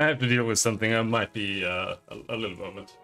I have to deal with something. I might be a little moment.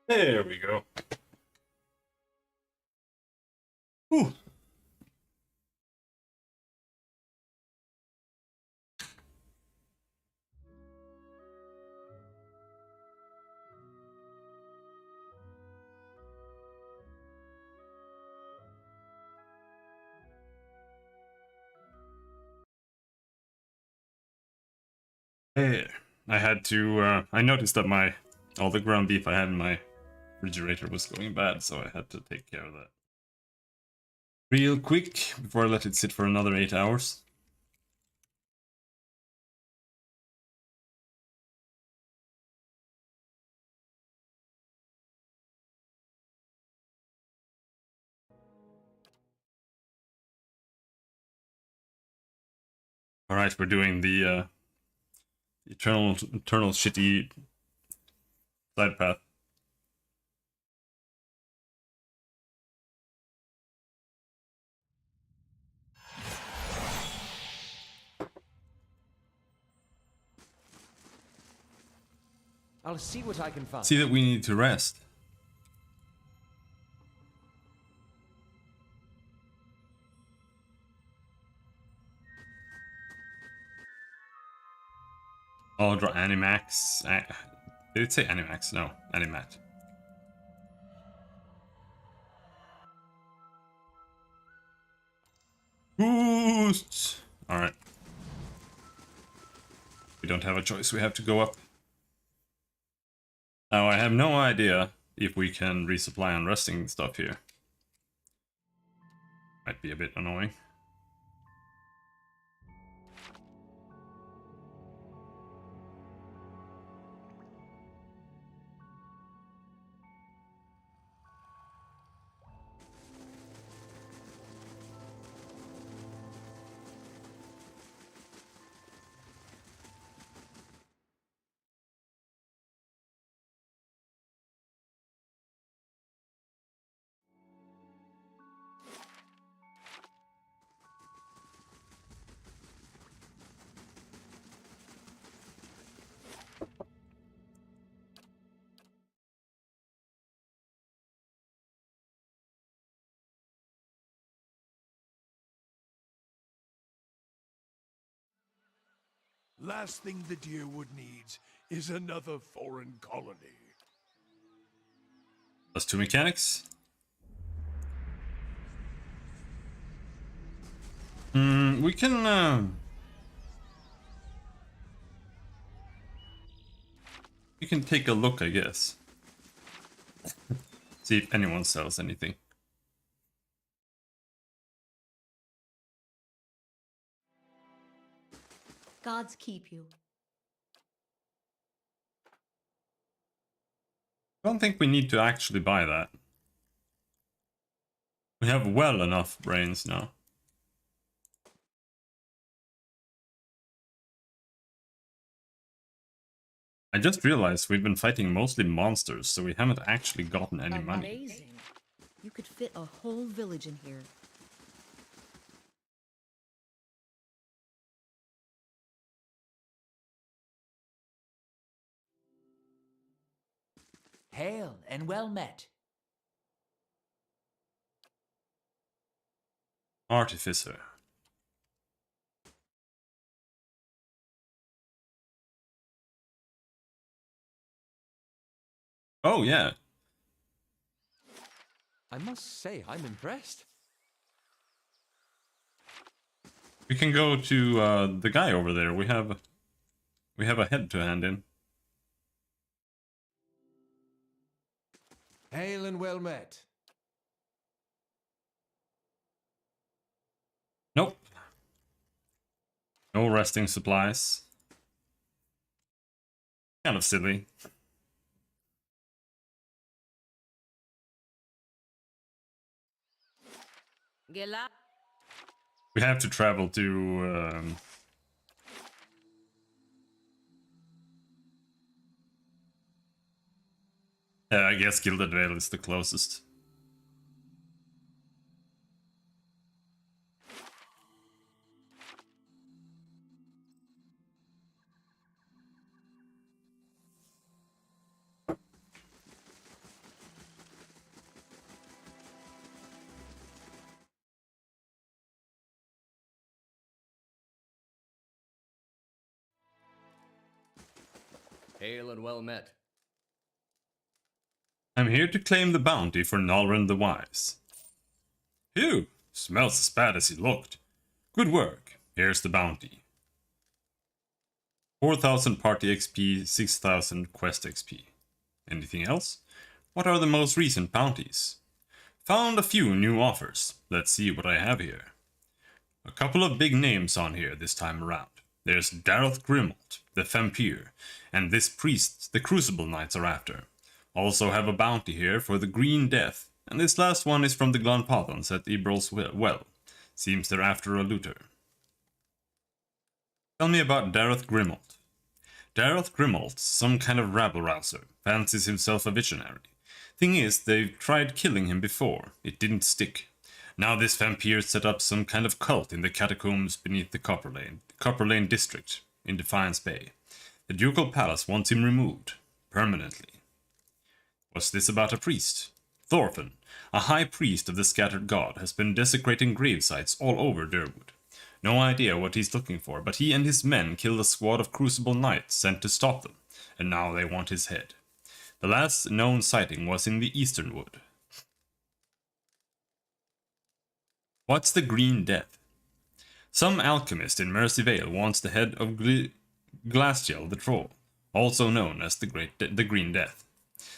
There we go. Whew. Hey, I had to, I noticed that all the ground beef I had in my refrigerator was going bad, so I had to take care of that. real quick before I let it sit for another 8 hours. Alright, we're doing the eternal shitty side path. I'll see what I can find. See that we need to rest. Oh, draw Animax. Did it say Animax? No, Animat. Boost! Alright. We don't have a choice, we have to go up. Now, I have no idea if we can resupply on resting stuff here. Might be a bit annoying. Last thing the Deerwood needs is another foreign colony. Plus 2 mechanics. We can we can take a look, I guess. See if anyone sells anything. Gods keep you. I don't think we need to actually buy that. We have well enough brains now. I just realized we've been fighting mostly monsters, so we haven't actually gotten any money. Amazing. You could fit a whole village in here. Hail and well met. Artificer. Oh, yeah. I must say, I'm impressed. We can go to the guy over there. We have a head to hand in. Hail and well met. Nope. No resting supplies. Kind of silly. We have to travel to I guess Gilded Vale is the closest. Hail and well met. I'm here to claim the bounty for Nalren the Wise. Phew, smells as bad as he looked. Good work. Here's the bounty. 4,000 party XP, 6,000 quest XP. Anything else? What are the most recent bounties? Found a few new offers. Let's see what I have here. A couple of big names on here this time around. There's Gareth Grimald, the Vampire, and this priest the Crucible Knights are after. Also have a bounty here for the Green Death, and this last one is from the Glanpathans at Eberl's Well. Seems they're after a looter. Tell me about Dareth Grimald. Dareth Grimald's some kind of rabble-rouser, fancies himself a visionary. Thing is, they've tried killing him before, it didn't stick. Now this vampire set up some kind of cult in the catacombs beneath the Copper Lane district, in Defiance Bay. The Ducal Palace wants him removed, permanently. What's this about a priest? Thorfinn, a high priest of the Scattered God, has been desecrating grave sites all over Durwood. No idea what he's looking for, but he and his men killed a squad of Crucible Knights sent to stop them, and now they want his head. The last known sighting was in the Eastern Wood. What's the Green Death? Some alchemist in Mercy Vale wants the head of Glastiel the Troll, also known as the Green Death.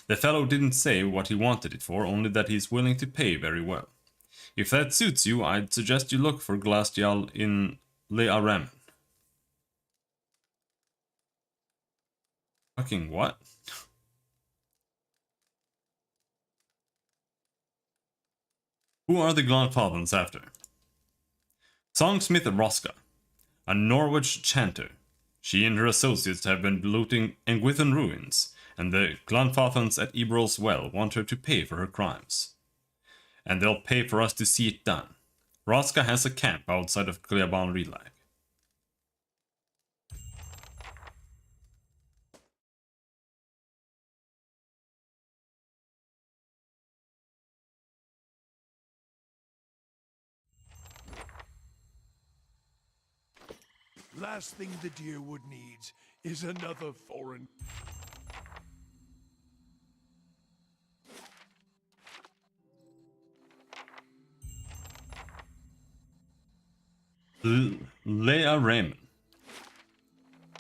The fellow didn't say what he wanted it for, only that he's willing to pay very well. If that suits you, I'd suggest you look for Glastiel in Le Aramen. Fucking what? Who are the Glanpathans after? Songsmith Roska, a Norwich chanter. She and her associates have been looting Engwithan ruins, and the Glanpathans at Eberl's Well want her to pay for her crimes. And they'll pay for us to see it done. Roska has a camp outside of Cleaban Relag. Last thing the Deerwood needs is another foreign... Le Aramen.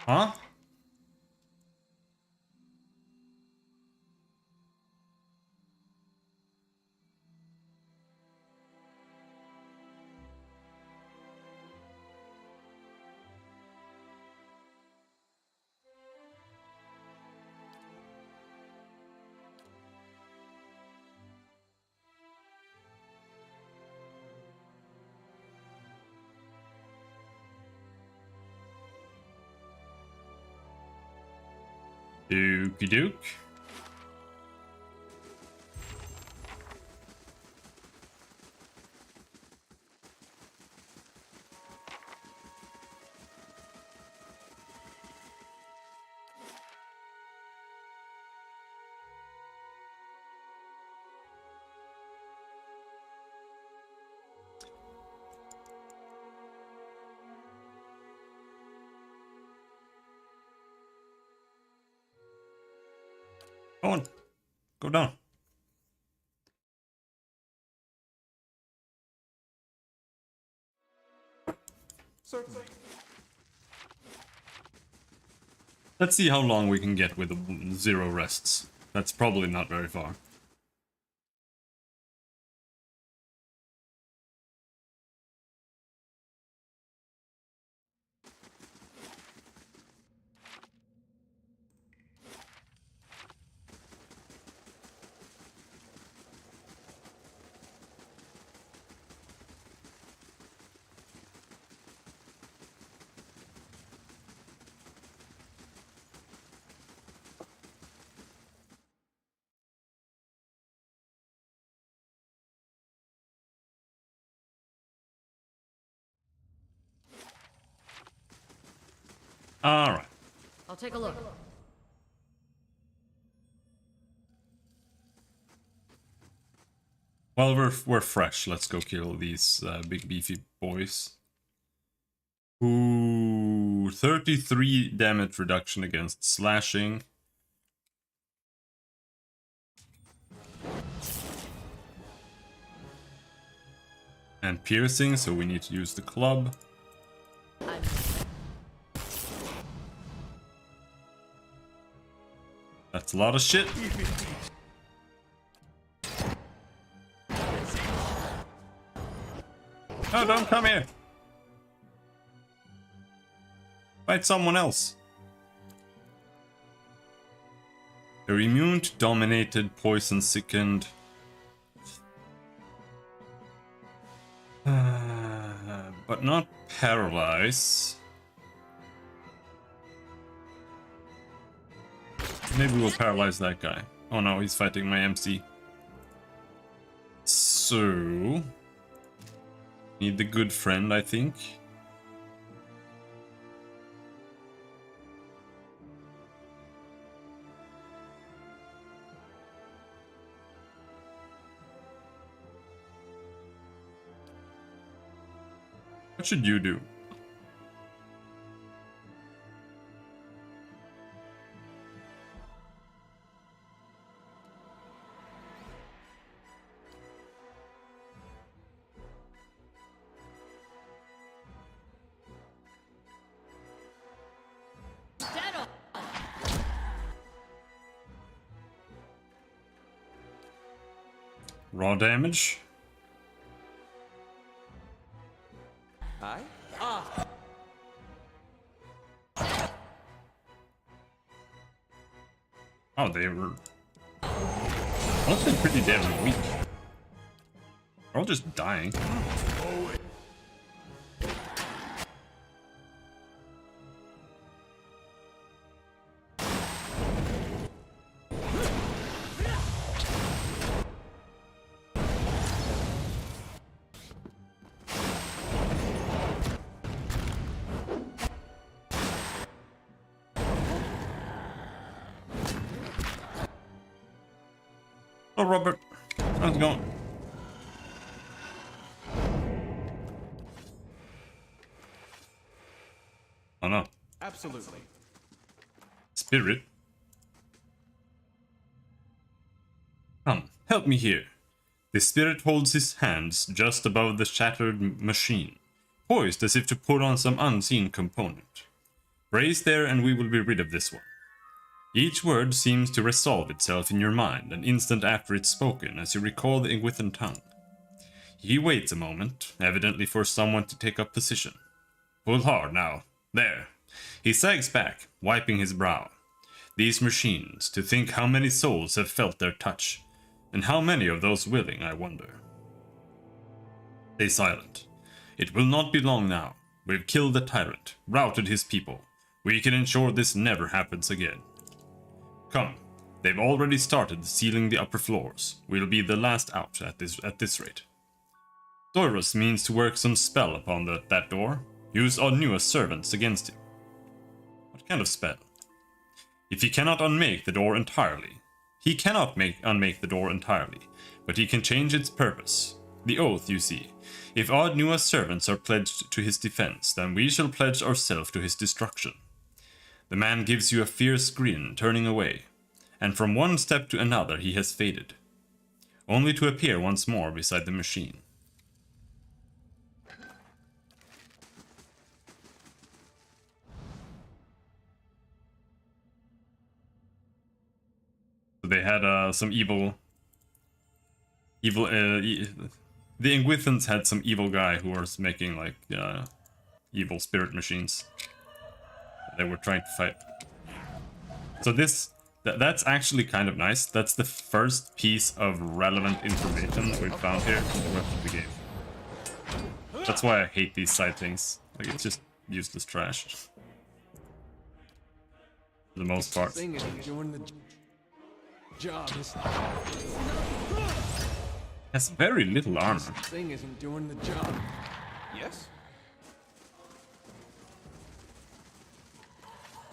Huh? Dookie Duke. Go on. Go down. Certainly. Let's see how long we can get with the 0 rests. That's probably not very far. Alright. I'll take a look. Well, we're fresh. Let's go kill these big beefy boys. Ooh, 33 damage reduction against slashing. And piercing, so we need to use the club. That's a lot of shit. No, don't come here. Fight someone else. They're immune to dominated, poison sickened. But not paralyzed. Maybe we'll paralyze that guy. Oh no, he's fighting my MC. So... need the good friend, I think. What should you do? Raw damage? Aye? Oh, they were honestly pretty damn weak. They're all just dying. Oh, Robert, how's it going? Oh no. Absolutely. Spirit? Come, help me here. The spirit holds his hands just above the shattered machine, poised as if to put on some unseen component. Brace there and we will be rid of this one. Each word seems to resolve itself in your mind an instant after it's spoken as you recall the Ingwithan tongue. He waits a moment, evidently for someone to take up position. Pull hard now. There. He sags back, wiping his brow. These machines, to think how many souls have felt their touch, and how many of those willing, I wonder. Stay silent. It will not be long now. We've killed the tyrant, routed his people. We can ensure this never happens again. Come, they've already started sealing the upper floors. We'll be the last out at this rate. Doiros means to work some spell upon that door. Use our newest servants against him. What kind of spell? If he cannot unmake the door entirely. He cannot unmake the door entirely, but he can change its purpose. The oath, you see. If our newest servants are pledged to his defense, then we shall pledge ourselves to his destruction. The man gives you a fierce grin, turning away, and from one step to another he has faded, only to appear once more beside the machine. So they had some evil... the Ingwithans had some evil guy who was making like evil spirit machines. They were trying to fight. So that's actually kind of nice. That's the first piece of relevant information that we've found here in the rest of the game. That's why I hate these side things. Like, it's just useless trash. For the most part. Thing isn't doing the job. This Has very little armor. thing isn't doing the job. Yes?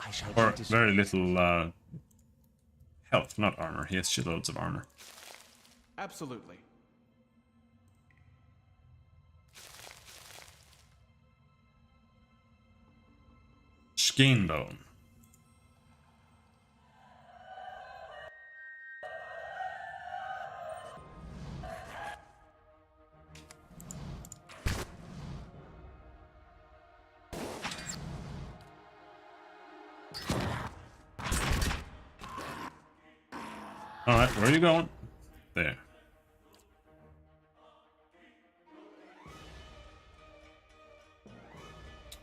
I shall Or get this- very little health, not armor. He has shitloads of armor. Absolutely. Skanebone. Alright, where are you going? There.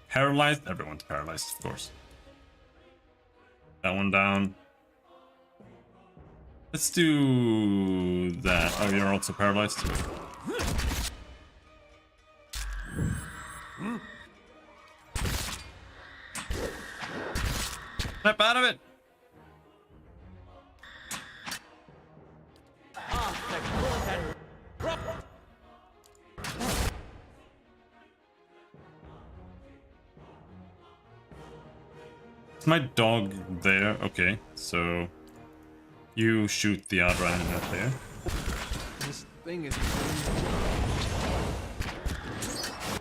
Paralyzed? Everyone's paralyzed, of course. That one down. Let's do that. Oh, you're also paralyzed. Snap out of it! Is my dog there? Okay, so you shoot the outrider out there. This thing isn't doing the job.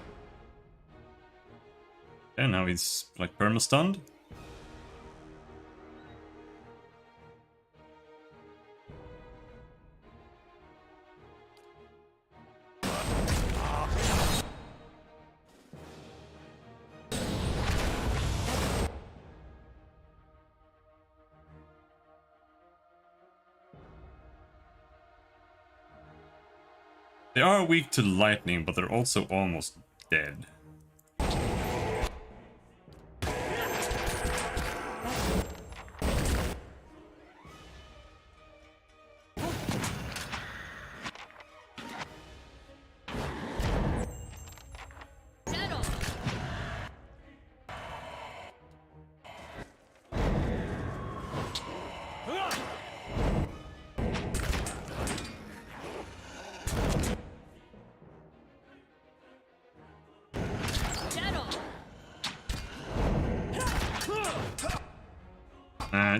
And now he's like perma-stunned. They are weak to lightning, but they're also almost dead.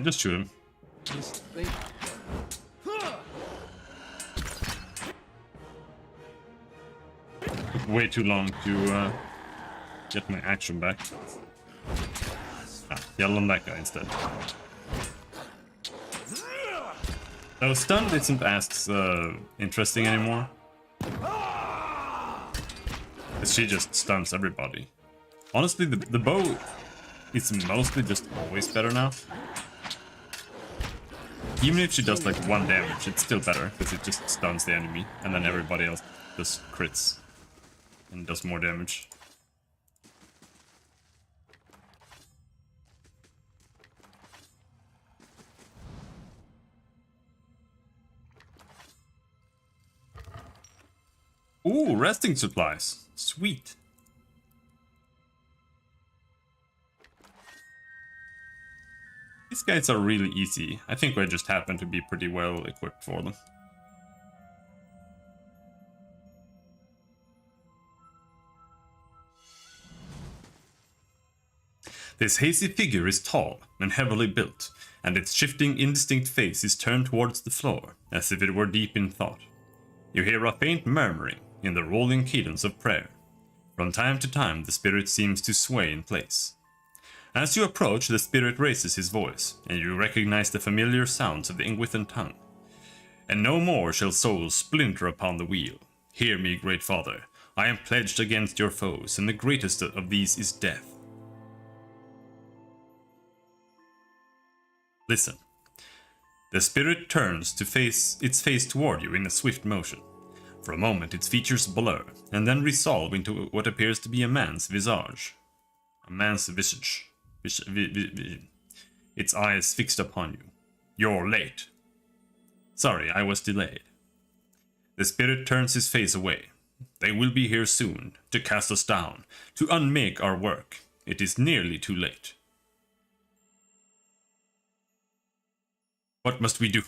Just shoot him. This thing. Took way too long to get my action back. Yell on that guy instead. So stunned isn't as interesting anymore. Because she just stuns everybody. Honestly, the bow is mostly just always better now. Even if she does like 1 damage, it's still better, because it just stuns the enemy, and then everybody else just crits and does more damage. Ooh, resting supplies. Sweet. These guys are really easy. I think we just happen to be pretty well equipped for them. This hazy figure is tall and heavily built, and its shifting, indistinct face is turned towards the floor, as if it were deep in thought. You hear a faint murmuring in the rolling cadence of prayer. From time to time, the spirit seems to sway in place. As you approach, the spirit raises his voice, and you recognize the familiar sounds of the Ingwithan tongue. And no more shall souls splinter upon the wheel. Hear me, great father. I am pledged against your foes, and the greatest of these is death. Listen. The spirit turns to its face toward you in a swift motion. For a moment, its features blur, and then resolve into what appears to be a man's visage. A man's visage. Its eyes fixed upon you. You're late. Sorry, I was delayed. The spirit turns his face away. They will be here soon, to cast us down, to unmake our work. It is nearly too late. What must we do?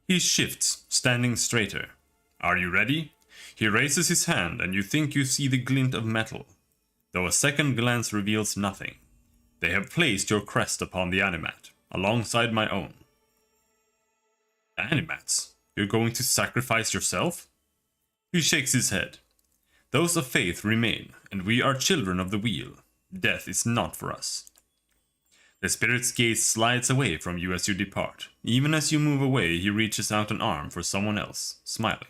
He shifts, standing straighter. Are you ready? He raises his hand, and you think you see the glint of metal, though a second glance reveals nothing. They have placed your crest upon the Animat, alongside my own. Animats? You're going to sacrifice yourself? He shakes his head. Those of faith remain, and we are children of the wheel. Death is not for us. The spirit's gaze slides away from you as you depart. Even as you move away, he reaches out an arm for someone else, smiling.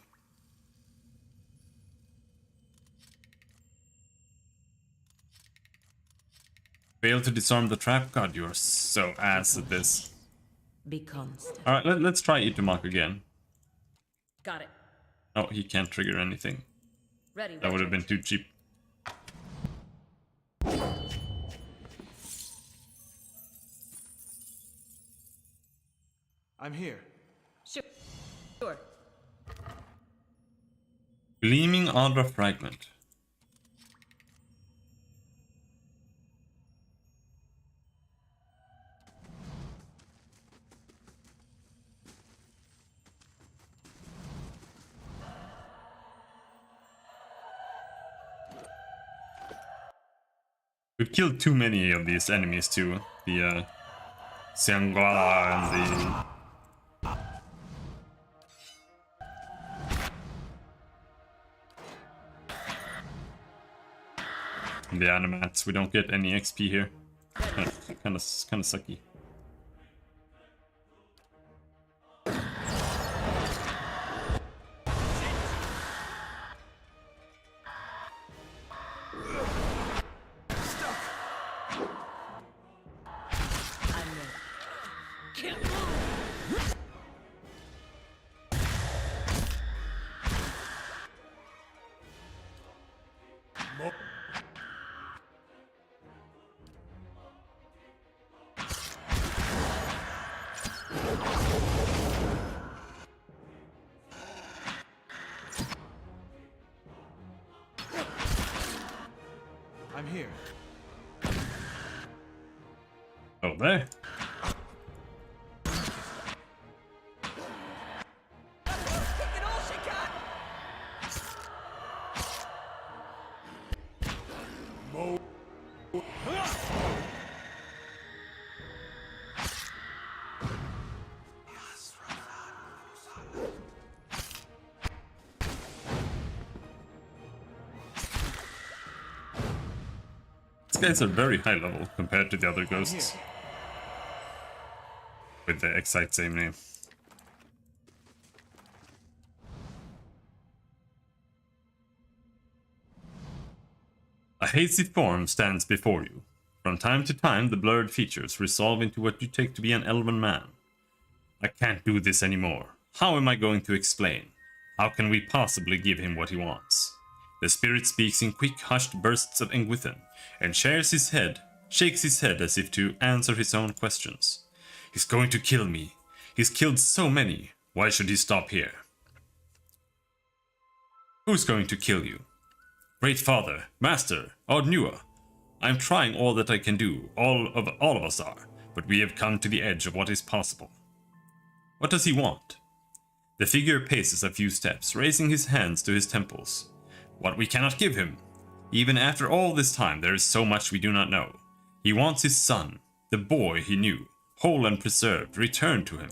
Fail to disarm the trap? God, you are so ass at this. Be constant. Alright, let's try Itumak again. Got it. Oh, he can't trigger anything. Ready. That would have been too cheap. I'm here. Sure. Sure. Gleaming Adra fragment. We've killed too many of these enemies too. The Siangwala and the Animats. We don't get any XP here. Kind of sucky. I'm here. Oh, there. These guys are very high level compared to the other ghosts. With the exact same name. A hazy form stands before you. From time to time, the blurred features resolve into what you take to be an elven man. I can't do this anymore. How am I going to explain? How can we possibly give him what he wants? The spirit speaks in quick, hushed bursts of Engwithan, and shakes his head as if to answer his own questions. He's going to kill me. He's killed so many. Why should he stop here? Who's going to kill you? Great Father, Master, Ardnua. I'm trying all that I can do, all of us are, but we have come to the edge of what is possible. What does he want? The figure paces a few steps, raising his hands to his temples. What we cannot give him. Even after all this time, there is so much we do not know. He wants his son, the boy he knew, whole and preserved, returned to him.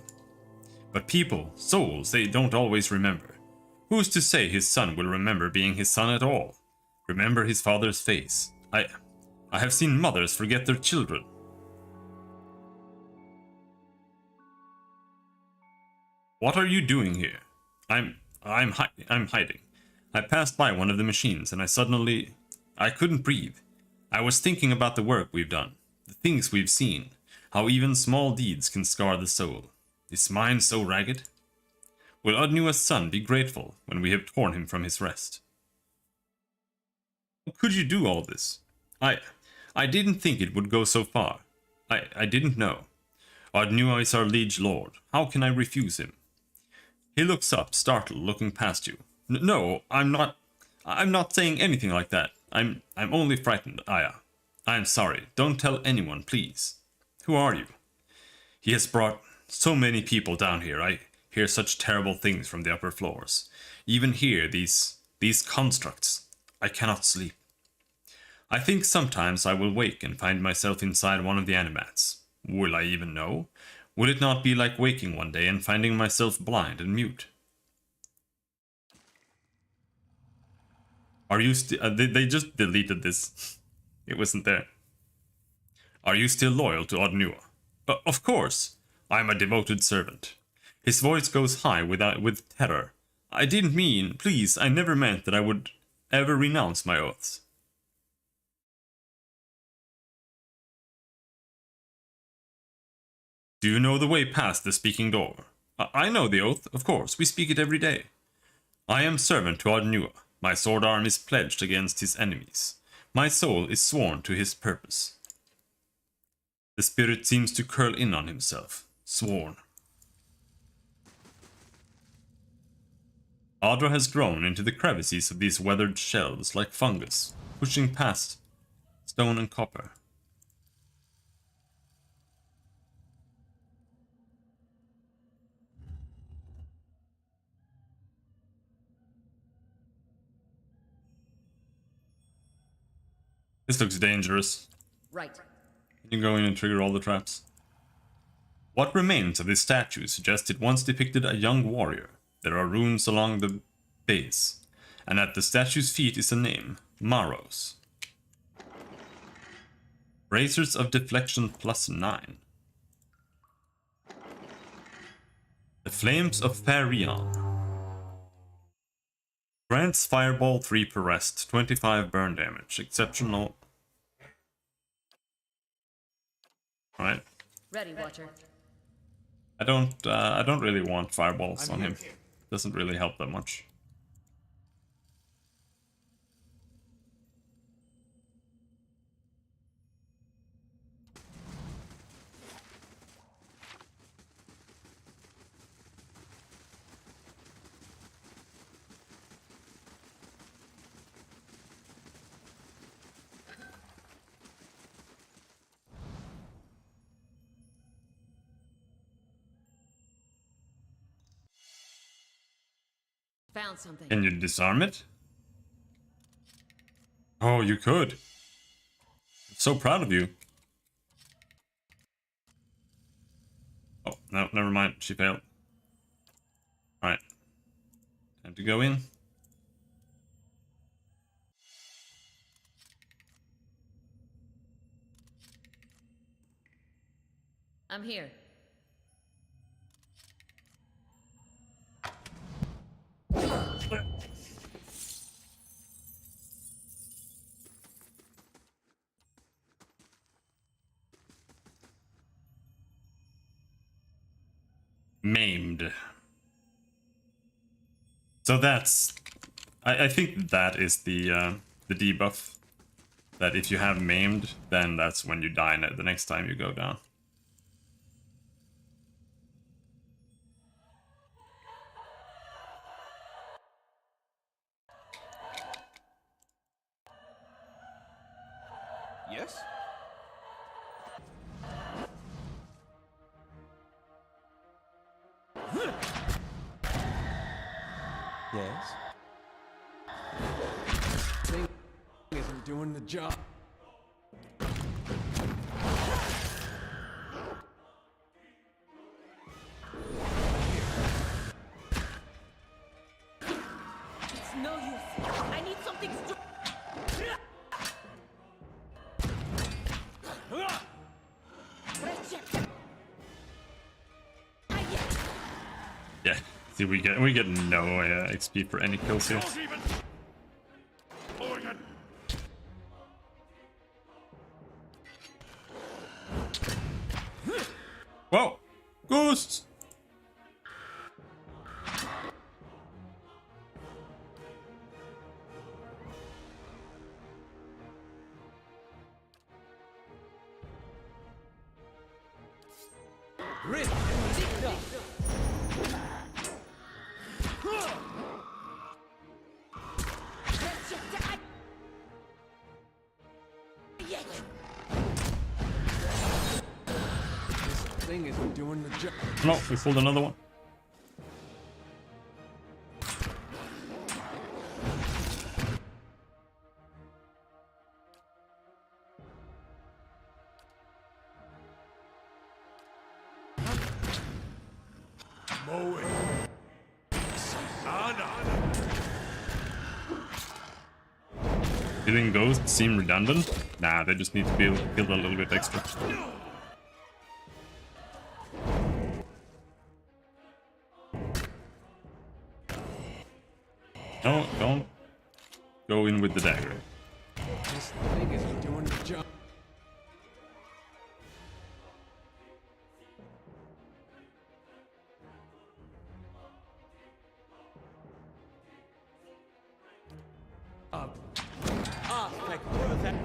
But people, souls, they don't always remember. Who's to say his son will remember being his son at all? Remember his father's face. I have seen mothers forget their children. What are you doing here? I'm hiding. I passed by one of the machines and I couldn't breathe. I was thinking about the work we've done, the things we've seen, how even small deeds can scar the soul. Is mine so ragged? Will Ardnua's son be grateful when we have torn him from his rest? How could you do all this? I didn't think it would go so far. I didn't know. Ardnua is our liege lord. How can I refuse him? He looks up, startled, looking past you. No, I'm not saying anything like that. I'm only frightened, Aya. I'm sorry. Don't tell anyone, please. Who are you? He has brought so many people down here. I hear such terrible things from the upper floors. Even here, these constructs. I cannot sleep. I think sometimes I will wake and find myself inside one of the animats. Will I even know? Will it not be like waking one day and finding myself blind and mute? Are you still... they just deleted this. It wasn't there. Are you still loyal to Ardnua? Of course. I am a devoted servant. His voice goes high with terror. I didn't mean... Please, I never meant that I would ever renounce my oaths. Do you know the way past the speaking door? I know the oath, of course. We speak it every day. I am servant to Ardnua. My sword arm is pledged against his enemies. My soul is sworn to his purpose. The spirit seems to curl in on himself. Sworn. Audra has grown into the crevices of these weathered shelves like fungus, pushing past stone and copper. This looks dangerous. Right. You can go in and trigger all the traps. What remains of this statue suggests it once depicted a young warrior. There are runes along the base, and at the statue's feet is a name, Maros. Bracers of Deflection +9. The Flames of Farion. Grants Fireball 3 per rest, 25 burn damage. Exceptional. Alright. Ready, Watcher. I don't really want fireballs on him. Doesn't really help that much. Found something. Can you disarm it? Oh, you could. I'm so proud of you. Oh, no, never mind. She failed. Alright. Time to go in. I'm here. Maimed. So that's... I think that is the debuff. That if you have maimed, then that's when you die the next time you go down. Yes? Yes? Thing isn't doing the job. It's no use. I need something strong. Yeah. See, we get no XP for any kills here. Whoa! Ghosts! Grit! This thing isn't doing the job. No, we pulled another one. Moe. Anna. Killing ghosts seem redundant? Nah, they just need to build a little bit extra. No, don't go in with the dagger. This thing isn't doing the job.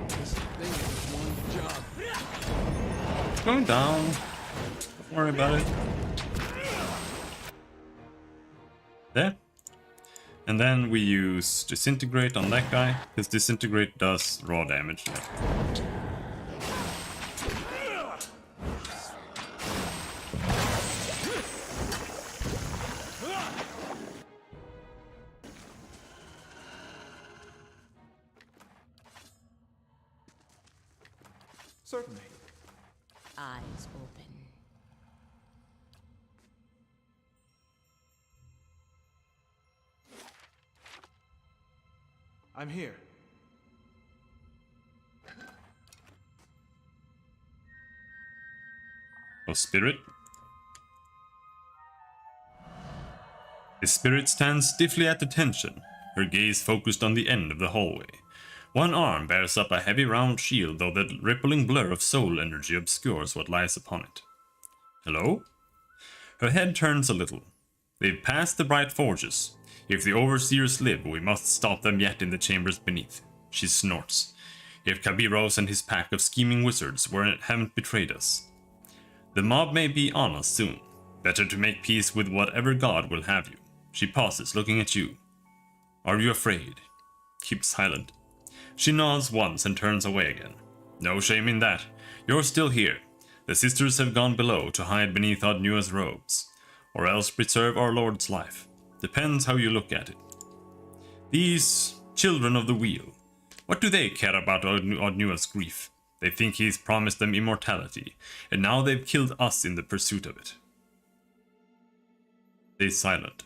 This thing isn't doing the job. It's going down. Don't worry about it. There. And then we use Disintegrate on that guy, because Disintegrate does raw damage. Certainly. Eyes open. I'm here. Oh, Spirit. The Spirit stands stiffly at attention, her gaze focused on the end of the hallway. One arm bears up a heavy round shield, though the rippling blur of soul energy obscures what lies upon it. Hello? Her head turns a little. They've passed the bright forges. If the Overseers live, we must stop them yet in the chambers beneath. She snorts. If Kabiros and his pack of scheming wizards haven't betrayed us. The mob may be on us soon. Better to make peace with whatever god will have you. She pauses, looking at you. Are you afraid? Keep silent. She nods once and turns away again. No shame in that. You're still here. The sisters have gone below to hide beneath Odnua's robes, or else preserve our Lord's life. Depends how you look at it. These children of the wheel, what do they care about Odnua's grief? They think he's promised them immortality, and now they've killed us in the pursuit of it. Stay silent.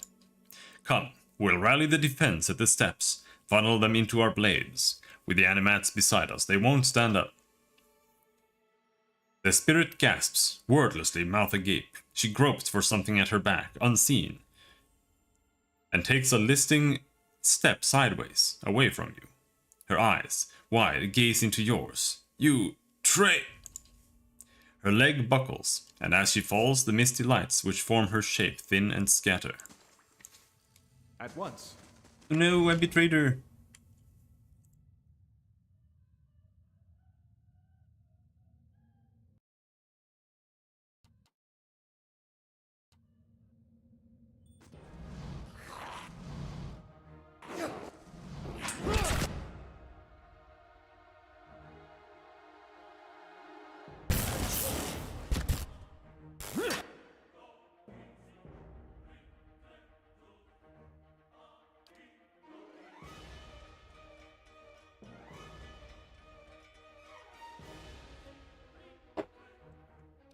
Come, we'll rally the defense at the steps, funnel them into our blades. With the animats beside us, they won't stand up. The spirit gasps, wordlessly, mouth agape. She gropes for something at her back, unseen, and takes a listing step sideways, away from you. Her eyes, wide, gaze into yours. You, Trey! Her leg buckles, and as she falls, the misty lights which form her shape thin and scatter. At once. Oh no, I betrayed her.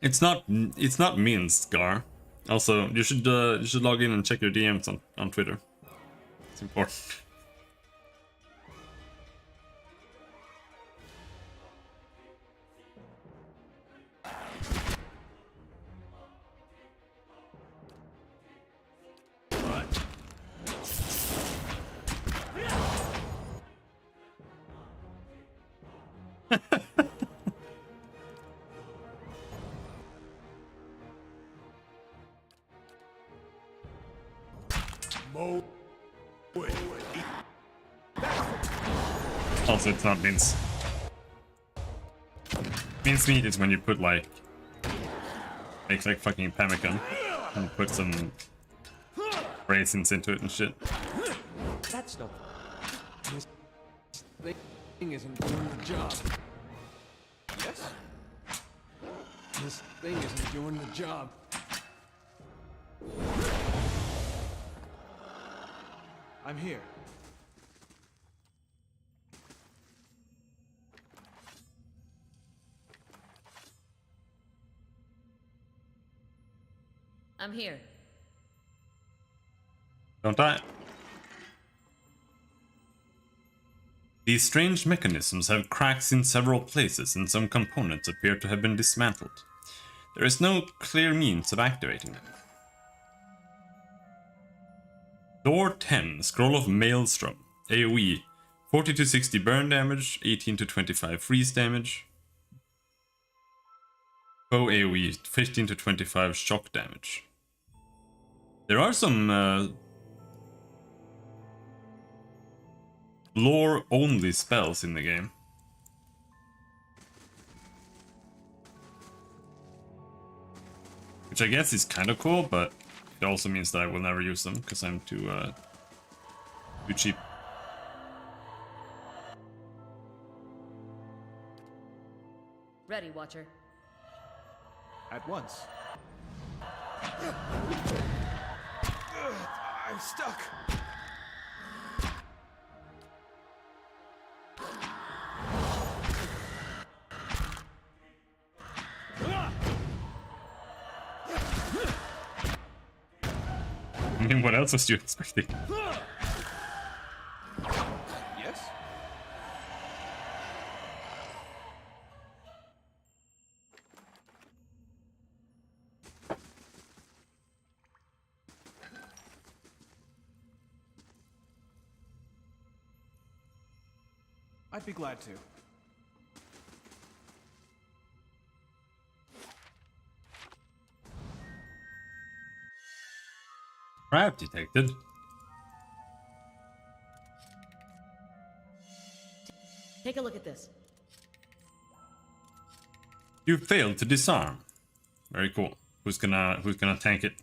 It's not minced, Gar. Also, you should log in and check your DMs on Twitter. It's important. Also, it's not mince. Mince meat is when you put like fucking pemmican and put some raisins into it and shit. That's not. This thing isn't doing the job. Yes? This thing isn't doing the job. I'm here. I'm here. Don't die. These strange mechanisms have cracks in several places, and some components appear to have been dismantled. There is no clear means of activating them. Door 10, Scroll of Maelstrom. AoE 40 to 60 burn damage, 18 to 25 freeze damage. Bow AoE 15 to 25 shock damage. There are some lore-only spells in the game. Which I guess is kind of cool, but it also means that I will never use them, because I'm too Too cheap. Ready, Watcher. At once. I'm stuck. I mean, what else was you expecting? Yes? I'd be glad to. Trap detected. Take a look at this. You failed to disarm. Very cool. Who's gonna tank it?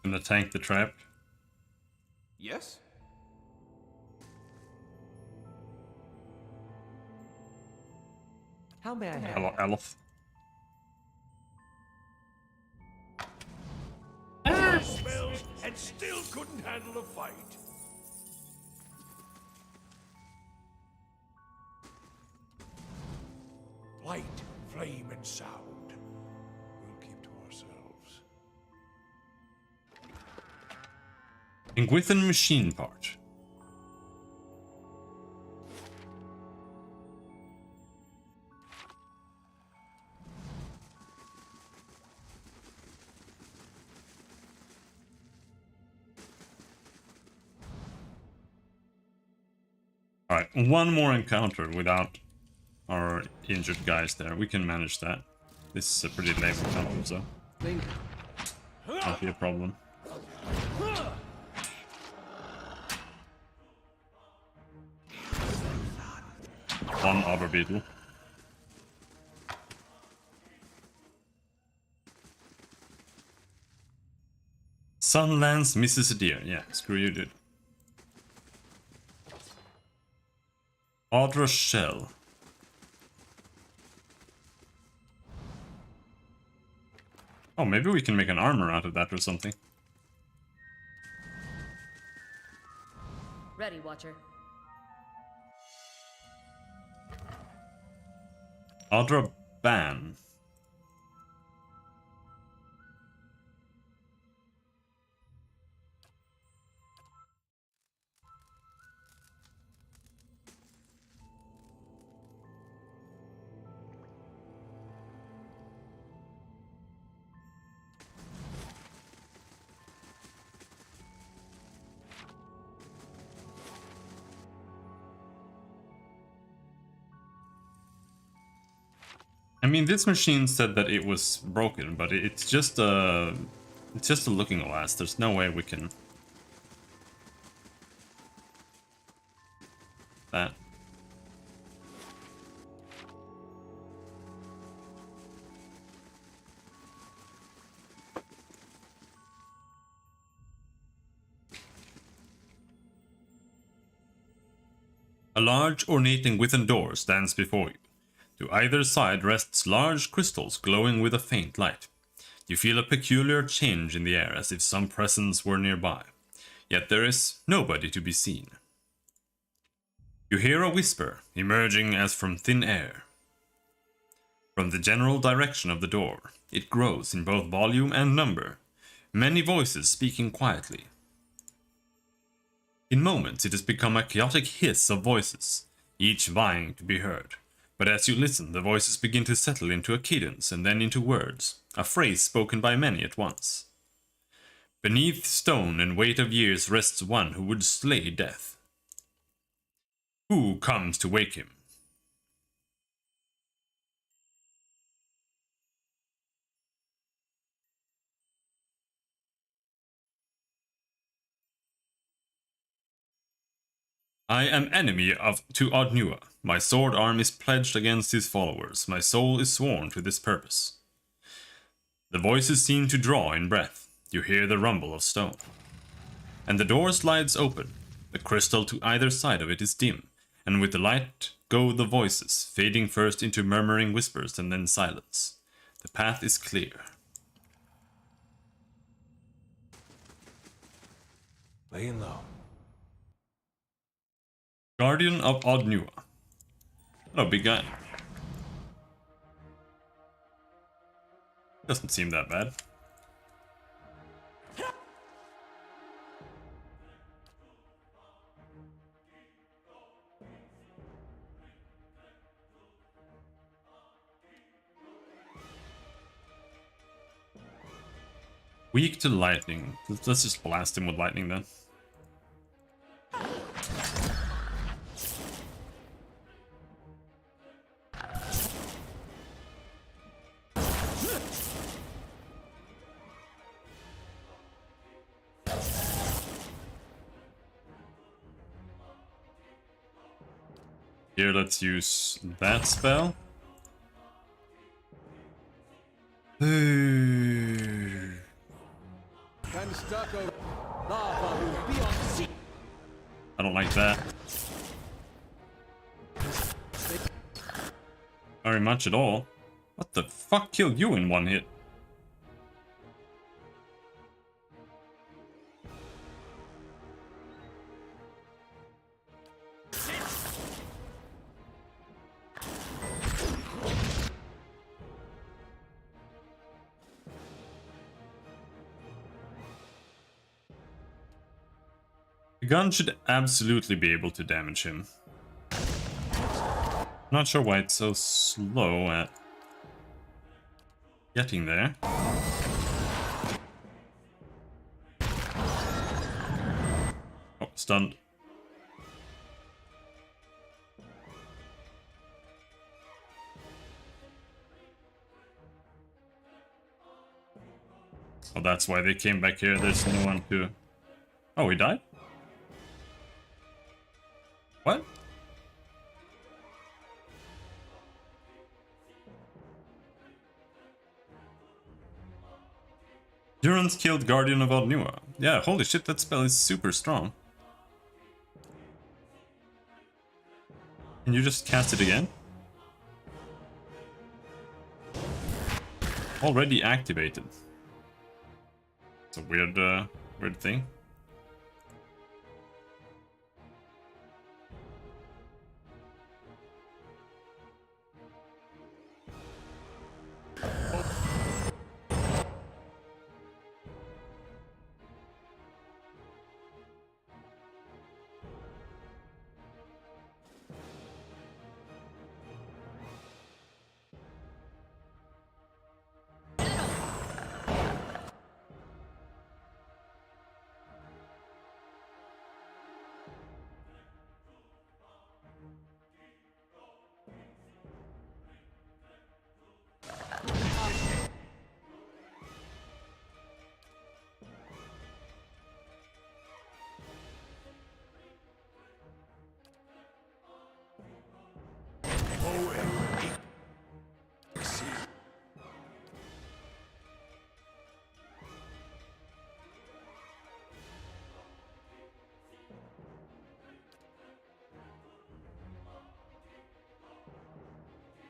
Gonna tank the trap? Yes? How may I help? Hello, Elf. Smells and still couldn't handle a fight. Light, flame, and sound. We'll keep to ourselves. Ingwithan machine part. Alright, one more encounter without our injured guys there. We can manage that. This is a pretty lame encounter, so Think. not be a problem. One Arbor Beetle. Sunlands misses a deer. Yeah, screw you, dude. Audra Shell. Oh, maybe we can make an armor out of that or something. Ready, Watcher. Audra Ban. I mean, this machine said that it was broken, but it's just a looking glass. There's no way we can that. A large, ornate Ingwithan door stands before you. To either side rests large crystals glowing with a faint light. You feel a peculiar change in the air, as if some presence were nearby. Yet there is nobody to be seen. You hear a whisper, emerging as from thin air. From the general direction of the door, it grows in both volume and number, many voices speaking quietly. In moments it has become a chaotic hiss of voices, each vying to be heard. But as you listen, the voices begin to settle into a cadence and then into words, a phrase spoken by many at once. Beneath stone and weight of years rests one who would slay death. Who comes to wake him? I am enemy to Odnua. My sword arm is pledged against his followers. My soul is sworn to this purpose. The voices seem to draw in breath. You hear the rumble of stone. and the door slides open. The crystal to either side of it is dim, and with the light go the voices, fading first into murmuring whispers and then silence. The path is clear. Laying low. Guardian of Odnua. Hello, big guy. Doesn't seem that bad. Weak to lightning. Let's just blast him with lightning then. Here, let's use that spell. Kind of stuck over. Lava will be on sea. I don't like that. Very much at all. What the fuck killed you in one hit? The gun should absolutely be able to damage him. Not sure why it's so slow at getting there. Oh, stunned. Oh, that's why they came back here. There's no one to... Oh, he died? What? Durance killed Guardian of Odnua. Yeah, holy shit, that spell is super strong. Can you just cast it again? Already activated. It's a weird, weird thing.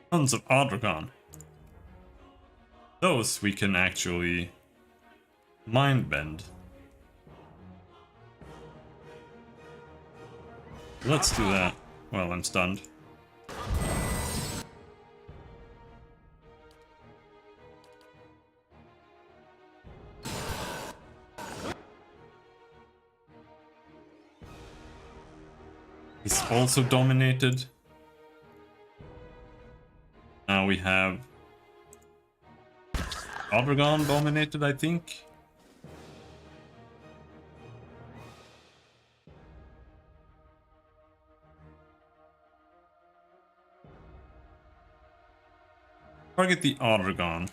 Sons of Adragon. Those we can actually mind bend. Let's do that. Well, I'm stunned. He's also dominated. Now we have Adragon dominated, I think. Target the Adragon.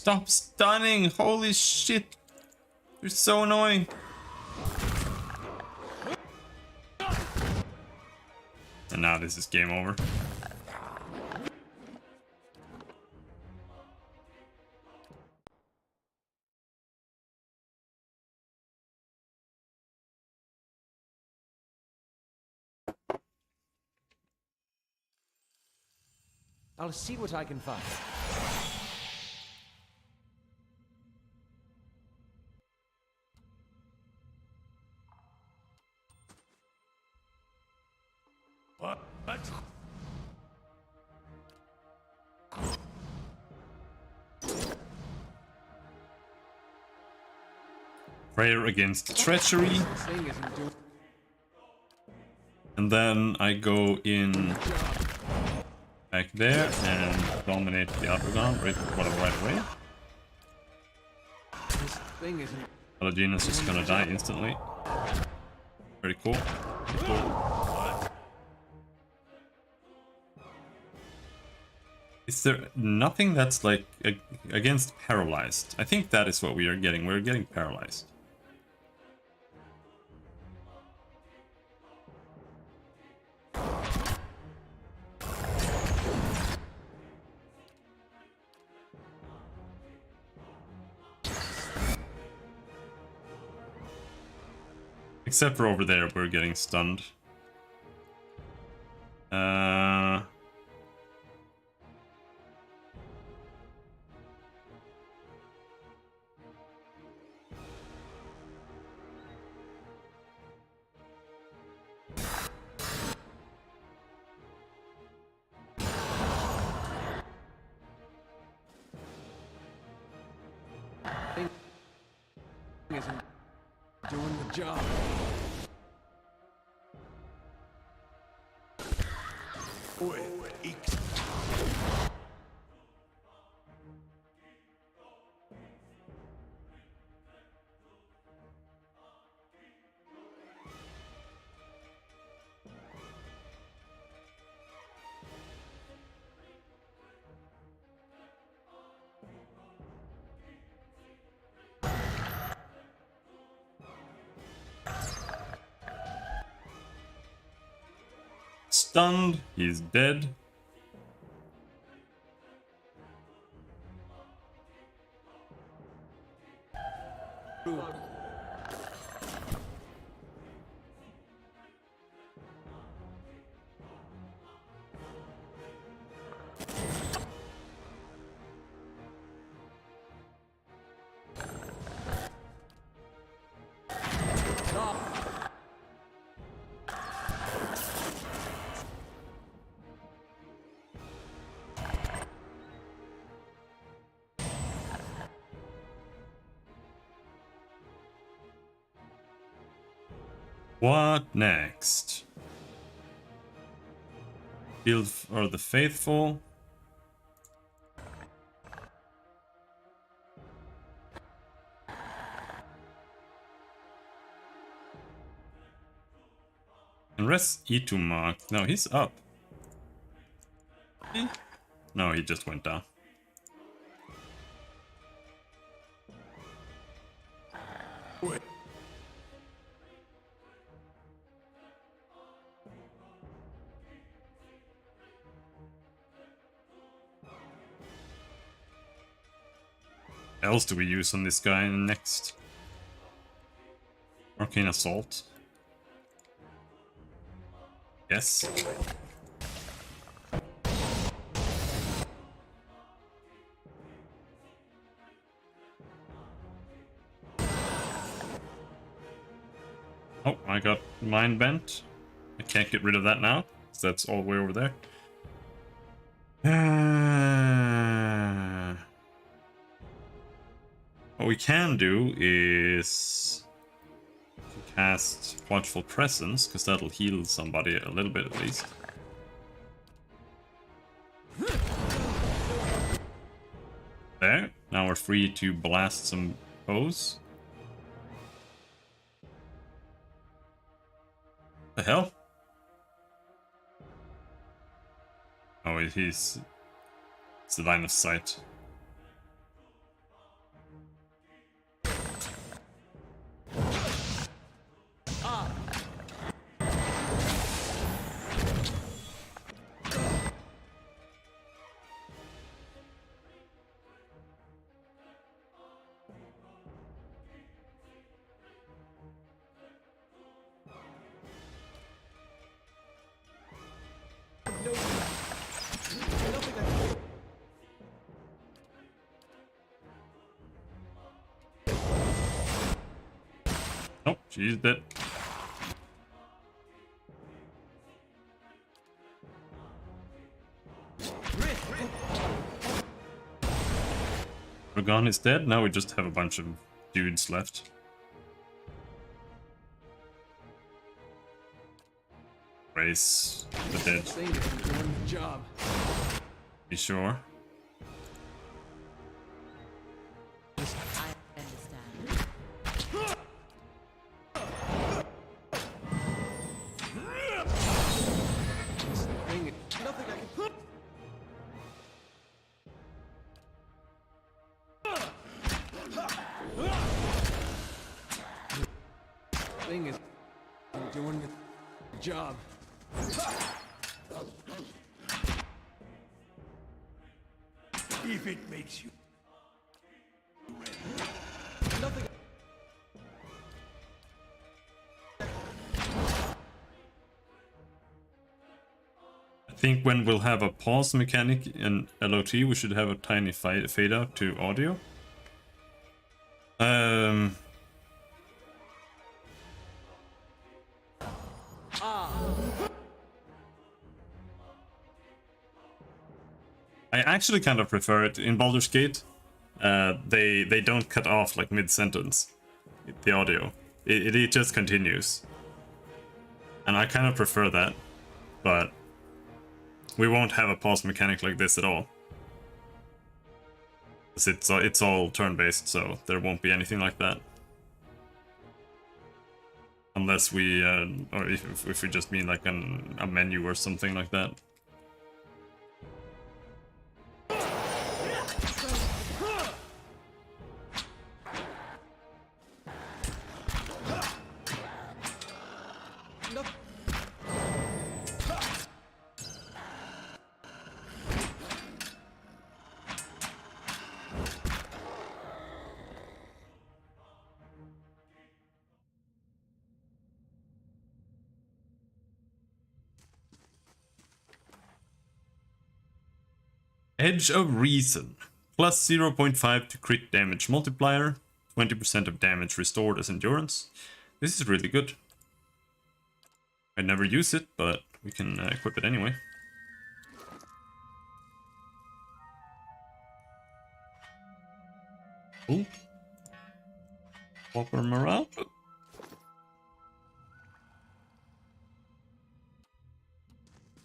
Stop stunning! Holy shit! You're so annoying! And now this is game over. I'll see what I can find. What? Prayer against treachery. This thing isn't doing. And then I go in back there and dominate the other gun right away. This thing isn't. Paladinus is gonna die instantly. Very cool. Very cool. Is there nothing that's like against paralyzed? I think that is what we are getting. We're getting paralyzed. Except for over there, we're getting stunned. Thing isn't doing the job. With ex- Stunned, he's dead. What next? Field for the faithful. And rest Itumak. No, he's up. No, he just went down. with What else do we use on this guy next? Arcane Assault. Yes. Oh, I got Mind Bent. I can't get rid of that now, 'cause that's all the way over there. What we can do is cast Watchful Presence, because that'll heal somebody a little bit at least. There. Now we're free to blast some foes. The hell? Oh, it's the line of sight. She's dead. Ragon is dead. Now we just have a bunch of dudes left. Race the dead. Thing is doing the job. Be sure. I understand. Thing is nothing I can. Thing is doing the job. If it makes you Nothing. I think when we'll have a pause mechanic in LOT, we should have a tiny fade out to audio. I actually kind of prefer it in Baldur's Gate. They don't cut off like mid-sentence, the audio. It just continues. And I kind of prefer that, but we won't have a pause mechanic like this at all. 'Cause it's all turn-based, so there won't be anything like that. Unless we, or if we just mean like a menu or something like that. Edge of Reason. Plus 0.5 to crit damage multiplier. 20% of damage restored as endurance. This is really good. I never use it, but we can equip it anyway. Cool. Whopper morale.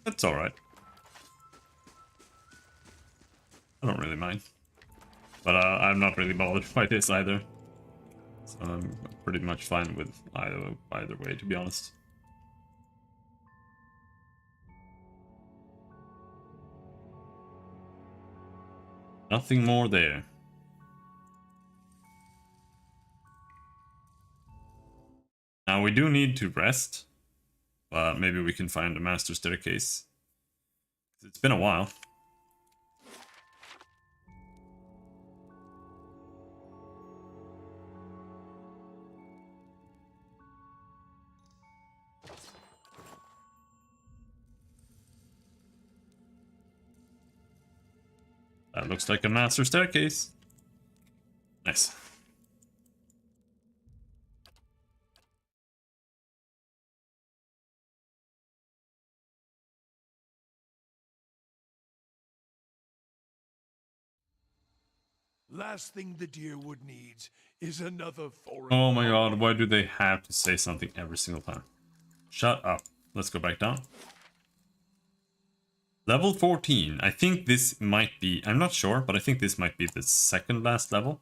That's alright. I don't really mind. But I'm not really bothered by this either. So I'm pretty much fine with either way, to be honest. Nothing more there. Now we do need to rest. But maybe we can find a master staircase. It's been a while. That looks like a master staircase. Nice. last thing the Deerwood needs is another foreign. Oh my god, why do they have to say something every single time? Shut up. Let's go back down. Level 14. I think this might be... I'm not sure, but I think this might be the second last level.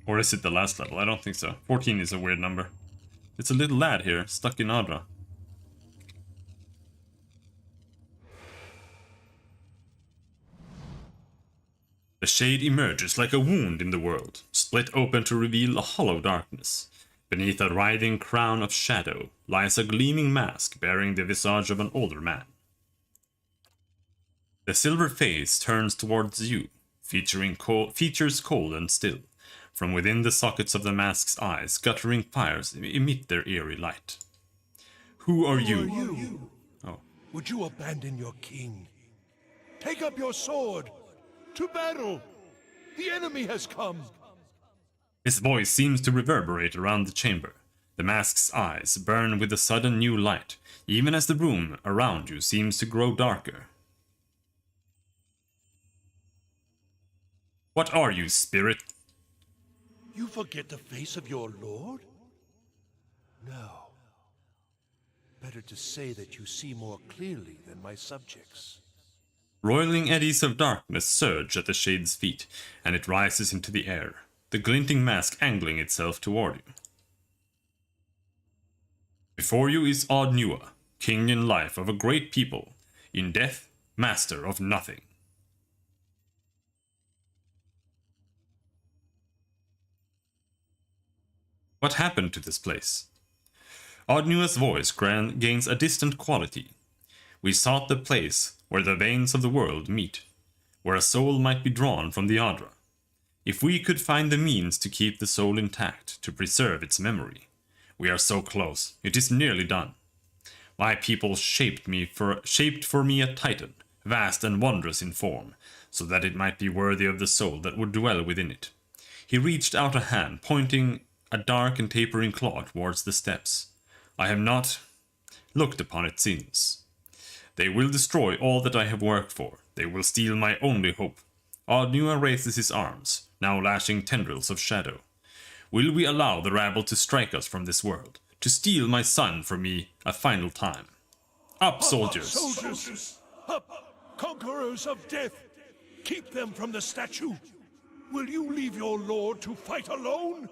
Or is it the last level? I don't think so. 14 is a weird number. It's a little lad here, stuck in Adra. The shade emerges like a wound in the world, split open to reveal a hollow darkness. Beneath a writhing crown of shadow lies a gleaming mask bearing the visage of an older man. The silver face turns towards you, features cold and still. From within the sockets of the mask's eyes, guttering fires emit their eerie light. Who are you? Who are you? Oh. Would you abandon your king? Take up your sword! To battle! The enemy has come! His voice seems to reverberate around the chamber. The mask's eyes burn with a sudden new light, even as the room around you seems to grow darker. What are you, spirit? You forget the face of your lord? No. Better to say that you see more clearly than my subjects. Roiling eddies of darkness surge at the shade's feet, and it rises into the air, the glinting mask angling itself toward you. Before you is Odd Nua, king in life of a great people, in death, master of nothing. What happened to this place? Odd Nua's voice gains a distant quality. We sought the place where the veins of the world meet, where a soul might be drawn from the Adra. If we could find the means to keep the soul intact, to preserve its memory. We are so close, it is nearly done. My people shaped for me a titan, vast and wondrous in form, so that it might be worthy of the soul that would dwell within it. He reached out a hand, pointing a dark and tapering claw towards the steps. I have not looked upon it since. They will destroy all that I have worked for. They will steal my only hope. Odd Nua raises his arms, now lashing tendrils of shadow. Will we allow the rabble to strike us from this world, to steal my son from me a final time? Up, soldiers! Soldiers! Up! Conquerors of death! Keep them from the statue! Will you leave your lord to fight alone?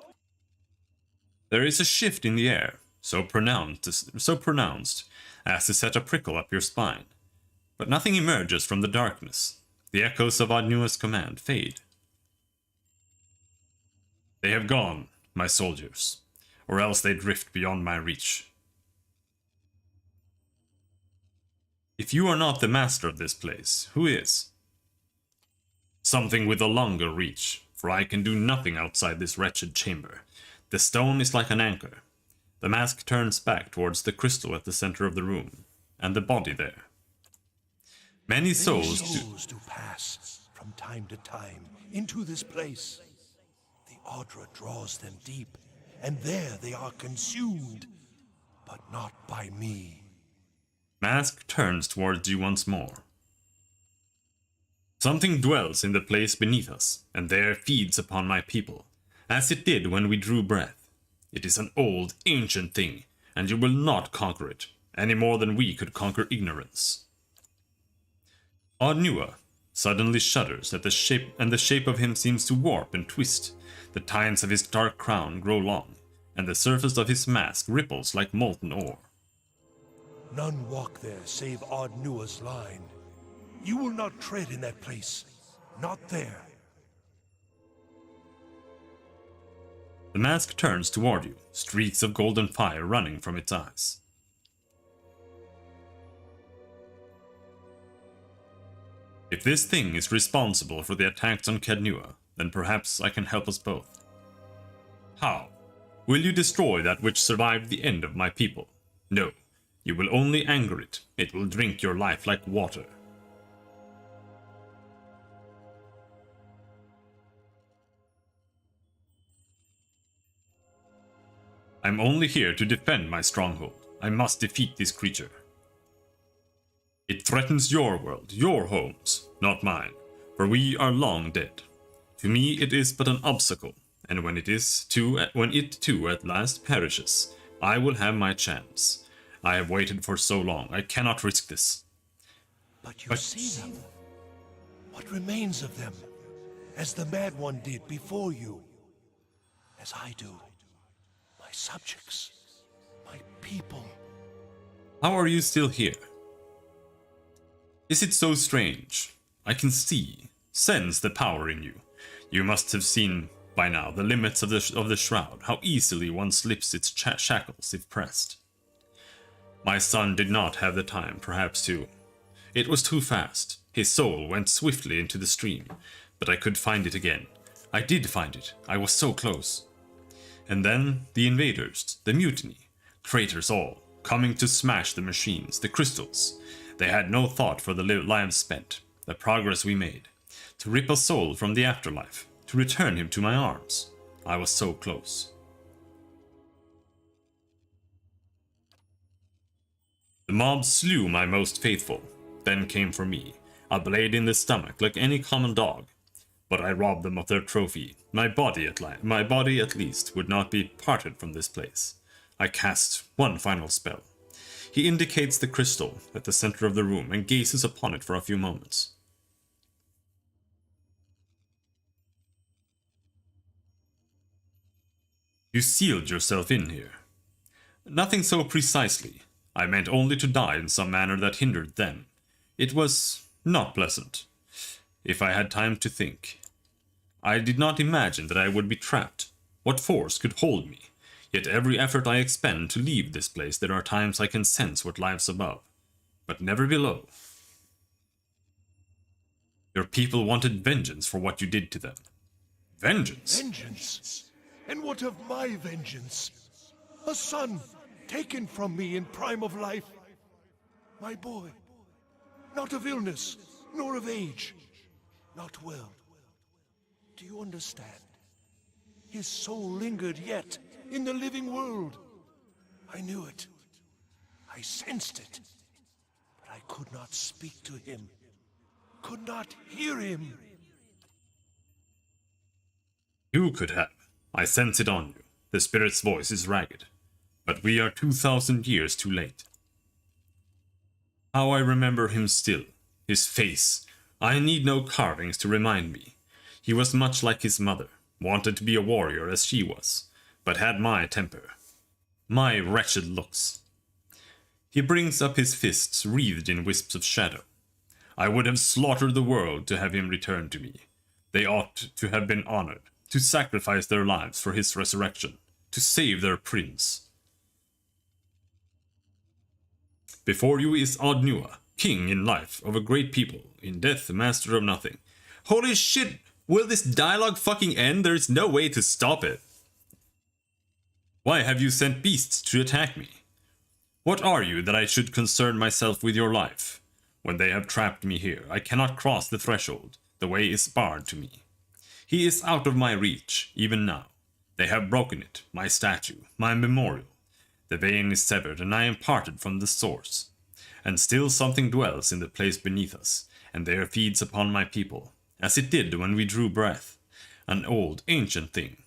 There is a shift in the air, so pronounced as to set a prickle up your spine. But nothing emerges from the darkness. The echoes of Odd Nua's command fade. They have gone, my soldiers, or else they drift beyond my reach. If you are not the master of this place, who is? Something with a longer reach, for I can do nothing outside this wretched chamber. The stone is like an anchor. The mask turns back towards the crystal at the center of the room, and the body there. Many souls do pass from time to time into this place. The Adra draws them deep, and there they are consumed, but not by me. Mask turns towards you once more. Something dwells in the place beneath us, and there feeds upon my people, as it did when we drew breath. It is an old, ancient thing, and you will not conquer it, any more than we could conquer ignorance. Odd Nua suddenly shudders at the shape, and the shape of him seems to warp and twist. The tines of his dark crown grow long, and the surface of his mask ripples like molten ore. None walk there save Odd Nua's line. You will not tread in that place. Not there. The mask turns toward you, streaks of golden fire running from its eyes. If this thing is responsible for the attacks on Caed Nua, then perhaps I can help us both. How? Will you destroy that which survived the end of my people? No, you will only anger it. It will drink your life like water. I'm only here to defend my stronghold. I must defeat this creature. It threatens your world, your homes, not mine, for we are long dead. To me it is but an obstacle, and when it too at last perishes, I will have my chance. I have waited for so long, I cannot risk this. But you see them. What remains of them? As the Mad One did before you. As I do. My subjects. My people. How are you still here? Is it so strange? I can see, sense the power in you. You must have seen by now the limits of the shroud, how easily one slips its shackles if pressed. My son did not have the time, perhaps, to. It was too fast. His soul went swiftly into the stream, but I could find it again. I did find it. I was so close. And then the invaders, the mutiny, traitors all, coming to smash the machines, the crystals. They had no thought for the lives spent, the progress we made, to rip a soul from the afterlife, to return him to my arms. I was so close. The mob slew my most faithful, then came for me, a blade in the stomach like any common dog. But I robbed them of their trophy. My body at least would not be parted from this place. I cast one final spell. He indicates the crystal at the center of the room and gazes upon it for a few moments. You sealed yourself in here. Nothing so precisely. I meant only to die in some manner that hindered them. It was not pleasant. If I had time to think. I did not imagine that I would be trapped. What force could hold me? Yet every effort I expend to leave this place, there are times I can sense what lies above, but never below. Your people wanted vengeance for what you did to them. Vengeance? Vengeance? And what of my vengeance? A son taken from me in prime of life. My boy, not of illness, nor of age, not well. Do you understand? His soul lingered yet in the living world. I knew it. I sensed it. But I could not speak to him. Could not hear him. You could have. I sense it on you. The spirit's voice is ragged. But we are 2,000 years too late. How I remember him still. His face. I need no carvings to remind me. He was much like his mother, wanted to be a warrior as she was, but had my temper, my wretched looks. He brings up his fists wreathed in wisps of shadow. I would have slaughtered the world to have him return to me. They ought to have been honored, to sacrifice their lives for his resurrection, to save their prince. Before you is Ardnua, king in life of a great people, in death master of nothing. Holy shit! Will this dialogue fucking end? There is no way to stop it. Why have you sent beasts to attack me? What are you that I should concern myself with your life? When they have trapped me here, I cannot cross the threshold. The way is barred to me. He is out of my reach, even now. They have broken it, my statue, my memorial. The vein is severed, and I am parted from the source. And still something dwells in the place beneath us, and there feeds upon my people, as it did when we drew breath. An old, ancient thing.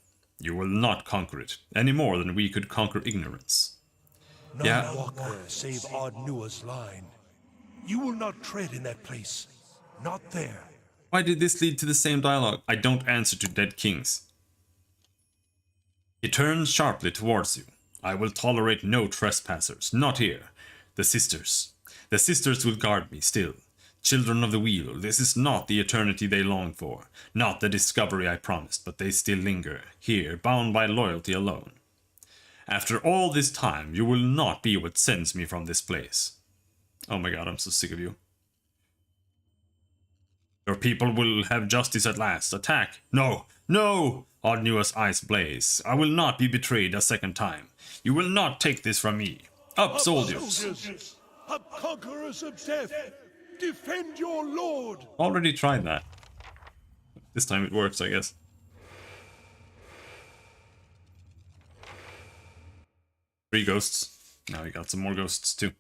You will not conquer it, any more than we could conquer ignorance. None walk there save Ardnua's line. You will not tread in that place. Not there. Why did this lead to the same dialogue? I don't answer to dead kings. He turns sharply towards you. I will tolerate no trespassers, not here. The sisters will guard me still. Children of the wheel, this is not the eternity they long for, not the discovery I promised, but they still linger, here, bound by loyalty alone. After all this time, you will not be what sends me from this place. Oh my god, I'm so sick of you. Your people will have justice at last. Attack! No! No! Ardnua's eyes blaze. I will not be betrayed a second time. You will not take this from me. Up, soldiers! Up, conquerors of death! Defend your lord! Already tried that. This time it works, I guess. Three ghosts. Now we got some more ghosts too.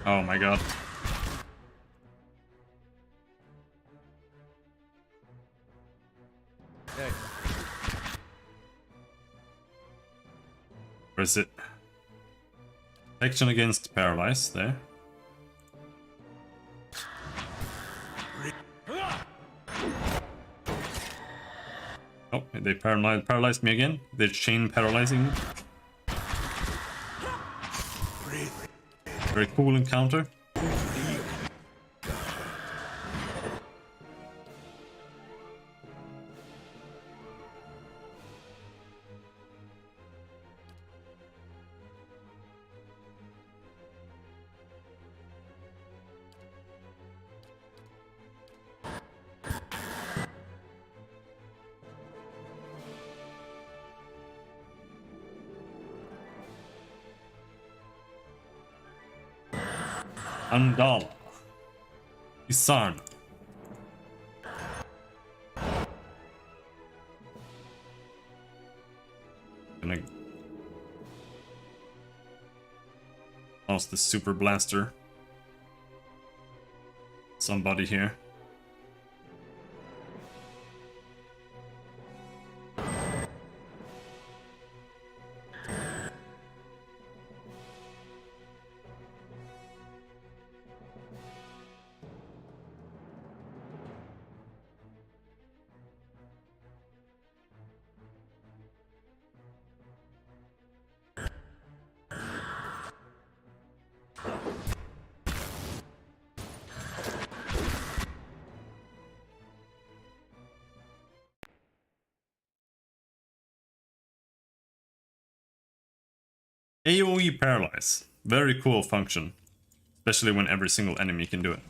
Oh my god. Hey, Where is it? Action against Paralyze, there. Oh, they paralyzed me again. They're chain paralyzing. Very cool encounter. Andala. Isarna. Gonna toss the super blaster. Somebody here. AoE Paralyze. Very cool function. Especially when every single enemy can do it.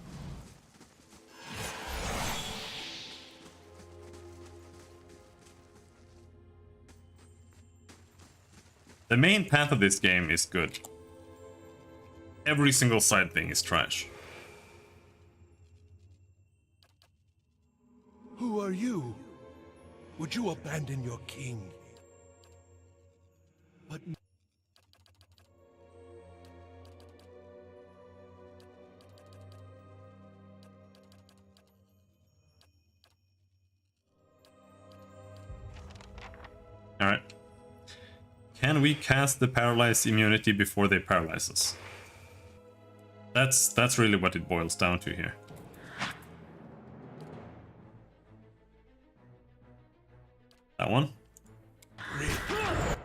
The main path of this game is good. Every single side thing is trash. Who are you? Would you abandon your king? But Alright. Can we cast the paralyzed immunity before they paralyze us? That's really what it boils down to here. That one.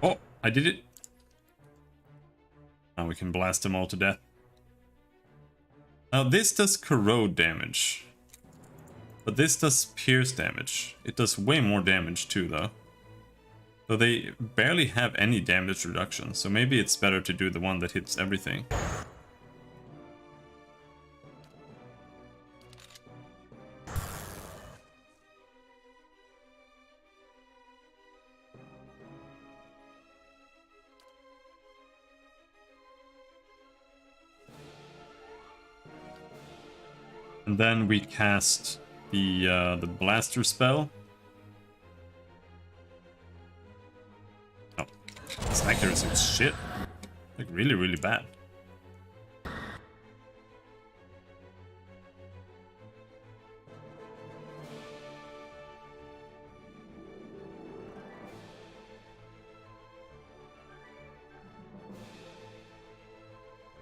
Oh, I did it. Now we can blast them all to death. Now this does corrode damage. But this does pierce damage. It does way more damage too though. So they barely have any damage reduction, so maybe it's better to do the one that hits everything. And then we cast the blaster spell. Oh, this accuracy is shit. Like really, really bad.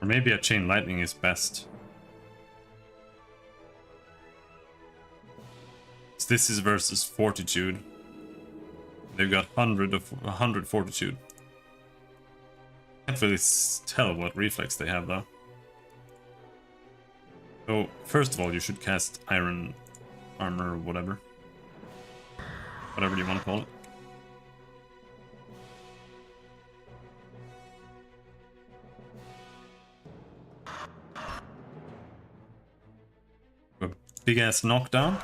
Or maybe a chain lightning is best. This is versus fortitude. They've got 100 fortitude. Can't really tell what reflex they have though. So first of all, you should cast iron armor or whatever. Whatever you want to call it. A big ass knockdown.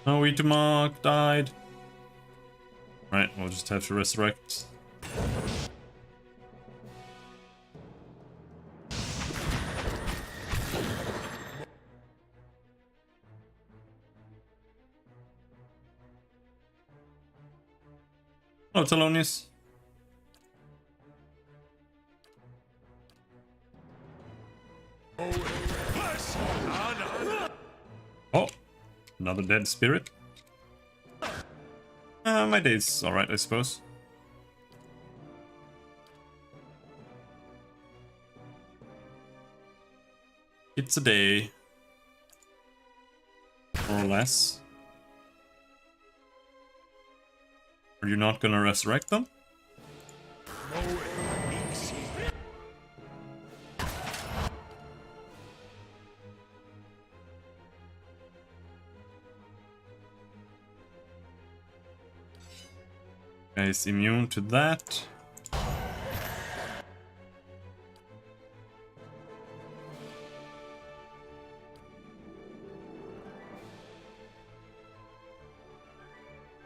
No, Itamark died. Right, we'll just have to resurrect. Oh, Thelonious. Oh, another dead spirit. My day's alright, I suppose. It's a day. More or less. Are you not gonna resurrect them? Is immune to that.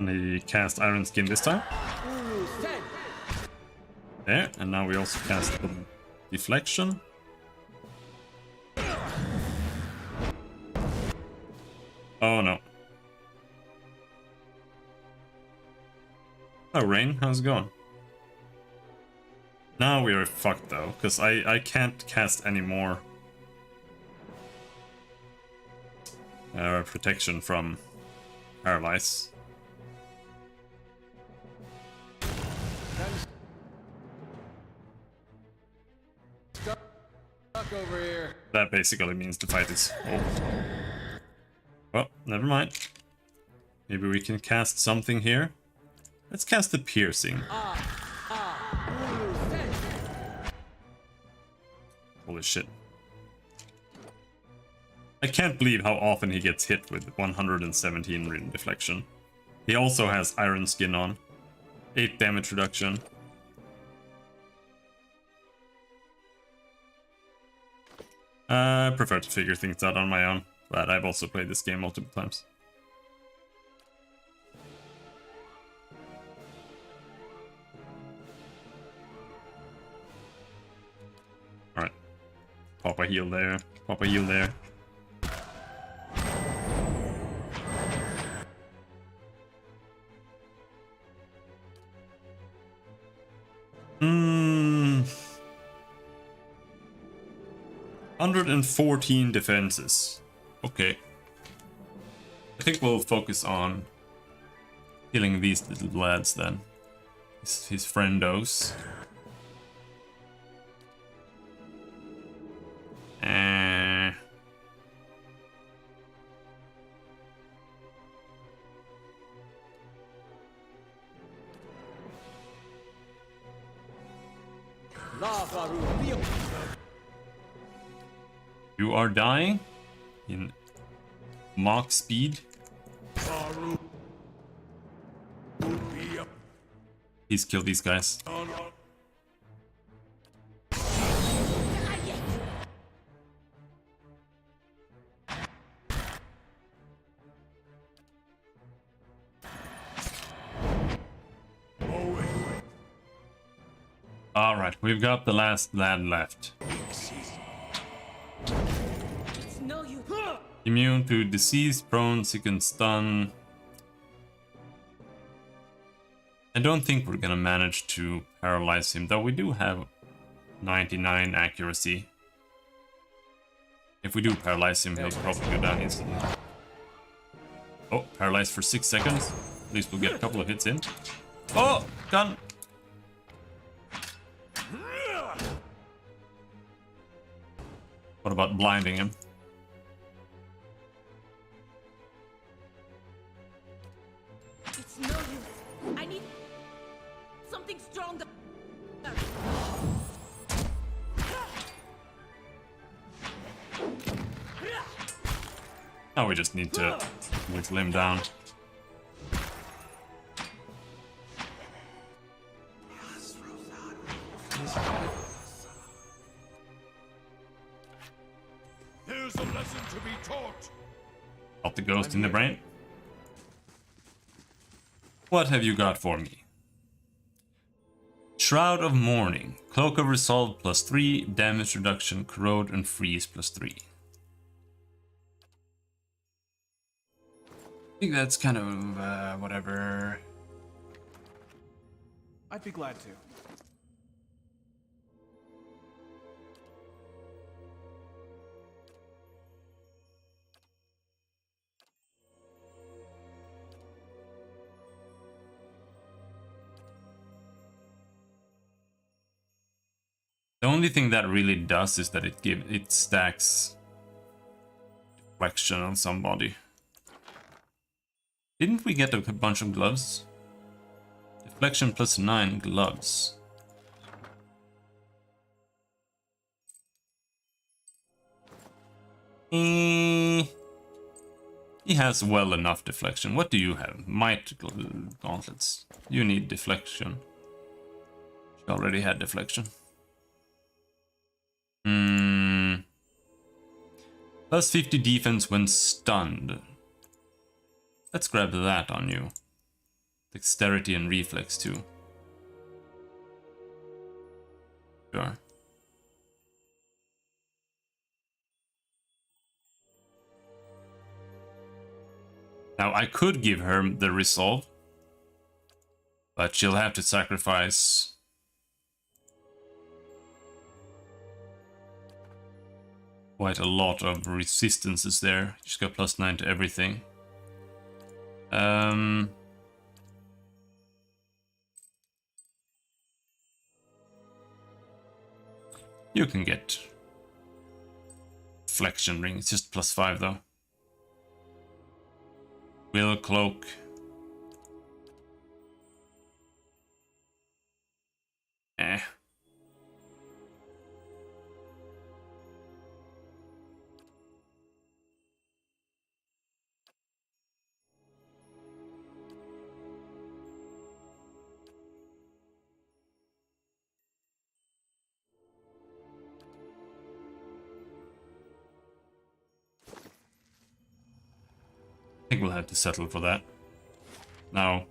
And he cast Iron Skin this time. There, and now we also cast the Deflection. Oh no. Oh, Rain, how's it going? Now we are fucked though, because I can't cast any more protection from Paralyze. Stuck over here. That basically means the fight is over. Well, never mind. Maybe we can cast something here. Let's cast the Piercing. Holy shit. I can't believe how often he gets hit with 117 Rune Deflection. He also has Iron Skin on. 8 damage reduction. I prefer to figure things out on my own, but I've also played this game multiple times. Alright. Pop a heal there. Pop a heal there. Hmm. 114 defenses. Okay. I think we'll focus on killing these little lads then. His friendos. You are dying in Mach speed. Please kill these guys. Alright, we've got the last lad left. Immune to disease, prone, sick and stun. I don't think we're gonna manage to paralyze him, though we do have 99 accuracy. If we do paralyze him, he'll probably go down instantly. Oh, paralyzed for 6 seconds. At least we'll get a couple of hits in. Oh, gun! What about blinding him? It's no use. I need something stronger. Now we just need to whittle him down. taught. Got the ghost in the brain. What have you got for me? Shroud of Mourning. Cloak of Resolve +3, damage reduction, corrode and freeze +3. I think that's kind of whatever. I'd be glad to. The only thing that really does is that it stacks deflection on somebody. Didn't we get a bunch of gloves? Deflection +9 gloves. He has well enough deflection. What do you have? Might gauntlets. You need deflection. She already had deflection. +50 defense when stunned. Let's grab that on you. Dexterity and reflex too. Sure. Now I could give her the resolve, but she'll have to sacrifice quite a lot of resistances there. She's got +9 to everything. You can get Flexion Ring. It's just +5 though. Will Cloak. Eh. I think we'll have to settle for that. Now,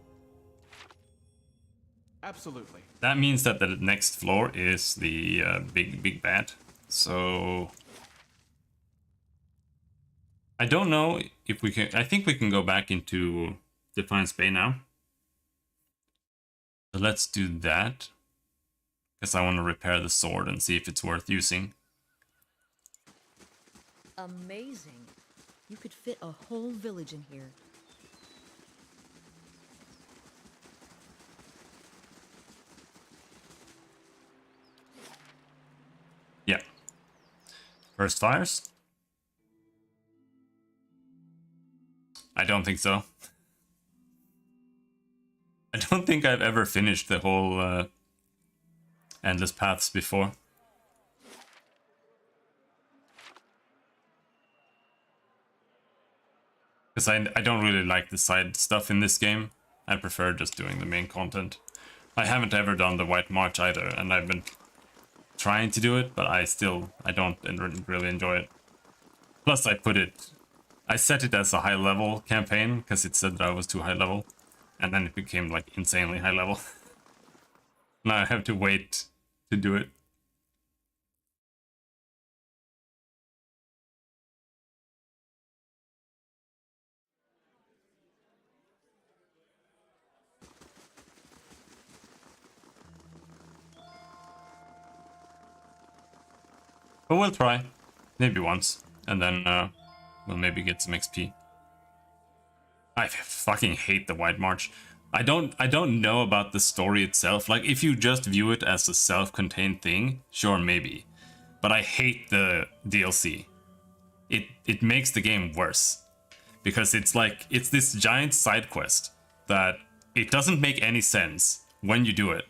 Absolutely. that means that the next floor is the big bad. So I don't know if we can. I think we can go back into Defiance Bay now. So let's do that, because I want to repair the sword and see if it's worth using. Amazing. You could fit a whole village in here. Yeah. First fires? I don't think so. I don't think I've ever finished the whole Endless Paths before. Because I don't really like the side stuff in this game. I prefer just doing the main content. I haven't ever done the White March either, and I've been trying to do it, but I don't really enjoy it. Plus I set it as a high level campaign, because it said that I was too high level, and then it became like insanely high level. Now I have to wait to do it. But we'll try. Maybe once. And then we'll maybe get some XP. I fucking hate the White March. I don't know about the story itself. Like, if you just view it as a self-contained thing, sure, maybe. But I hate the DLC. It makes the game worse. Because it's this giant side quest that it doesn't make any sense when you do it.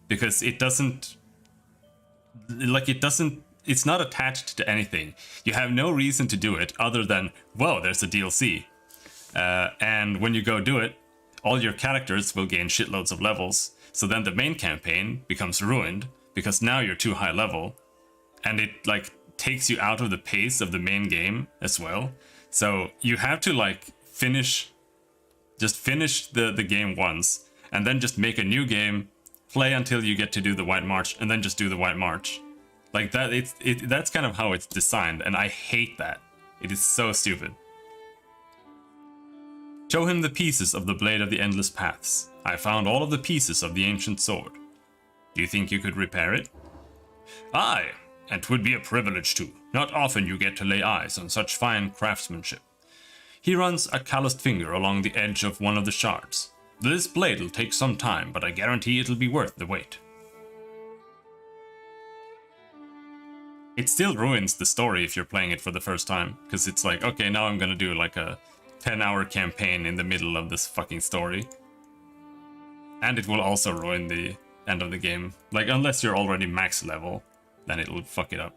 Because it's not attached to anything. You have no reason to do it other than, well, there's a DLC. And when you go do it, all your characters will gain shitloads of levels. So then the main campaign becomes ruined because now you're too high level. And it like takes you out of the pace of the main game as well. So you have to like finish the game once, and then just make a new game, play until you get to do the White March, and then just do the White March. Like that, that's kind of how it's designed, and I hate that. It is so stupid. Show him the pieces of the Blade of the Endless Paths. I found all of the pieces of the ancient sword. Do you think you could repair it? Aye, and 'twould be a privilege too. Not often you get to lay eyes on such fine craftsmanship. He runs a calloused finger along the edge of one of the shards. This blade'll take some time, but I guarantee it'll be worth the wait. It still ruins the story if you're playing it for the first time, because it's like, okay, now I'm gonna do like a 10-hour campaign in the middle of this fucking story. And it will also ruin the end of the game. Like, unless you're already max level, then it'll fuck it up.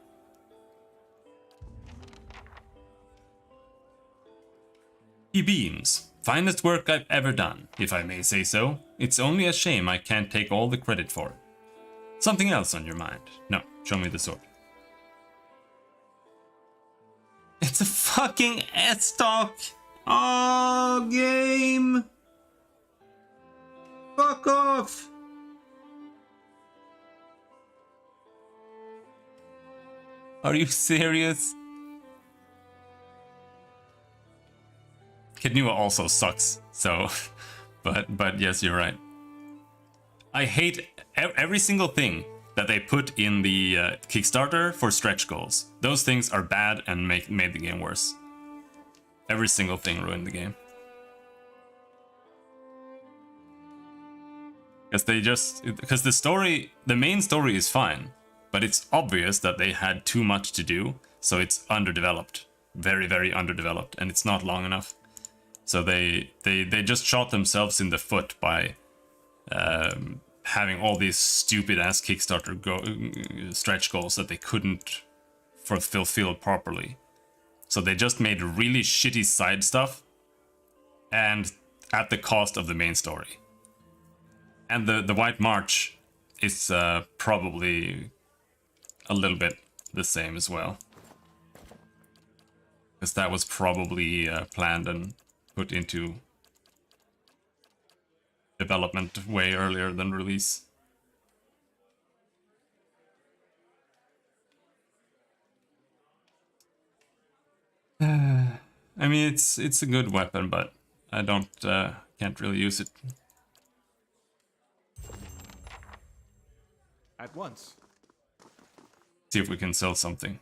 He beams. Finest work I've ever done, if I may say so. It's only a shame I can't take all the credit for it. Something else on your mind? No, show me the sword. It's a fucking S-Stock! Oh, game! Fuck off! Are you serious? Kid Nua also sucks, so... but yes, you're right. I hate every single thing that they put in the Kickstarter for stretch goals. Those things are bad and made the game worse. Every single thing ruined the game. Because the main story is fine, but it's obvious that they had too much to do, so it's underdeveloped. Very, very underdeveloped, and it's not long enough. So they just shot themselves in the foot by having all these stupid ass Kickstarter stretch goals that they couldn't fulfill properly. So they just made really shitty side stuff, and at the cost of the main story. And the White March is probably a little bit the same as well, because that was probably planned and put into development way earlier than release. I mean, it's a good weapon, but I can't really use it. At once. See if we can sell something.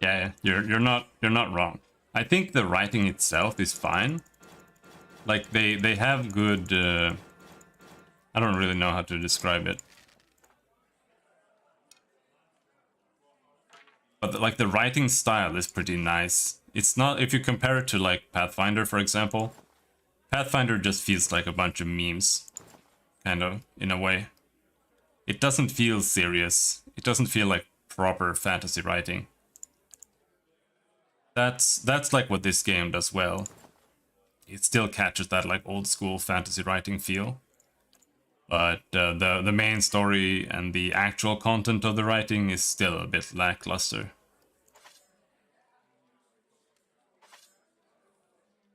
Yeah, you're not wrong. I think the writing itself is fine. Like they have good. I don't really know how to describe it. But like the writing style is pretty nice. It's not, if you compare it to like Pathfinder, for example. Pathfinder just feels like a bunch of memes, kind of, in a way. It doesn't feel serious. It doesn't feel like proper fantasy writing. That's like what this game does well. It still catches that like old school fantasy writing feel. But the main story and the actual content of the writing is still a bit lackluster.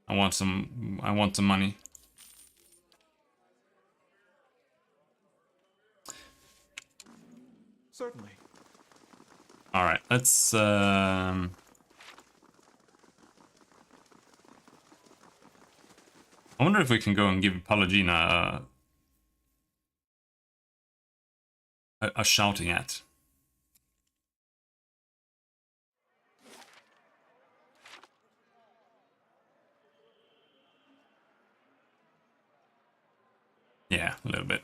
I want some money. Certainly. All right, let's I wonder if we can go and give Pallegina a shouting at. Yeah, a little bit.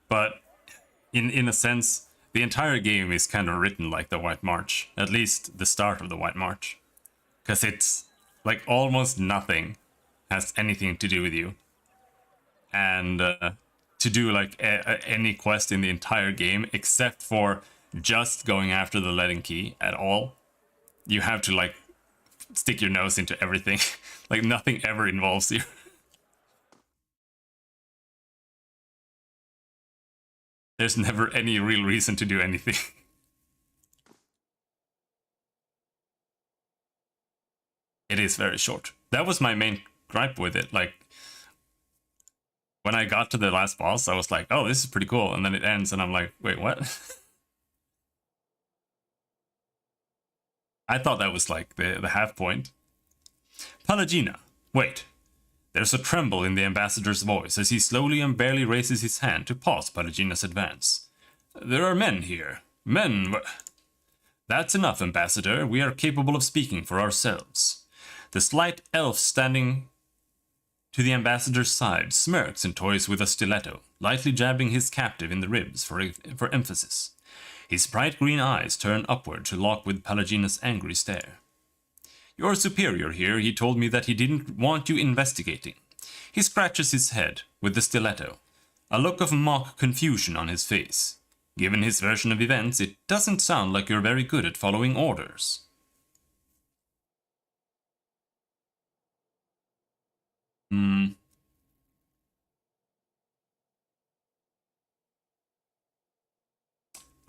But in a sense, the entire game is kind of written like the White March, at least the start of the White March. Because it's like almost nothing has anything to do with you. and to do like any quest in the entire game except for just going after the Leaden Key at all. You have to like stick your nose into everything. Like nothing ever involves you. There's never any real reason to do anything. It is very short. That was my main gripe with it. Like, when I got to the last boss, I was like, oh, this is pretty cool. And then it ends, and I'm like, wait, what? I thought that was like the half point. Pallegina, wait. There's a tremble in the ambassador's voice as he slowly and barely raises his hand to pause Pallegina's advance. There are men here. Men. That's enough, ambassador. We are capable of speaking for ourselves. The slight elf standing to the ambassador's side smirks and toys with a stiletto, lightly jabbing his captive in the ribs for emphasis. His bright green eyes turn upward to lock with Pallegina's angry stare. Your superior here, he told me that he didn't want you investigating. He scratches his head with the stiletto, a look of mock confusion on his face. Given his version of events, it doesn't sound like you're very good at following orders.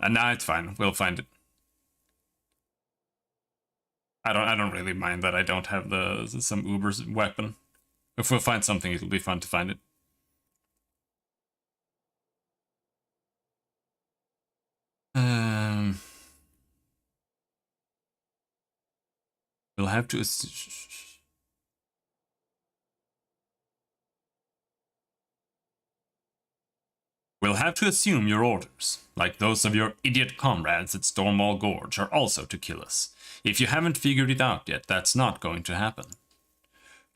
Nah, it's fine. We'll find it. I don't really mind that I don't have some Uber's weapon. If we'll find something, it'll be fun to find it. We'll have to. We'll have to assume your orders, like those of your idiot comrades at Stormwall Gorge, are also to kill us. If you haven't figured it out yet, that's not going to happen.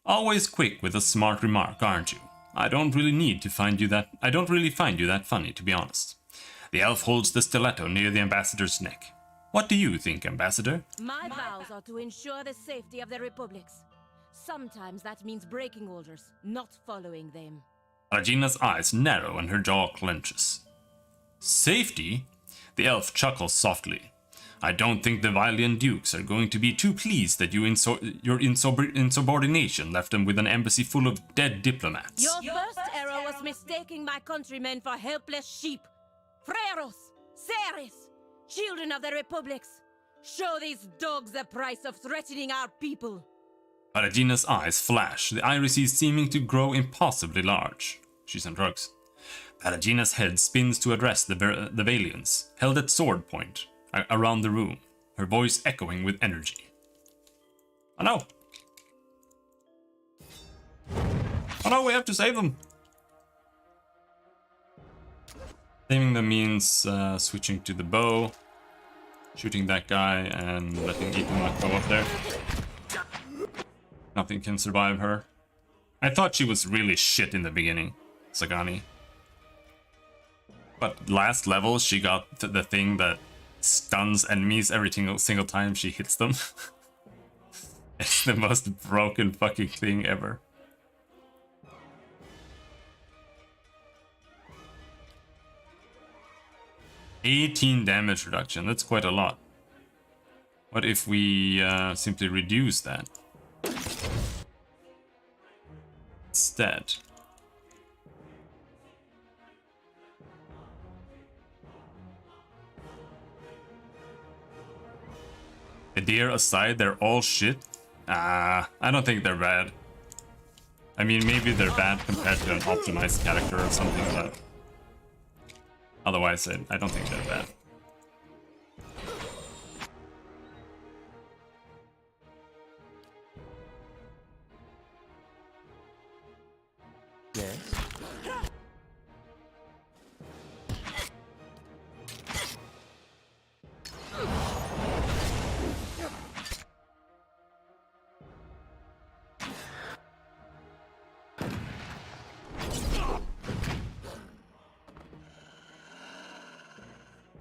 Always quick with a smart remark, aren't you? I don't really find you that funny, to be honest. The elf holds the stiletto near the ambassador's neck. What do you think, ambassador? My vows are to ensure the safety of the republics. Sometimes that means breaking orders, not following them. Pallegina's eyes narrow and her jaw clenches. Safety? The elf chuckles softly. I don't think the Vailian dukes are going to be too pleased that your insubordination left them with an embassy full of dead diplomats. Your first error was mistaking my countrymen for helpless sheep. Freros, Ceres, children of the republics. Show these dogs the price of threatening our people. Pallegina's eyes flash, the irises seeming to grow impossibly large. She's on drugs. Pallegina's head spins to address the Vailians, held at sword point, around the room, her voice echoing with energy. Oh no! Oh no, we have to save them! Saving them means switching to the bow, shooting that guy, and letting Itumak go up there. Nothing can survive her. I thought she was really shit in the beginning, Sagani. But last level, she got the thing that stuns enemies every single time she hits them. It's the most broken fucking thing ever. $18 damage reduction, that's quite a lot. What if we simply reduce that? Instead. The deer aside, they're all shit. I don't think they're bad. I mean, maybe they're bad compared to an optimized character or something, but otherwise, I don't think they're bad. Yes.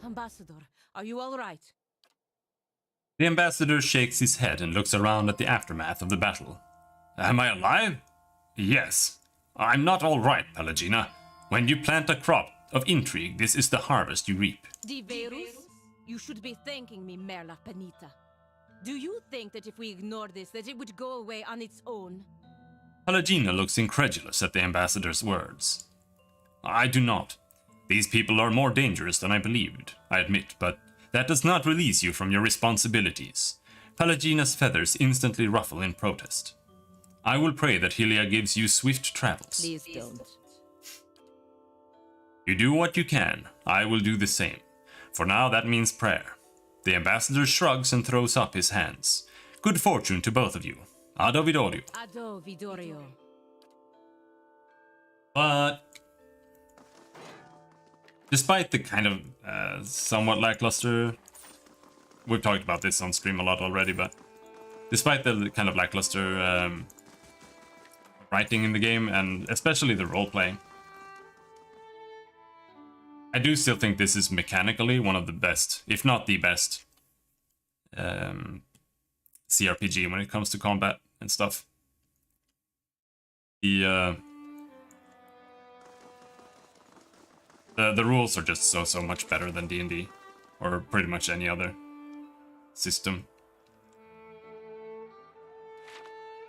Ambassador, are you all right? The ambassador shakes his head and looks around at the aftermath of the battle. Am I alive? Yes. I'm not all right, Pelagina. When you plant a crop of intrigue, this is the harvest you reap. Diverus, you should be thanking me, Merla Panita. Do you think that if we ignore this, that it would go away on its own? Pelagina looks incredulous at the ambassador's words. I do not. These people are more dangerous than I believed, I admit, but that does not release you from your responsibilities. Pelagina's feathers instantly ruffle in protest. I will pray that Hylia gives you swift travels. Please don't. You do what you can. I will do the same. For now, that means prayer. The ambassador shrugs and throws up his hands. Good fortune to both of you. Ado Vidorio. Ado Vidorio. But despite the kind of somewhat lackluster... We've talked about this on stream a lot already, but despite the kind of lackluster writing in the game, and especially the role-playing, I do still think this is mechanically one of the best, if not the best, CRPG when it comes to combat and stuff. The rules are just so much better than D&D, or pretty much any other system.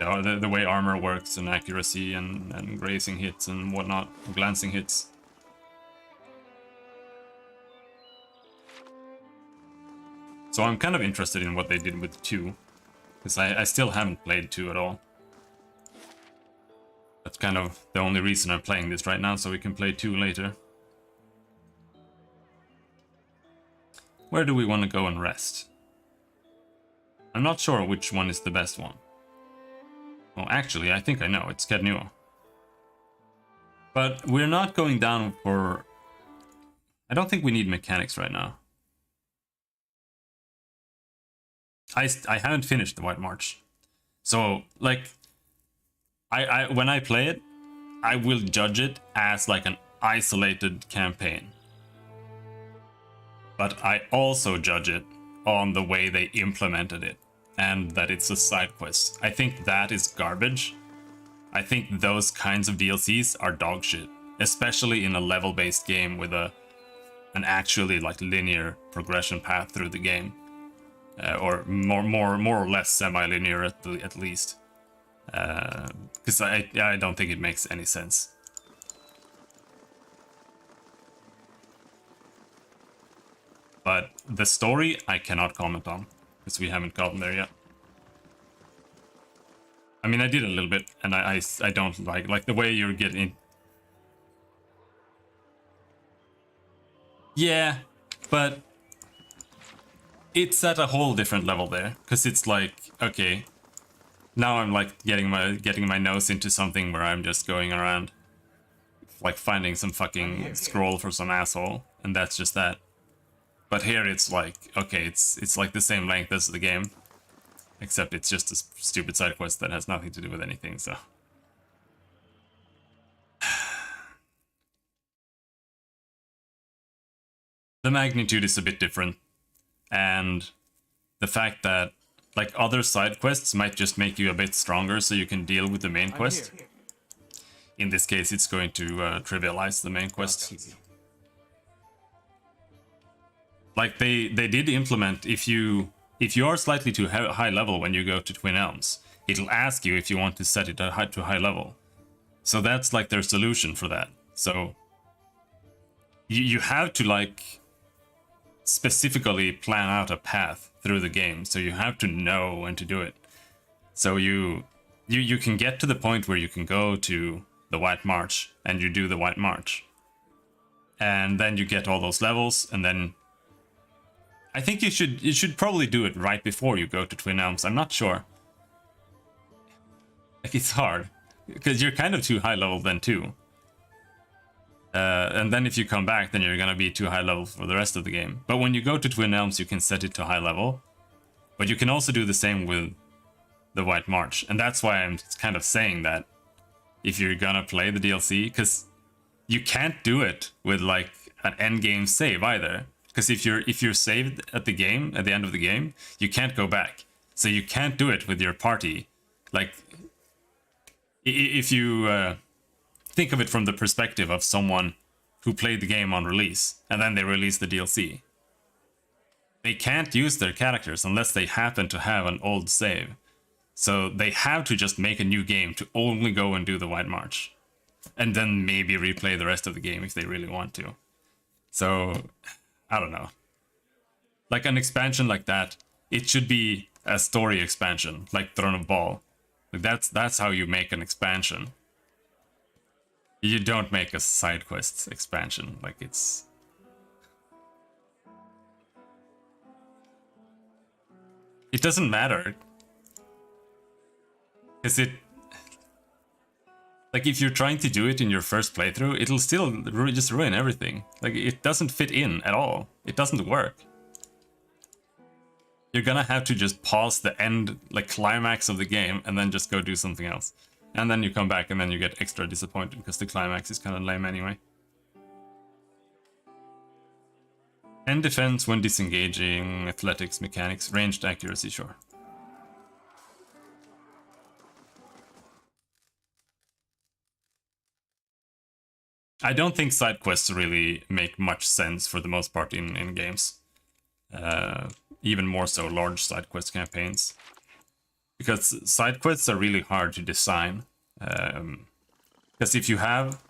The way armor works and accuracy and grazing hits and whatnot, glancing hits. So I'm kind of interested in what they did with 2, because I still haven't played 2 at all. That's kind of the only reason I'm playing this right now, so we can play 2 later. Where do we want to go and rest? I'm not sure which one is the best one. Well, actually, I think I know. It's Cadnua. But we're not going down for... I don't think we need mechanics right now. I haven't finished the White March. So, like... when I play it, I will judge it as like an isolated campaign. But I also judge it on the way they implemented it, and that it's a side quest. I think that is garbage. I think those kinds of DLCs are dog shit, especially in a level-based game with an actually like linear progression path through the game, or more or less semi-linear at least. Because I don't think it makes any sense. But the story I cannot comment on, because we haven't gotten there yet. I mean, I did a little bit, and I don't like the way you're getting... Yeah, but it's at a whole different level there, because it's like, okay, now I'm like getting my nose into something where I'm just going around, like finding some fucking scroll for some asshole, and that's just that. But here it's like, okay, it's like the same length as the game, except it's just a stupid side quest that has nothing to do with anything, so... The magnitude is a bit different, and the fact that like other side quests might just make you a bit stronger so you can deal with the main quest. In this case, it's going to trivialize the main quest. Like they did implement, if you are slightly too high level when you go to Twin Elms, it'll ask you if you want to set it to high level. So that's like their solution for that. So you have to like specifically plan out a path through the game, so you have to know when to do it. So you can get to the point where you can go to the White March and you do the White March, and then you get all those levels, and then I think you should probably do it right before you go to Twin Elms. I'm not sure. Like, it's hard because you're kind of too high level then too. And then if you come back, then you're gonna be too high level for the rest of the game. But when you go to Twin Elms, you can set it to high level. But you can also do the same with the White March. And that's why I'm kind of saying that if you're gonna play the DLC, because you can't do it with like an endgame save either. Because if you're saved at the end of the game, you can't go back. So you can't do it with your party. Like, if you think of it from the perspective of someone who played the game on release, and then they release the DLC. They can't use their characters unless they happen to have an old save. So they have to just make a new game to only go and do the White March. And then maybe replay the rest of the game if they really want to. So, I don't know. Like an expansion like that, it should be a story expansion, like Throne of Ball. Like that's how you make an expansion. You don't make a side quest expansion. Like it's... It doesn't matter. Is it... Like if you're trying to do it in your first playthrough, it'll still just ruin everything. Like it doesn't fit in at all. It doesn't work. You're gonna have to just pause the end, like climax of the game, and then just go do something else. And then you come back and then you get extra disappointed because the climax is kind of lame anyway. End defense when disengaging, athletics, mechanics, ranged accuracy, sure. I don't think side quests really make much sense for the most part in games. Even more so large side quest campaigns. Because side quests are really hard to design. Because if you have...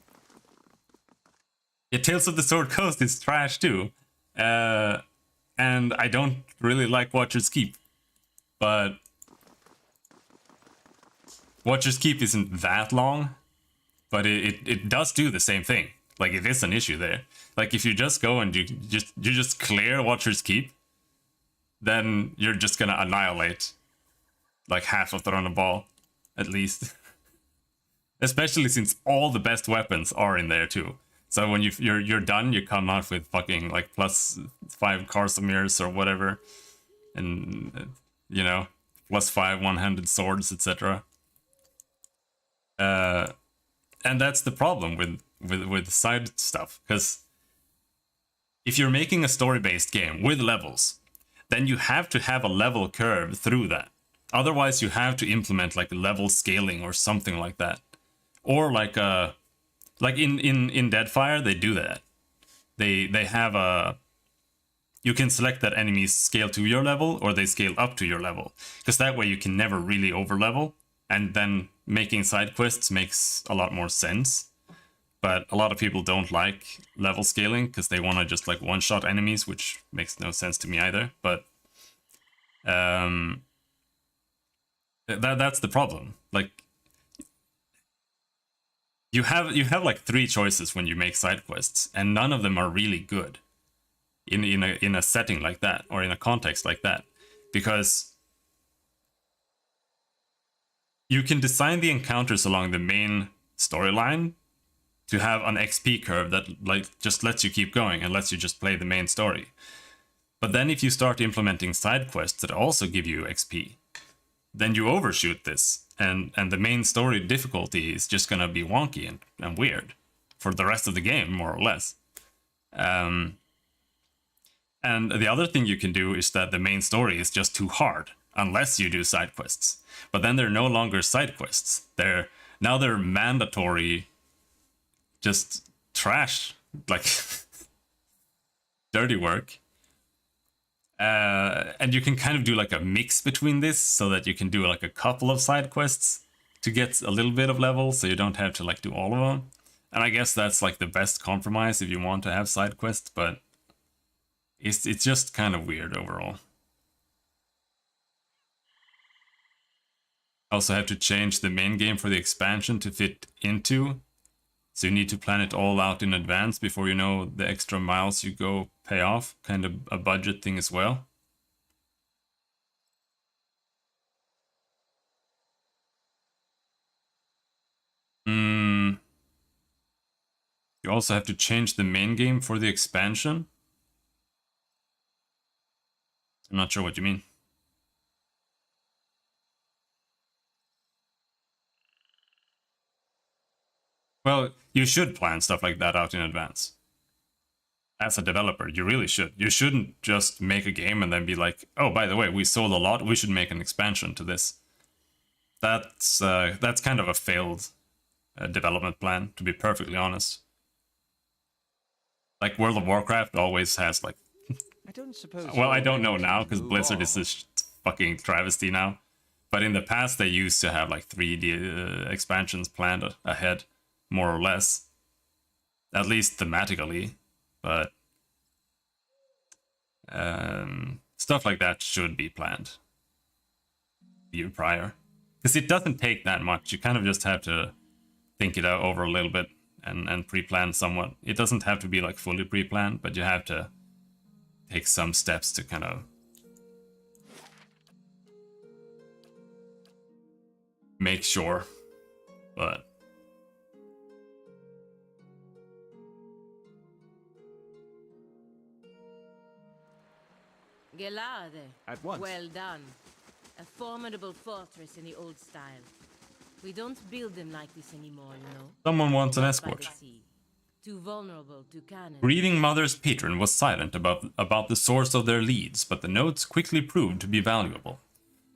Yeah, Tales of the Sword Coast is trash too. And I don't really like Watcher's Keep. But... Watcher's Keep isn't that long. But it does do the same thing. Like, it is an issue there. Like, if you just go and you just clear Watcher's Keep, then you're just gonna annihilate like half of Throne of Ball, at least. Especially since all the best weapons are in there too. So when you're done, you come out with fucking like +5 Karsamirs or whatever, and you know, +5 one-handed swords, etc. And that's the problem with side stuff, because if you're making a story-based game with levels, then you have to have a level curve through that. Otherwise, you have to implement like level scaling or something like that, or like in Deadfire they do that. They have a... You can select that enemies scale to your level or they scale up to your level, because that way you can never really overlevel, and then making side quests makes a lot more sense. But a lot of people don't like level scaling because they want to just like one-shot enemies, which makes no sense to me either. But that's the problem. Like you have like 3 choices when you make side quests, and none of them are really good in a setting like that or in a context like that, because you can design the encounters along the main storyline to have an XP curve that like just lets you keep going and lets you just play the main story. But then if you start implementing side quests that also give you XP, then you overshoot this, and the main story difficulty is just gonna be wonky and weird for the rest of the game, more or less. And the other thing you can do is that the main story is just too hard unless you do side quests. But then they're no longer side quests. They're mandatory, just trash, like dirty work. And you can kind of do like a mix between this, so that you can do like a couple of side quests to get a little bit of level, so you don't have to like do all of them. And I guess that's like the best compromise if you want to have side quests, but it's just kind of weird overall. Also have to change the main game for the expansion to fit into, so you need to plan it all out in advance before you know the extra miles you go pay off. Kind of a budget thing as well. You also have to change the main game for the expansion. I'm not sure what you mean. Well, you should plan stuff like that out in advance. As a developer, you really should. You shouldn't just make a game and then be like, oh, by the way, we sold a lot, we should make an expansion to this. That's kind of a failed development plan, to be perfectly honest. Like World of Warcraft always has like, I don't suppose. well, I you're don't know ready to now because move Blizzard on. is this fucking travesty now. But in the past, they used to have like 3D expansions planned ahead, more or less. At least thematically. But stuff like that should be planned the year prior. Because it doesn't take that much. You kind of just have to think it out over a little bit and pre-plan somewhat. It doesn't have to be like fully pre-planned, but you have to take some steps to kind of make sure. But Gelade. At once. Well done. A formidable fortress in the old style. We don't build them like this anymore, you know. someone wants an By escort. the sea. Too vulnerable to cannon. Grieving Mother's patron was silent about the source of their leads, but the notes quickly proved to be valuable.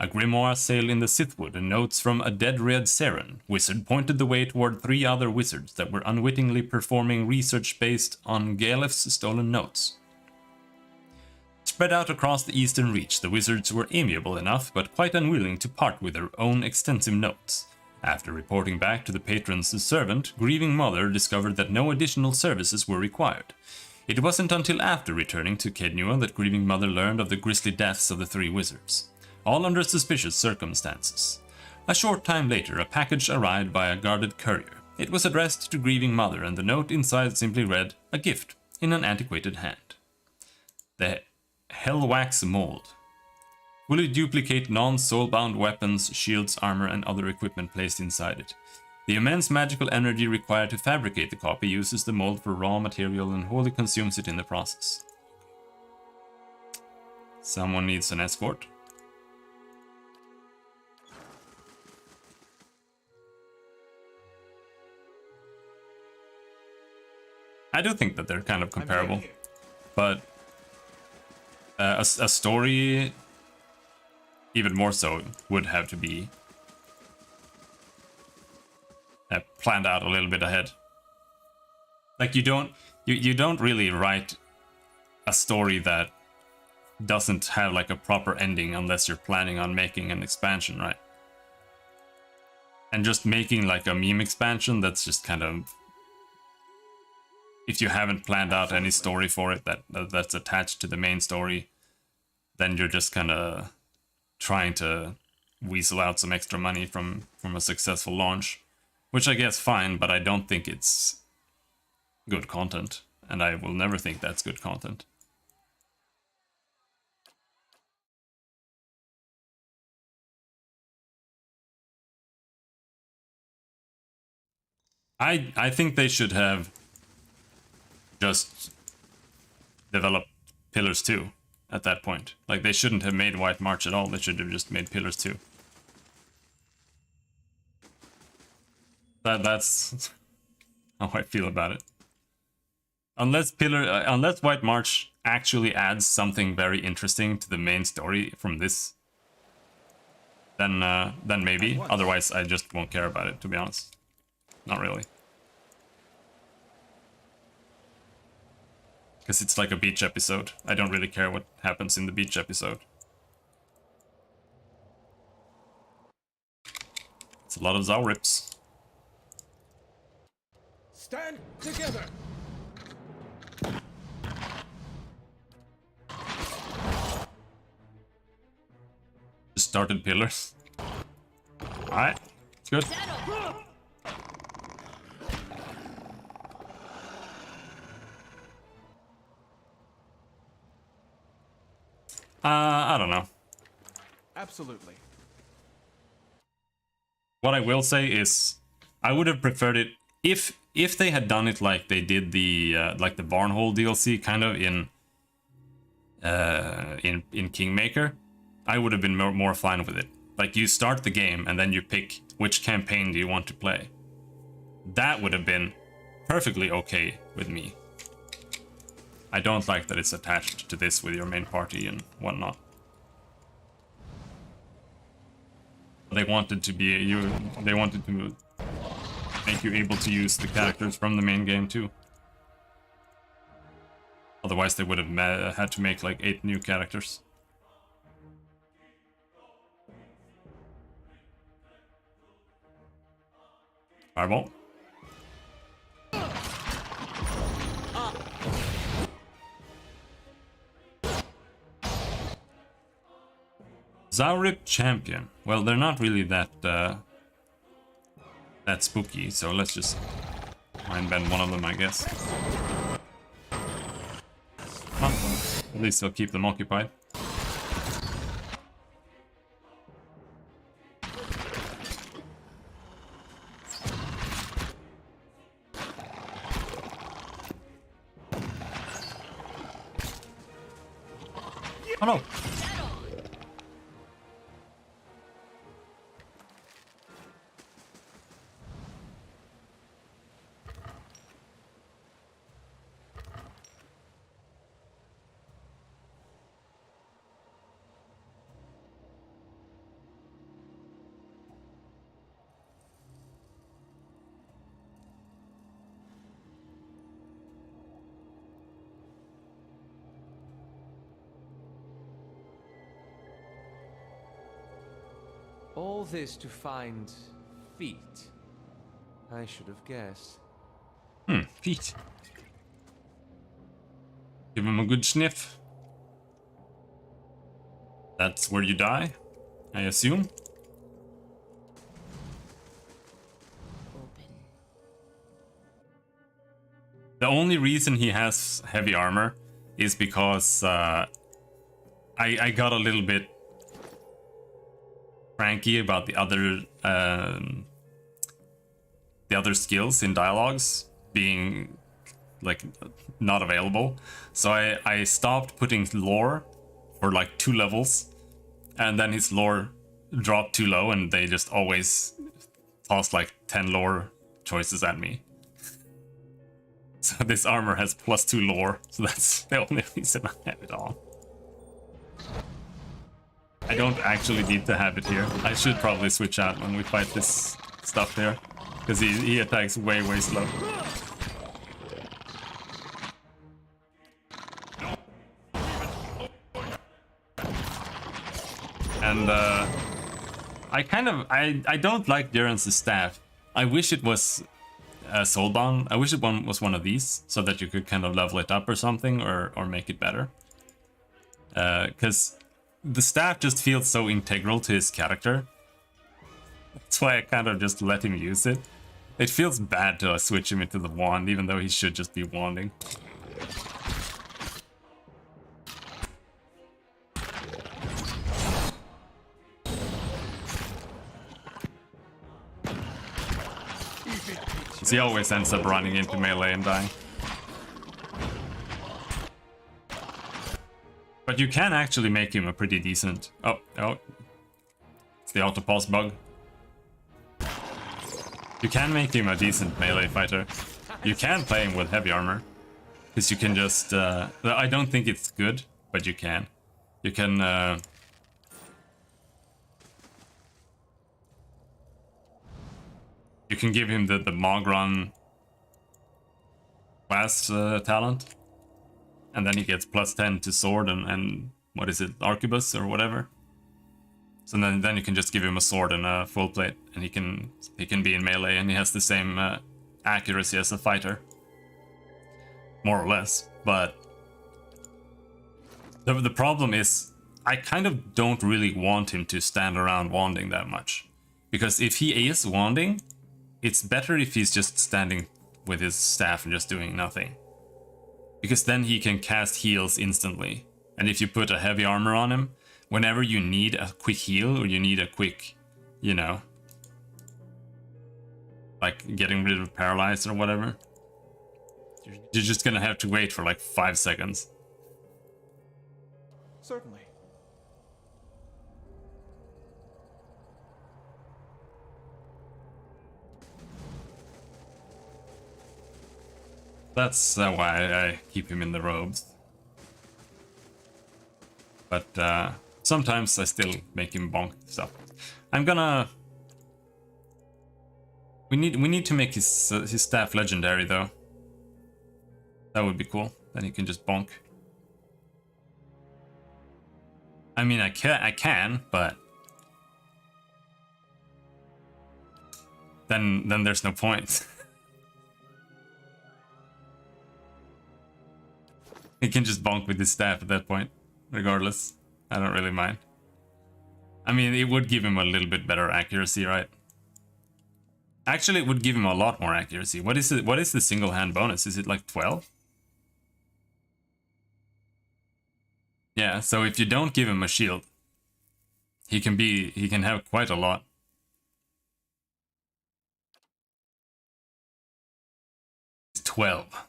A grimoire sailed in the Sithwood, and notes from a dead red Saren wizard pointed the way toward 3 other wizards that were unwittingly performing research based on Galef's stolen notes. Spread out across the eastern reach, the wizards were amiable enough, but quite unwilling to part with their own extensive notes. After reporting back to the patron's servant, Grieving Mother discovered that no additional services were required. It wasn't until after returning to Kednua that Grieving Mother learned of the grisly deaths of the 3 wizards, all under suspicious circumstances. A short time later, a package arrived by a guarded courier. It was addressed to Grieving Mother, and the note inside simply read, "A gift," in an antiquated hand. The Hellwax Mold. Fully duplicate non-soulbound weapons, shields, armor, and other equipment placed inside it. The immense magical energy required to fabricate the copy uses the mold for raw material and wholly consumes it in the process. Someone needs an escort. I do think that they're kind of comparable, but a story, even more so, would have to be planned out a little bit ahead. Like you don't really write a story that doesn't have like a proper ending unless you're planning on making an expansion, right? And just making like a meme expansion, that's just kind of, if you haven't planned out any story for it that's attached to the main story, then you're just kind of trying to weasel out some extra money from a successful launch, which I guess fine, but I don't think it's good content, and I will never think that's good content. I think they should have just developed Pillars 2 at that point. Like, they shouldn't have made White March at all, they should have just made Pillars 2. That's how I feel about it. Unless White March actually adds something very interesting to the main story from this, then maybe. Otherwise, I just won't care about it, to be honest. Not really. Because it's like a beach episode. I don't really care what happens in the beach episode. It's a lot of Zaurips. Stand together. Just started Pillars. Alright, it's good. I don't know. Absolutely. What I will say is, I would have preferred it if they had done it like they did the Varnhold DLC kind of in Kingmaker. I would have been more fine with it. Like, you start the game and then you pick which campaign do you want to play. That would have been perfectly okay with me. I don't like that it's attached to this with your main party and whatnot. They wanted to be they wanted to make you able to use the characters from the main game too. Otherwise they would have had to make like 8 new characters. Fireball. Zaurip Champion. Well, they're not really that that spooky, so let's just mind bend one of them, I guess. At least I'll keep them occupied. Oh no! All this to find feet. I should have guessed. Feet. Give him a good sniff. That's where you die, I assume. Open. The only reason he has heavy armor is because I got a little bit cranky about the other skills in dialogues being like not available. So I stopped putting lore for like 2 levels, and then his lore dropped too low, and they just always tossed like 10 lore choices at me. So this armor has +2 lore, so that's the only reason I have it on. I don't actually need to have it here. I should probably switch out when we fight this stuff there, because he attacks way slow. And I don't like Duran's staff. I wish it was soulbound. I wish it was one of these, so that you could kind of level it up or something, or make it better. Because the staff just feels so integral to his character. That's why I kind of just let him use it. It feels bad to switch him into the wand, even though he should just be wanding. He always ends up running into melee and dying. But you can actually make him a pretty decent... Oh. It's the auto-pause bug. You can make him a decent melee fighter. You can play him with heavy armor. Because you can just... I don't think it's good, but you can. You can... You can give him the Mogron class talent. And then he gets +10 to sword and what is it, arquebus or whatever. So then you can just give him a sword and a full plate, and he can be in melee, and he has the same accuracy as a fighter, more or less. But the problem is, I kind of don't really want him to stand around wanding that much, because if he is wanding, it's better if he's just standing with his staff and just doing nothing. Because then he can cast heals instantly. And if you put a heavy armor on him, whenever you need a quick heal, or you need a quick, you know, like getting rid of paralyzed or whatever, you're just gonna have to wait for like 5 seconds. Certainly. That's why I keep him in the robes. But sometimes I still make him bonk stuff. I'm gonna We need to make his staff legendary though. That would be cool. Then he can just bonk. I mean, I can, but then there's no point. He can just bonk with his staff at that point, regardless. I don't really mind. I mean, it would give him a little bit better accuracy, right? Actually, it would give him a lot more accuracy. What is it? What is the single hand bonus? Is it like 12? Yeah, so if you don't give him a shield, he can have quite a lot. It's 12.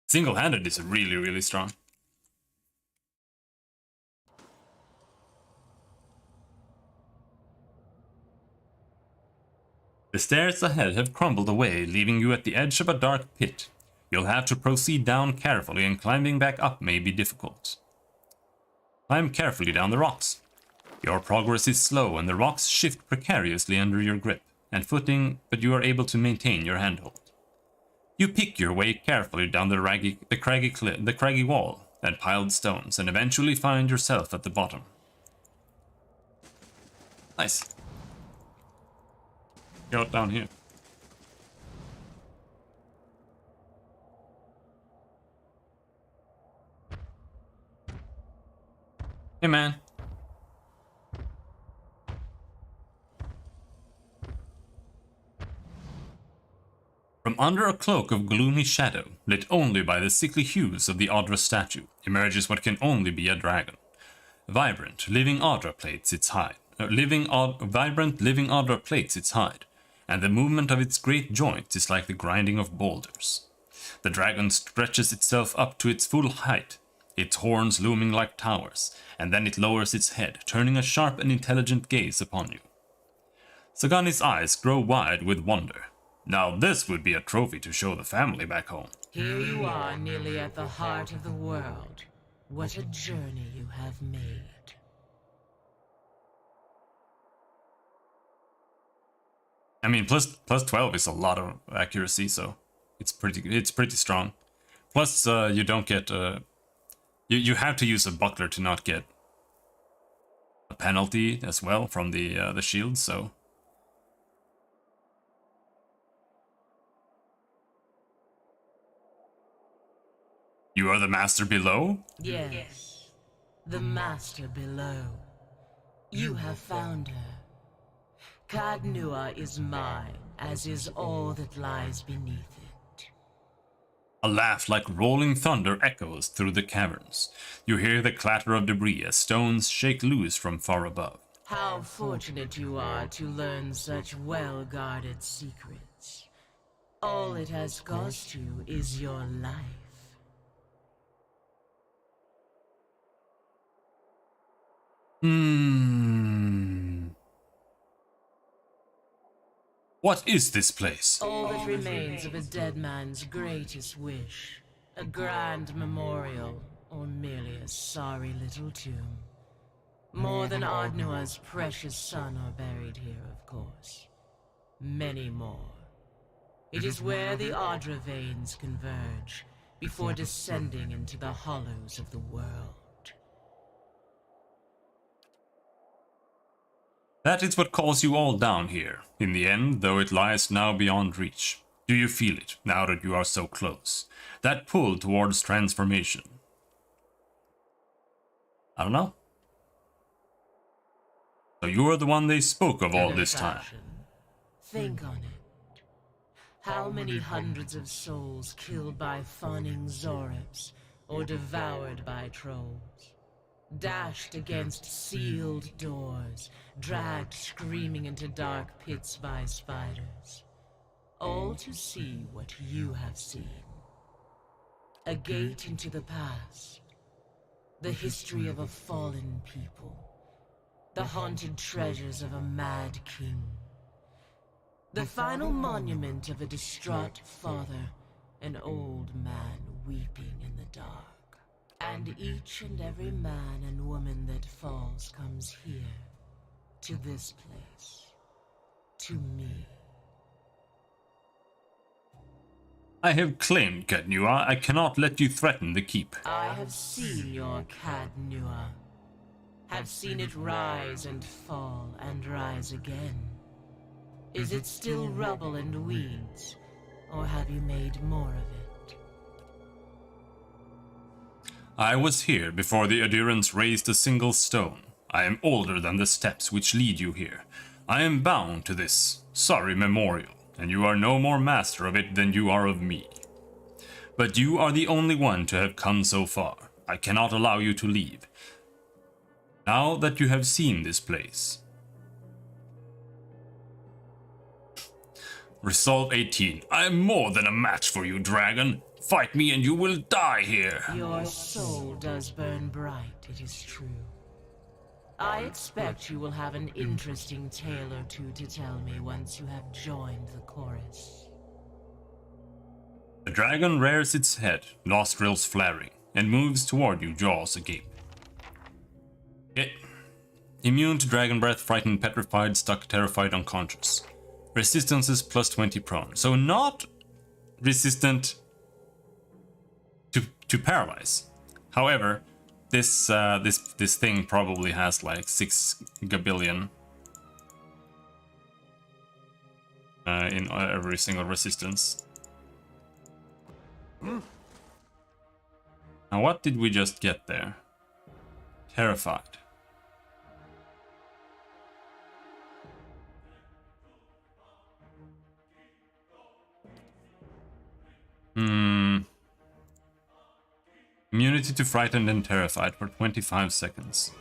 Single-handed is really, really strong. The stairs ahead have crumbled away, leaving you at the edge of a dark pit. You'll have to proceed down carefully, and climbing back up may be difficult. Climb carefully down the rocks. Your progress is slow, and the rocks shift precariously under your grip and footing, but you are able to maintain your handhold. You pick your way carefully down the craggy wall and piled stones, and eventually find yourself at the bottom. Nice. Go down here. Hey, man. From under a cloak of gloomy shadow, lit only by the sickly hues of the Audra statue, emerges what can only be a dragon. Vibrant, living Audra plates its hide. Vibrant, living Audra plates its hide, and the movement of its great joints is like the grinding of boulders. The dragon stretches itself up to its full height, its horns looming like towers, and then it lowers its head, turning a sharp and intelligent gaze upon you. Sagani's eyes grow wide with wonder. Now this would be a trophy to show the family back home. Here you are, nearly at the heart of the world. What a journey you have made. I mean, plus 12 is a lot of accuracy, so it's pretty strong. Plus, you don't get you have to use a buckler to not get a penalty as well from the shield. So you are the master below? Yes, the master below. You have found her. Cadnua is mine, as is all that lies beneath it. A laugh like rolling thunder echoes through the caverns. You hear the clatter of debris as stones shake loose from far above. How fortunate you are to learn such well-guarded secrets. All it has cost you is your life. What is this place? All that remains of a dead man's greatest wish. A grand memorial, or merely a sorry little tomb. More than Ardnua's precious son are buried here, of course. Many more. It is where the Audra veins converge, before descending into the hollows of the world. That is what calls you all down here, in the end, though it lies now beyond reach. Do you feel it, now that you are so close? That pull towards transformation? I don't know. So you are the one they spoke of all this time. Think on it. How many hundreds of souls killed by fawning Zorips, or devoured by trolls? Dashed against sealed doors, dragged screaming into dark pits by spiders. All to see what you have seen. A gate into the past. The history of a fallen people. The haunted treasures of a mad king. The final monument of a distraught father, an old man weeping in the dark. And each and every man and woman that falls comes here, to this place, to me. I have claimed Cadnua. I cannot let you threaten the keep. I have seen your Cadnua. Have seen it rise and fall and rise again. Is it still rubble and weeds, or have you made more of it? I was here before the Adurans raised a single stone. I am older than the steps which lead you here. I am bound to this sorry memorial, and you are no more master of it than you are of me. But you are the only one to have come so far. I cannot allow you to leave. Now that you have seen this place. Resolve 18. I am more than a match for you, dragon. Fight me and you will die here. Your soul does burn bright, it is true. I expect you will have an interesting tale or two to tell me once you have joined the chorus. The dragon rears its head, nostrils flaring, and moves toward you, jaws agape. Okay. Immune to dragon breath, frightened, petrified, stuck, terrified, unconscious. Resistance is plus 20 prone. So not resistant to paralyze. However, this thing probably has like 6 gabillion in every single resistance. Now what did we just get there? Terrified. Immunity to frightened and terrified for 25 seconds.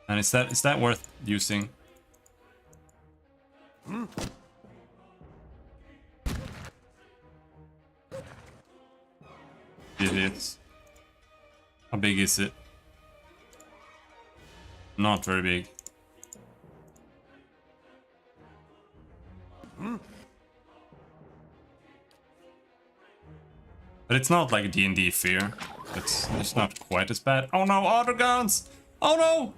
And is that worth using? Idiots. How big is it? Not very big. But it's not like D&D fear. It's not quite as bad. Oh no, autoguns! Oh no!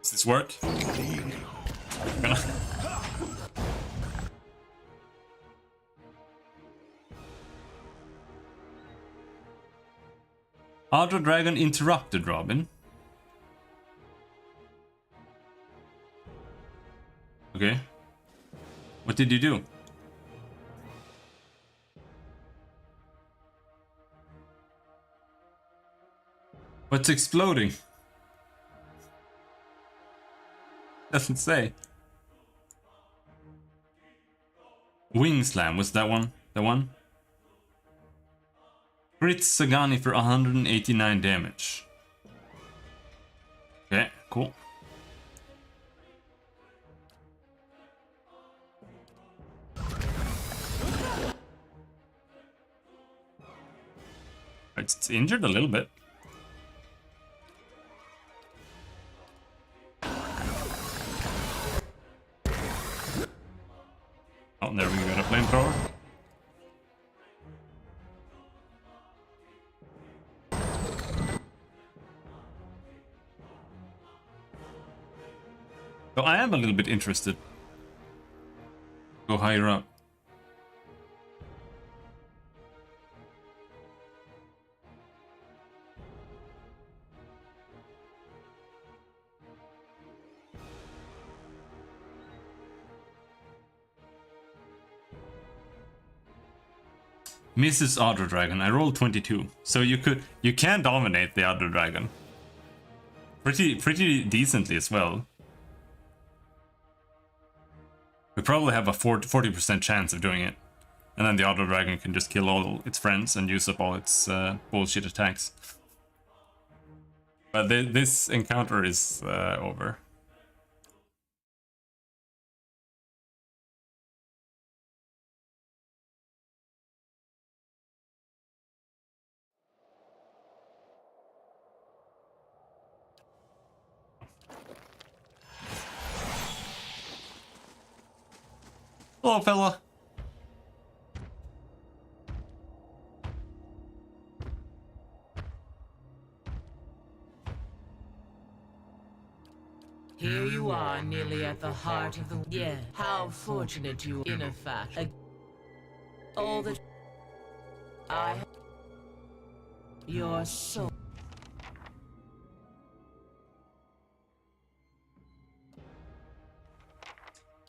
Does this work? Ardra Dragon interrupted Robin. Okay. What did you do? What's exploding? Doesn't say. Wing Slam, was that one? The one? Crit Sagani for 189 damage. Okay, cool. It's injured a little bit. Oh, there we got a flamethrower. So I am a little bit interested. Go higher up. Mrs. Ardra Dragon, I rolled 22. So you can dominate the Ardra Dragon. Pretty decently as well. We probably have a 40% chance of doing it. And then the Ardra Dragon can just kill all its friends and use up all its bullshit attacks. But this encounter is over. Hello, fella. Here you are, nearly at the heart of the... Yeah, how fortunate you in a fact. All that I... Your soul...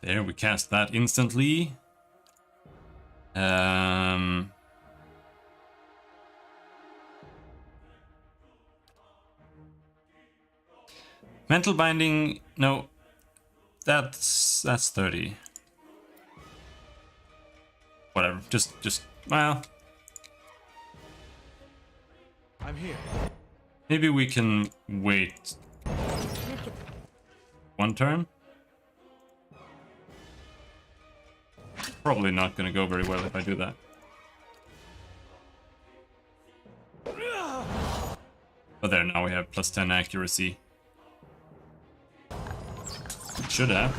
There, we cast that instantly. Mental binding, no, that's 30. Whatever, just, well. I'm here. Maybe we can wait one turn. Probably not gonna go very well if I do that. But there, now we have plus 10 accuracy. Should have.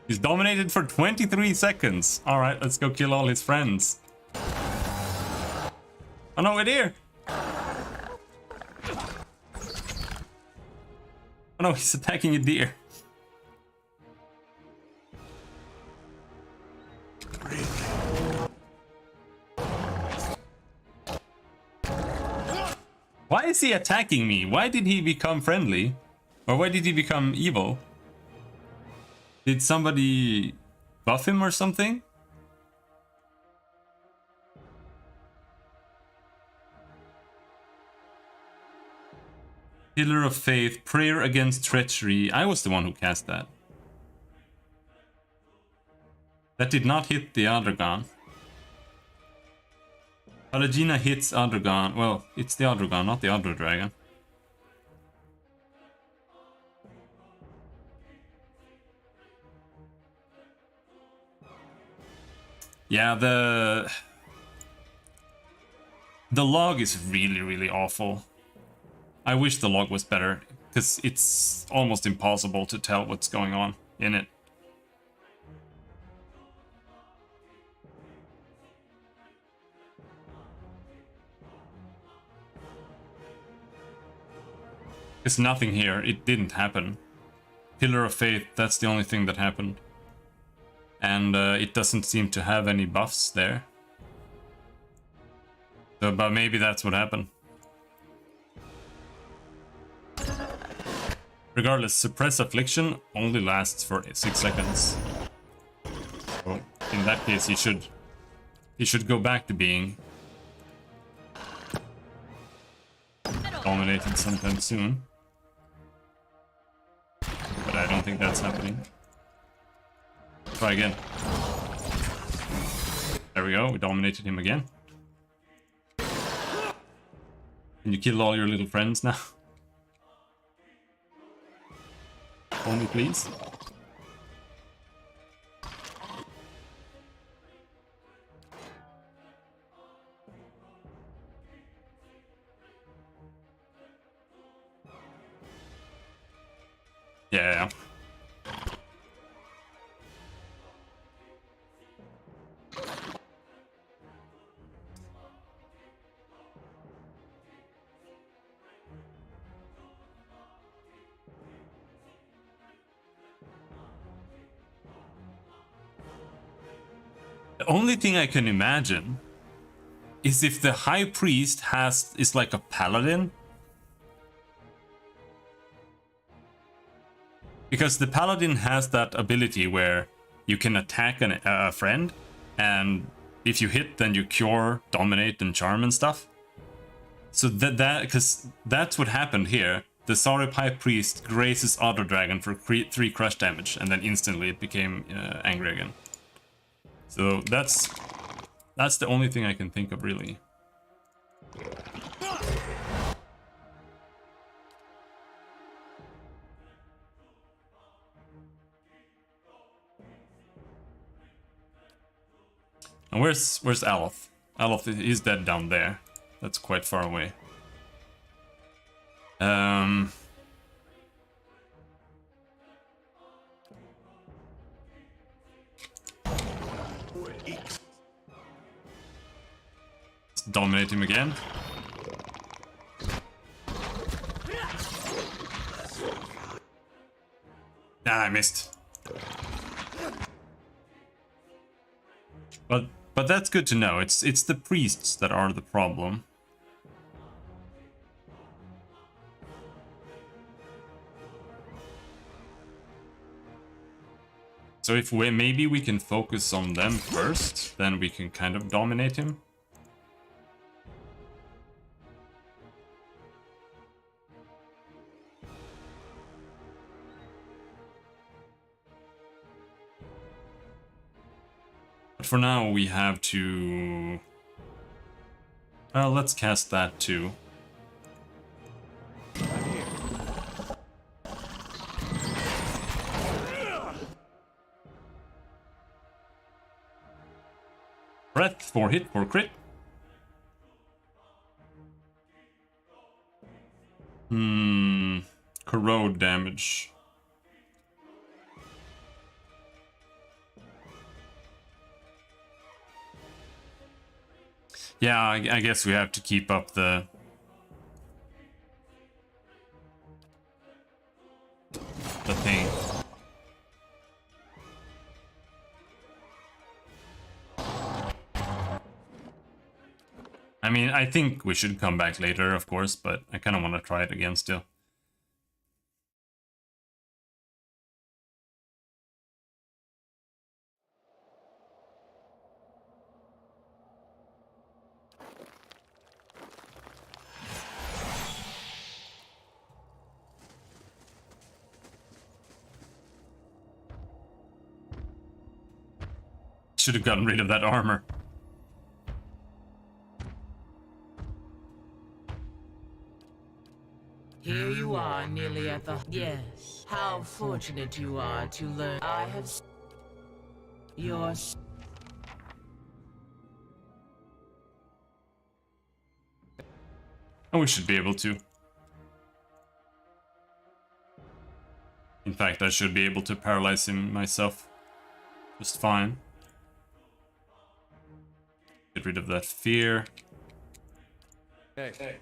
He's dominated for 23 seconds. Alright, let's go kill all his friends. Oh no, we're here! Oh no, he's attacking a deer. Why is he attacking me? Why did he become friendly? Or why did he become evil? Did somebody buff him or something? Pillar of Faith, Prayer Against Treachery. I was the one who cast that. That did not hit the Adragon. Pallegina hits Adragon. Well, it's the Adragon, not the Adra Dragon. Yeah, the log is really, really awful. I wish the log was better, because it's almost impossible to tell what's going on in it. There's nothing here, it didn't happen. Pillar of Faith, that's the only thing that happened. And it doesn't seem to have any buffs there. So, but maybe that's what happened. Regardless, Suppress Affliction only lasts for 6 seconds. So in that case, he should go back to being dominated sometime soon. But I don't think that's happening. Try again. There we go, we dominated him again. Can you kill all your little friends now? Only please. Yeah. The only thing I can imagine is if the High Priest is like a paladin. Because the paladin has that ability where you can attack a friend, and if you hit, then you cure, dominate, and charm and stuff. So because that's what happened here. The Sarip High Priest grazes Adra Dragon for 3 crush damage, and then instantly it became angry again. So that's the only thing I can think of, really. And where's Aloth? Aloth is dead down there. That's quite far away. dominate him again. Ah, I missed. But that's good to know. It's the priests that are the problem. So if maybe we can focus on them first, then we can kind of dominate him. But for now we have to... Well, let's cast that too. Breath for hit for crit. Corrode damage. Yeah, I guess we have to keep up the thing. I mean, I think we should come back later, of course, but I kind of want to try it again still. Should have gotten rid of that armor. Here you are, nearly at the... Yes. How fortunate you are to learn. I have... Your... And we should be able to. In fact, I should be able to paralyze him myself just fine. Get rid of that fear. Hey.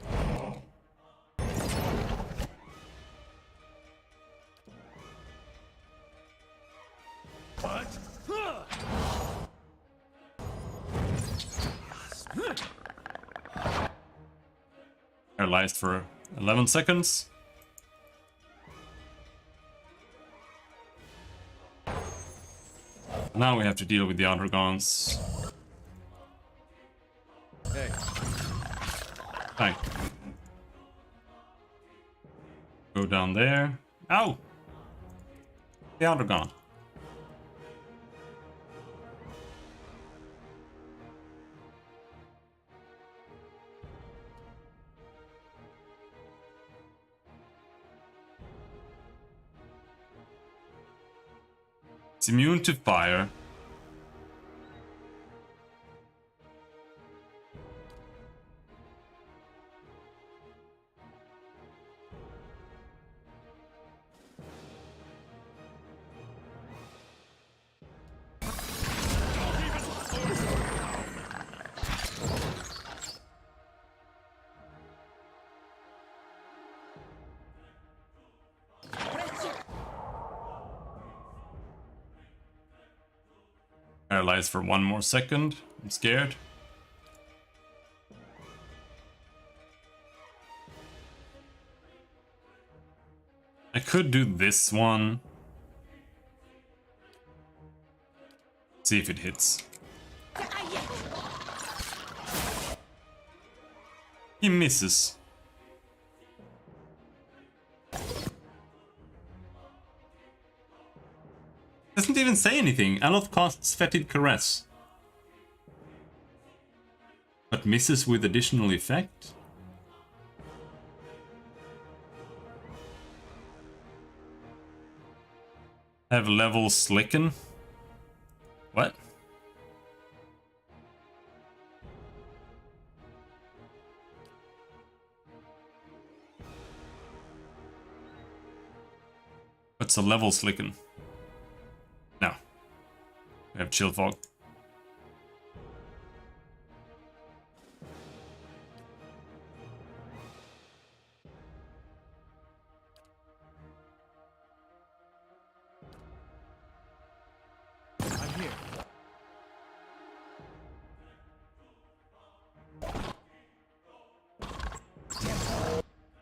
Paralyzed for 11 seconds. Now we have to deal with the Undergons. Hey. Hi. Go down there. Ow! The Undergon. It's immune to fire. Paralyzed for 1 more second. I'm scared. I could do this one. See if it hits. He misses. Doesn't even say anything. Aloth casts Fetid Caress. But misses with additional effect? Have level Slicken? What? What's a level Slicken? No. We have Chill Fog.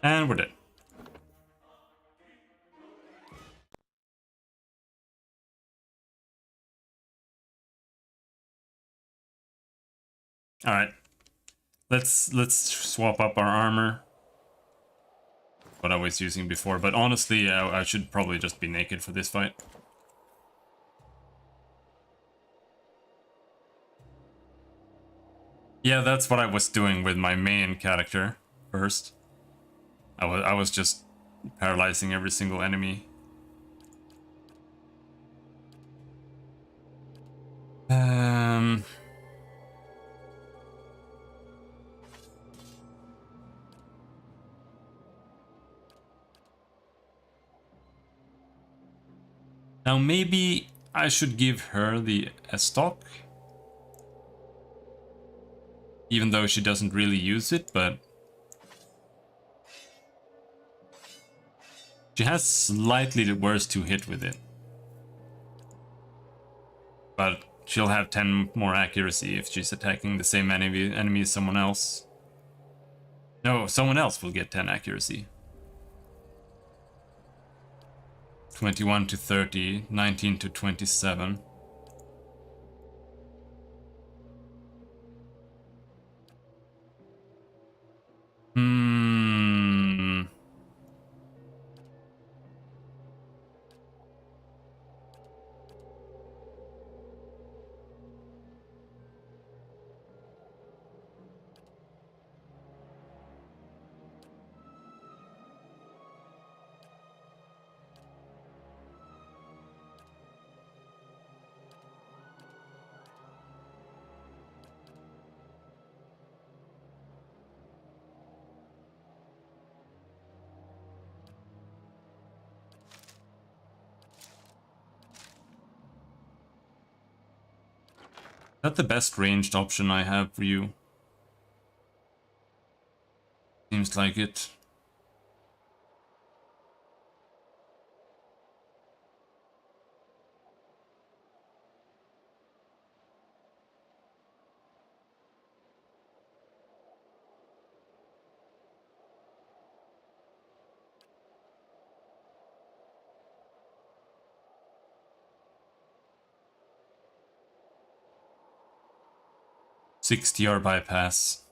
And we're dead. Alright. Let's swap up our armor. What I was using before, but honestly, I should probably just be naked for this fight. Yeah, that's what I was doing with my main character first. I was just paralyzing every single enemy. Now maybe I should give her the Estoc. Even though she doesn't really use it, but she has slightly the worst to hit with it. But she'll have 10 more accuracy if she's attacking the same enemy as someone else. No, someone else will get 10 accuracy. 21 to 30, 19 to 27. Is that the best ranged option I have for you? Seems like it. $60 bypass.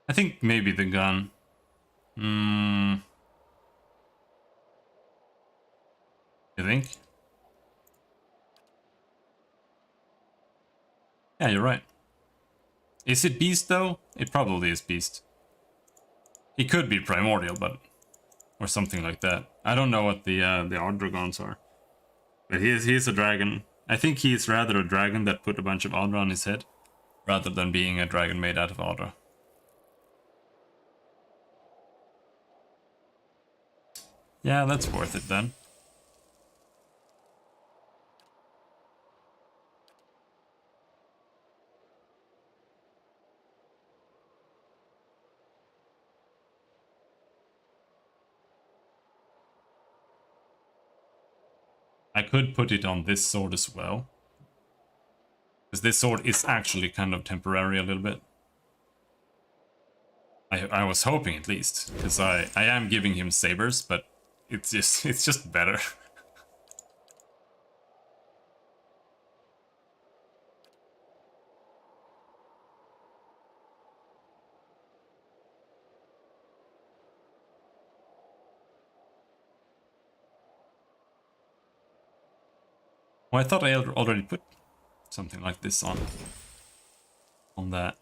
I think maybe the gun. You think? Yeah, you're right. Is it Beast though? It probably is Beast. He could be Primordial, but or something like that. I don't know what the Ardragons are, but he is a dragon. I think he is rather a dragon that put a bunch of Audra on his head, rather than being a dragon made out of Audra. Yeah, that's worth it then. I could put it on this sword as well. Because this sword is actually kind of temporary a little bit. I was hoping at least, because I am giving him sabers, but it's just better. Well, I thought I already put something like this on that.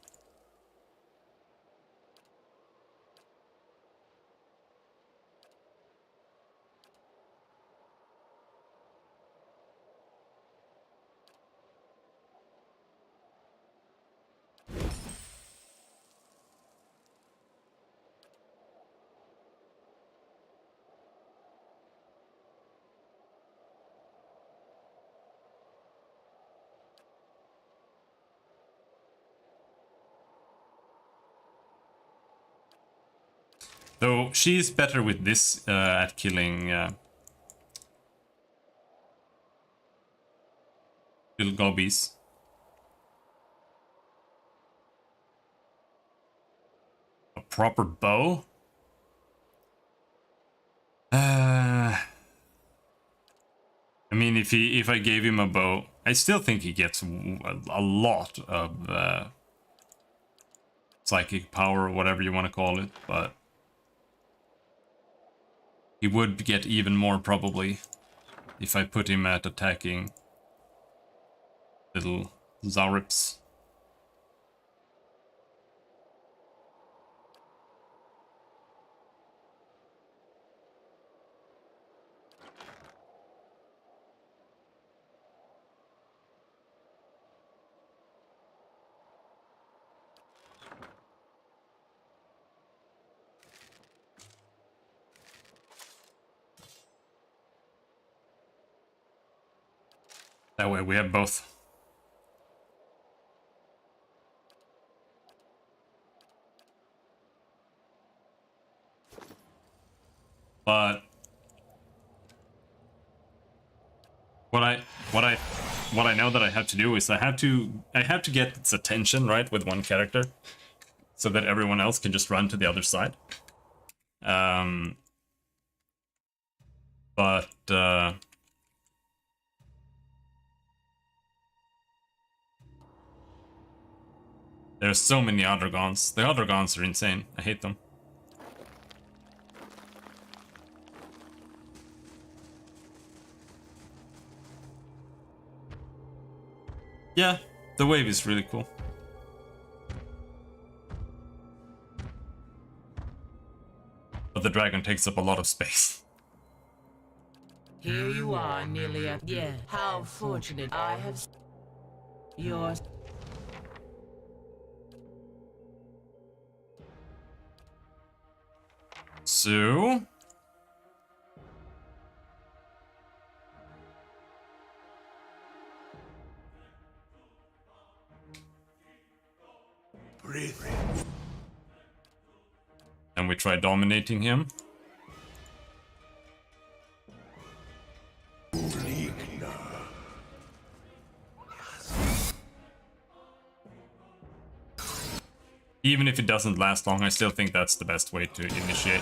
Though she's better with this at killing little gobbies. A proper bow? I mean, if I gave him a bow, I still think he gets a lot of psychic power or whatever you want to call it, but he would get even more probably if I put him at attacking little Zarips. That way we have both. But what I know that I have to do is I have to get its attention, right, with one character, so that everyone else can just run to the other side. There's so many Odragons. The Odragons are insane. I hate them. Yeah, the wave is really cool. But the dragon takes up a lot of space. Here you are, nearly at... Yeah, how fortunate I have... Yours. So... Breathe. And we try dominating him. Even if it doesn't last long, I still think that's the best way to initiate.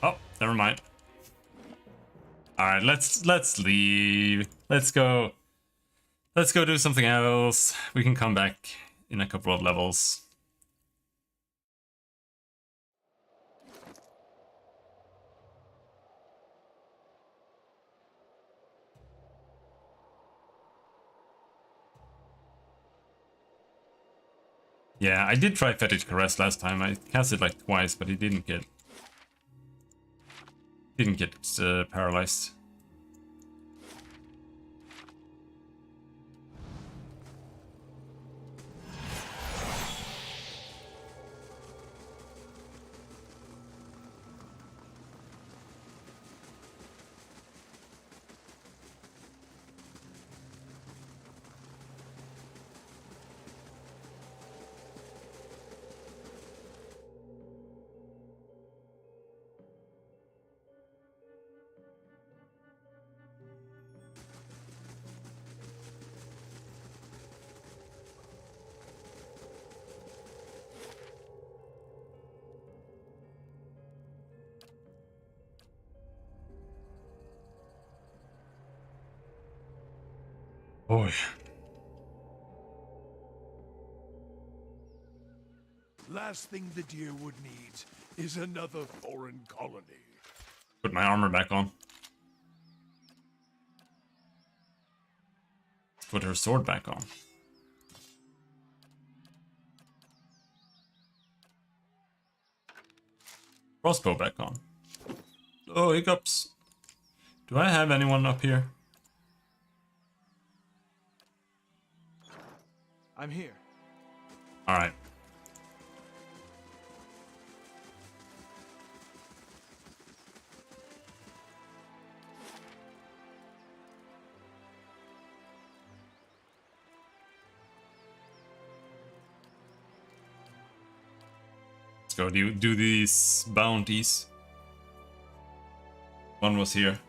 Oh, never mind. Alright, let's leave. Let's go do something else. We can come back in a couple of levels. Yeah, I did try Fetish Caress last time. I cast it like twice, but he didn't get paralyzed. Boy. Last thing the Deerwood needs is another foreign colony. Put my armor back on. Put her sword back on. Crossbow back on. Oh, hiccups. Do I have anyone up here? I'm here. Alright. go do these bounties. One was here.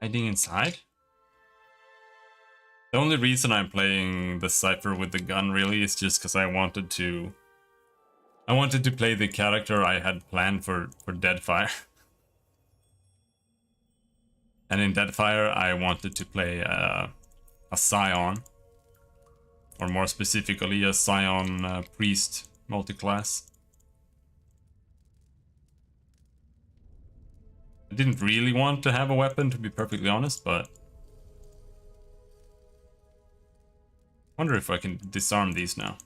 Hiding inside? The only reason I'm playing the Cypher with the gun really is just because I wanted to play the character I had planned for Deadfire. And in Deadfire I wanted to play a Scion. Or more specifically a Scion Priest multiclass. I didn't really want to have a weapon, to be perfectly honest, but wonder if I can disarm these now.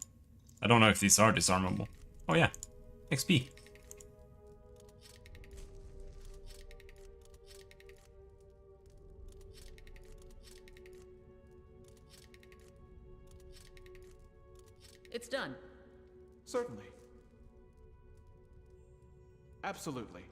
I don't know if these are disarmable. Oh yeah, XP. It's done. Certainly. Absolutely.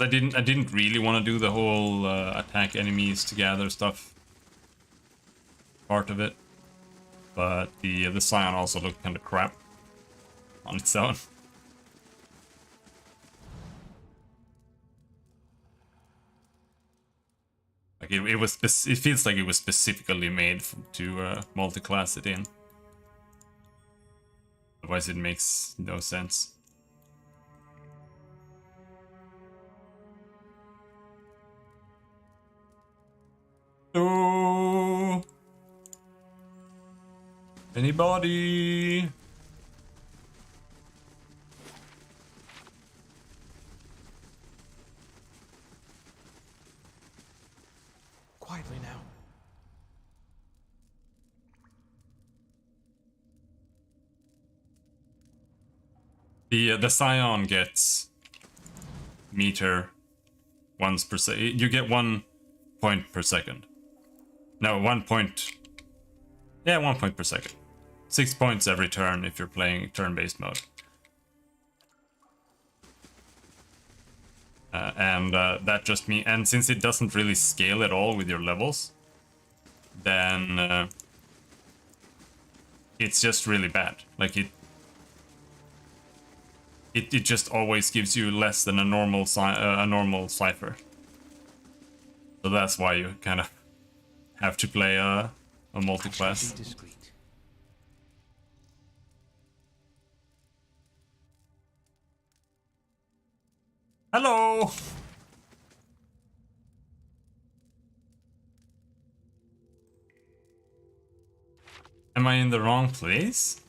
I didn't really want to do the whole attack enemies together stuff part of it, but the Scion also looked kind of crap on its own. Like it feels like it was specifically made to multi-class it in. Otherwise, it makes no sense. Oh, anybody? Quietly now. The Scion gets meter once per second. You get 1 point per second. No, 1 point. Yeah, 1 point per second. 6 points every turn if you're playing turn-based mode. That just means, and since it doesn't really scale at all with your levels, then it's just really bad. Like it just always gives you less than a normal Cypher. So that's why you kind of have to play a multi-class. Be discreet. Hello! Am I in the wrong place?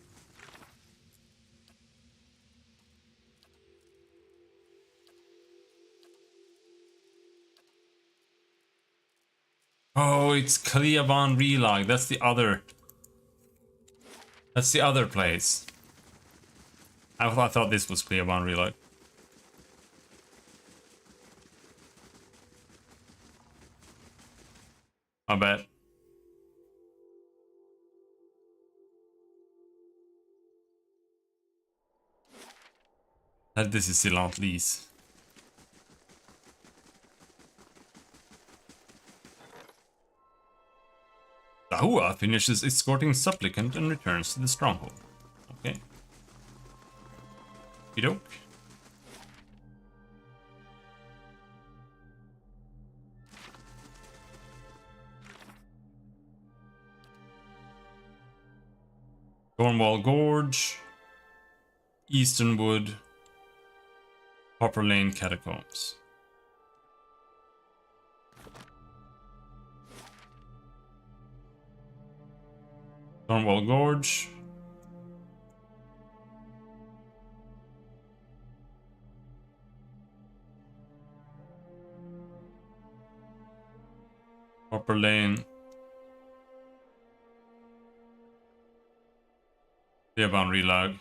Oh, it's Kaliaban Relog. That's the other place. I thought this was Kaliaban Relog. I bet. This is Silent Lease. Dahua finishes escorting Supplicant and returns to the stronghold. Okay. Okey-doke. Cornwall Gorge, Easternwood, Popper Lane Catacombs. Cornwall Gorge, Upper lane. Beerbound relog.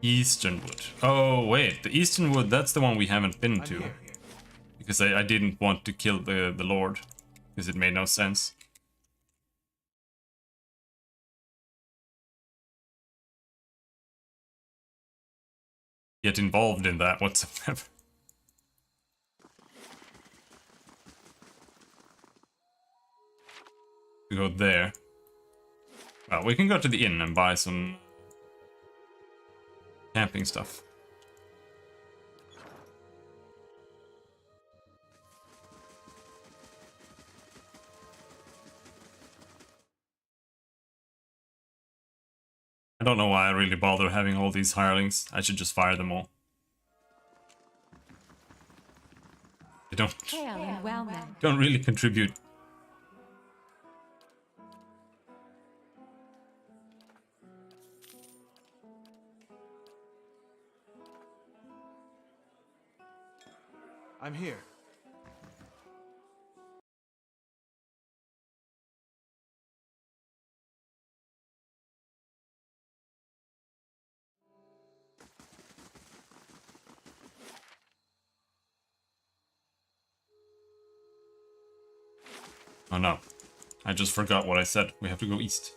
Easternwood. Oh wait, the Easternwood, that's the one we haven't been I'm to. here. Because I didn't want to kill the Lord. Because it made no sense. Get involved in that whatsoever. To go there. Well, we can go to the inn and buy some camping stuff. I don't know why I really bother having all these hirelings. I should just fire them all. They don't really contribute. I'm here. Oh no. I just forgot what I said. We have to go east.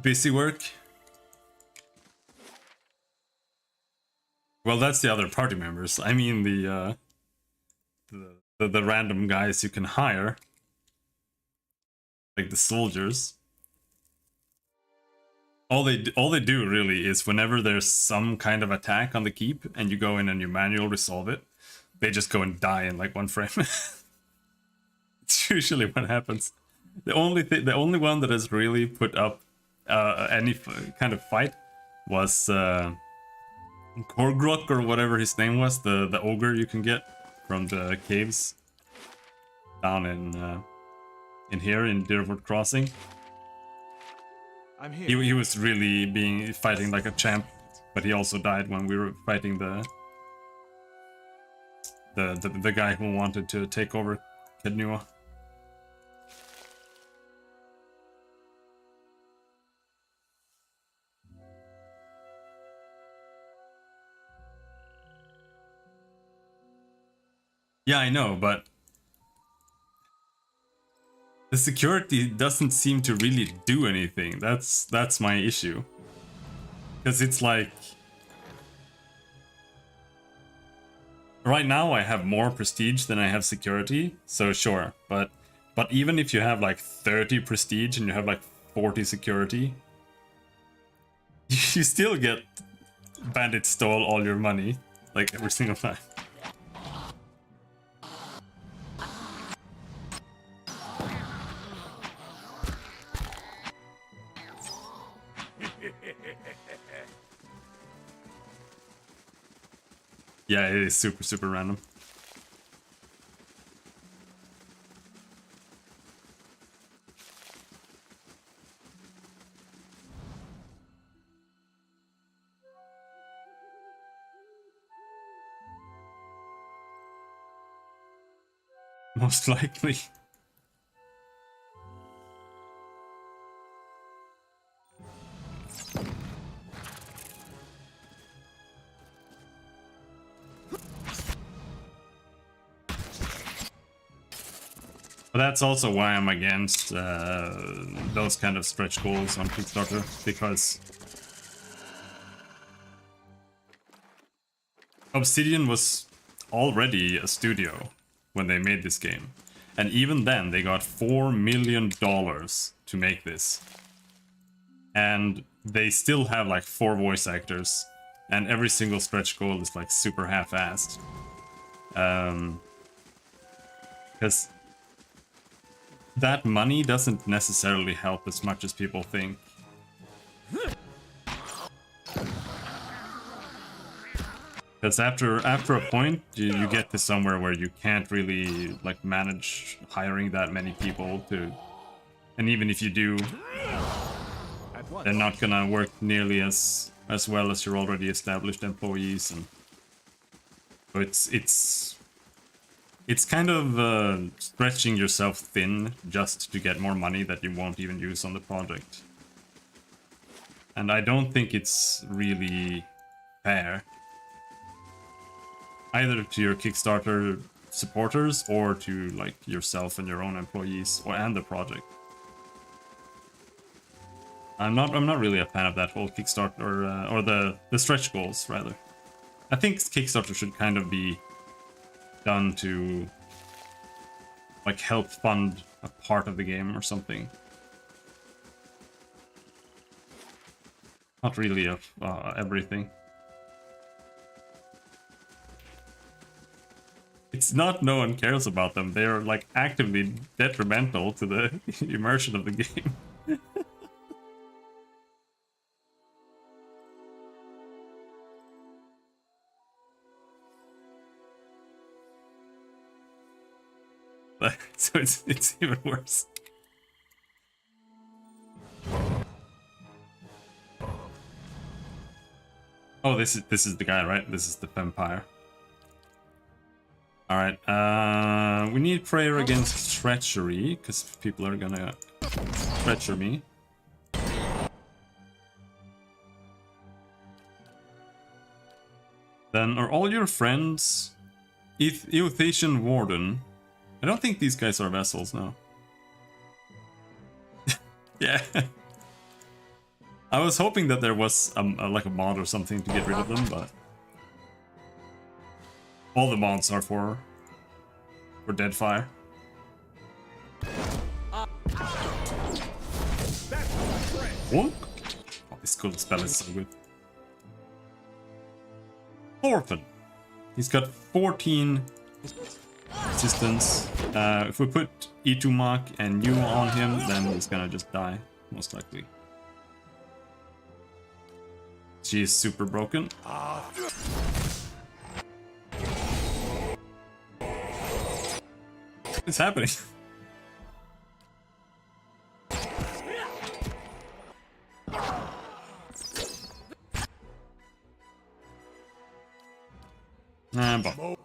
Busy work? Well, that's the other party members. I mean the random guys you can hire. Like the soldiers. All they do really is whenever there's some kind of attack on the keep and you go in and you manual resolve it, they just go and die in like one frame. It's usually what happens. The only one that has really put up any kind of fight was Korgrok or whatever his name was, the ogre you can get from the caves down in here in Deerwood Crossing. I'm here. He was really fighting like a champ, but he also died when we were fighting the guy who wanted to take over Kednua. Yeah, I know, but the security doesn't seem to really do anything. That's my issue. Because it's like right now I have more prestige than I have security, so sure, but even if you have like 30 prestige and you have like 40 security, you still get bandit stole all your money like every single time. Yeah, it is super random. Most likely. But that's also why I'm against those kind of stretch goals on Kickstarter, because Obsidian was already a studio when they made this game. And even then, they got $4 million to make this. And they still have like 4 voice actors, and every single stretch goal is like super half-assed. Because that money doesn't necessarily help as much as people think. Because after a point, you get to somewhere where you can't really like manage hiring that many people to, and even if you do, At once. they're not gonna work nearly as well as your already established employees, and so it's kind of stretching yourself thin just to get more money that you won't even use on the project. And I don't think it's really fair, either to your Kickstarter supporters or to like yourself and your own employees and the project. I'm not really a fan of that whole Kickstarter or the stretch goals rather. I think Kickstarter should kind of be done to like help fund a part of the game or something. Not really of everything. It's not no one cares about them. They're like actively detrimental to the immersion of the game. So it's even worse. Oh, this is the guy, right? This is the vampire. All right. We need prayer against treachery because people are gonna treacher me. Then are all your friends Euthasian Warden? I don't think these guys are vessels now. Yeah. I was hoping that there was like a mod or something to get rid of them, but all the mods are for Deadfire. What? Oh, this cool spell is so good. Thorfinn. He's got 14 resistance. If we put Itumak and you on him, then he's gonna just die, most likely. She is super broken. What's happening? But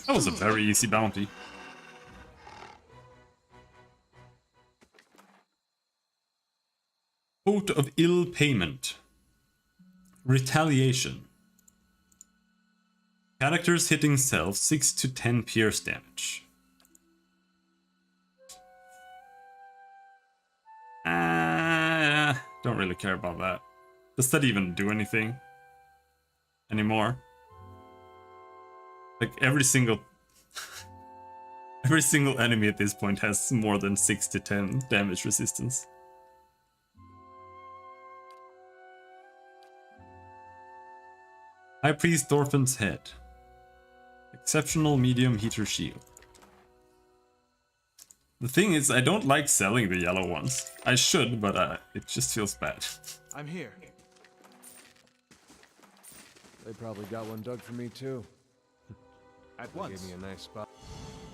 that was a very easy bounty. Oath of ill payment. Retaliation. Characters hitting self 6 to 10 pierce damage. Don't really care about that. Does that even do anything anymore? Like every single enemy at this point has more than 6 to 10 damage resistance. High Priest Thorfinn's Head. Exceptional medium heater shield. The thing is, I don't like selling the yellow ones. I should, but it just feels bad. I'm here. They probably got one dug for me too. At They once. gave me a nice spot.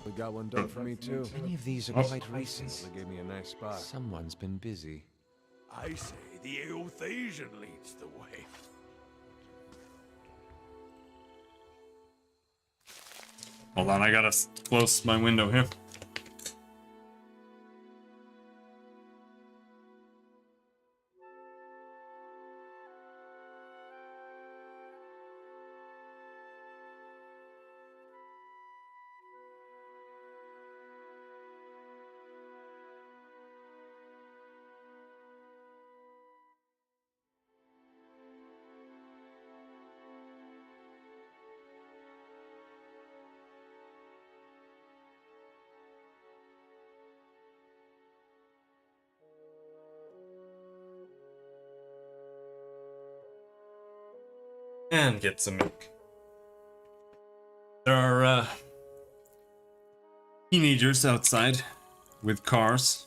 They got one dug for me too. Many of these are Oh. quite recent. They gave me a nice spot. Someone's been busy. I say the Euthasian leads the way. Hold on, I gotta close my window here. And get some milk. There are teenagers outside with cars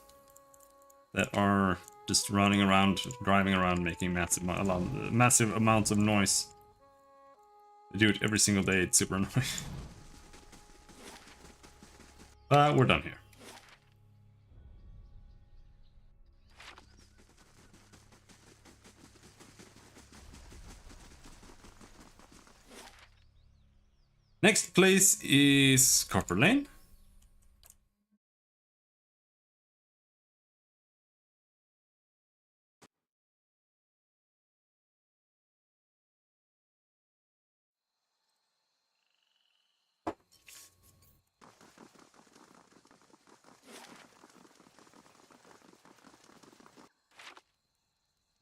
that are just running around, driving around, making massive amounts of noise. They do it every single day. It's super annoying. But we're done here. Next place is Copper Lane.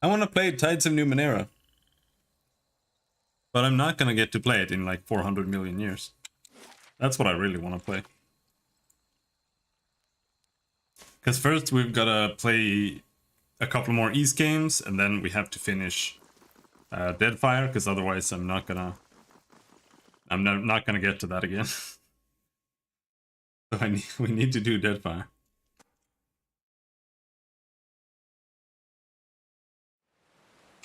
I want to play Tides of Numenera. But I'm not gonna get to play it in like 400 million years. That's what I really want to play. Because first we've gotta play a couple more East games, and then we have to finish Deadfire, because otherwise I'm not gonna get to that again. So we need to do Deadfire.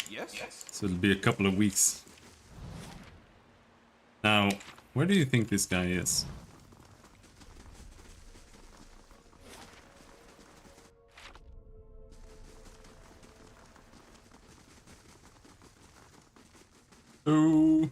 Yes? So it'll be a couple of weeks. Now, where do you think this guy is? Oh.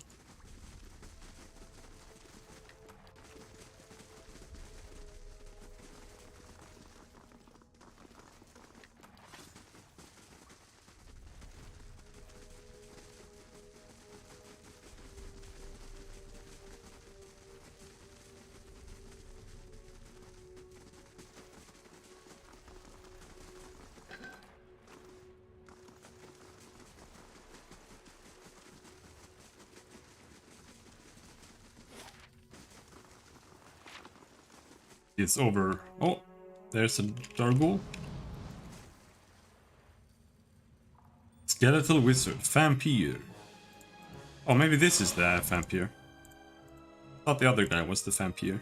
It's over. Oh, there's a Dargul. Skeletal Wizard, Vampire. Oh, maybe this is the Vampire. I thought the other guy was the Vampire.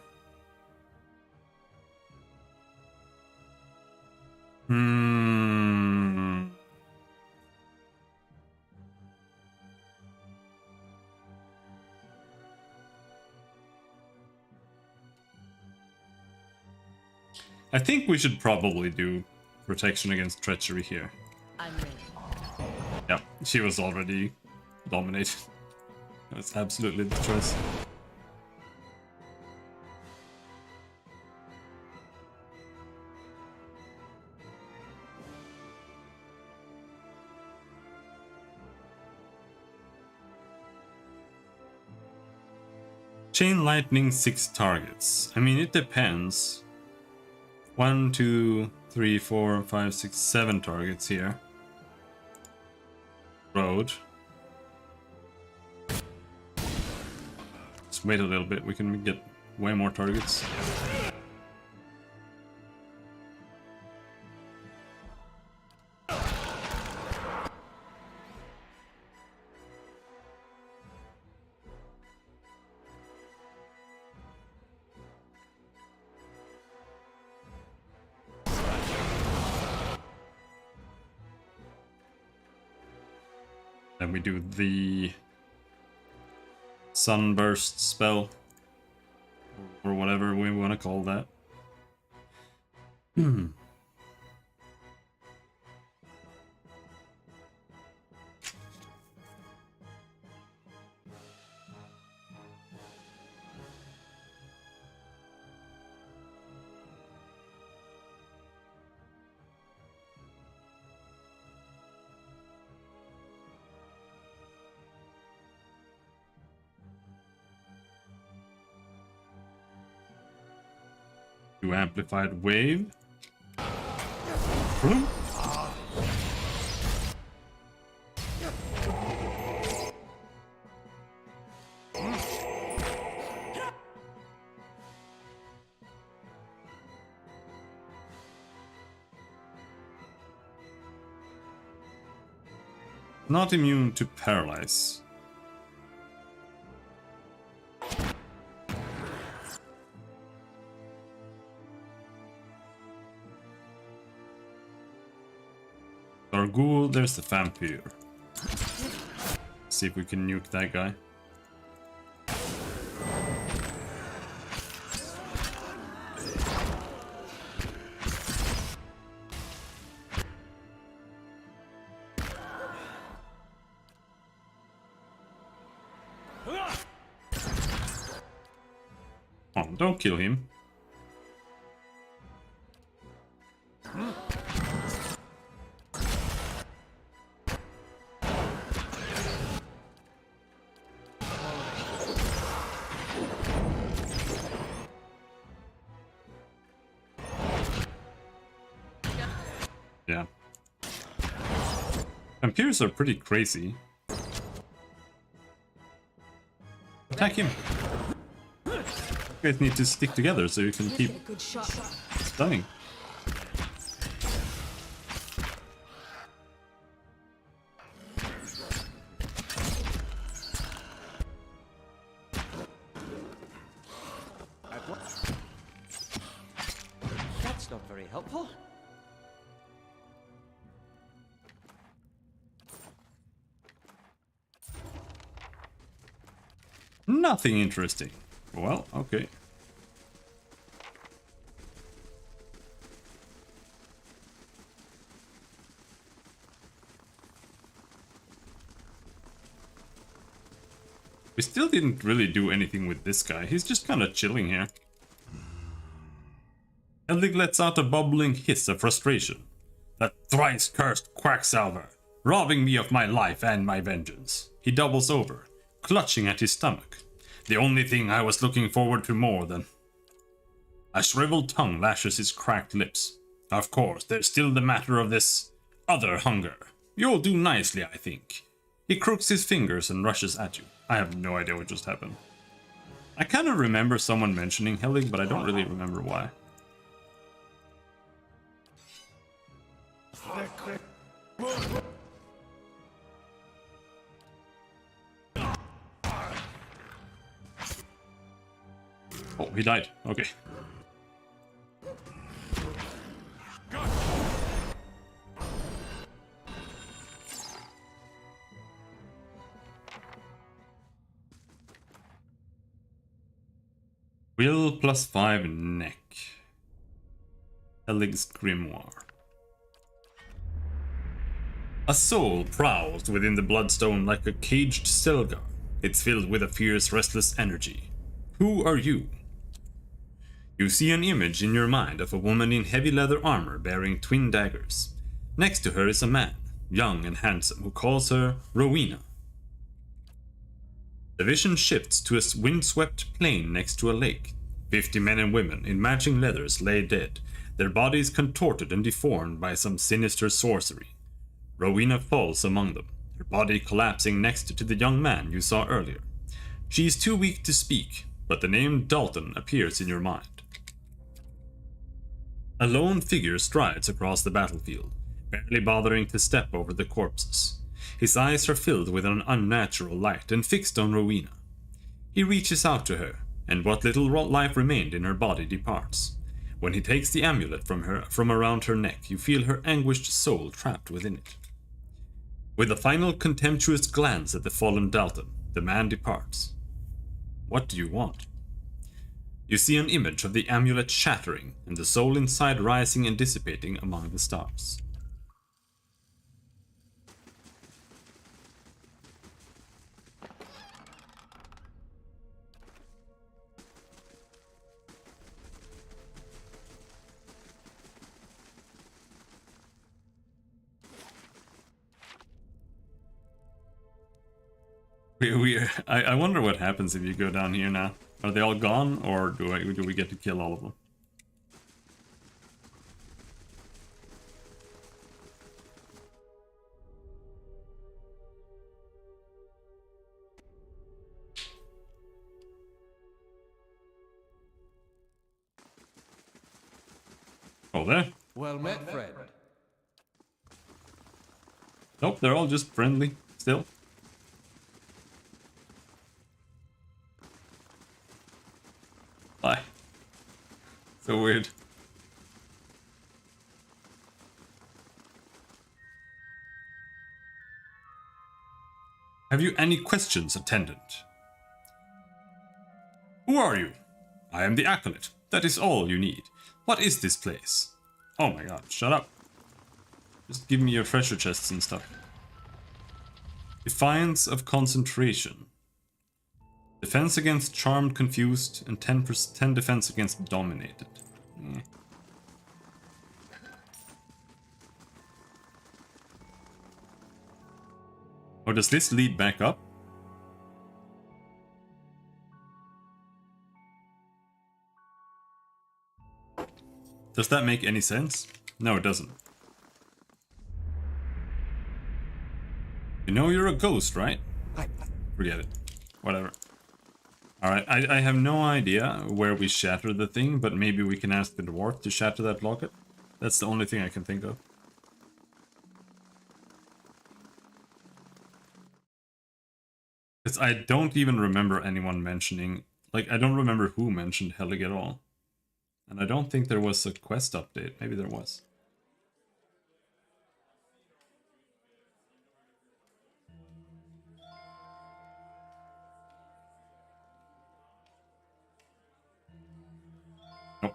I think we should probably do protection against treachery here. I'm ready. Yeah, she was already dominated. That's absolutely the choice. Chain lightning 6 targets. I mean, it depends. 1, 2, 3, 4, 5, 6, 7 targets here. Road. Let's wait a little bit, we can get way more targets. Then we do the sunburst spell, or whatever we want to call that. Do amplified wave. Boom. Not immune to paralyze. Morgul, there's the vampire. See if we can nuke that guy. Oh, don't kill him. Yeah. Vampires are pretty crazy. Attack him! You guys need to stick together so you can keep A good shot. stunning. That's not very helpful. Nothing interesting. Well, okay. We still didn't really do anything with this guy. He's just kind of chilling here. Helig lets out a bubbling hiss of frustration. That thrice cursed Quacksalver, robbing me of my life and my vengeance. He doubles over, clutching at his stomach. The only thing I was looking forward to more than... A shriveled tongue lashes his cracked lips. Of course, there's still the matter of this other hunger. You'll do nicely, I think. He crooks his fingers and rushes at you. I have no idea what just happened. I kind of remember someone mentioning Helig, but I don't really remember why. Oh, he died. Okay. Will +5 neck. Helig's Grimoire. A soul prowls within the bloodstone like a caged Selgar. It's filled with a fierce, restless energy. Who are you? You see an image in your mind of a woman in heavy leather armor bearing twin daggers. Next to her is a man, young and handsome, who calls her Rowena. The vision shifts to a windswept plain next to a lake. 50 men and women in matching leathers lay dead, their bodies contorted and deformed by some sinister sorcery. Rowena falls among them, her body collapsing next to the young man you saw earlier. She is too weak to speak, but the name Dalton appears in your mind. A lone figure strides across the battlefield, barely bothering to step over the corpses. His eyes are filled with an unnatural light and fixed on Rowena. He reaches out to her, and what little life remained in her body departs. When he takes the amulet from around her neck, you feel her anguished soul trapped within it. With a final contemptuous glance at the fallen Dalton, the man departs. What do you want? You see an image of the amulet shattering, and the soul inside rising and dissipating among the stars. I wonder what happens if you go down here now. Are they all gone, or do we get to kill all of them? Oh, there? Well met, friend. Nope, they're all just friendly still. Bye. So weird. Have you any questions, attendant? Who are you? I am the Acolyte. That is all you need. What is this place? Oh my god, shut up. Just give me your treasure chests and stuff. Defiance of concentration. Defense against charmed, confused, and 10 defense against dominated. Eh. Or does this lead back up? Does that make any sense? No, it doesn't. You know you're a ghost, right? Forget it. Whatever. Alright, I have no idea where we shatter the thing, but maybe we can ask the dwarf to shatter that locket. That's the only thing I can think of. Because I don't even remember anyone mentioning... Like, I don't remember who mentioned Helig at all. And I don't think there was a quest update. Maybe there was. Nope.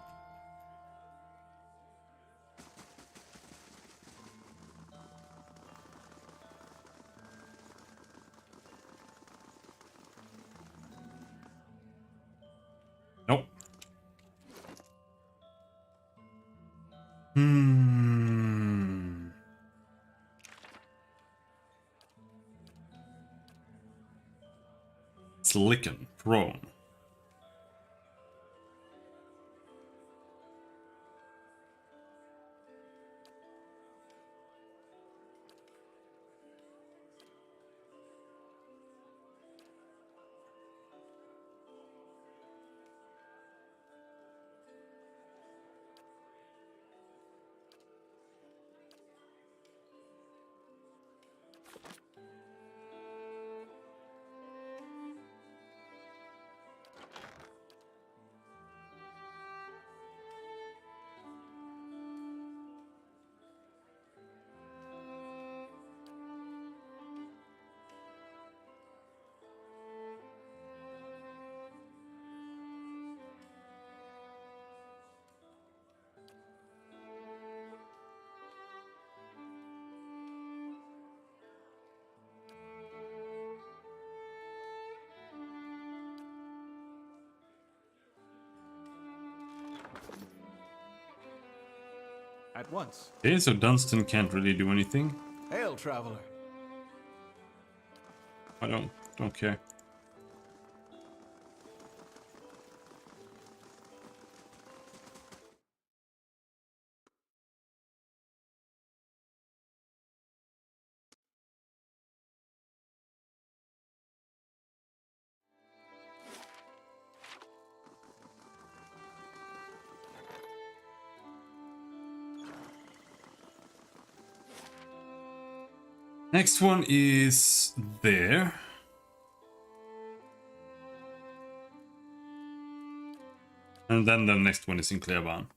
Nope. Slicken, prone. At once. Okay, so Dunstan can't really do anything. Hail, traveler. I don't care. Next one is there. And then the next one is in Clearban.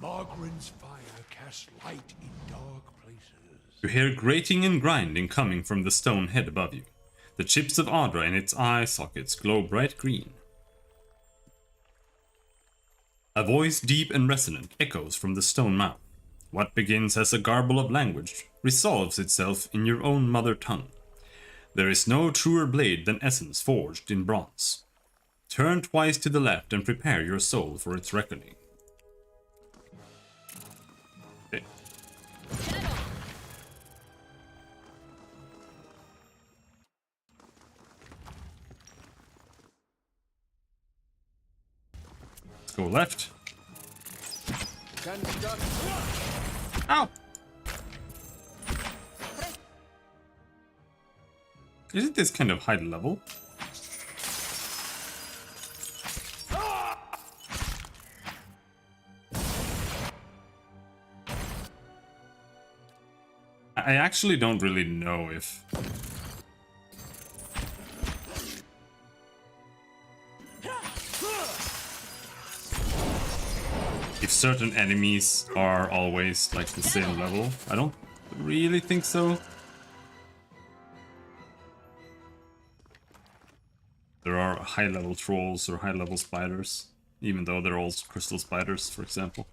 Margren's fire casts light in dark places. You hear grating and grinding coming from the stone head above you. The chips of Adra in its eye sockets glow bright green. A voice deep and resonant echoes from the stone mouth. What begins as a garble of language resolves itself in your own mother tongue. There is no truer blade than essence forged in bronze. Turn twice to the left and prepare your soul for its reckoning. Okay. Let's go left. Ow! Isn't this kind of high level? I actually don't really know if certain enemies are always like the same level. I don't really think so. There are high-level trolls or high-level spiders, even though they're all crystal spiders, for example.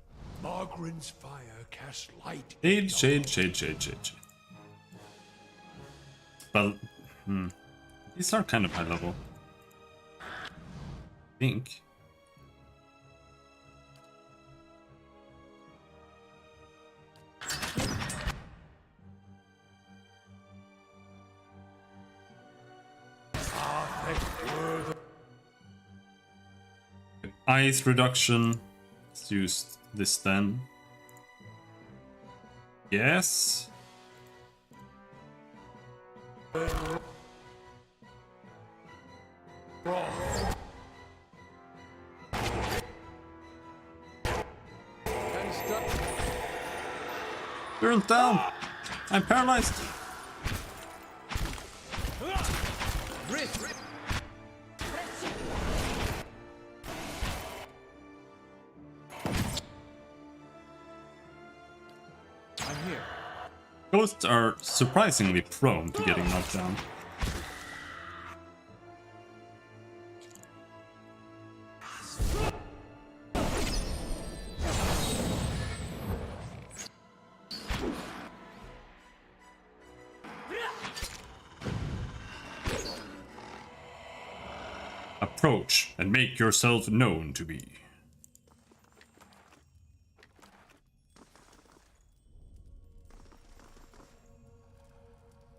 Margren's fire casts light. Shade, shade, shade, shade, shade, shade. But, these are kind of high level. I think. Ice reduction. Let's use this then. Yes. Kinda stuck. Turn down. I'm paralyzed. Wrist. I'm here. Ghosts are surprisingly prone to getting knocked down. Approach and make yourself known to me.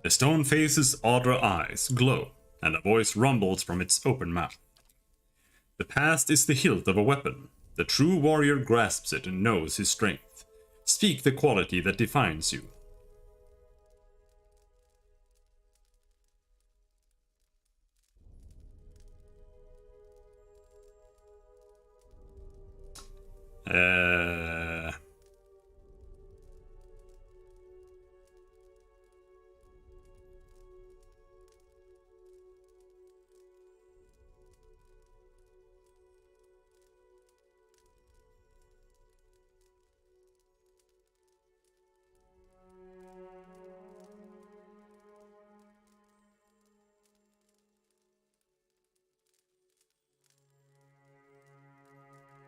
The stone face's Audra eyes glow, and a voice rumbles from its open mouth. The past is the hilt of a weapon. The true warrior grasps it and knows his strength. Speak the quality that defines you.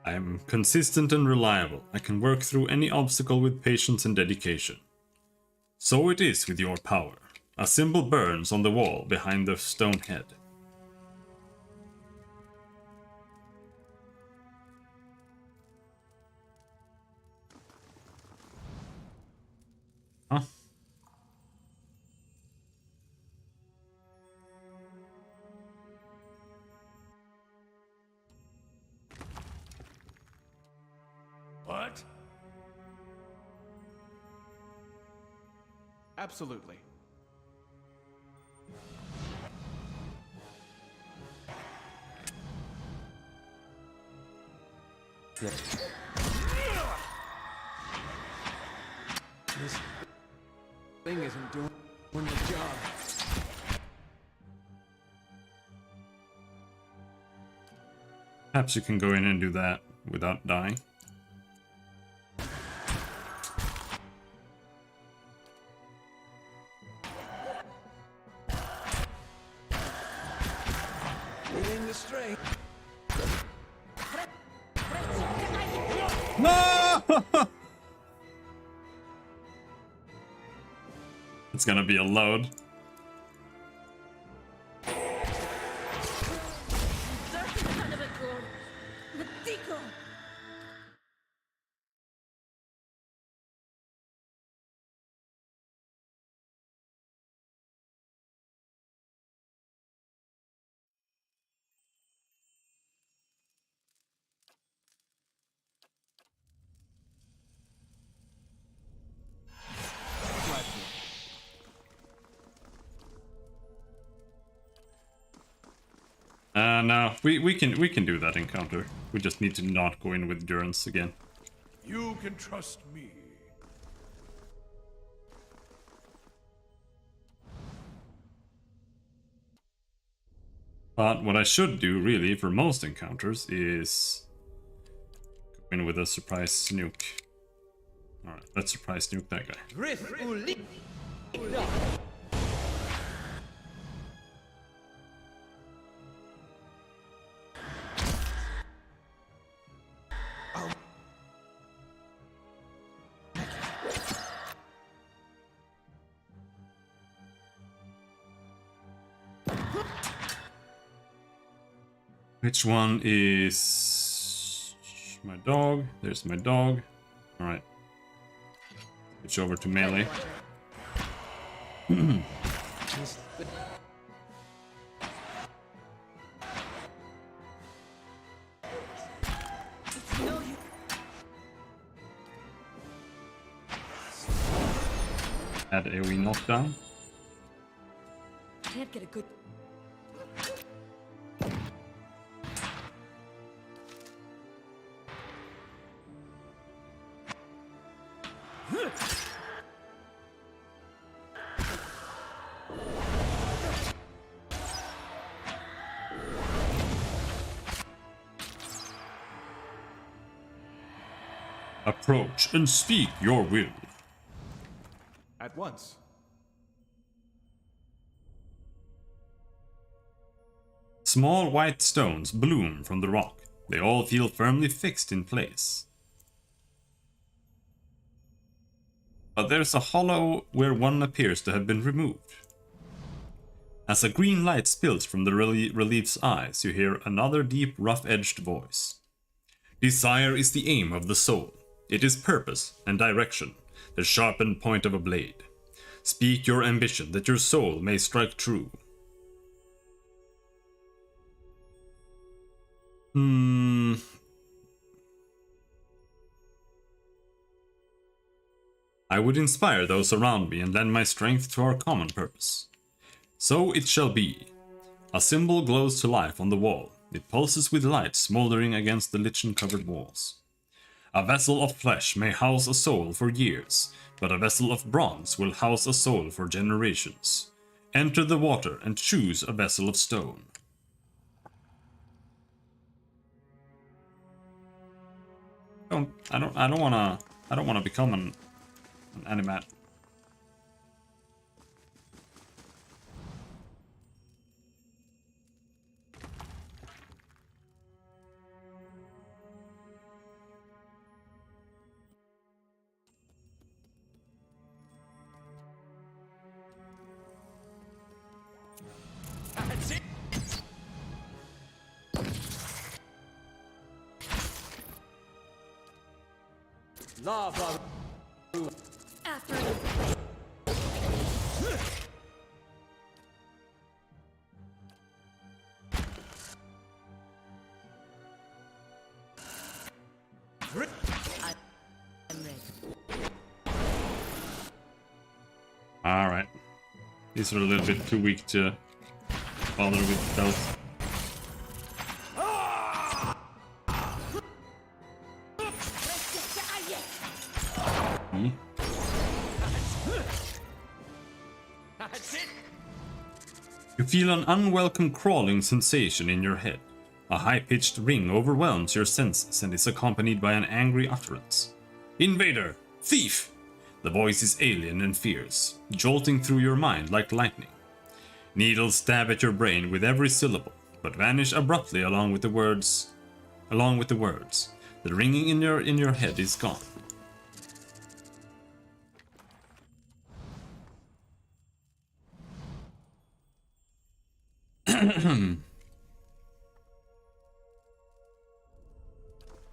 I am consistent and reliable. I can work through any obstacle with patience and dedication. So it is with your power. A symbol burns on the wall behind the stone head. Huh? What? Absolutely. This thing isn't doing the job. Perhaps you can go in and do that without dying. Feeling the strength. No! It's gonna be a load. No, we can do that encounter. We just need to not go in with Durance again. You can trust me. But what I should do, really, for most encounters is go in with a surprise nuke. Alright, let's surprise nuke that guy. Rith Uli. Which one is my dog? There's my dog. Alright. Switch over to melee. Add AoE knockdown. Can't get a good. Approach and speak your will. At once. Small white stones bloom from the rock. They all feel firmly fixed in place. But there's a hollow where one appears to have been removed. As a green light spills from the relief's eyes, you hear another deep, rough-edged voice. Desire is the aim of the soul. It is purpose and direction, the sharpened point of a blade. Speak your ambition that your soul may strike true. I would inspire those around me and lend my strength to our common purpose. So it shall be. A symbol glows to life on the wall. It pulses with light smoldering against the lichen-covered walls. A vessel of flesh may house a soul for years, but a vessel of bronze will house a soul for generations. Enter the water and choose a vessel of stone. I don't wanna become an animat. Lava. After I'm ready. Alright. These are a little bit too weak to bother with health. You feel an unwelcome crawling sensation in your head. A high-pitched ring overwhelms your senses and is accompanied by an angry utterance. Invader! Thief! The voice is alien and fierce, jolting through your mind like lightning. Needles stab at your brain with every syllable, but vanish abruptly along with the words. The ringing in your head is gone.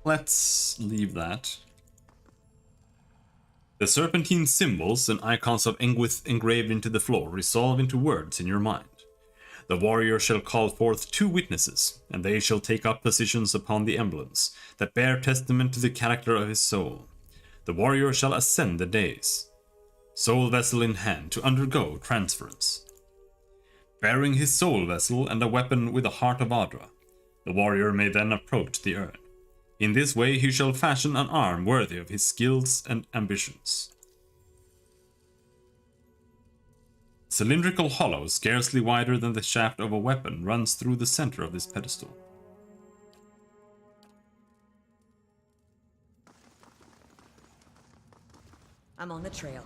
Let's leave that. The serpentine symbols and icons of Engwith engraved into the floor resolve into words in your mind. The warrior shall call forth 2 witnesses, and they shall take up positions upon the emblems that bear testament to the character of his soul. The warrior shall ascend the dais, soul vessel in hand, to undergo transference. bearing his soul vessel and a weapon with the heart of Adra. The warrior may then approach the urn. In this way he shall fashion an arm worthy of his skills and ambitions. Cylindrical hollow, scarcely wider than the shaft of a weapon, runs through the center of this pedestal. I'm on the trail.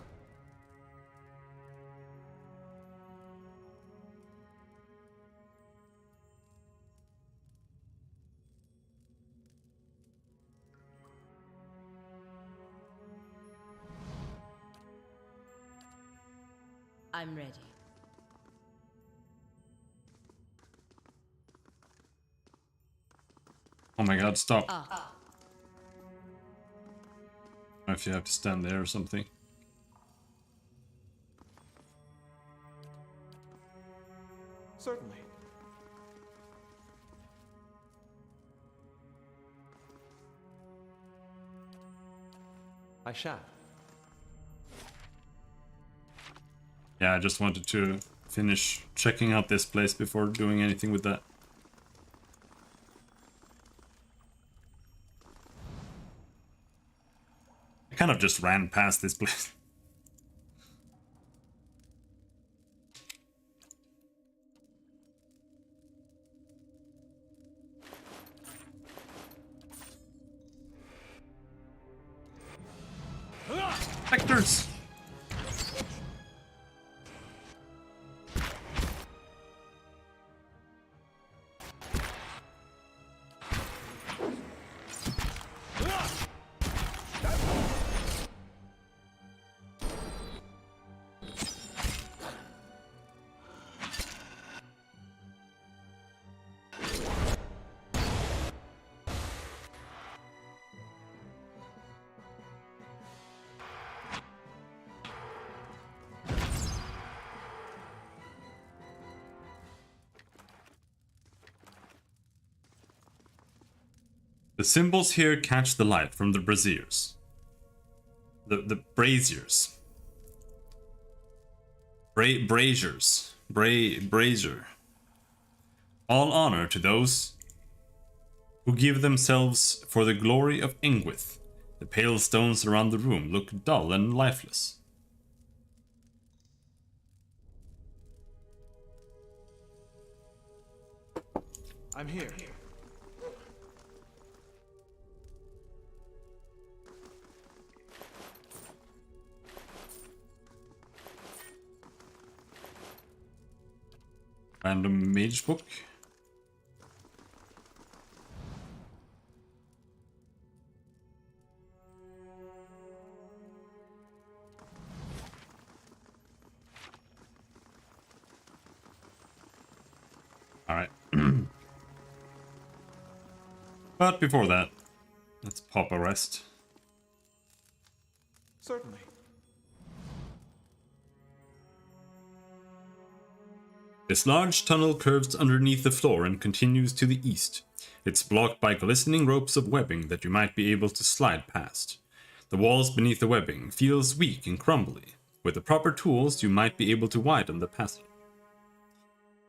I'm ready. Oh my god, stop. I don't know if you have to stand there or something. Certainly. I shall. Yeah, I just wanted to finish checking out this place before doing anything with that. I kind of just ran past this place. Vectors! The symbols here catch the light from the braziers. The braziers. Braziers. Brazier. All honor to those who give themselves for the glory of Ingwith. The pale stones around the room look dull and lifeless. I'm here. Random mage book. All right. But before that, let's pop a rest. Certainly. This large tunnel curves underneath the floor and continues to the east. It's blocked by glistening ropes of webbing that you might be able to slide past. The walls beneath the webbing feels weak and crumbly. With the proper tools, you might be able to widen the passage.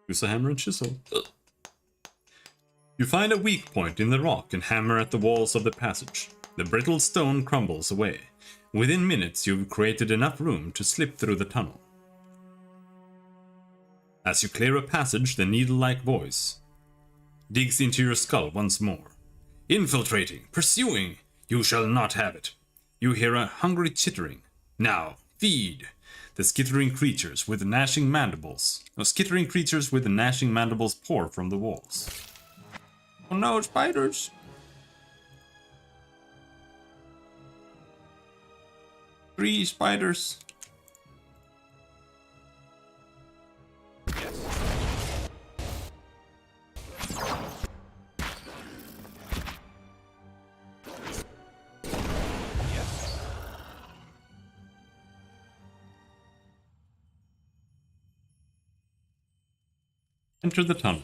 Use a hammer and chisel. You find a weak point in the rock and hammer at the walls of the passage. The brittle stone crumbles away. Within minutes, you've created enough room to slip through the tunnel. As you clear a passage, the needle-like voice digs into your skull once more. Infiltrating, pursuing, you shall not have it. You hear a hungry chittering. Now, feed. The skittering creatures with gnashing mandibles. Skittering creatures with gnashing mandibles pour from the walls. Oh no, spiders! Three spiders. Enter the tunnel.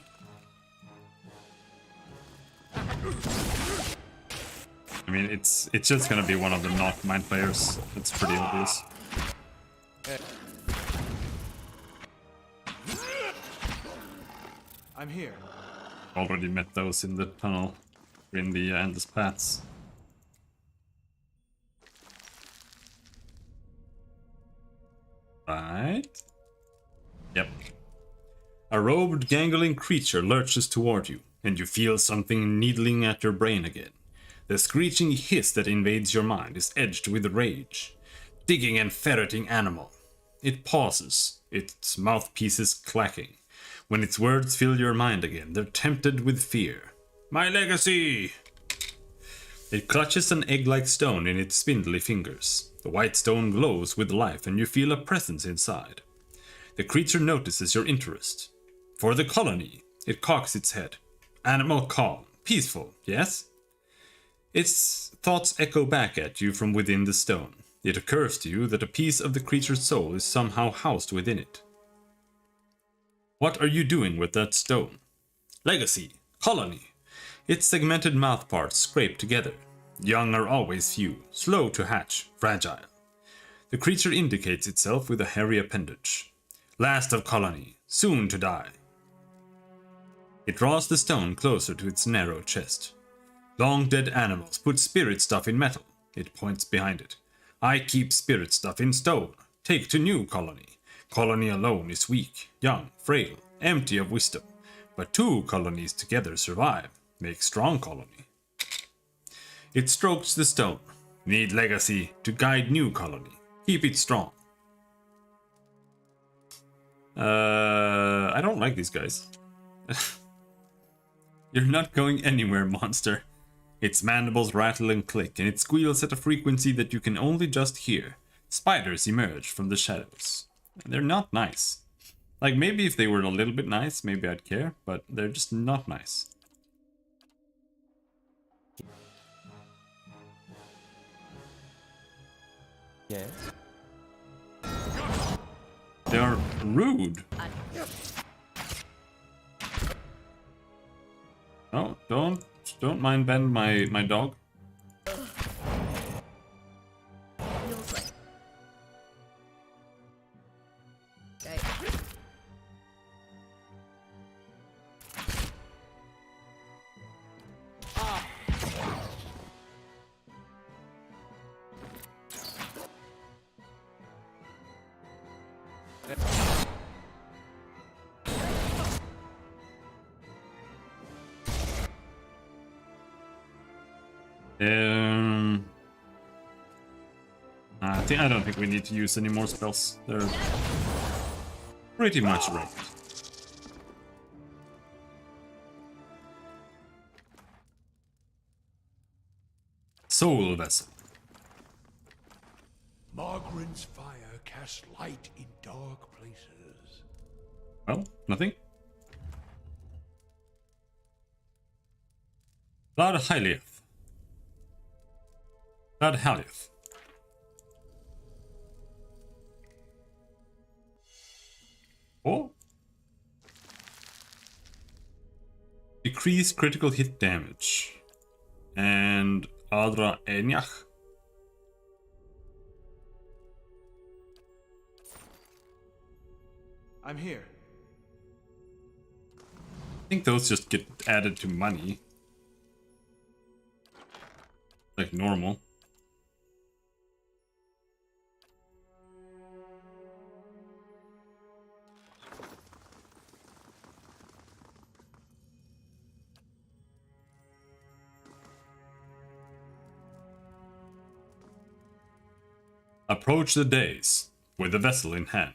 I mean, it's just gonna be one of the not mine players. It's pretty obvious. I'm here. Already met those in the tunnel, in the endless paths. Right. Yep. A robed, gangling creature lurches toward you, and you feel something needling at your brain again. The screeching hiss that invades your mind is edged with rage. Digging and ferreting animal. It pauses, its mouthpieces clacking. When its words fill your mind again, they're tempted with fear. My legacy! It clutches an egg-like stone in its spindly fingers. The white stone glows with life and you feel a presence inside. The creature notices your interest. For the colony, it cocks its head. Animal calm, peaceful, yes? Its thoughts echo back at you from within the stone. It occurs to you that a piece of the creature's soul is somehow housed within it. What are you doing with that stone? Legacy, colony. Its segmented mouthparts scrape together. Young are always few, slow to hatch, fragile. The creature indicates itself with a hairy appendage. Last of colony, soon to die. It draws the stone closer to its narrow chest. Long dead animals put spirit stuff in metal. It points behind it. I keep spirit stuff in stone. Take to new colony. Colony alone is weak, young, frail, empty of wisdom. But two colonies together survive, make strong colony. It strokes the stone. Need legacy to guide new colony. Keep it strong. I don't like these guys. You're not going anywhere, monster. Its mandibles rattle and click, and it squeals at a frequency that you can only just hear. Spiders emerge from the shadows. They're not nice. Like, maybe if they were a little bit nice, maybe I'd care, but they're just not nice. Yes. They are rude. No, don't mind Ben, my dog. Feels like. Okay. I don't think we need to use any more spells. They're pretty much right. Soul Vessel. Margren's fire casts light in dark places. Well, nothing. Blood Hyliath. Blood Hyliath. Oh. Decrease critical hit damage. And Adra Enyach. I'm here. I think those just get added to money. Like normal. Approach the days with the vessel in hand.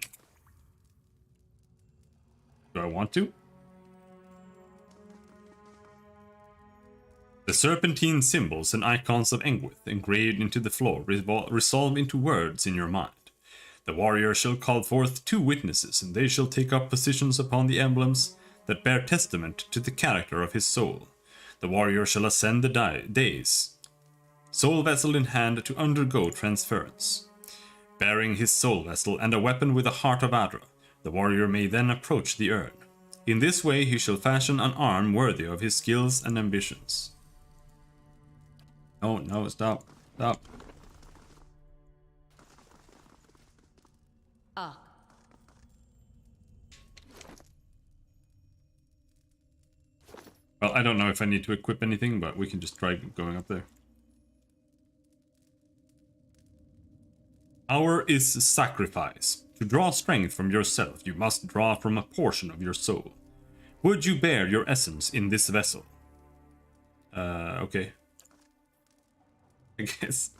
Do I want to? The serpentine symbols and icons of Engwith engraved into the floor resolve into words in your mind. The warrior shall call forth 2 witnesses, and they shall take up positions upon the emblems that bear testament to the character of his soul. The warrior shall ascend the days, soul vessel in hand, to undergo transference. Bearing his soul vessel and a weapon with the heart of Adra, the warrior may then approach the urn. In this way he shall fashion an arm worthy of his skills and ambitions. Oh, no, stop. Stop. Well, I don't know if I need to equip anything, but we can just try going up there. Power is sacrifice. To draw strength from yourself, you must draw from a portion of your soul. Would you bear your essence in this vessel? Okay. I guess.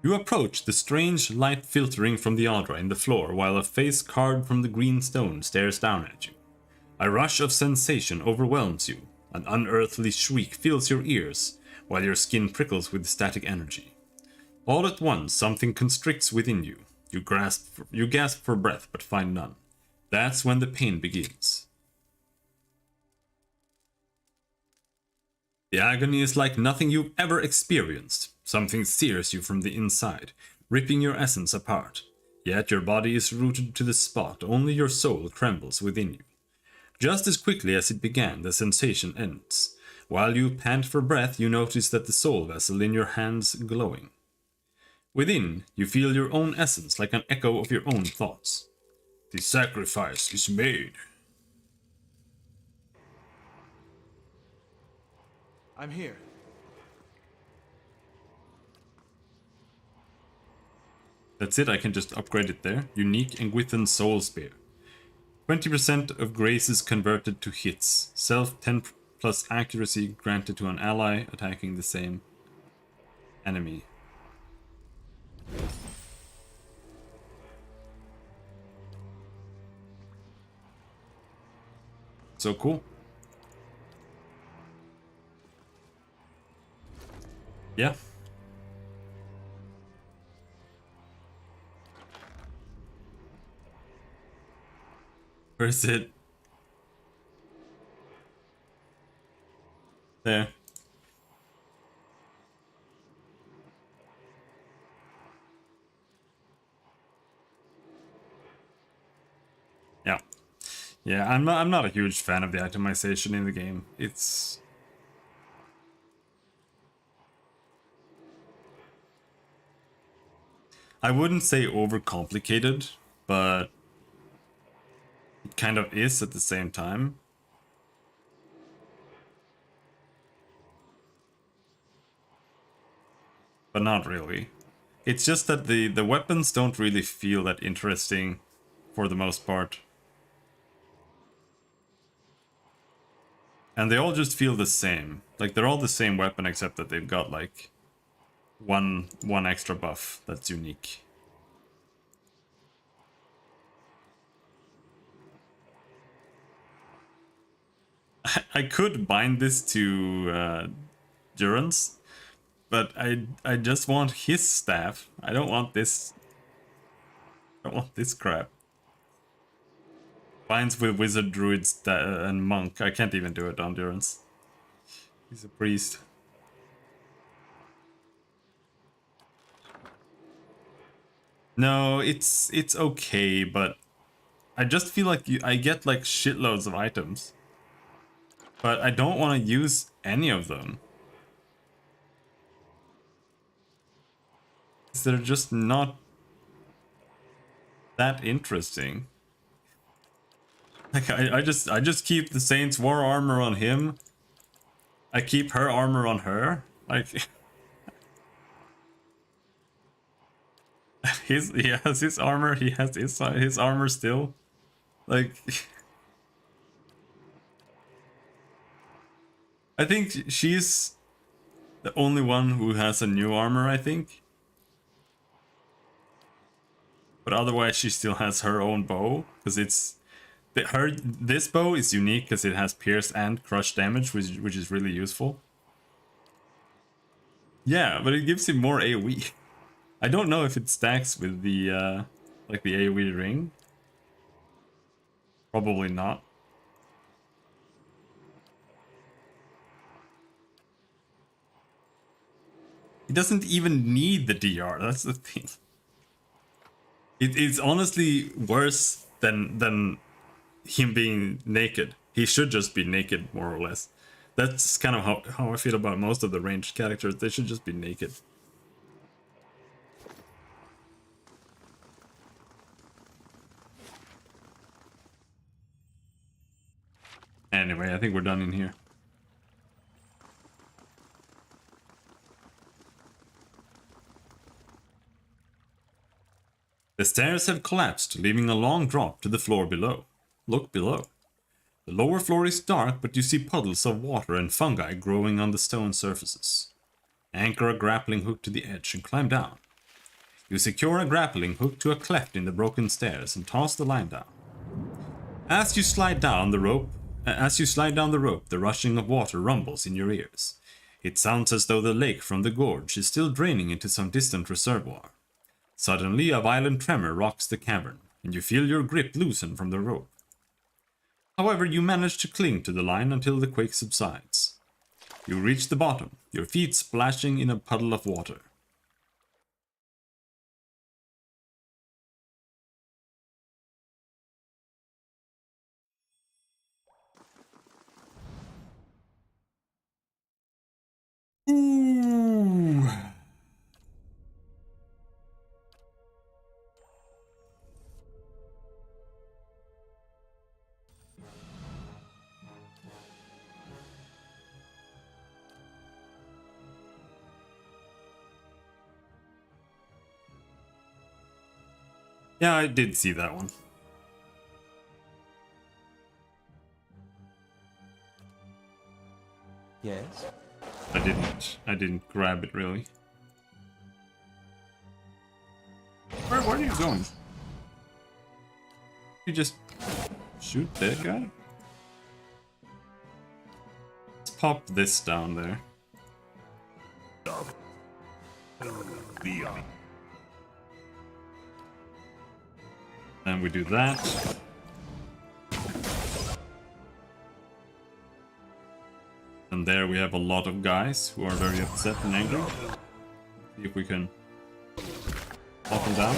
You approach the strange light filtering from the Adra in the floor while a face carved from the green stone stares down at you. A rush of sensation overwhelms you. An unearthly shriek fills your ears while your skin prickles with static energy. All at once, something constricts within you. You gasp for breath but find none. That's when the pain begins. The agony is like nothing you've ever experienced. Something sears you from the inside, ripping your essence apart. Yet your body is rooted to the spot, only your soul trembles within you. Just as quickly as it began, the sensation ends. While you pant for breath, you notice that the soul vessel in your hands glowing. Within, you feel your own essence like an echo of your own thoughts. The sacrifice is made. I'm here. That's it, I can just upgrade it there. Unique Engwithan Soul Spear. 20% of graces converted to hits. Self 10 plus accuracy granted to an ally attacking the same enemy. So cool. Yeah. Where is it? There. Yeah. Yeah, I'm not a huge fan of the itemization in the game. It's I wouldn't say overcomplicated, but it kind of is at the same time. But not really. It's just that the weapons don't really feel that interesting for the most part. And they all just feel the same. Like they're all the same weapon except that they've got like one extra buff that's unique. I could bind this to Durance, but I just want his staff. I don't want this. I don't want this crap. Binds with wizard, druids, and monk. I can't even do it on Durance. He's a priest. No, it's okay, but I just feel like I get like shitloads of items. But I don't want to use any of them. They're just not that interesting. Like I just keep the Saint's War armor on him. I keep her armor on her. Like he has his armor, he has his armor still. Like I think she's the only one who has a new armor, I think. But otherwise she still has her own bow, because it's this bow is unique because it has pierce and crush damage, which is really useful. Yeah, but it gives him more AoE. I don't know if it stacks with the like the AoE ring. Probably not. He doesn't even need the DR, that's the thing. It's honestly worse than him being naked. He should just be naked, more or less. That's kind of how I feel about most of the ranged characters. They should just be naked. Anyway, I think we're done in here. The stairs have collapsed, leaving a long drop to the floor below. Look below. The lower floor is dark, but you see puddles of water and fungi growing on the stone surfaces. Anchor a grappling hook to the edge and climb down. You secure a grappling hook to a cleft in the broken stairs and toss the line down. As you slide down the rope, the rushing of water rumbles in your ears. It sounds as though the lake from the gorge is still draining into some distant reservoir. Suddenly, a violent tremor rocks the cavern, and you feel your grip loosen from the rope. However, you manage to cling to the line until the quake subsides. You reach the bottom, your feet splashing in a puddle of water. Ooh. Yeah, I did see that one. Yes? I didn't grab it really. Where are you going? You just shoot that guy? Let's pop this down there. Then we do that. And there we have a lot of guys who are very upset and angry. See if we can pop them down.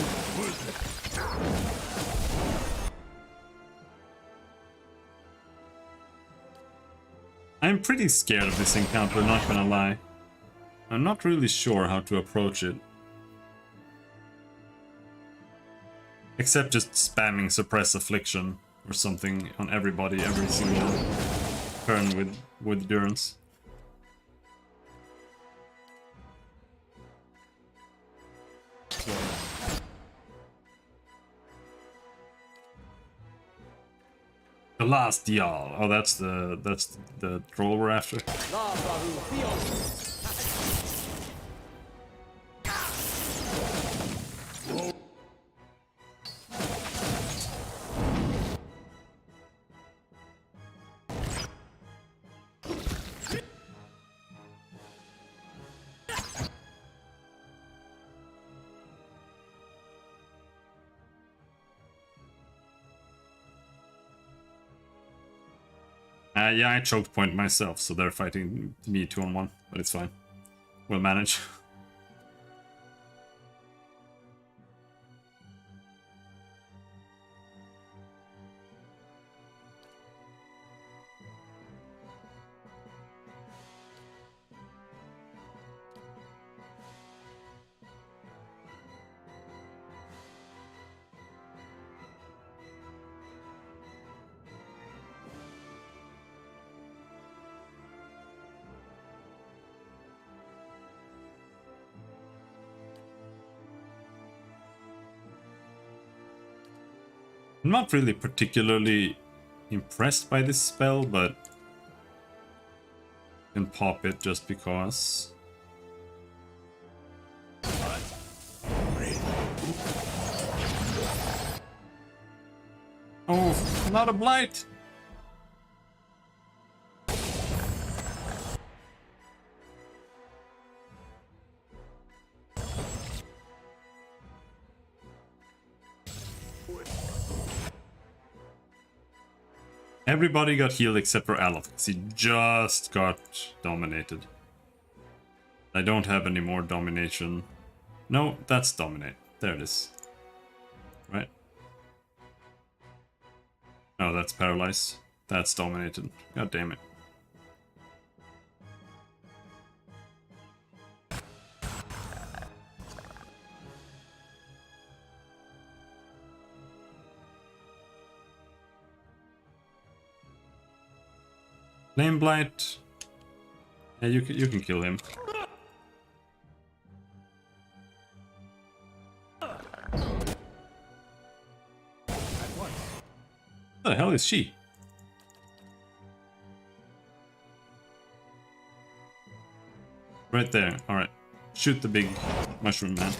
I'm pretty scared of this encounter, not gonna lie. I'm not really sure how to approach it. Except just spamming suppress affliction or something on everybody every single turn with Durance. The last Dial. Oh, that's the troll we're after. Yeah, I choked point myself, so they're fighting me 2-on-1, but it's fine. We'll manage. I'm not really particularly impressed by this spell, but I can pop it just because. Oh, not a blight! Everybody got healed except for Aloth, because he just got dominated. I don't have any more domination. No, that's dominate. There it is. Right? No, that's paralyzed. That's dominated. God damn it. Flame Blight. Yeah, you can kill him. What the hell is she? Right there. Alright. Shoot the big mushroom man.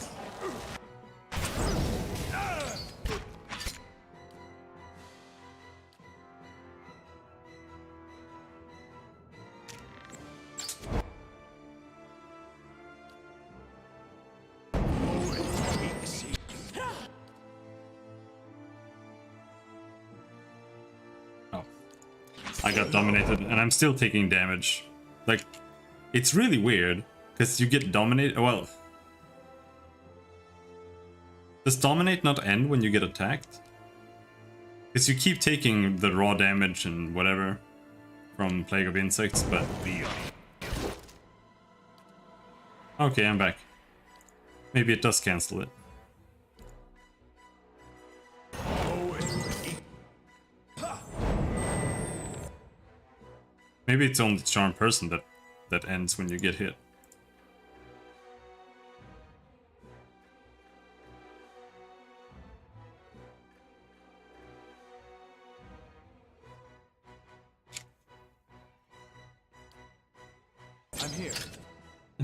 Oh. I got dominated and I'm still taking damage. Like, it's really weird. Because you get dominated. Well, does dominate not end when you get attacked? Because you keep taking the raw damage and whatever from Plague of Insects, but okay, I'm back. Maybe it does cancel it. Maybe it's only Charmed Person that ends when you get hit. I'm here.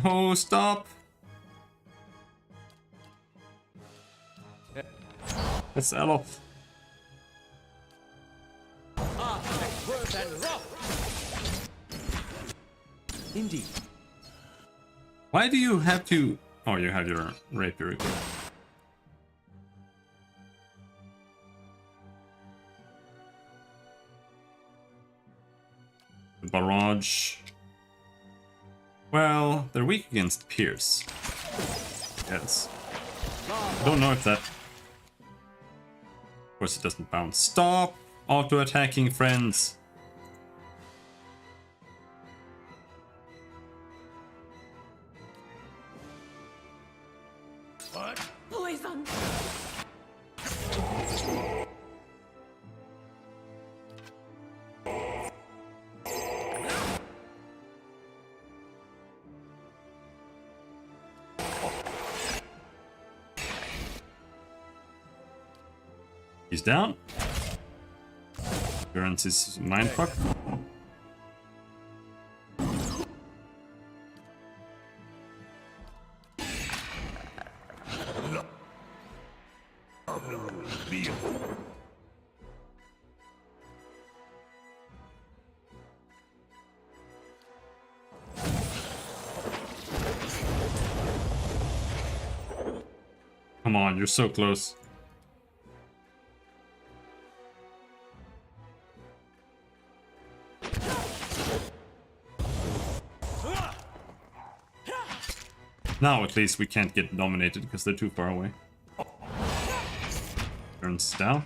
Oh, stop! That's Elof. Indeed. Why do you have to... Oh, you have your rapier equipped. The barrage. Well, they're weak against Pierce. Yes. I don't know if that... Of course it doesn't bounce. Stop auto-attacking friends! Poison! He's down. Endurance is mindfuck. Come on, you're so close. Now at least we can't get dominated because they're too far away. Turns down.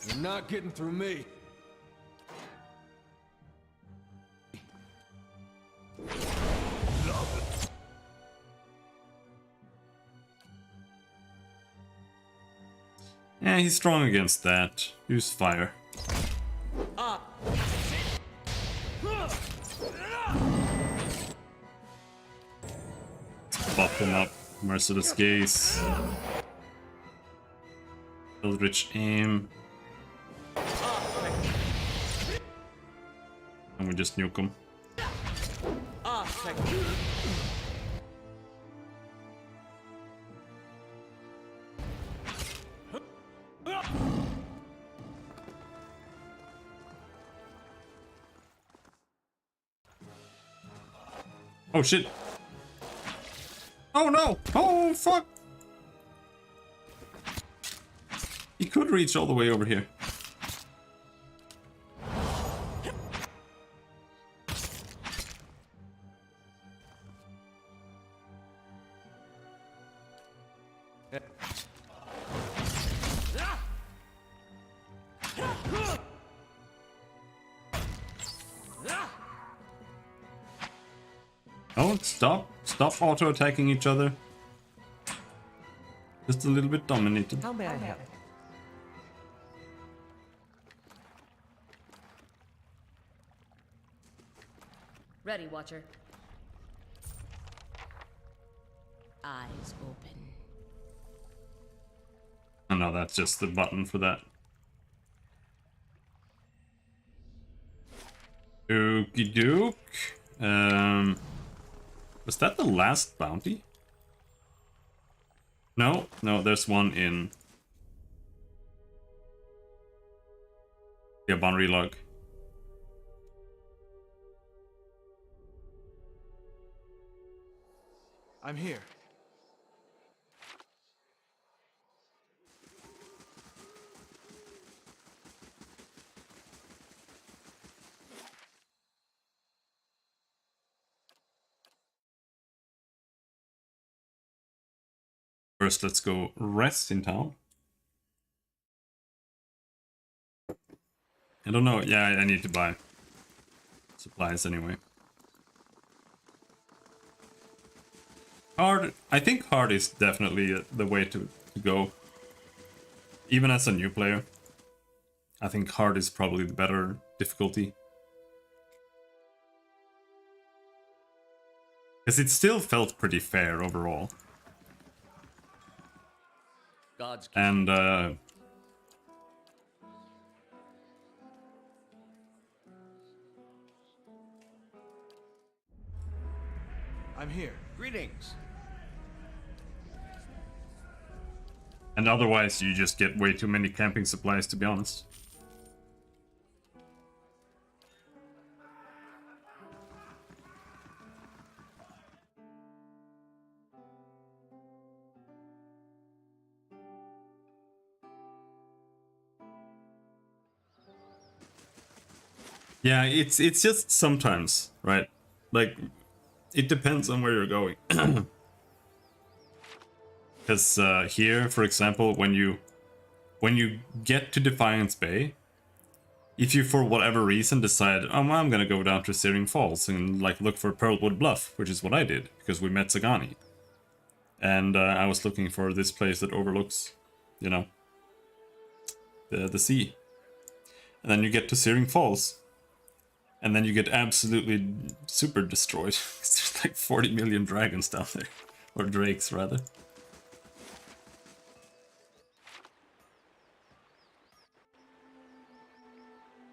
You're not getting through me. Yeah, he's strong against that. Use fire. Let's buff him up. Merciless Gaze. Eldritch Aim. And we just nuke him. Oh shit. Oh no! Oh fuck! He could reach all the way over here. Don't stop Stop auto-attacking each other. Just a little bit dominated. How may I help? Ready, Watcher. Eyes open. Oh no, that's just the button for that. Okie doke. Was that the last bounty? No, there's one in the Banri log. I'm here. First, let's go rest in town. I don't know. Yeah, I need to buy supplies anyway. Hard. I think hard is definitely the way to go. Even as a new player, I think hard is probably the better difficulty. Because it still felt pretty fair overall. God's And I'm here. greetings. and otherwise you just get way too many camping supplies, to be honest. Yeah, it's just sometimes, right? Like, it depends on where you're going. Because here, for example, when you get to Defiance Bay, if you for whatever reason decide, oh, well, I'm gonna go down to Searing Falls and like look for Pearlwood Bluff, which is what I did because we met Sagani, and I was looking for this place that overlooks, you know, the sea, and then you get to Searing Falls. And then you get absolutely super destroyed. There's like 40 million dragons down there. Or drakes, rather.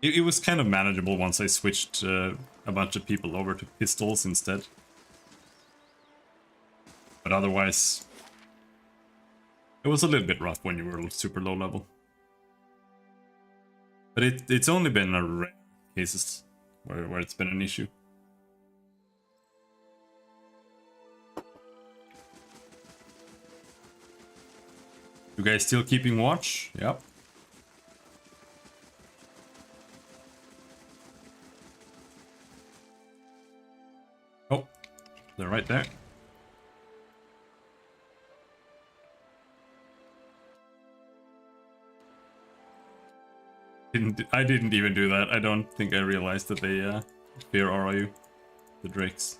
It was kind of manageable once I switched a bunch of people over to pistols instead. But otherwise, it was a little bit rough when you were super low level. But it's only been a rare cases where it's been an issue. You guys still keeping watch? Yep. Oh, they're right there. I didn't even do that. I don't think I realized that they fear RIU, the drakes.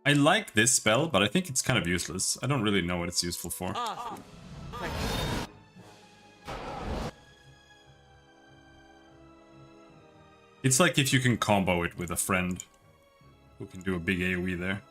I like this spell, but I think it's kind of useless. I don't really know what it's useful for. It's like if you can combo it with a friend who can do a big AoE there.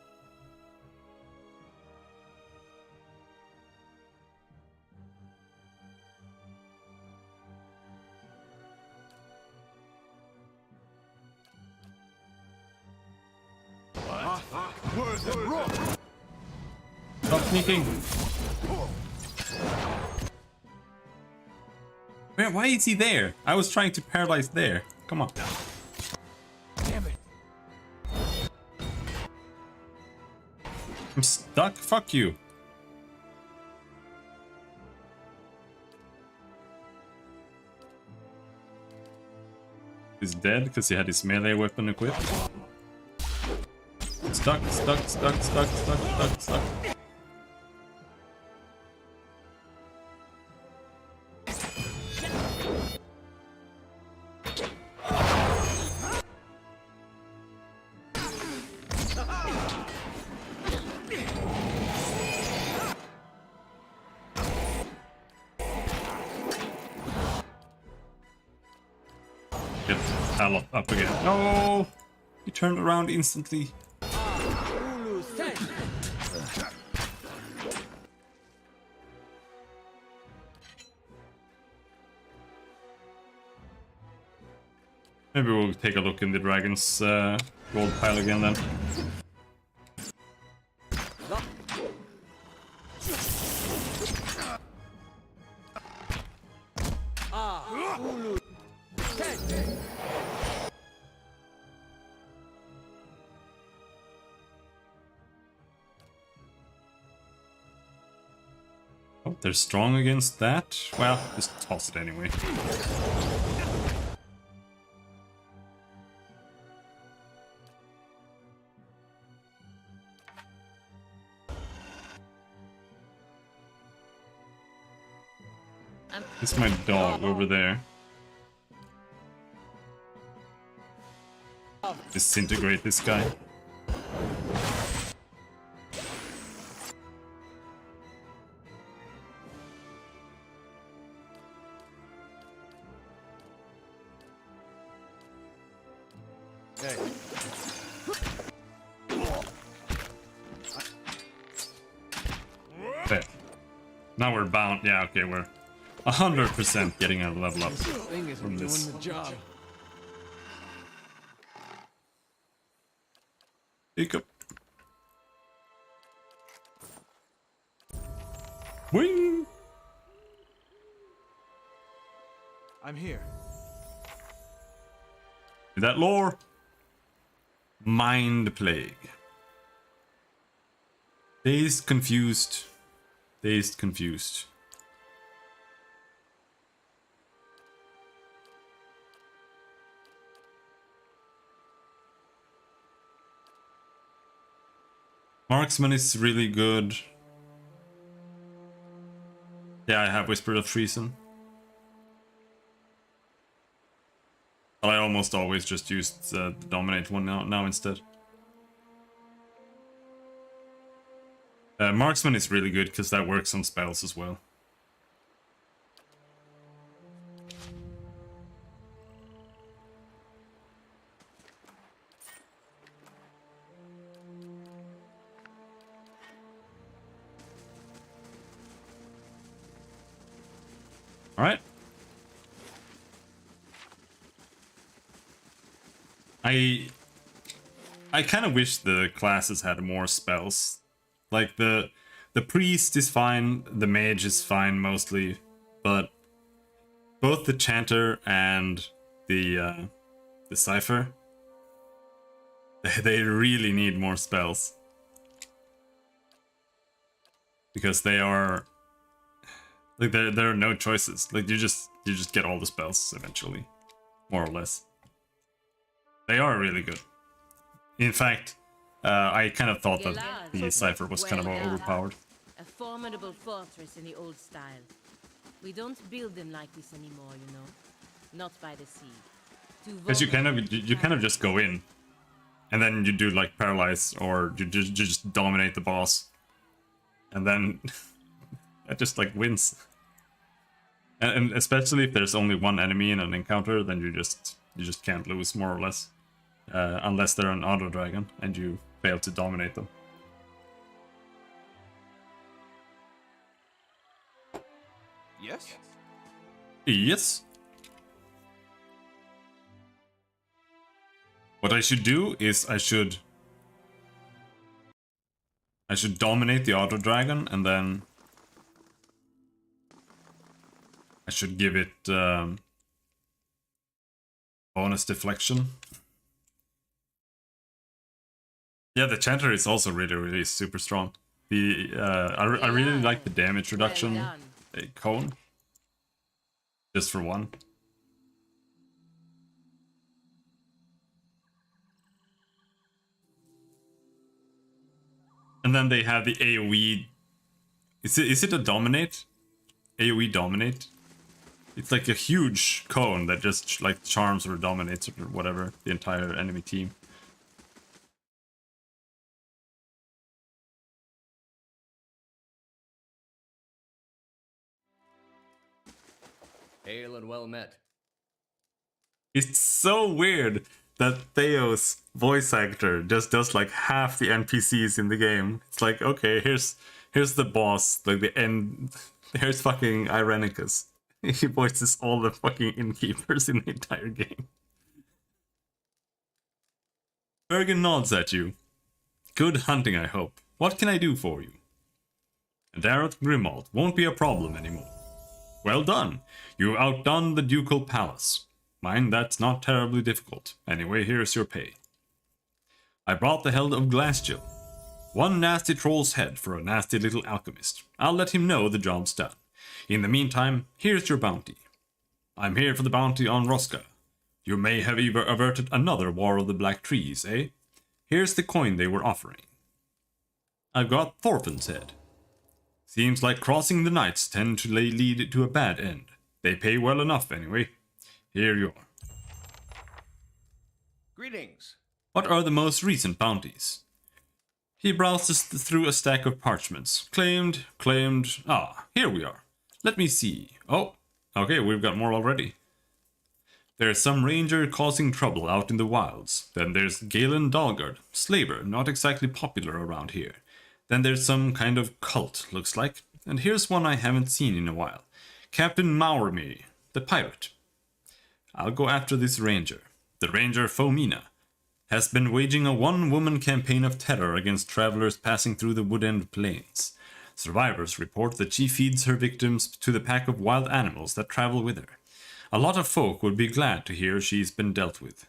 Stop sneaking! Why is he there? I was trying to paralyze there. Come on. Damn it. I'm stuck? Fuck you. He's dead because he had his melee weapon equipped. Stuck. Get Aloth up again. No! He turned around instantly. Ulu Sen. Maybe we'll take a look in the dragon's gold pile again then. Ulu Sen. Oh, they're strong against that? Well, just toss it anyway. It's my dog over there. Disintegrate this guy. Hey. There. Now we're bound. Yeah, okay, we're 100% getting a level up Thing isn't from doing this. the job. Hiccup. Wing! I'm here. That lore. Mind Plague. Dazed, confused. Dazed, confused. Marksman is really good. Yeah, I have Whisper of Treason. But I almost always just used the Dominate one now instead. Marksman is really good because that works on spells as well. Alright. I kind of wish the classes had more spells. Like the priest is fine, the mage is fine mostly, but both the chanter and the cipher, they really need more spells. Because they are like there are no choices. Like you just get all the spells eventually, more or less. They are really good. In fact, I kind of thought that the cipher was kind of overpowered. A formidable fortress in the old style. We don't build them like this anymore, you know. Not by the sea. Because you kind of just go in, and then you do like paralyze, or you just dominate the boss, and then it just like wins. And especially if there's only one enemy in an encounter, then you just can't lose, more or less, unless they're an auto dragon and you fail to dominate them. Yes? Yes. What I should do is I should dominate the auto dragon, and then I should give it bonus deflection. Yeah, the chanter is also really super strong. The I really like the damage reduction cone, just for one. And then they have the AoE. Is it a dominate? AoE dominate? It's like a huge cone that just like charms or dominates or whatever the entire enemy team. Hail and well met. It's so weird that Theo's voice actor just does like half the NPCs in the game. It's like, okay, here's the boss, like the end. Here's fucking Irenicus. He voices all the fucking innkeepers in the entire game. Bergen nods at you. Good hunting, I hope. What can I do for you? Daroth Grimald won't be a problem anymore. Well done. You outdone the ducal palace. Mind, that's not terribly difficult. Anyway, here's your pay. I brought the Held of Glassgill. One nasty troll's head for a nasty little alchemist. I'll let him know the job's done. In the meantime, here's your bounty. I'm here for the bounty on Roska. You may have averted another War of the Black Trees, eh? Here's the coin they were offering. I've got Thorfinn's head. Seems like crossing the Knights tend to lead to a bad end. They pay well enough anyway. Here you are. Greetings. What are the most recent bounties? He browses through a stack of parchments. Claimed. Ah, here we are. Let me see. Oh, okay, we've got more already. There's some ranger causing trouble out in the wilds. Then there's Galen Dalgard, slaver, not exactly popular around here. Then there's some kind of cult, looks like. And here's one I haven't seen in a while. Captain Maurimi, the pirate. I'll go after this ranger. The ranger Fomina has been waging a one-woman campaign of terror against travelers passing through the Woodend Plains. Survivors report that she feeds her victims to the pack of wild animals that travel with her. A lot of folk would be glad to hear she's been dealt with.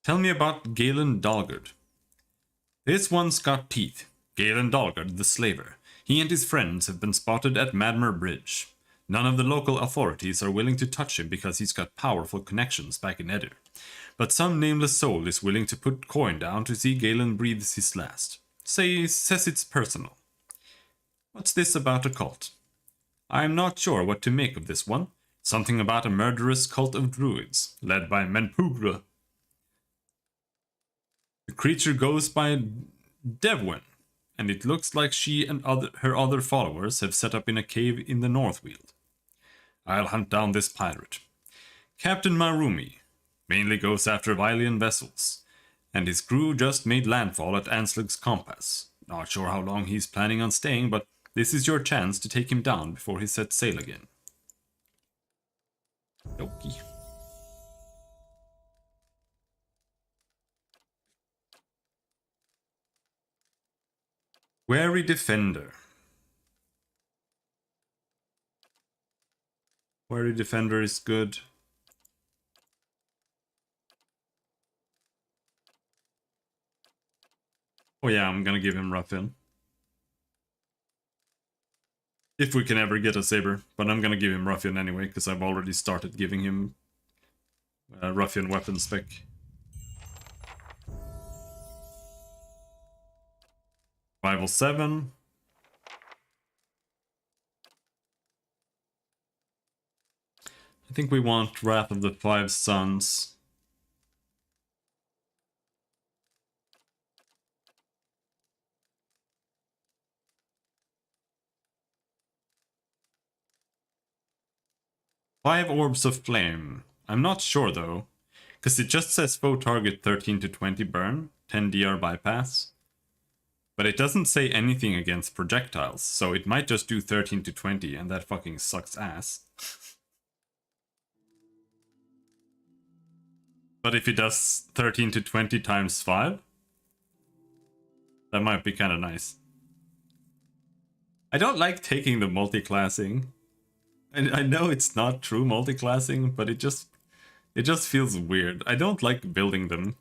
Tell me about Galen Dalgard. This one's got teeth. Galen Dalgard, the slaver. He and his friends have been spotted at Madmer Bridge. None of the local authorities are willing to touch him because he's got powerful connections back in Eder. But some nameless soul is willing to put coin down to see Galen breathes his last. Says it's personal. What's this about a cult? I'm not sure what to make of this one. Something about a murderous cult of druids, led by Menpugra. The creature goes by Devwin, and it looks like she and her other followers have set up in a cave in the Northweald. I'll hunt down this pirate. Captain Marumi mainly goes after Vylian vessels, and his crew just made landfall at Anslug's Compass. Not sure how long he's planning on staying, but this is your chance to take him down before he sets sail again. Okie. Wary Defender. Wary Defender is good. Oh yeah, I'm gonna give him Ruffian. If we can ever get a Saber, but I'm gonna give him Ruffian anyway, because I've already started giving him Ruffian weapon spec. Survival 7. I think we want Wrath of the Five Sons. Five Orbs of Flame. I'm not sure though, because it just says foe target 13 to 20 burn, 10 DR bypass. But it doesn't say anything against projectiles, so it might just do 13 to 20 and that fucking sucks ass. But if it does 13 to 20 times 5, that might be kind of nice. I don't like taking the multi-classing. I know it's not true multi-classing, but it just feels weird. I don't like building them.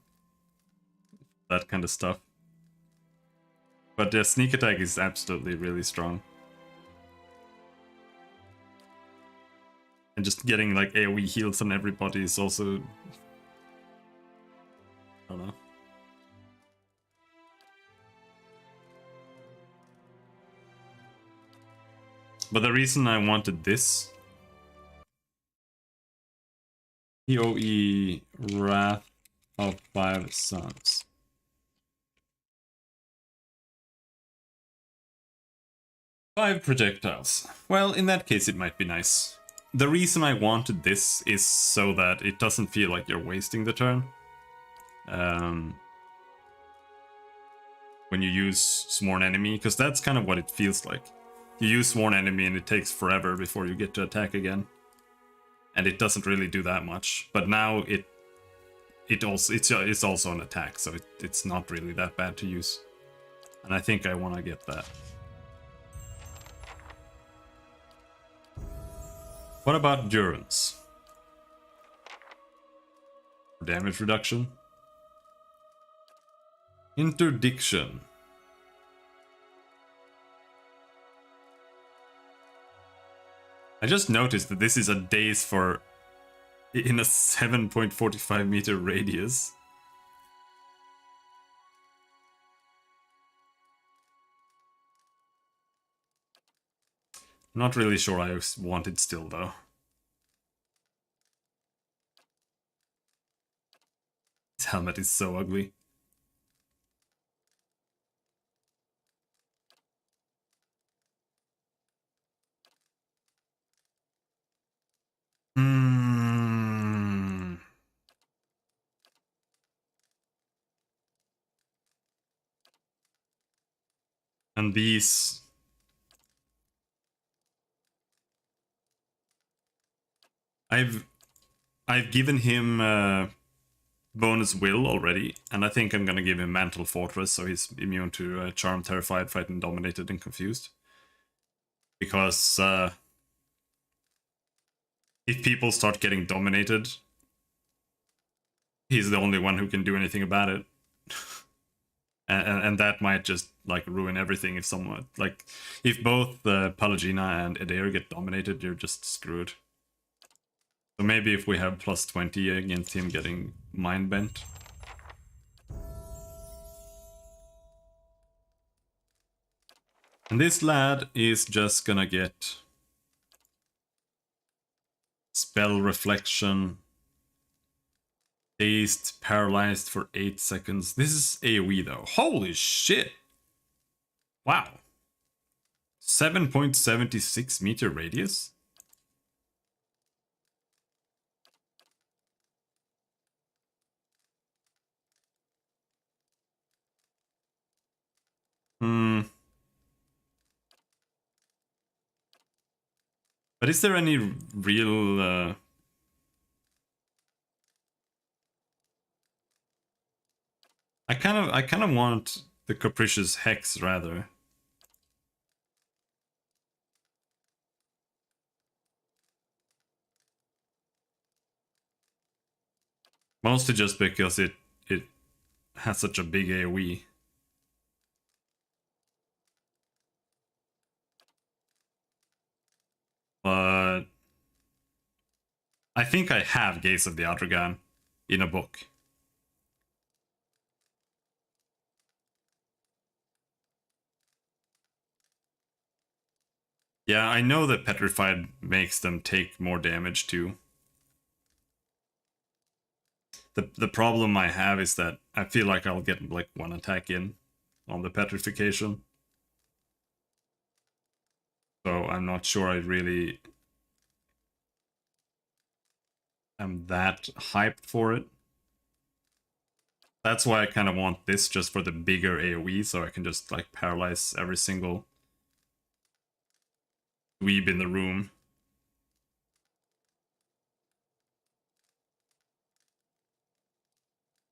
That kind of stuff. But the sneak attack is absolutely really strong. And just getting like AoE heals on everybody is also... I don't know. But the reason I wanted this... PoE Wrath of Five Sons. Five projectiles. Well, in that case it might be nice. the reason I wanted this is so that it doesn't feel like you're wasting the turn. When you use Sworn Enemy, because that's kind of what it feels like. You use Sworn Enemy and it takes forever before you get to attack again. And it doesn't really do that much. But now it's also an attack, so it's not really that bad to use. And I think I want to get that. What about Durance? Damage reduction. Interdiction. I just noticed that this is a daze for in a 7.45 meter radius. Not really sure I want it still though. This helmet is so ugly. And these... I've given him bonus will already, and I think I'm gonna give him Mantle Fortress so he's immune to Charm, Terrified, Frightened, Dominated, and Confused. Because if people start getting dominated, he's the only one who can do anything about it. and that might just like ruin everything if someone, like, if both Pallegina and Adair get dominated, you're just screwed. So maybe if we have plus 20 against him getting Mind Bent. And this lad is just gonna get Spell Reflection, Dazed, Paralyzed for 8 seconds. This is AoE though. Holy shit! Wow. 7.76 meter radius? But is there any real... I kind of want the Capricious Hex rather. Mostly just because it has such a big AoE. But I think I have Gaze of the Atragan in a book. Yeah, I know that Petrified makes them take more damage too. The problem I have is that I feel like I'll get like one attack in on the Petrification. So I'm not sure I really am that hyped for it. That's why I kind of want this just for the bigger AoE, so I can just like paralyze every single dweeb in the room.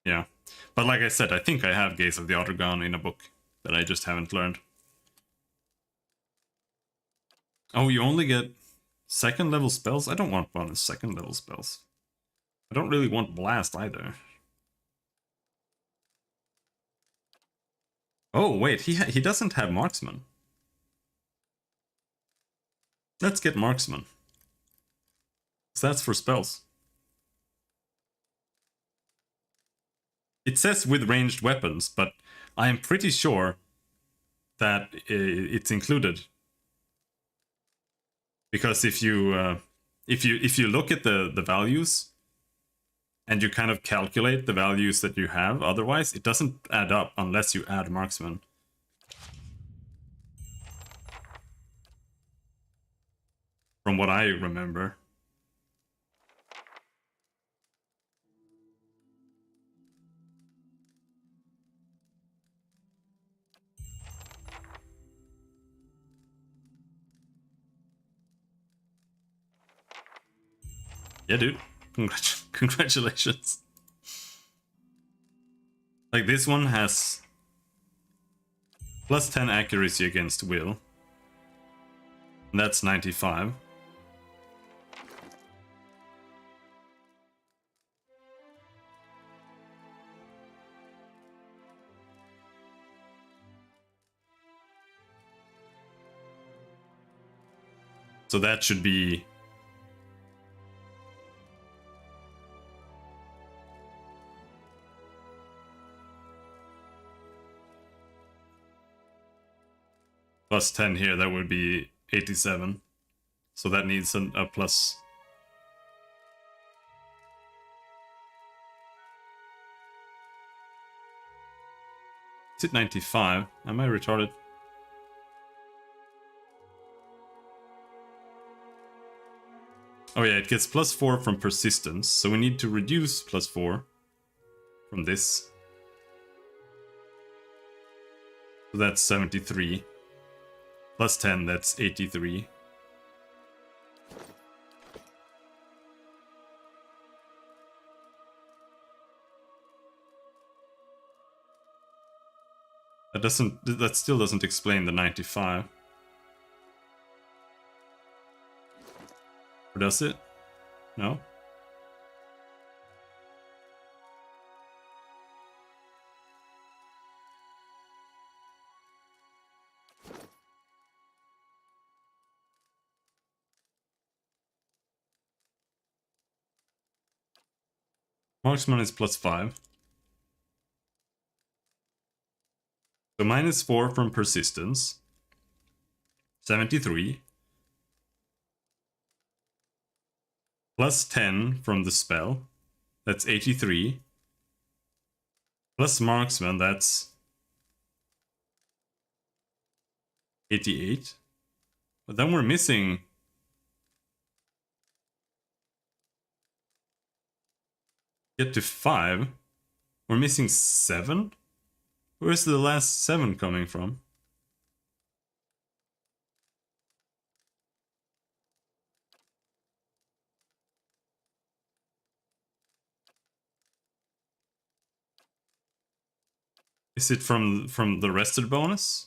Yeah. But like I said, I think I have Gaze of the Atragan in a book that I just haven't learned. Oh, you only get second level spells? I don't want bonus second level spells. I don't really want Blast either. Oh, wait, he doesn't have Marksman. Let's get Marksman. So that's for spells. It says with ranged weapons, but I am pretty sure that it's included. Because if you look at the values and you kind of calculate the values that you have, otherwise it doesn't add up unless you add Marksman. From what I remember. Yeah, dude. Congratulations. Like, this one has plus 10 accuracy against will. And that's 95. So that should be plus 10 here, that would be 87. So that needs a plus. Is it 95? Am I retarded? Oh yeah, it gets plus 4 from persistence, so we need to reduce plus 4 from this. So that's 73. Plus 10, that's 83. That still doesn't explain the 95. Or does it? No? Marksman is plus 5. So minus 4 from persistence. 73. Plus 10 from the spell. That's 83. Plus marksman, that's 88. But then we're missing... Get to 5. We're missing 7? Where's the last 7 coming from? Is it from the rested bonus?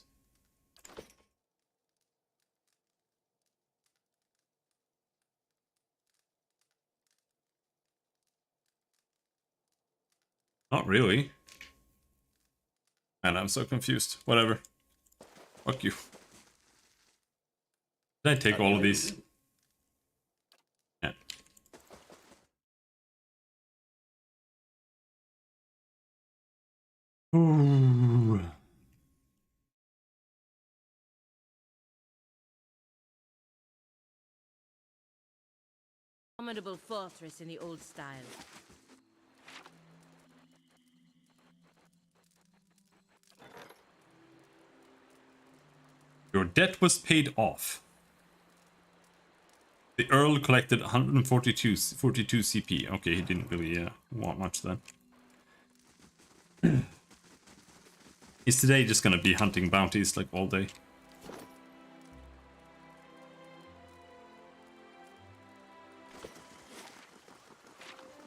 Not really. Man, I'm so confused. Whatever. Fuck you. Did I take all of these? Yeah. Ooh. Formidable fortress in the old style. Your debt was paid off. The Earl collected 142 CP. Okay, he didn't really want much then. Is today just gonna be hunting bounties like all day?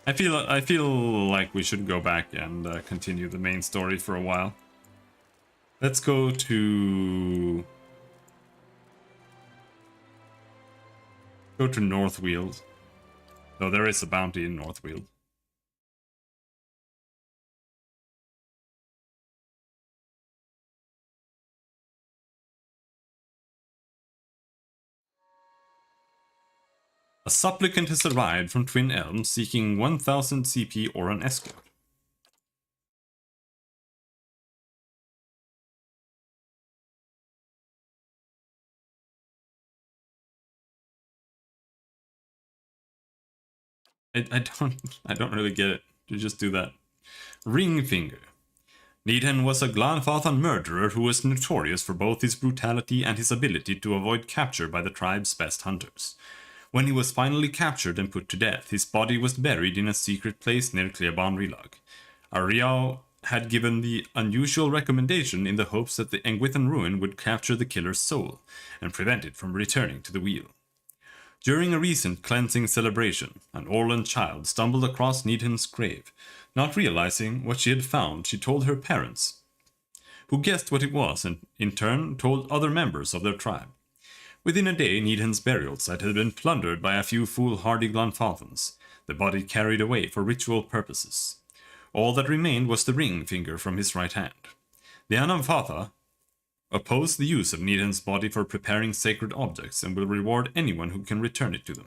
I feel like we should go back and continue the main story for a while. Let's go to Northweald. Though there is a bounty in Northweald. A supplicant has arrived from Twin Elm seeking 1000 CP or an escort. I don't really get it. You just do that. Ringfinger. Needhan was a Glanfathan murderer who was notorious for both his brutality and his ability to avoid capture by the tribe's best hunters. When he was finally captured and put to death, his body was buried in a secret place near Cleaban Rilag. Ariao had given the unusual recommendation in the hopes that the Engwithan ruin would capture the killer's soul and prevent it from returning to the wheel. During a recent cleansing celebration, an Orlan child stumbled across Needham's grave. Not realizing what she had found, she told her parents, who guessed what it was and in turn told other members of their tribe. Within a day, Needham's burial site had been plundered by a few foolhardy Glanfathans, the body carried away for ritual purposes. All that remained was the ring finger from his right hand. The Anamfatha oppose the use of Needham's body for preparing sacred objects and will reward anyone who can return it to them.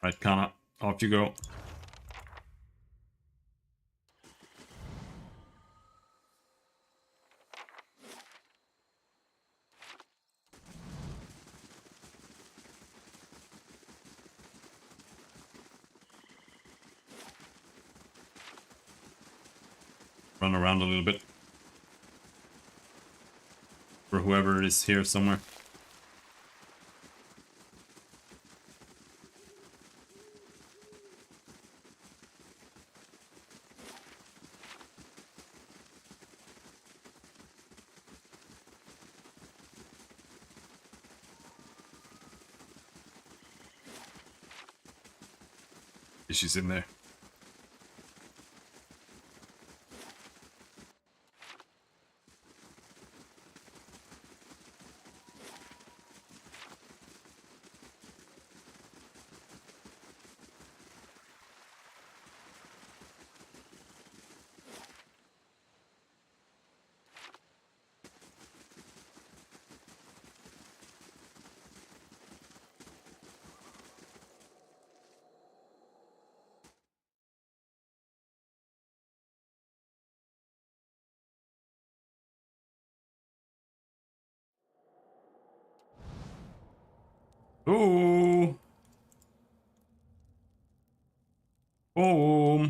Right, Kana, off you go. Run around a little bit. For whoever is here somewhere. She's in there. Oh. Oh.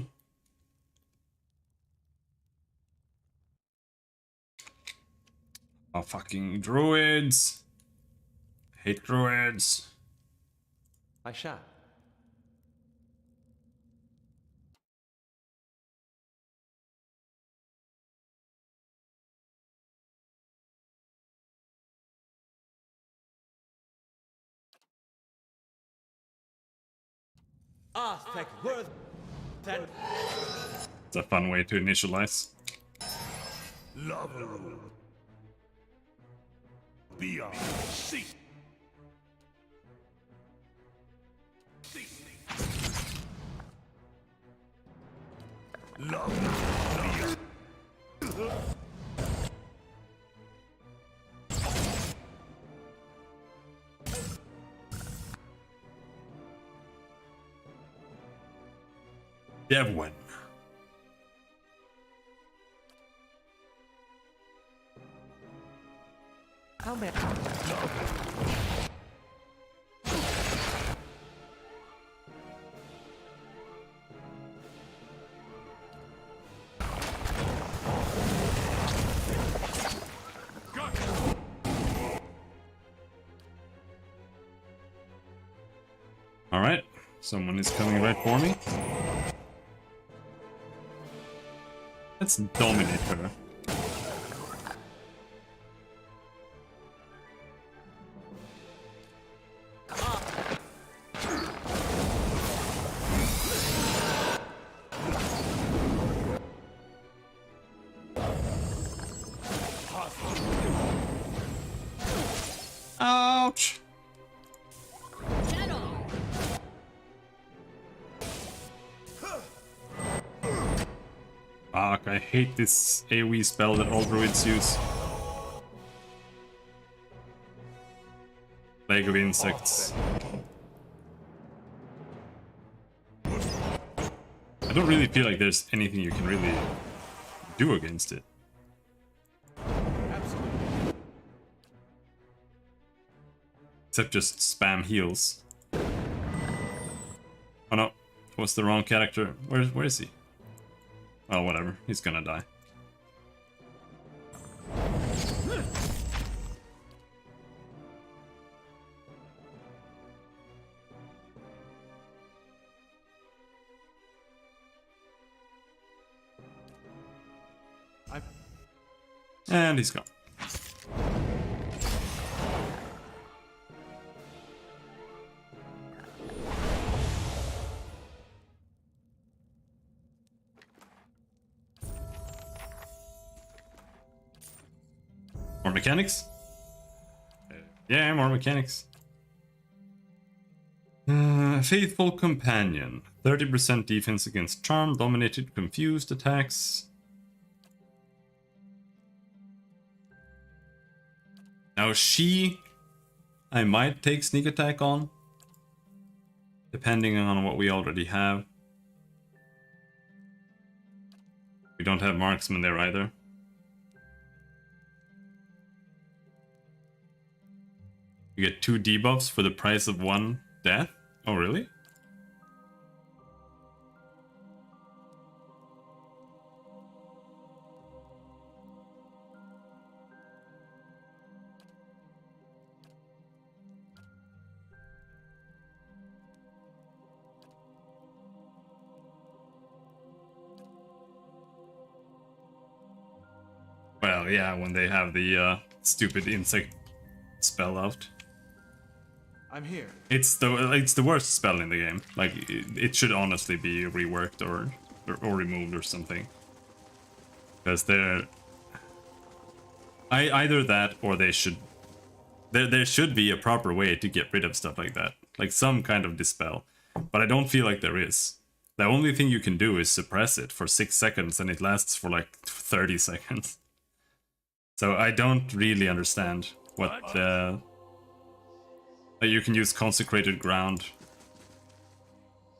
Oh, fucking druids. Hate druids. I shall. Aztec worth that. It's a fun way to initialize. Lavaru. Beyond. See. Lavaru. Devwin. How bad? All right, someone is coming right for me. Let's dominate her. Ouch! Fuck, I hate this AoE spell that all druids use. Plague of insects. I don't really feel like there's anything you can really do against it. Except just spam heals. Oh no, was the wrong character. Where is he? Oh, whatever. He's gonna die. And he's gone. mechanics? Yeah, more mechanics. Faithful Companion. 30% defense against charm, dominated, confused attacks. Now she, I might take sneak attack on, depending on what we already have. We don't have marksman there either. You get 2 debuffs for the price of 1 death? Oh, really? Well, yeah, when they have the stupid insect spell out. I'm here. It's the worst spell in the game. Like it should honestly be reworked or removed or something. Because they're either that or they should there should be a proper way to get rid of stuff like that. Like some kind of dispel. But I don't feel like there is. The only thing you can do is suppress it for 6 seconds and it lasts for like 30 seconds. So I don't really understand what you can use consecrated ground.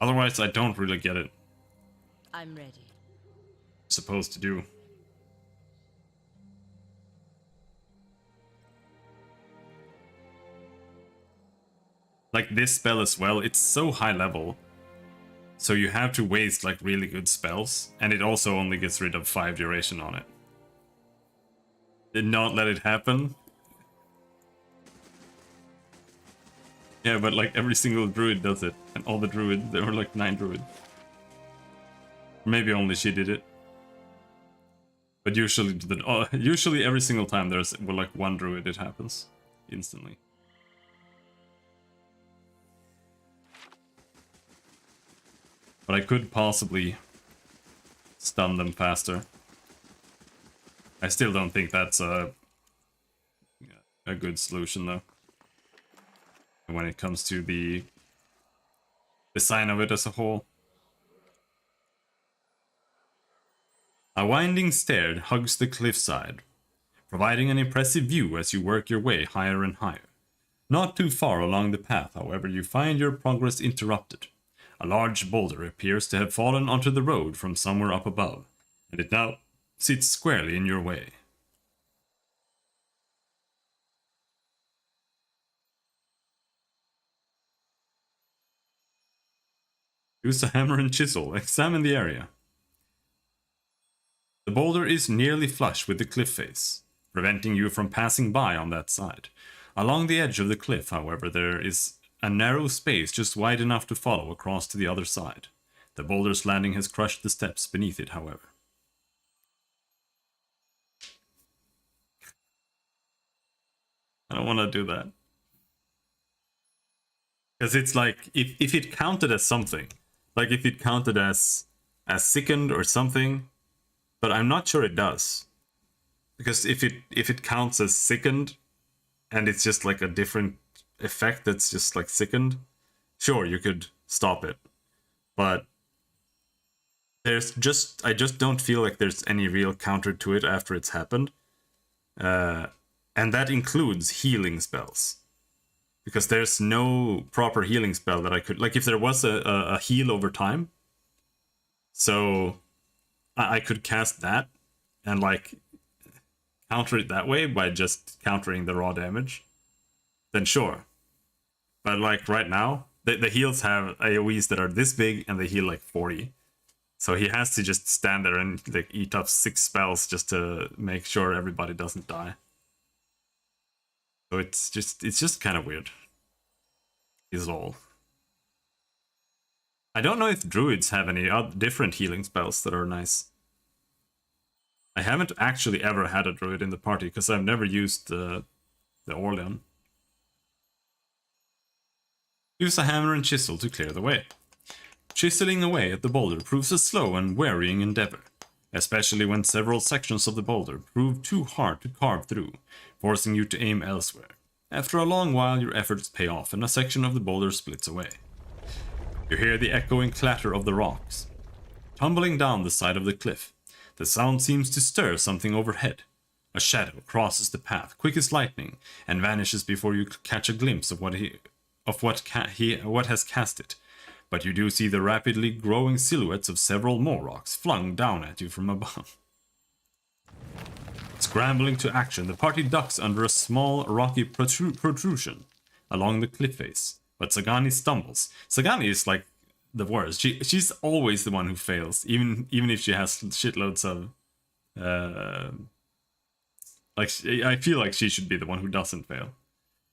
Otherwise, I don't really get it. I'm ready. Supposed to do. Like this spell as well, it's so high level. So you have to waste like really good spells, and it also only gets rid of 5 duration on it. Did not let it happen. Yeah, but like every single druid does it, and all the druids, there were like 9 druids. Maybe only she did it. But usually, usually every single time there's like 1 druid, it happens instantly. But I could possibly stun them faster. I still don't think that's a good solution though. When it comes to the design of it as a whole. A winding stair hugs the cliffside, providing an impressive view as you work your way higher and higher. Not too far along the path, however, you find your progress interrupted. A large boulder appears to have fallen onto the road from somewhere up above, and it now sits squarely in your way. Use a hammer and chisel. Examine the area. The boulder is nearly flush with the cliff face, preventing you from passing by on that side. Along the edge of the cliff, however, there is a narrow space just wide enough to follow across to the other side. The boulder's landing has crushed the steps beneath it, however. I don't want to do that. Because it's like, if it counted as something, like if it counted as sickened or something, but I'm not sure it does. Because if it counts as sickened, and it's just like a different effect that's just like sickened, sure, you could stop it. But I just don't feel like there's any real counter to it after it's happened. And that includes healing spells. Because there's no proper healing spell that I could... Like, if there was a heal over time, so I could cast that and, like, counter it that way by just countering the raw damage, then sure. But, like, right now, the heals have AoEs that are this big, and they heal, like, 40. So he has to just stand there and, like, eat up 6 spells just to make sure everybody doesn't die. So it's just kind of weird. Is all. I don't know if druids have any different healing spells that are nice. I haven't actually ever had a druid in the party because I've never used the Orlean. Use a hammer and chisel to clear the way. Chiseling away at the boulder proves a slow and wearying endeavor. especially when several sections of the boulder prove too hard to carve through, forcing you to aim elsewhere. After a long while, your efforts pay off and a section of the boulder splits away. You hear the echoing clatter of the rocks. Tumbling down the side of the cliff, the sound seems to stir something overhead. A shadow crosses the path, quick as lightning, and vanishes before you catch a glimpse of what has cast it. But you do see the rapidly growing silhouettes of several more rocks flung down at you from above. Scrambling to action, the party ducks under a small rocky protrusion along the cliff face. But Sagani stumbles. Sagani is like the worst. She's always the one who fails, even if she has shitloads of. I feel like she should be the one who doesn't fail,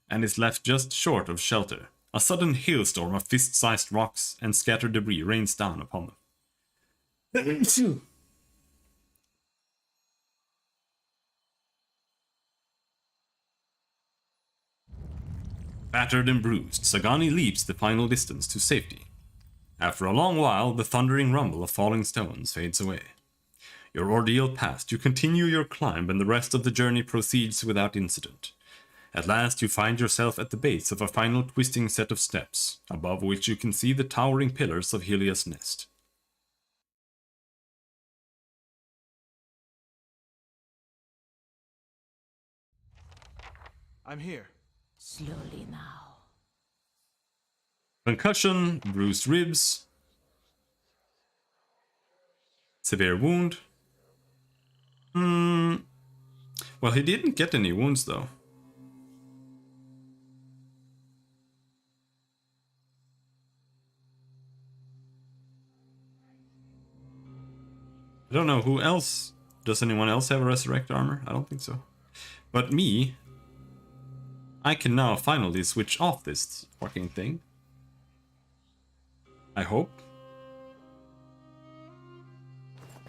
and is left just short of shelter. A sudden hailstorm of fist-sized rocks and scattered debris rains down upon them. Battered and bruised, Sagani leaps the final distance to safety. After a long while, the thundering rumble of falling stones fades away. Your ordeal past, you continue your climb and the rest of the journey proceeds without incident. At last you find yourself at the base of a final twisting set of steps, above which you can see the towering pillars of Helia's nest. I'm here. Slowly now. Concussion, bruised ribs, severe wound. Well, he didn't get any wounds though. I don't know who else. Does anyone else have a resurrect armor? I don't think so. But me, I can now finally switch off this fucking thing. I hope.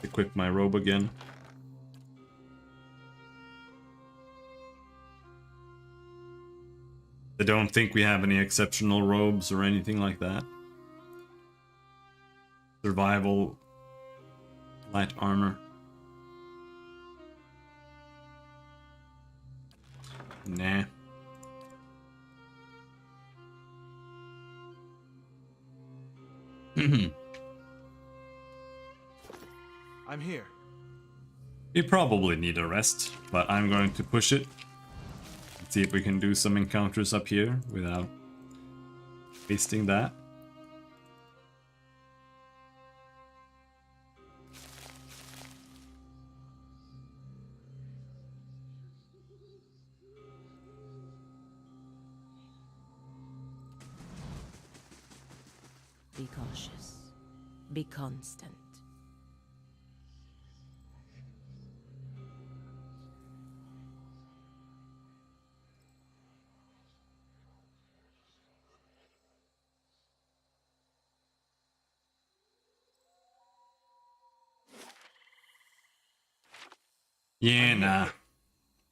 Equip my robe again. I don't think we have any exceptional robes or anything like that. Survival light armor. Nah. I'm here. You probably need a rest, but I'm going to push it. Let's see if we can do some encounters up here without wasting that. Be cautious. Be constant. Yeah, nah.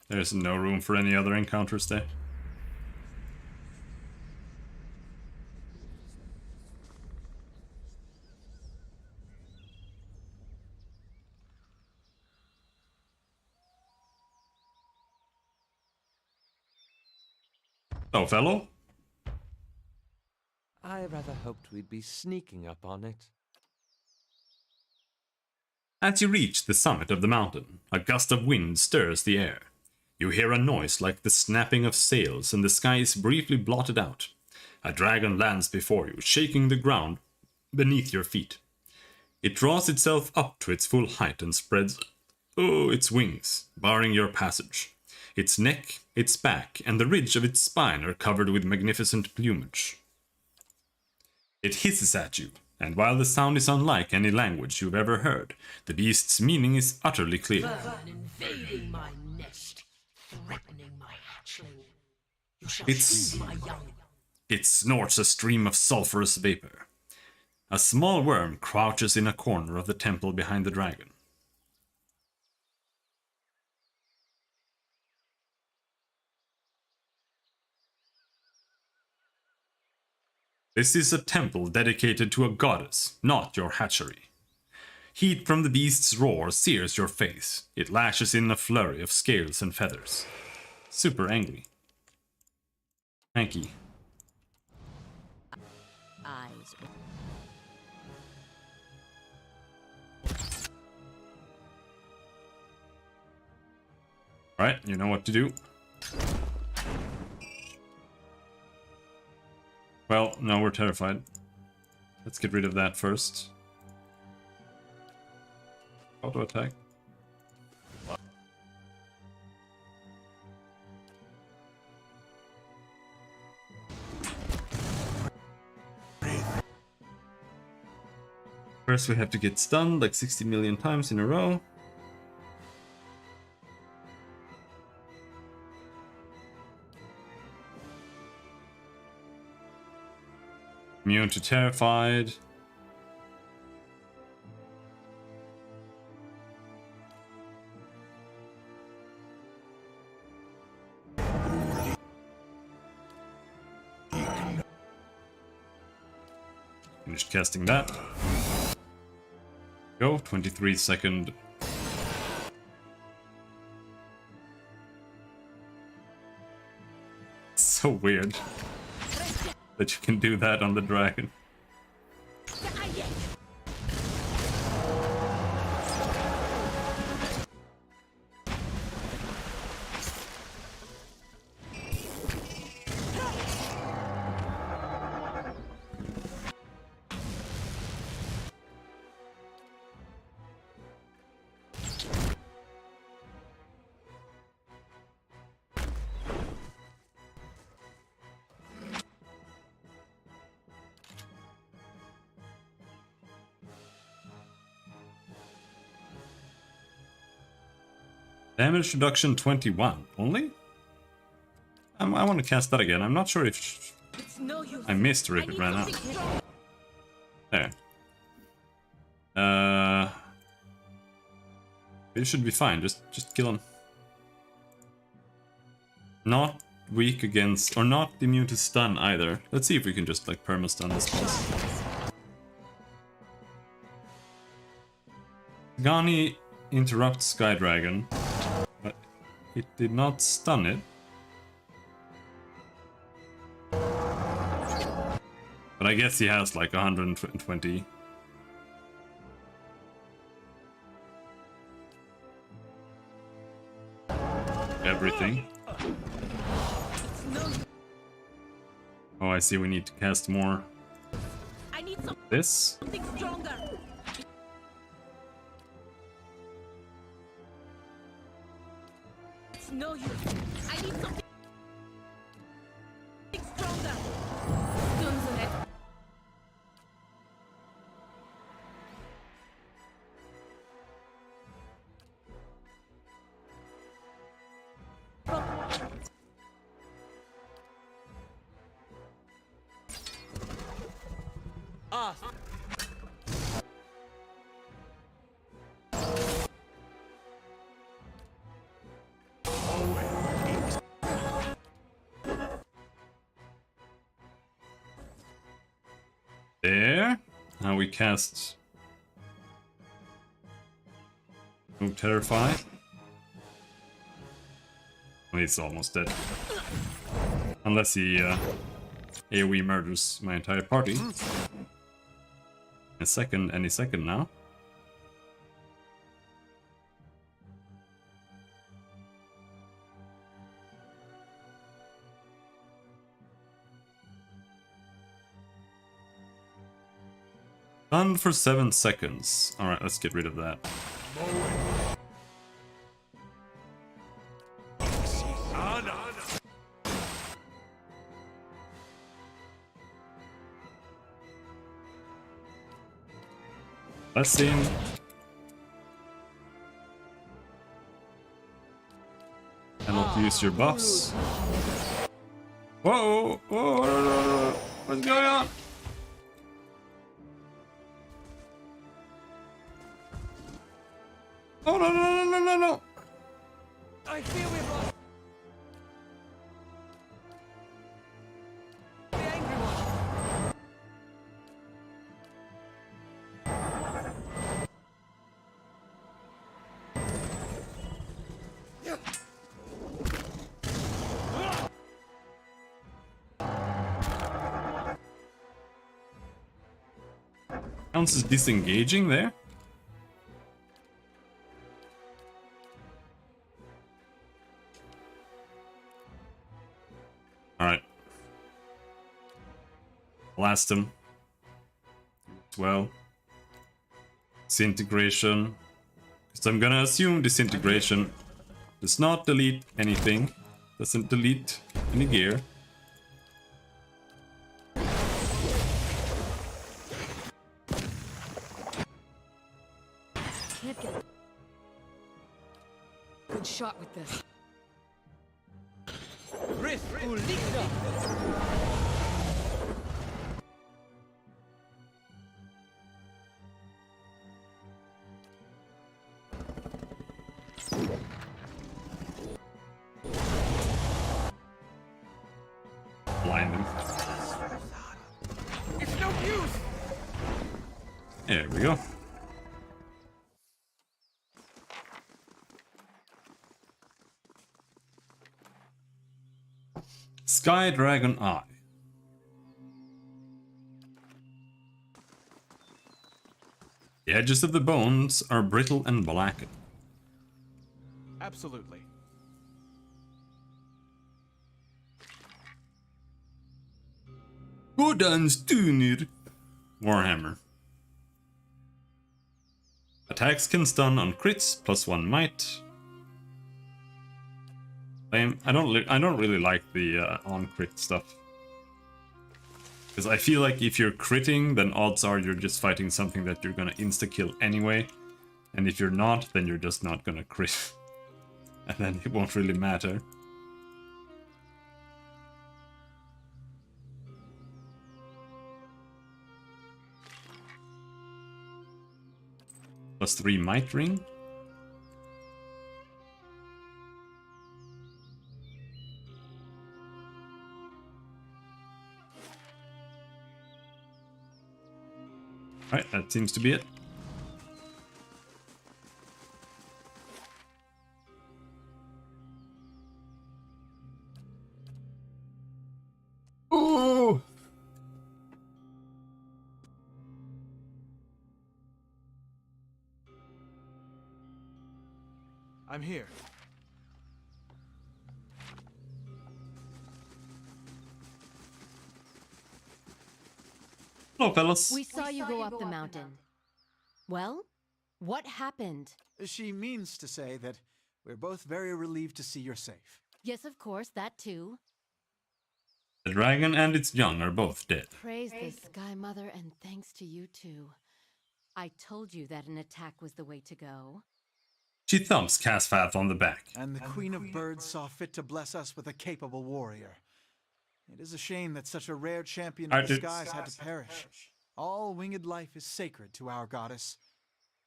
There's no room for any other encounters there. Oh, fellow? I rather hoped we'd be sneaking up on it. As you reach the summit of the mountain, a gust of wind stirs the air. You hear a noise like the snapping of sails, and the sky is briefly blotted out. A dragon lands before you, shaking the ground beneath your feet. It draws itself up to its full height and spreads its wings, barring your passage. Its neck, its back, and the ridge of its spine are covered with magnificent plumage. It hisses at you, and while the sound is unlike any language you've ever heard, the beast's meaning is utterly clear. Invading my nest, threatening my hatchling. You shall It's- see my young. It snorts a stream of sulphurous vapor. A small worm crouches in a corner of the temple behind the dragon. This is a temple dedicated to a goddess, not your hatchery. Heat from the beast's roar sears your face. It lashes in a flurry of scales and feathers. Super angry. Hanky. Eyes. Alright, you know what to do. Well, now we're terrified. Let's get rid of that first. Auto attack. First we have to get stunned like 60 million times in a row. Immune to terrified. Finished casting that. Go, 23-second. So weird that you can do that on the dragon. Damage reduction 21 only? I want to cast that again. I'm not sure if It's no use. I missed or if it ran out. There. It should be fine. Just kill him. Not weak against, or not immune to stun either. Let's see if we can just like perma-stun this boss. Gani interrupts Sky Dragon, but it did not stun it. But I guess he has like 120. Everything. Oh, I see. We need to cast more. I need This. something stronger. It's no use. I need something stronger. Guns ahead. Ah, There. Now we cast Move Terrify. Well, he's almost dead. Unless he AoE murders my entire party. Any second now. Stunned for 7 seconds. Alright, let's get rid of that. Blessing. Cannot use your buffs. Whoa! Whoa! What's going on? Oh no! I fear we've lost the angry one. Counts as disengaging there. Alright. Blast him. As well. Disintegration. So I'm gonna assume disintegration does not delete anything. Doesn't delete any gear. Can't get a good shot with this. Blind him. It's no use! There we go. Sky Dragon Eye. The edges of the bones are brittle and blackened. Absolutely. Godan Stunir. Warhammer. Attacks can stun on crits, +1 might. I don't really like the on crit stuff. Because I feel like if you're critting, then odds are you're just fighting something that you're gonna insta-kill anyway. And if you're not, then you're just not gonna crit. And then it won't really matter. +3 might ring. Alright, that seems to be it. Oh! I'm here. Hello, fellas. We saw you go up the mountain. Well, what happened? She means to say that we're both very relieved to see you're safe. Yes, of course, that too. The dragon and its young are both dead. Praise the Sky Mother, and thanks to you too. I told you that an attack was the way to go. She thumps Casfath on the back. And the Queen of Birds saw fit to bless us with a capable warrior. It is a shame that such a rare champion of the skies had to perish. All winged life is sacred to our goddess.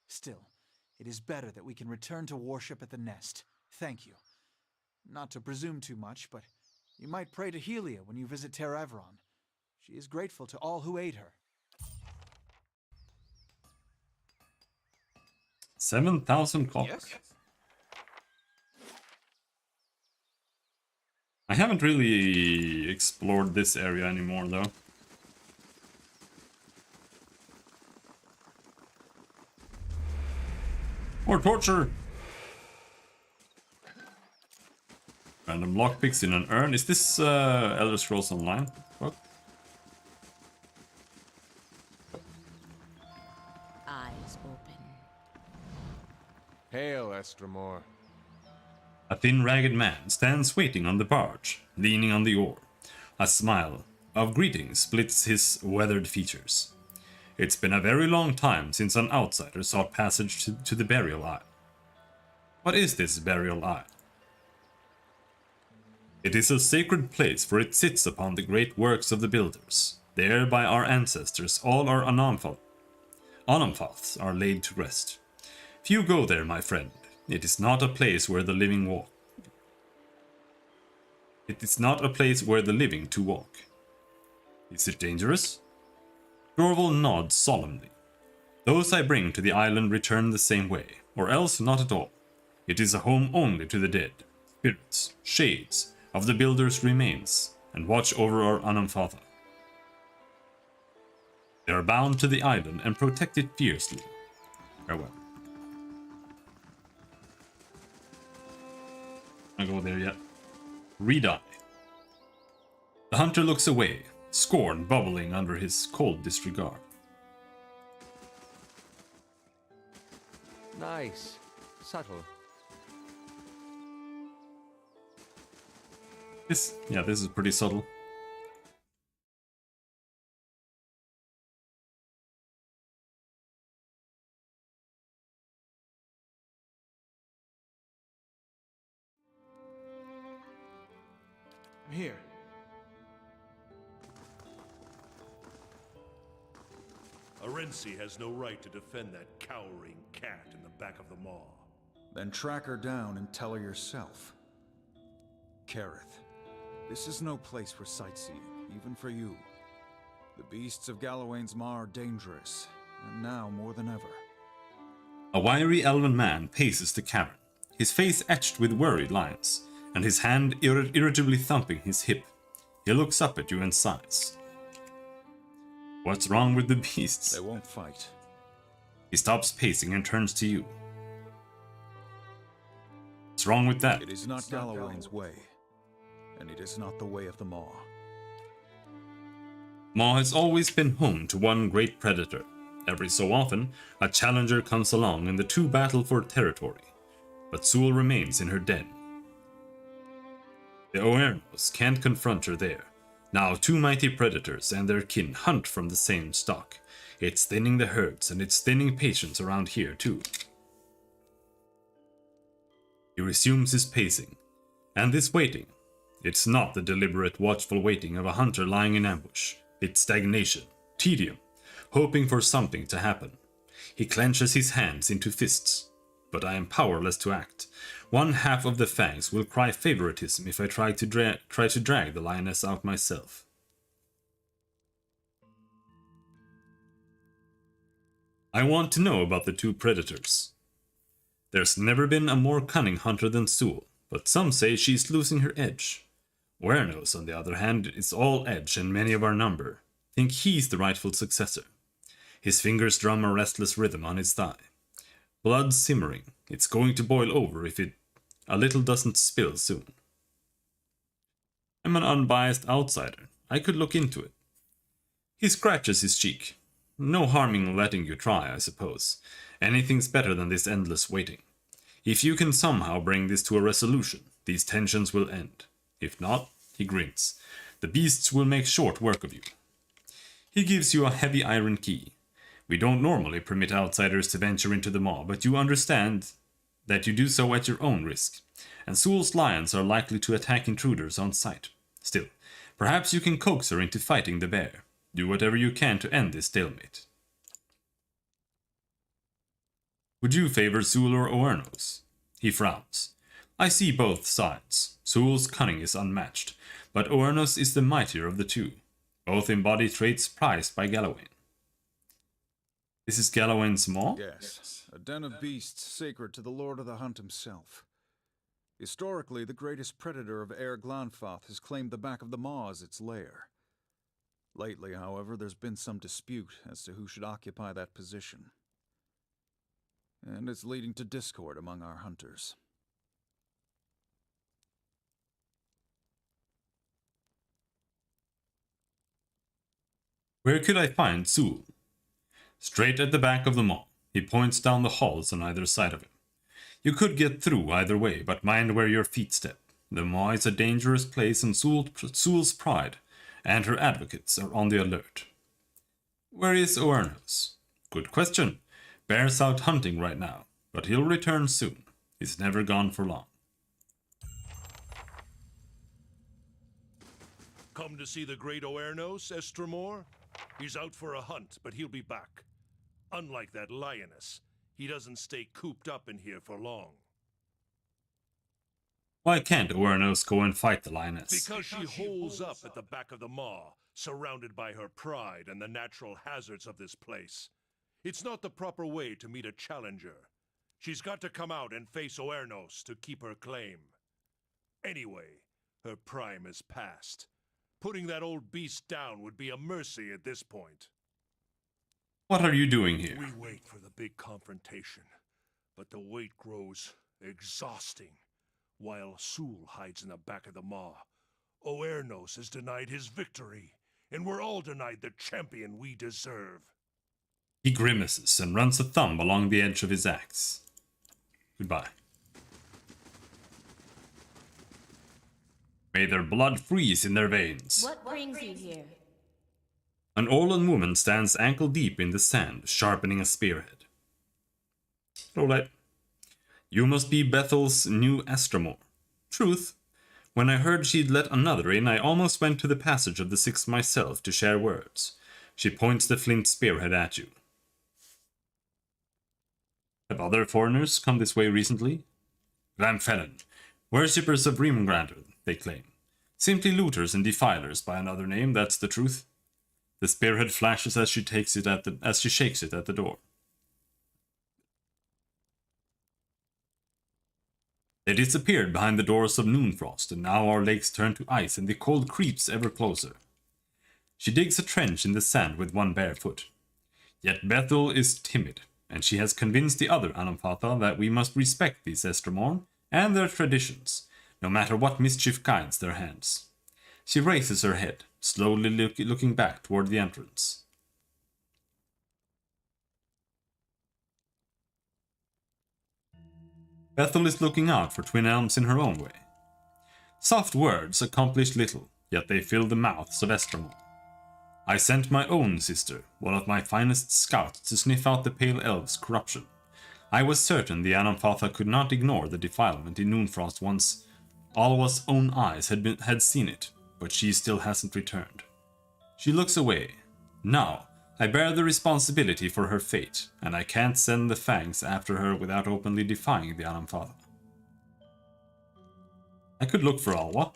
Still, it is better that we can return to worship at the nest. Thank you. Not to presume too much, but you might pray to Helia when you visit Ter Everon. She is grateful to all who aid her. 7,000 copper. Yes? I haven't really explored this area anymore, though. More torture! Random lockpicks in an urn. Is this Elder Scrolls Online? What? Eyes open. Hail, Estremor. A thin, ragged man stands waiting on the barge, leaning on the oar. A smile of greeting splits his weathered features. It's been a very long time since an outsider sought passage to the Burial Isle. What is this Burial Isle? It is a sacred place, for it sits upon the great works of the builders. There by our ancestors all our Onomfoths are laid to rest. Few go there, my friend. It is not a place where the living walk. It is not a place where the living to walk. Is it dangerous? Dorval nods solemnly. Those I bring to the island return the same way, or else not at all. It is a home only to the dead, spirits, shades of the builder's remains, and watch over our Anamfatha. They are bound to the island and protect it fiercely. Farewell. I'll go there yet. Reed-eye. The hunter looks away, scorn bubbling under his cold disregard. Nice. Subtle. This is pretty subtle. I'm here. Arensi has no right to defend that cowering cat in the back of the maw. Then track her down and tell her yourself. Kareth, this is no place for sightseeing, even for you. The beasts of Galawain's Maw are dangerous, and now more than ever. A wiry elven man paces the cavern, his face etched with worried lines, and his hand irritably thumping his hip. He looks up at you and sighs. What's wrong with the beasts? They won't fight. He stops pacing and turns to you. What's wrong with that? It is not Galawain's way, and it is not the way of the Maw. Maw has always been home to one great predator. Every so often, a challenger comes along and the two battle for territory, but Sul remains in her den. The Oernos can't confront her there. Now two mighty predators and their kin hunt from the same stock. It's thinning the herds, and it's thinning patience around here too. He resumes his pacing, and this waiting. It's not the deliberate, watchful waiting of a hunter lying in ambush. It's stagnation, tedium, hoping for something to happen. He clenches his hands into fists, but I am powerless to act. One half of the fangs will cry favoritism if I try to drag the lioness out myself. I want to know about the two predators. There's never been a more cunning hunter than Sul, but some say she's losing her edge. Oernos, on the other hand, is all edge and many of our number. Think he's the rightful successor. His fingers drum a restless rhythm on his thigh. Blood simmering. It's going to boil over if a little doesn't spill soon. I'm an unbiased outsider. I could look into it. He scratches his cheek. No harming letting you try, I suppose. Anything's better than this endless waiting. If you can somehow bring this to a resolution, these tensions will end. If not, he grins. The beasts will make short work of you. He gives you a heavy iron key. We don't normally permit outsiders to venture into the Maw, but you understand that you do so at your own risk, and Sul's lions are likely to attack intruders on sight. Still, perhaps you can coax her into fighting the bear. Do whatever you can to end this stalemate. Would you favor Sul or Oernos? He frowns. I see both sides. Sul's cunning is unmatched, but Oernos is the mightier of the two. Both embody traits prized by Galawain. This is Galawain's Maw? Yes, a den of beasts sacred to the Lord of the Hunt himself. Historically, the greatest predator of Air Glanfath has claimed the back of the Maw as its lair. Lately, however, there's been some dispute as to who should occupy that position. And it's leading to discord among our hunters. Where could I find Sul? Straight at the back of the Maw. He points down the halls on either side of him. You could get through either way, but mind where your feet step. The Maw is a dangerous place, and Sul's pride and her advocates are on the alert. Where is Oernos? Good question. Bear's out hunting right now, but he'll return soon. He's never gone for long. Come to see the great Oernos, Estremor? He's out for a hunt, but he'll be back. Unlike that lioness, he doesn't stay cooped up in here for long. Why can't Oernos go and fight the lioness? Because she holes up at the back of the Maw, surrounded by her pride and the natural hazards of this place. It's not the proper way to meet a challenger. She's got to come out and face Oernos to keep her claim. Anyway, her prime is past. Putting that old beast down would be a mercy at this point. What are you doing here? We wait for the big confrontation, but the wait grows exhausting. While Sul hides in the back of the maw, Oernos is denied his victory, and we're all denied the champion we deserve. He grimaces and runs a thumb along the edge of his axe. Goodbye. May their blood freeze in their veins. What brings you here? An Orlan woman stands ankle deep in the sand, sharpening a spearhead. Roulette. You must be Bethel's new Estramor. Truth, when I heard she'd let another in, I almost went to the Passage of the Six myself to share words. She points the flint spearhead at you. Have other foreigners come this way recently? Glamfelin, worshippers of Rimgrander, they claim. Simply looters and defilers by another name, that's the truth. The spearhead flashes as she shakes it at the door. They disappeared behind the doors of Noonfrost, and now our lakes turn to ice and the cold creeps ever closer. She digs a trench in the sand with one bare foot. Yet Bethel is timid, and she has convinced the other Anamfatha that we must respect these Estramor and their traditions, no matter what mischief guides their hands. She raises her head, slowly looking back toward the entrance. Bethel is looking out for Twin Elms in her own way. Soft words accomplish little, yet they fill the mouths of Estramor. I sent my own sister, one of my finest scouts, to sniff out the Pale Elves' corruption. I was certain the Anamfatha could not ignore the defilement in Noonfrost once Alwa's own eyes had seen it, but she still hasn't returned. She looks away. Now, I bear the responsibility for her fate, and I can't send the Fangs after her without openly defying the Anamfatha. I could look for Alwa.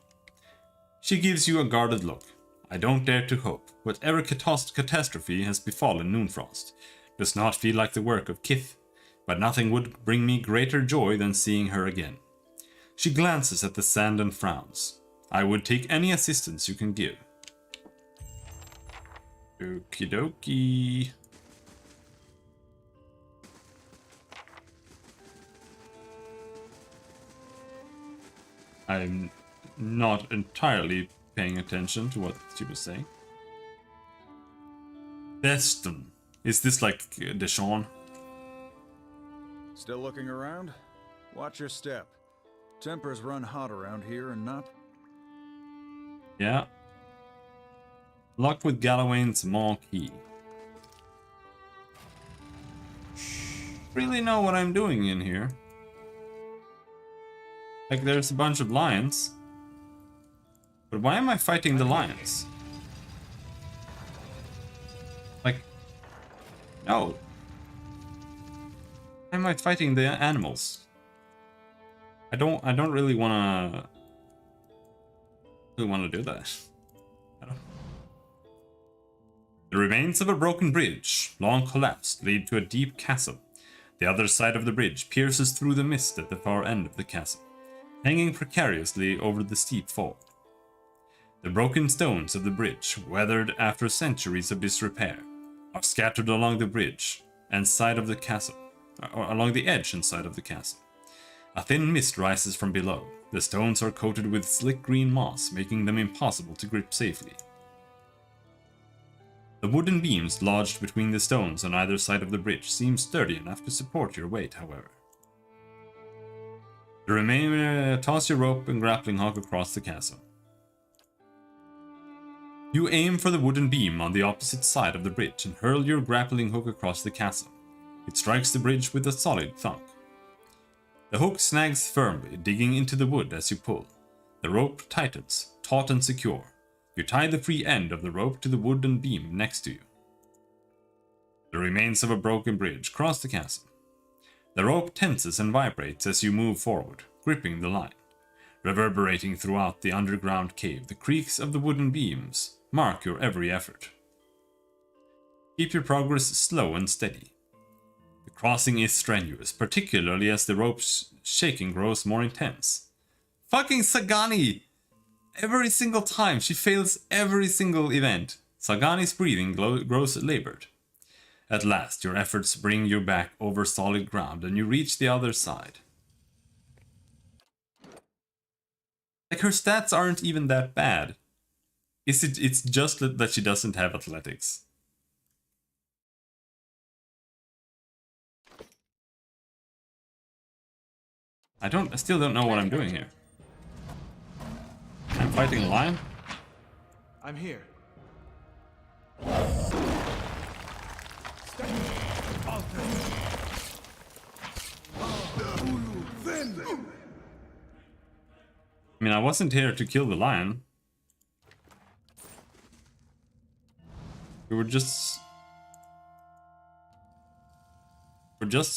She gives you a guarded look. I don't dare to hope. Whatever catastrophe has befallen Noonfrost does not feel like the work of Kith, but nothing would bring me greater joy than seeing her again. She glances at the sand and frowns. I would take any assistance you can give. Okie dokie. I'm not entirely paying attention to what she was saying. Beston. Is this like Deshawn? Still looking around? Watch your step. Tempers run hot around here and not... Yeah. Locked with Galawain's Marquee. Really know what I'm doing in here. Like, there's a bunch of lions. But why am I fighting the lions? Like, no. Why am I fighting the animals? I don't really wanna do that. The remains of a broken bridge, long collapsed, lead to a deep chasm. The other side of the bridge pierces through the mist at the far end of the chasm, hanging precariously over the steep fall. The broken stones of the bridge, weathered after centuries of disrepair, are scattered along the bridge and side of the chasm, or along the edge and side of the chasm. A thin mist rises from below. The stones are coated with slick green moss, making them impossible to grip safely. The wooden beams lodged between the stones on either side of the bridge seem sturdy enough to support your weight, however. The remainder toss your rope and grappling hook across the chasm. You aim for the wooden beam on the opposite side of the bridge and hurl your grappling hook across the chasm. It strikes the bridge with a solid thunk. The hook snags firmly, digging into the wood as you pull. The rope tightens, taut and secure. You tie the free end of the rope to the wooden beam next to you. The remains of a broken bridge cross the chasm. The rope tenses and vibrates as you move forward, gripping the line. Reverberating throughout the underground cave, the creaks of the wooden beams mark your every effort. Keep your progress slow and steady. The crossing is strenuous, particularly as the rope's shaking grows more intense. Fucking Sagani! Every single time, she fails every single event. Sagani's breathing grows labored. At last, your efforts bring you back over solid ground and you reach the other side. Like, her stats aren't even that bad. It's just that she doesn't have athletics. I still don't know what I'm doing here. I'm fighting a lion? I'm here. I mean, I wasn't here to kill the lion. We're just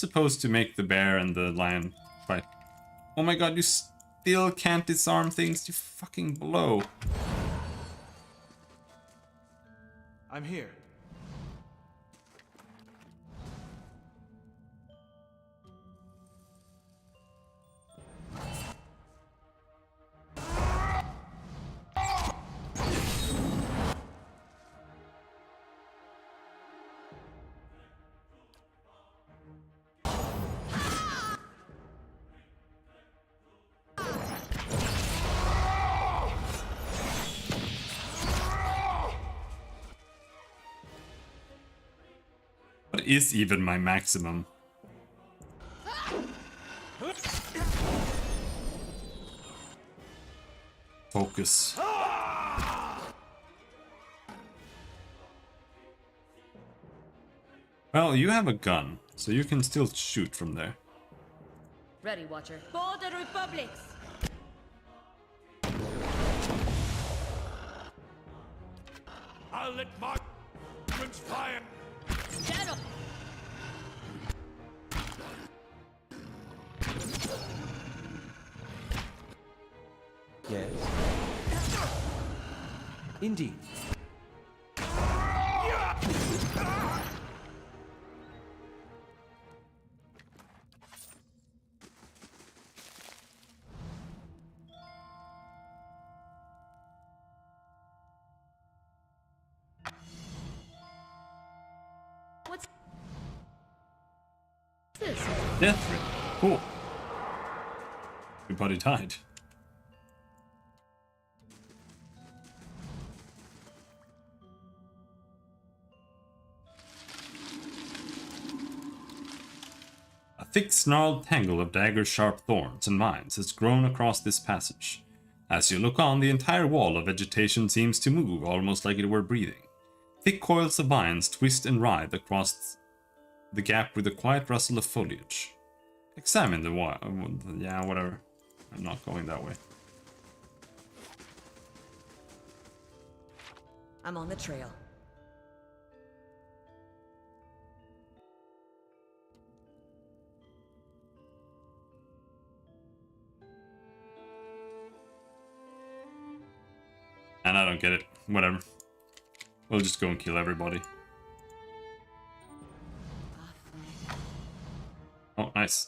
supposed to make the bear and the lion fight. Oh my god, you still can't disarm things, you fucking blow. I'm here. What is even my maximum? Focus. Well, you have a gun, so you can still shoot from there. Ready, Watcher. For the Republics! I'll let my fire. Shadow! Yes. Indeed. What's this? Death Ring. Cool. Everybody died. A thick snarled tangle of dagger-sharp thorns and vines has grown across this passage. As you look on, the entire wall of vegetation seems to move, almost like it were breathing. Thick coils of vines twist and writhe across the gap with a quiet rustle of foliage. Examine the wall. Yeah, whatever. I'm not going that way. I'm on the trail. And I don't get it. Whatever. We'll just go and kill everybody. Oh, nice.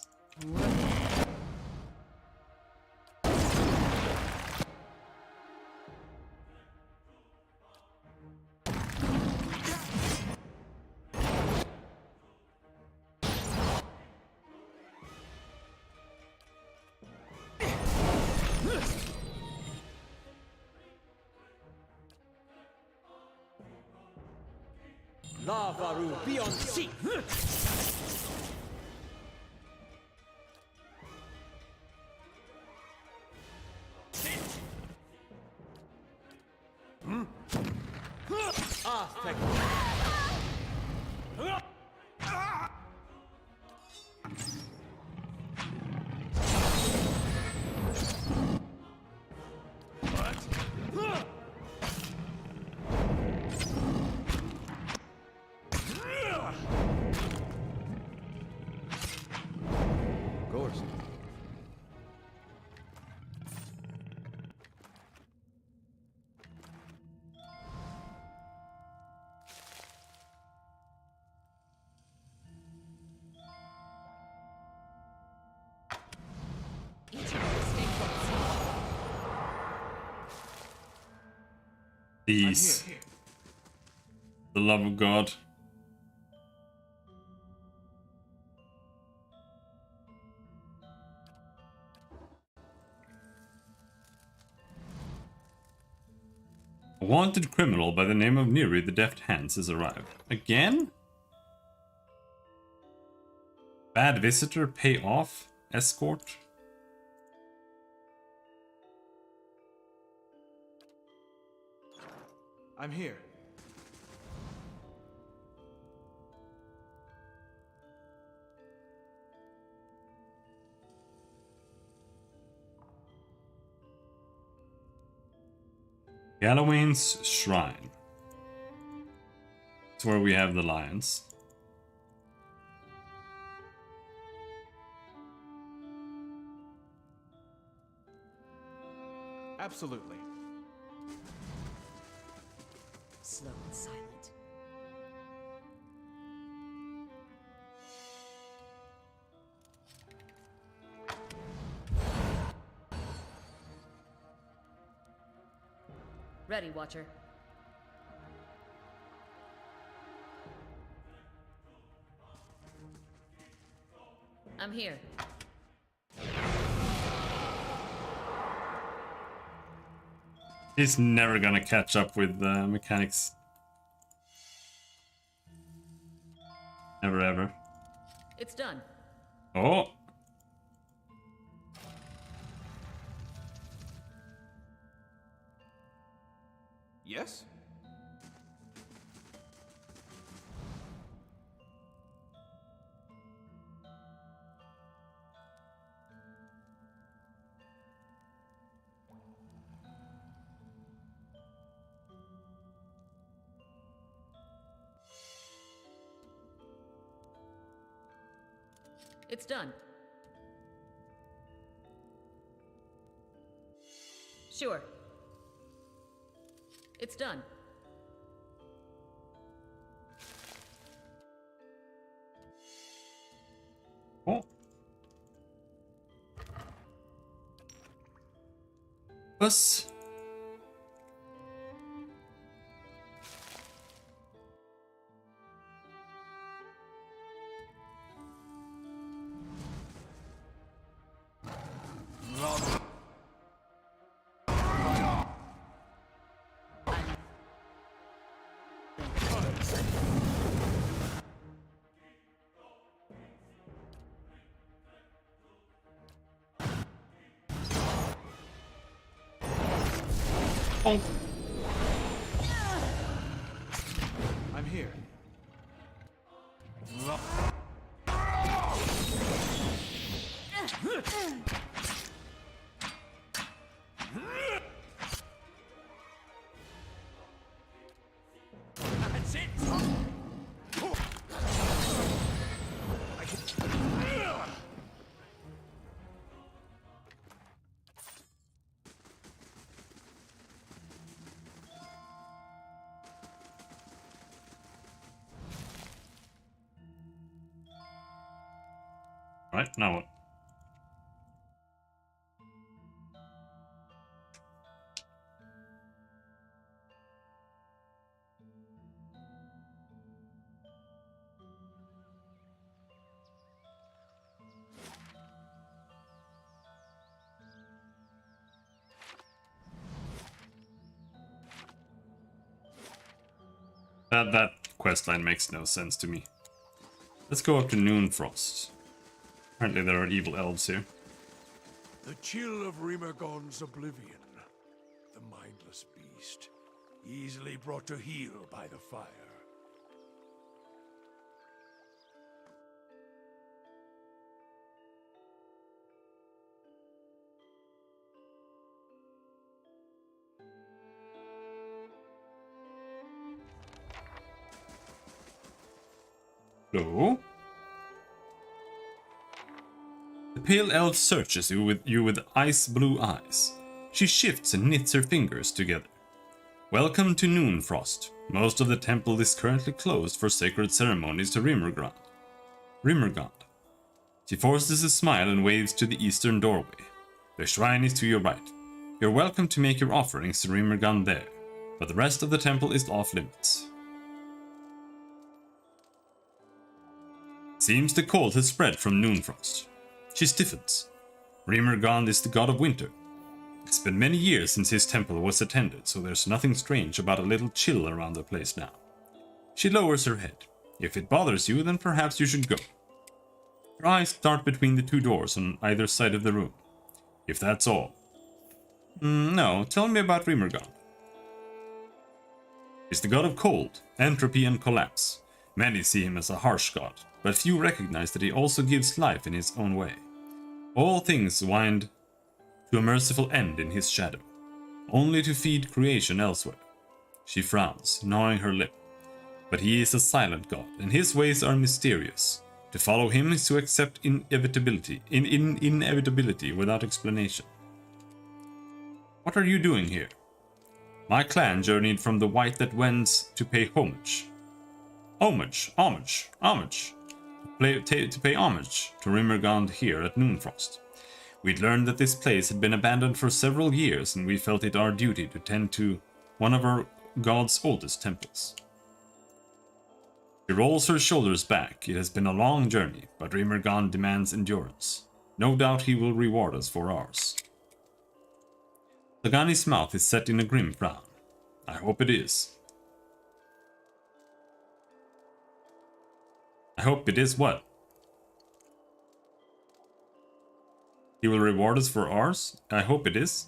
Lavaru, be on seat! Aztec! Course. Please. The love of God. A wanted criminal by the name of Neri the Deft Hands has arrived. Again? Bad visitor, pay off, escort. I'm here. Gallowayne's Shrine. It's where we have the lions. Absolutely. Slow and silent. Ready, Watcher. I'm here. He's never gonna catch up with mechanics. Never ever. It's done. Oh! Yes? It's done. Sure. It's done. Oh. Us. Oh. I'm here. That's it. Right, now what? That questline makes no sense to me. Let's go up to Noonfrost. Apparently there are evil elves here. The chill of Rimergon's oblivion. The mindless beast. Easily brought to heel by the fire. Hello? The pale elf searches you with ice blue eyes. She shifts and knits her fingers together. Welcome to Noonfrost. Most of the temple is currently closed for sacred ceremonies to Rimmergond. She forces a smile and waves to the eastern doorway. The shrine is to your right. You're welcome to make your offerings to Rimmergond there. but the rest of the temple is off limits. Seems the cold has spread from Noonfrost. She stiffens. Rimergand is the god of winter. It's been many years since his temple was attended, so there's nothing strange about a little chill around the place now. She lowers her head. If it bothers you, then perhaps you should go. Her eyes dart between the two doors on either side of the room. If that's all. No, tell me about Rimergand. He's the god of cold, entropy and collapse. Many see him as a harsh god, but few recognize that he also gives life in his own way. All things wind to a merciful end in his shadow, only to feed creation elsewhere. She frowns, gnawing her lip. But he is a silent god, and his ways are mysterious. To follow him is to accept inevitability without explanation. What are you doing here? My clan journeyed from the White that wends to pay homage. Homage. To pay homage to Rimergand here at Noonfrost. We'd learned that this place had been abandoned for several years, and we felt it our duty to tend to one of our god's oldest temples. She rolls her shoulders back. It has been a long journey, but Rimergand demands endurance. No doubt he will reward us for ours. Tagani's mouth is set in a grim frown. I hope it is. I hope it is what? He will reward us for ours? I hope it is.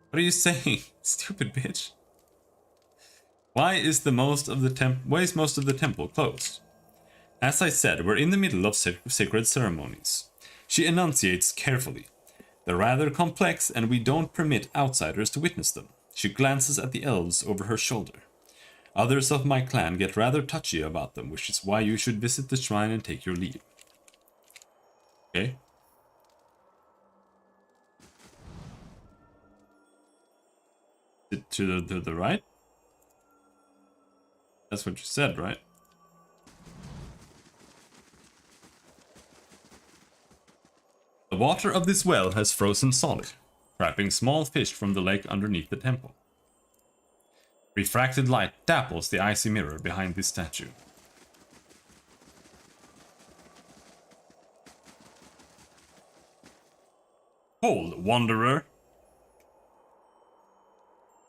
What are you saying, stupid bitch? Why is most of the temple closed? As I said, we're in the middle of sacred ceremonies. She enunciates carefully. They're rather complex, and we don't permit outsiders to witness them. She glances at the elves over her shoulder. Others of my clan get rather touchy about them, which is why you should visit the shrine and take your leave. Okay. To the right? That's what you said, right? The water of this well has frozen solid, trapping small fish from the lake underneath the temple. Refracted light dapples the icy mirror behind this statue. Hold, wanderer!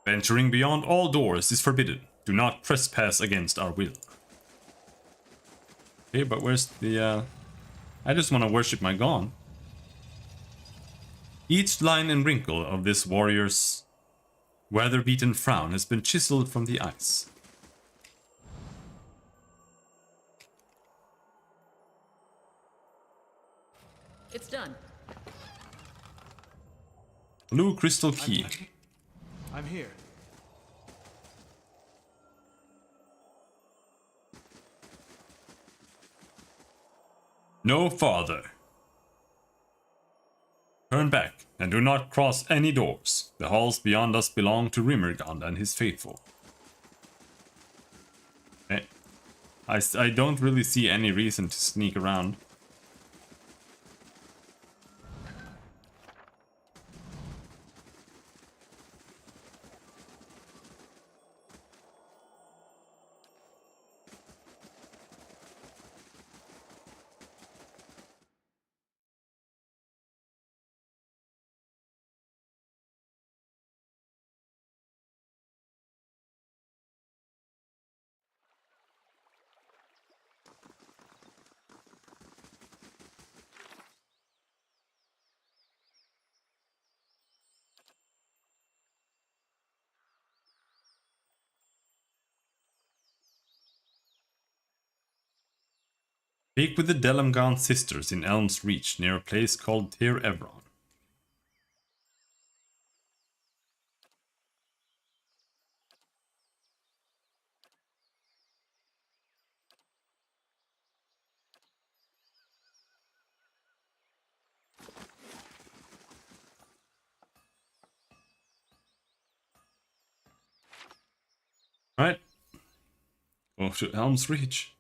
Venturing beyond all doors is forbidden. Do not trespass against our will. Okay, but where's the, I just want to worship my god. Each line and wrinkle of this warrior's weather-beaten frown has been chiseled from the ice. It's done. Blue crystal key. I'm here. No farther. Turn back, and do not cross any doors. The halls beyond us belong to Rimergand and his faithful. Okay. I don't really see any reason to sneak around. Speak with the Delamgaunt sisters in Elm's Reach near a place called Tir Evron. Right. Go to Elm's Reach.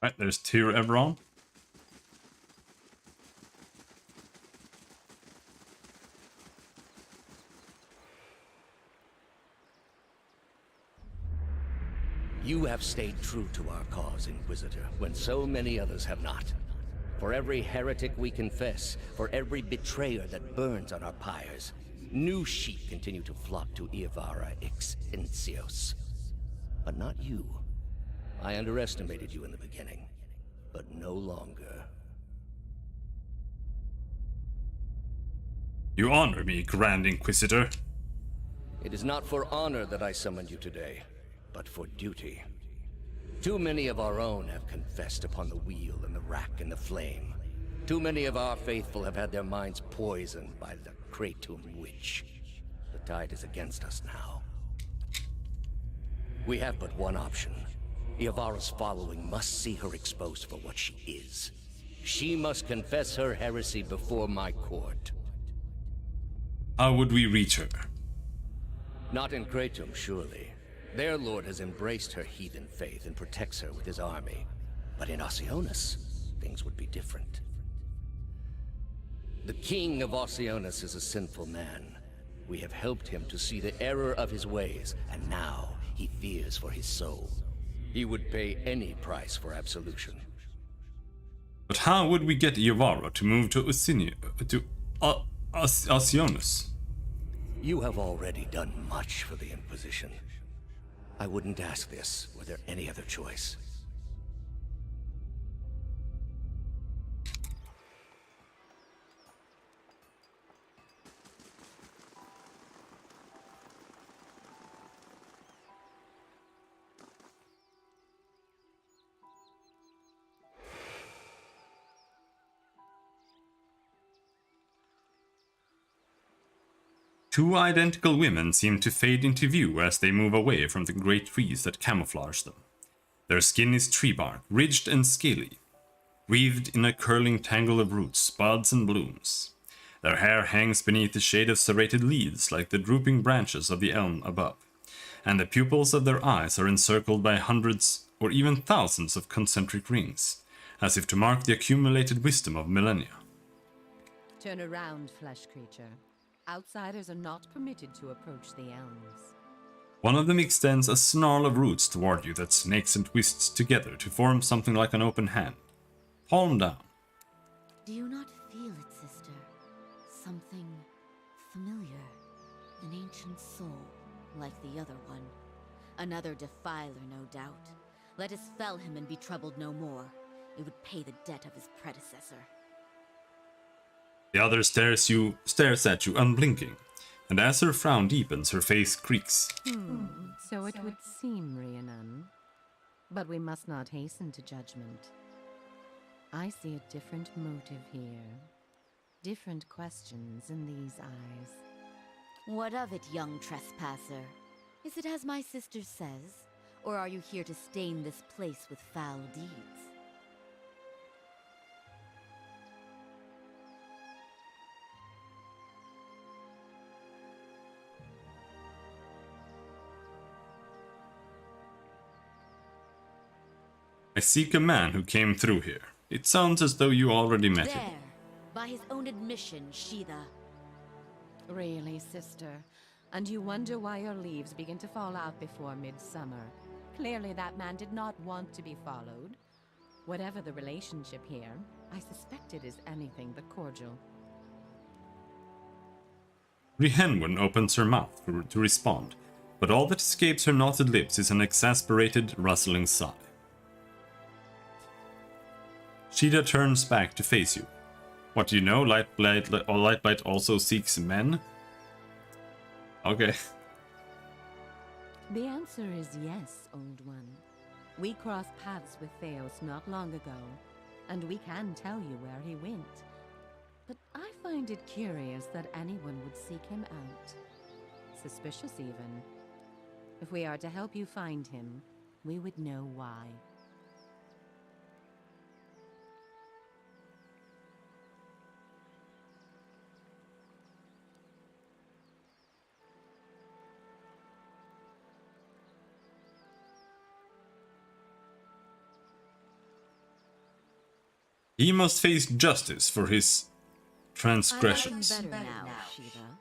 Right, there's Tyr Eberron. You have stayed true to our cause, Inquisitor, when so many others have not. For every heretic we confess, for every betrayer that burns on our pyres, new sheep continue to flock to Iavara ex Incios. But not you. I underestimated you in the beginning, but no longer. You honor me, Grand Inquisitor. It is not for honor that I summoned you today, but for duty. Too many of our own have confessed upon the wheel and the rack and the flame. Too many of our faithful have had their minds poisoned by the Kratom witch. The tide is against us now. We have but one option. Iavara's following must see her exposed for what she is. She must confess her heresy before my court. How would we reach her? Not in Kratom, surely. Their lord has embraced her heathen faith and protects her with his army. But in Osionis, things would be different. The king of Osionis is a sinful man. We have helped him to see the error of his ways, and now he fears for his soul. He would pay any price for absolution. But how would we get Iavara to move to Osionis? You have already done much for the Inquisition. I wouldn't ask this were there any other choice. Two identical women seem to fade into view as they move away from the great trees that camouflage them. Their skin is tree bark, ridged and scaly, wreathed in a curling tangle of roots, buds, and blooms. Their hair hangs beneath the shade of serrated leaves like the drooping branches of the elm above, and the pupils of their eyes are encircled by hundreds or even thousands of concentric rings, as if to mark the accumulated wisdom of millennia. Turn around, flesh creature. Outsiders are not permitted to approach the elms. One of them extends a snarl of roots toward you that snakes and twists together to form something like an open hand. Palm down. Do you not feel it, sister? Something familiar. An ancient soul, like the other one. Another defiler, no doubt. Let us fell him and be troubled no more. It would pay the debt of his predecessor. The other stares at you unblinking, and as her frown deepens, her face creaks. So it would seem, Rhiannon. But we must not hasten to judgment. I see a different motive here. Different questions in these eyes. What of it, young trespasser? Is it as my sister says? Or are you here to stain this place with foul deeds? I seek a man who came through here. It sounds as though you already met him. There, by his own admission, Sheetha. Really, sister? And you wonder why your leaves begin to fall out before midsummer. Clearly that man did not want to be followed. Whatever the relationship here, I suspect it is anything but cordial. Rihenwen opens her mouth to respond, but all that escapes her knotted lips is an exasperated, rustling sigh. Sheetha turns back to face you. What do you know? Lightblight also seeks men? Okay. The answer is yes, old one. We crossed paths with Theos not long ago, and we can tell you where he went. But I find it curious that anyone would seek him out. Suspicious, even. If we are to help you find him, we would know why. He must face justice for his transgressions. I like him better now, Shiva.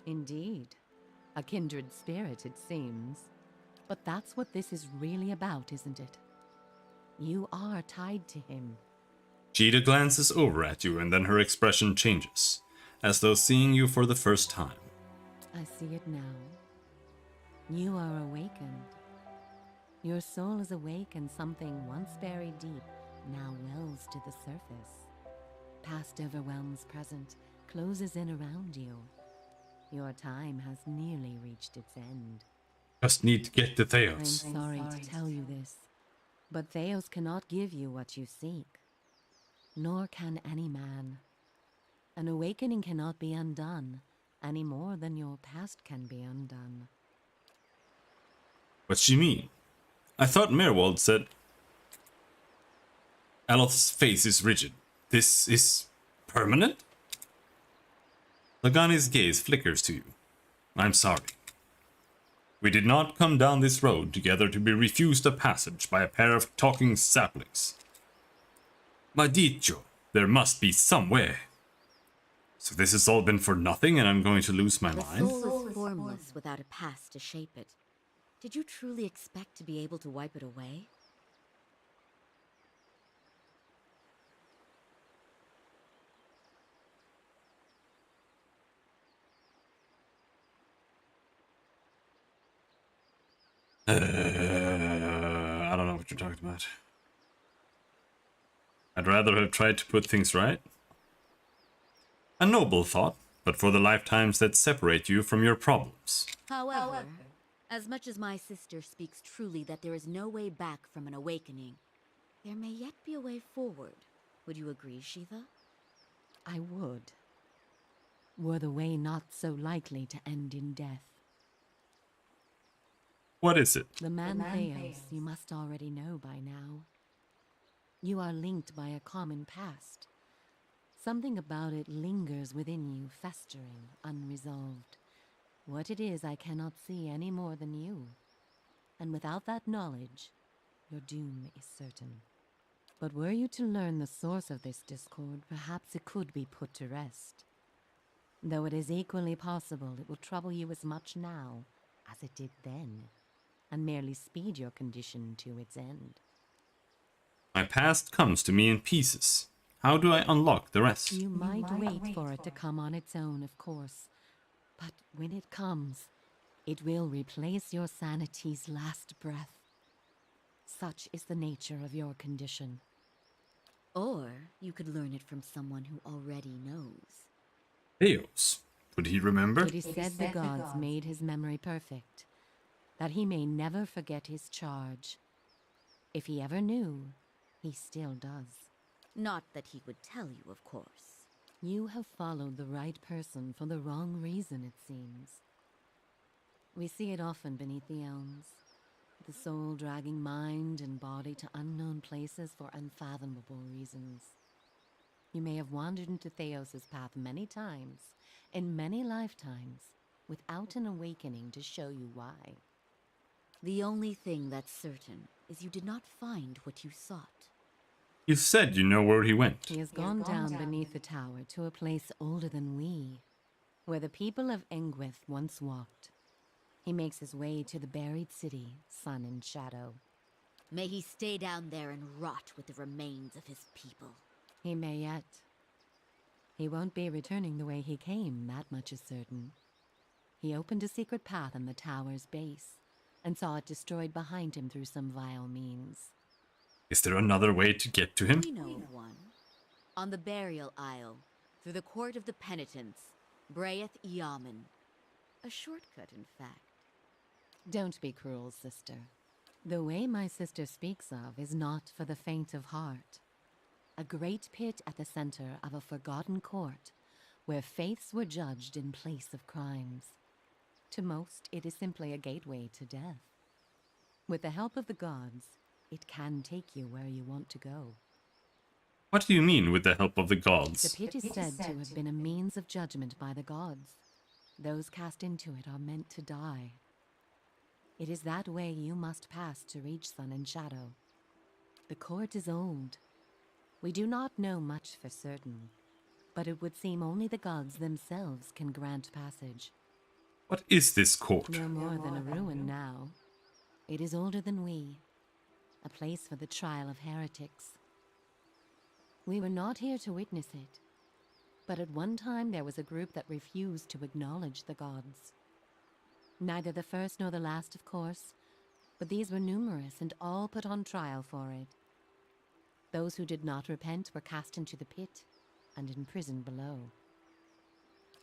Indeed. A kindred spirit, it seems. But that's what this is really about, isn't it? You are tied to him. Jita glances over at you and then her expression changes, as though seeing you for the first time. I see it now. You are awakened. Your soul is awake and something once buried deep now wells to the surface. Past overwhelms present, closes in around you. Your time has nearly reached its end. Just need to get to Theos. I'm sorry to tell you this, but Theos cannot give you what you seek. Nor can any man. An awakening cannot be undone, any more than your past can be undone. What's she mean? I thought Merwald said... Aloth's face is rigid. This is permanent? Lagani's gaze flickers to you. I'm sorry. We did not come down this road together to be refused a passage by a pair of talking saplings. Maldito, there must be some way. So this has all been for nothing and I'm going to lose my mind? The soul is formless without a past to shape it. Did you truly expect to be able to wipe it away? I don't know what you're talking about. I'd rather have tried to put things right. A noble thought, but for the lifetimes that separate you from your problems. However, as much as my sister speaks truly that there is no way back from an awakening, there may yet be a way forward. Would you agree, Shiva? I would. Were the way not so likely to end in death. What is it? The man Theos, you must already know by now. You are linked by a common past. Something about it lingers within you, festering, unresolved. What it is I cannot see any more than you. And without that knowledge, your doom is certain. But were you to learn the source of this discord, perhaps it could be put to rest. Though it is equally possible it will trouble you as much now as it did then, and merely speed your condition to its end. My past comes to me in pieces. How do I unlock the rest? You might wait for it to come on its own, of course. But when it comes, it will replace your sanity's last breath. Such is the nature of your condition. Or you could learn it from someone who already knows. Theos. Would he remember? It is said the gods made his memory perfect, that he may never forget his charge. If he ever knew, he still does. Not that he would tell you, of course. You have followed the right person for the wrong reason, it seems. We see it often beneath the elms, the soul dragging mind and body to unknown places for unfathomable reasons. You may have wandered into Theos' path many times, in many lifetimes, without an awakening to show you why. The only thing that's certain is you did not find what you sought. You said you know where he went. He has gone down beneath the tower to a place older than we, where the people of Engwith once walked. He makes his way to the buried city, Sun and Shadow. May he stay down there and rot with the remains of his people. He may yet. He won't be returning the way he came, that much is certain. He opened a secret path in the tower's base, and saw it destroyed behind him through some vile means. Is there another way to get to him? We know of one. On the burial isle, through the court of the penitents, Braeth Yaman. A shortcut, in fact. Don't be cruel, sister. The way my sister speaks of is not for the faint of heart. A great pit at the center of a forgotten court, where faiths were judged in place of crimes. To most, it is simply a gateway to death. With the help of the gods, it can take you where you want to go. What do you mean with the help of the gods? The pit is said to have been a means of judgment by the gods. Those cast into it are meant to die. It is that way you must pass to reach Sun and Shadow. The court is old. We do not know much for certain, but it would seem only the gods themselves can grant passage. What is this court? No more than a ruin now. It is older than we, a place for the trial of heretics. We were not here to witness it, but at one time there was a group that refused to acknowledge the gods. Neither the first nor the last, of course, but these were numerous and all put on trial for it. Those who did not repent were cast into the pit and imprisoned below.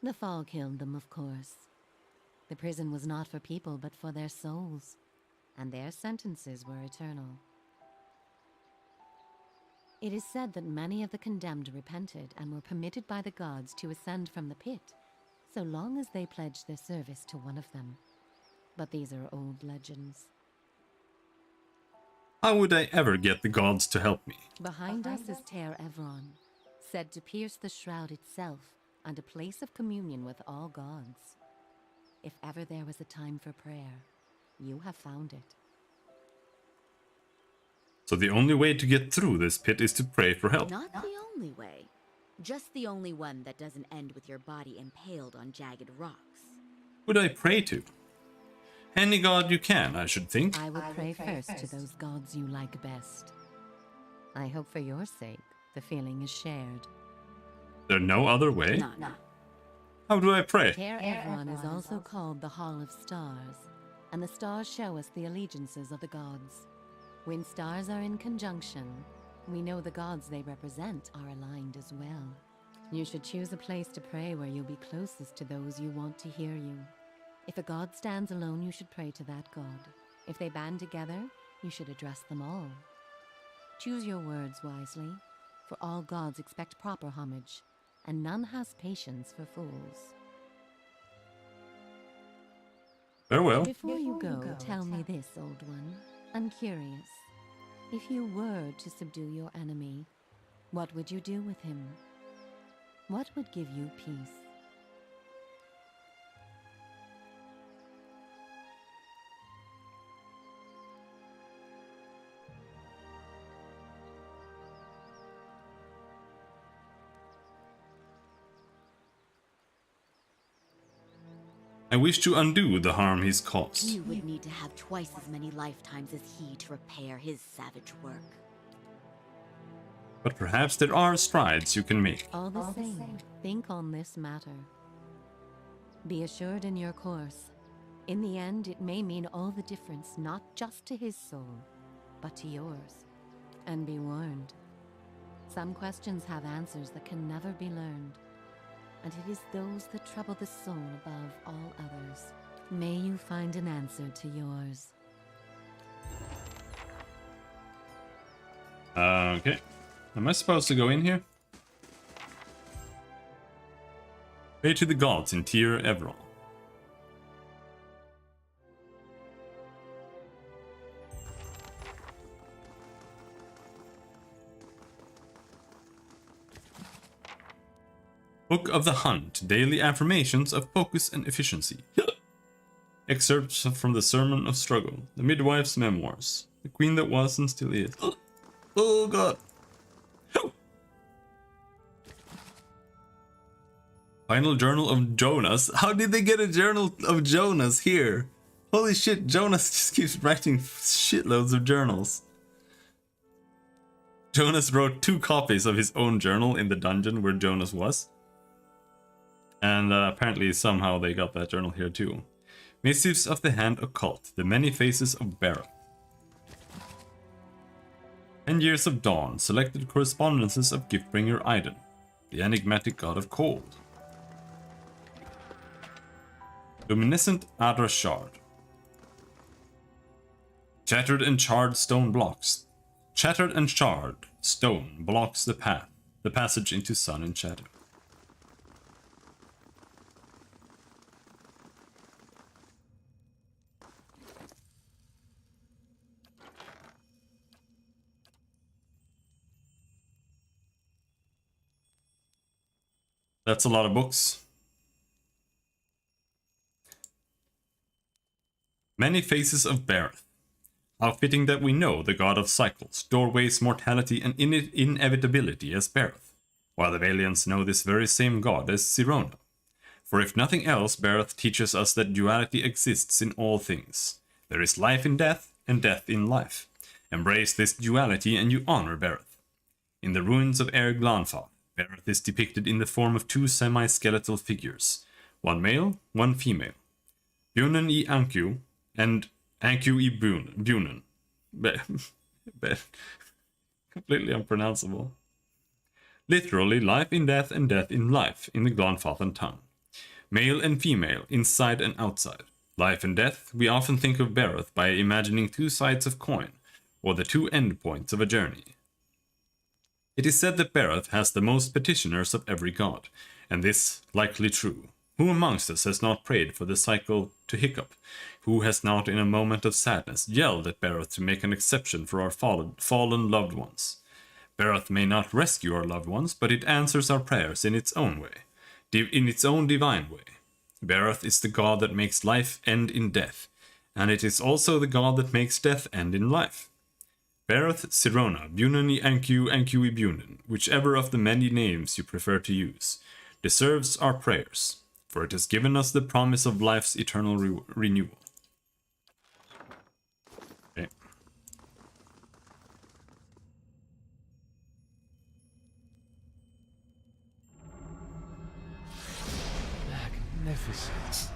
The fall killed them, of course. The prison was not for people but for their souls, and their sentences were eternal. It is said that many of the condemned repented and were permitted by the gods to ascend from the pit, so long as they pledged their service to one of them. But these are old legends. How would I ever get the gods to help me? Behind us is Ter Evron, said to pierce the shroud itself and a place of communion with all gods. If ever there was a time for prayer, you have found it. So the only way to get through this pit is to pray for help. Not the only way. Just the only one that doesn't end with your body impaled on jagged rocks. Who would I pray to? Any god you can, I should think. I would pray first to those gods you like best. I hope for your sake the feeling is shared. There's no other way? No. How do I pray? Ter Evron is also called the Hall of Stars, and the stars show us the allegiances of the gods. When stars are in conjunction, we know the gods they represent are aligned as well. You should choose a place to pray where you'll be closest to those you want to hear you. If a god stands alone, you should pray to that god. If they band together, you should address them all. Choose your words wisely, for all gods expect proper homage, and none has patience for fools. Farewell. Before you go, tell me this, old one. I'm curious. If you were to subdue your enemy, what would you do with him? What would give you peace? I wish to undo the harm he's caused. You would need to have twice as many lifetimes as he to repair his savage work. But perhaps there are strides you can make. All the same, think on this matter. Be assured in your course. In the end, it may mean all the difference, not just to his soul, but to yours. And be warned. Some questions have answers that can never be learned. And it is those that trouble the soul above all others. May you find an answer to yours. Okay. Am I supposed to go in here? Pray to the gods in Ter Evron. Book of the Hunt, Daily Affirmations of Focus and Efficiency. Excerpts from the Sermon of Struggle, the Midwife's Memoirs, the Queen that was and still is. Oh god. Final Journal of Jonas. How did they get a Journal of Jonas here? Holy shit, Jonas just keeps writing shitloads of journals. Jonas wrote 2 copies of his own journal in the dungeon where Jonas was. And apparently somehow they got that journal here too. Missives of the Hand Occult, the Many Faces of Barrow. 10 Years of Dawn, selected correspondences of Giftbringer Iden, the enigmatic god of cold. Luminescent Adra Shard. Shattered and charred stone blocks. Shattered and charred stone blocks the path, the passage into sun and shadow. That's a lot of books. Many Faces of Barrow. How fitting that we know the god of cycles, doorways, mortality, and inevitability as Barroth, while the Vailians know this very same god as Sirona. For if nothing else, Barroth teaches us that duality exists in all things. There is life in death, and death in life. Embrace this duality and you honor Barroth. In the ruins of Glanfath, Barroth is depicted in the form of two semi-skeletal figures, one male, one female. Bunen I Anku and Anku I Bunen. Completely unpronounceable. Literally, life in death and death in life in the Glanfathan tongue. Male and female, inside and outside. Life and death, we often think of Barroth by imagining two sides of coin, or the two endpoints of a journey. It is said that Barroth has the most petitioners of every god, and this likely true. Who amongst us has not prayed for the cycle to hiccup? Who has not in a moment of sadness yelled at Barroth to make an exception for our fallen loved ones? Barroth may not rescue our loved ones, but it answers our prayers in its own way, in its own divine way. Barroth is the god that makes life end in death, and it is also the god that makes death end in life. Barroth, Sirona, Bunen I Anku, Anku I Bunen, whichever of the many names you prefer to use, deserves our prayers, for it has given us the promise of life's eternal renewal. Okay. Magnificent.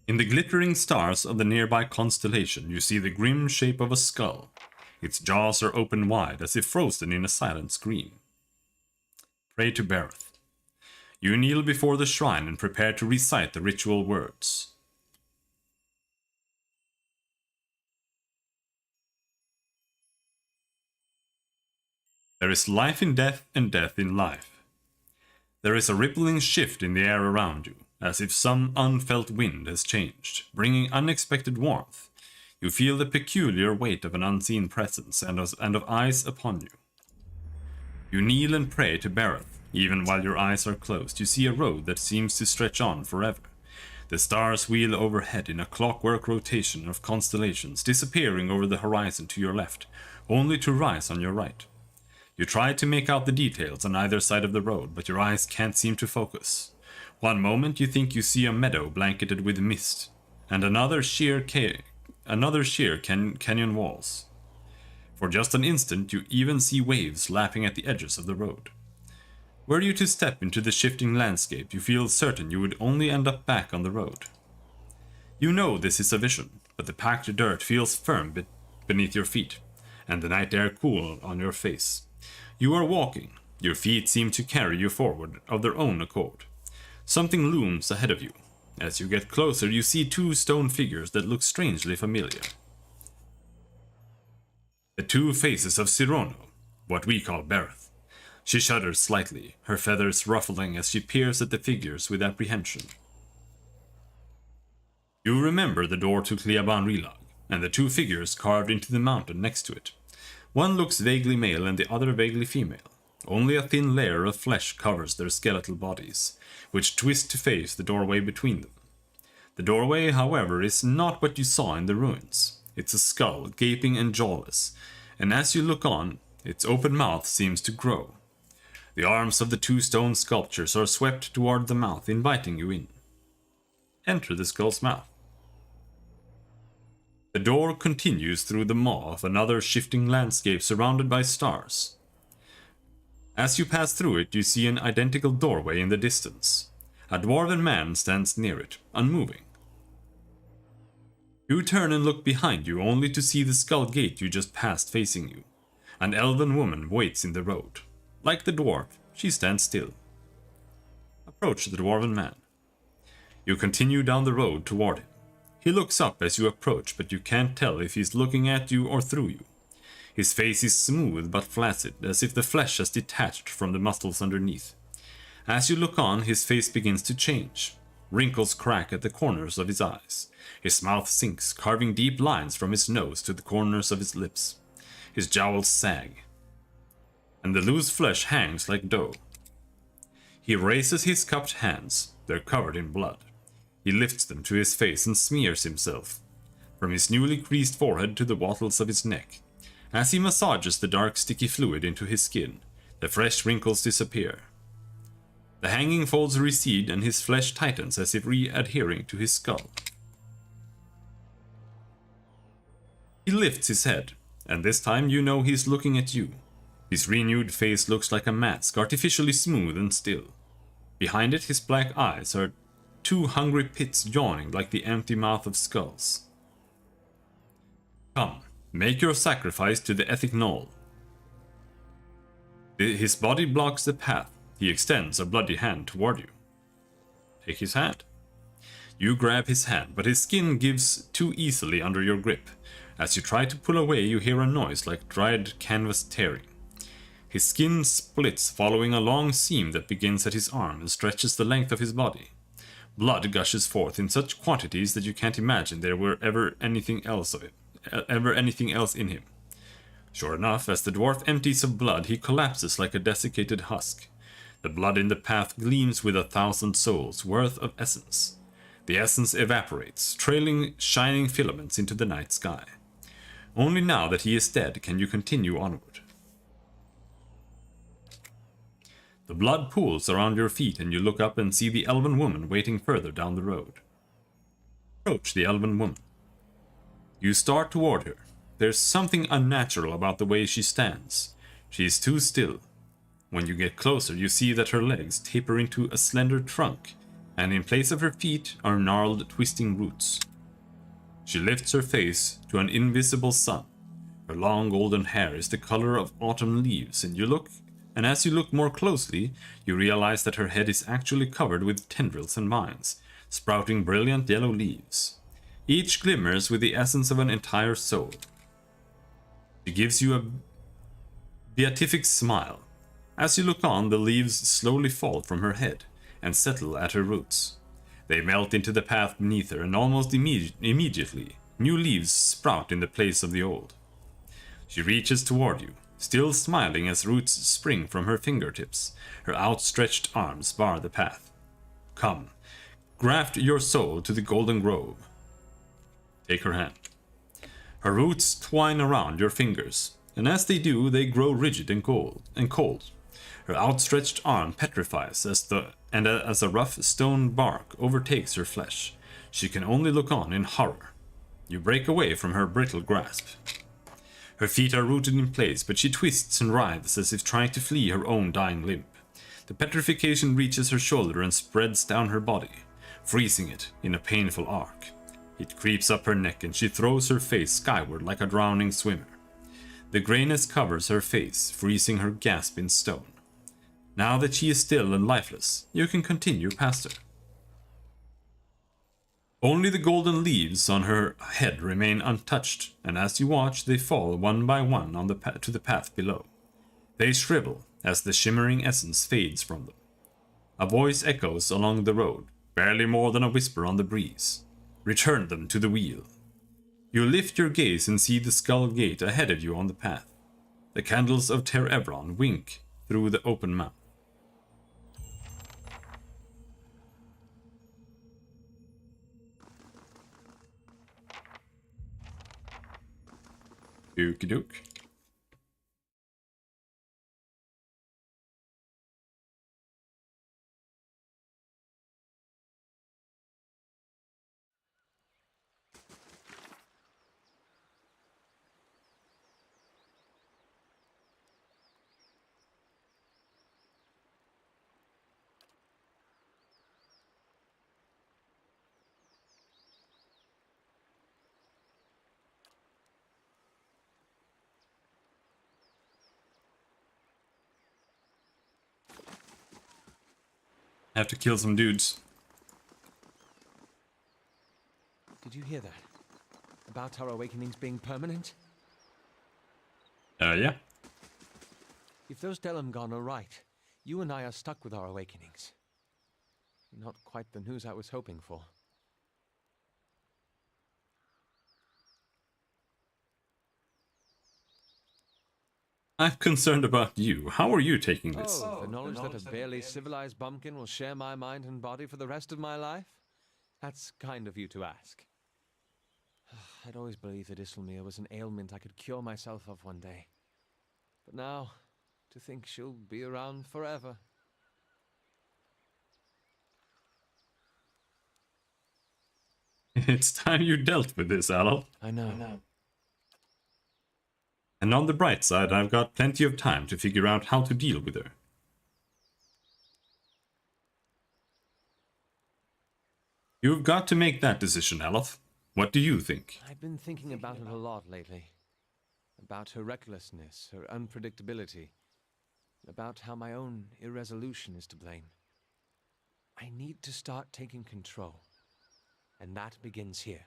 In the glittering stars of the nearby constellation, you see the grim shape of a skull. Its jaws are open wide, as if frozen in a silent scream. Pray to Barroth. You kneel before the shrine and prepare to recite the ritual words. There is life in death and death in life. There is a rippling shift in the air around you, as if some unfelt wind has changed, bringing unexpected warmth. You feel the peculiar weight of an unseen presence and of eyes upon you. You kneel and pray to Barroth. Even while your eyes are closed, you see a road that seems to stretch on forever. The stars wheel overhead in a clockwork rotation of constellations, disappearing over the horizon to your left, only to rise on your right. You try to make out the details on either side of the road, but your eyes can't seem to focus. One moment you think you see a meadow blanketed with mist, and another sheer canyon walls. For just an instant you even see waves lapping at the edges of the road. Were you to step into the shifting landscape, you feel certain you would only end up back on the road. You know this is a vision, but the packed dirt feels firm beneath your feet, and the night air cool on your face. You are walking. Your feet seem to carry you forward of their own accord. Something looms ahead of you. As you get closer, you see two stone figures that look strangely familiar. The two faces of Sirona, what we call Barroth. She shudders slightly, her feathers ruffling as she peers at the figures with apprehension. You remember the door to Cliaban Rilag, and the two figures carved into the mountain next to it. One looks vaguely male and the other vaguely female. Only a thin layer of flesh covers their skeletal bodies, which twist to face the doorway between them. The doorway, however, is not what you saw in the ruins. It's a skull, gaping and jawless, and as you look on, its open mouth seems to grow. The arms of the two stone sculptures are swept toward the mouth, inviting you in. Enter the skull's mouth. The door continues through the maw of another shifting landscape surrounded by stars. As you pass through it, you see an identical doorway in the distance. A dwarven man stands near it, unmoving. You turn and look behind you, only to see the skull gate you just passed facing you. An elven woman waits in the road. Like the dwarf, she stands still. Approach the dwarven man. You continue down the road toward him. He looks up as you approach, but you can't tell if he's looking at you or through you. His face is smooth but flaccid, as if the flesh has detached from the muscles underneath. As you look on, his face begins to change. Wrinkles crack at the corners of his eyes. His mouth sinks, carving deep lines from his nose to the corners of his lips. His jowls sag, and the loose flesh hangs like dough. He raises his cupped hands. They're covered in blood. He lifts them to his face and smears himself, from his newly creased forehead to the wattles of his neck. As he massages the dark sticky fluid into his skin, the fresh wrinkles disappear. The hanging folds recede and his flesh tightens as if re-adhering to his skull. He lifts his head, and this time you know he's looking at you. His renewed face looks like a mask, artificially smooth and still. Behind it, his black eyes are two hungry pits yawning like the empty mouth of skulls. Come, make your sacrifice to the Ethic Knoll. His body blocks the path. He extends a bloody hand toward you. Take his hand. You grab his hand, but his skin gives too easily under your grip. As you try to pull away, you hear a noise like dried canvas tearing. His skin splits, following a long seam that begins at his arm and stretches the length of his body. Blood gushes forth in such quantities that you can't imagine there were ever anything else in him. Sure enough, as the dwarf empties of blood, he collapses like a desiccated husk. The blood in the path gleams with 1,000 souls worth of essence. The essence evaporates, trailing shining filaments into the night sky. Only now that he is dead can you continue onward. The blood pools around your feet and you look up and see the elven woman waiting further down the road. Approach the elven woman. You start toward her. There's something unnatural about the way she stands. She is too still. When you get closer, you see that her legs taper into a slender trunk, and in place of her feet are gnarled, twisting roots. She lifts her face to an invisible sun. Her long golden hair is the color of autumn leaves, and as you look more closely, you realize that her head is actually covered with tendrils and vines, sprouting brilliant yellow leaves. Each glimmers with the essence of an entire soul. She gives you a beatific smile. As you look on, the leaves slowly fall from her head and settle at her roots. They melt into the path beneath her, and almost immediately, new leaves sprout in the place of the old. She reaches toward you, still smiling as roots spring from her fingertips. Her outstretched arms bar the path. Come, graft your soul to the golden grove. Take her hand. Her roots twine around your fingers, and as they do, they grow rigid and cold. Her outstretched arm petrifies as a rough stone bark overtakes her flesh. She can only look on in horror. You break away from her brittle grasp. Her feet are rooted in place, but she twists and writhes as if trying to flee her own dying limp. The petrification reaches her shoulder and spreads down her body, freezing it in a painful arc. It creeps up her neck and she throws her face skyward like a drowning swimmer. The grayness covers her face, freezing her gasp in stone. Now that she is still and lifeless, you can continue past her. Only the golden leaves on her head remain untouched, and as you watch, they fall one by one on to the path below. They shrivel as the shimmering essence fades from them. A voice echoes along the road, barely more than a whisper on the breeze. Return them to the wheel. You lift your gaze and see the skull gate ahead of you on the path. The candles of Ter Evron wink through the open mouth. Okie doke. Have to kill some dudes. Did you hear that? About our awakenings being permanent? Yeah. If those Delamgon are right, you and I are stuck with our awakenings. Not quite the news I was hoping for. I'm concerned about you. How are you taking this? Oh, the knowledge that a barely civilized bumpkin will share my mind and body for the rest of my life? That's kind of you to ask. I'd always believed that Isselmere was an ailment I could cure myself of one day. But now, to think she'll be around forever. It's time you dealt with this, Alal. I know. And on the bright side, I've got plenty of time to figure out how to deal with her. You've got to make that decision, Aloth. What do you think? I've been thinking about it a lot lately. About her recklessness, her unpredictability. About how my own irresolution is to blame. I need to start taking control. And that begins here.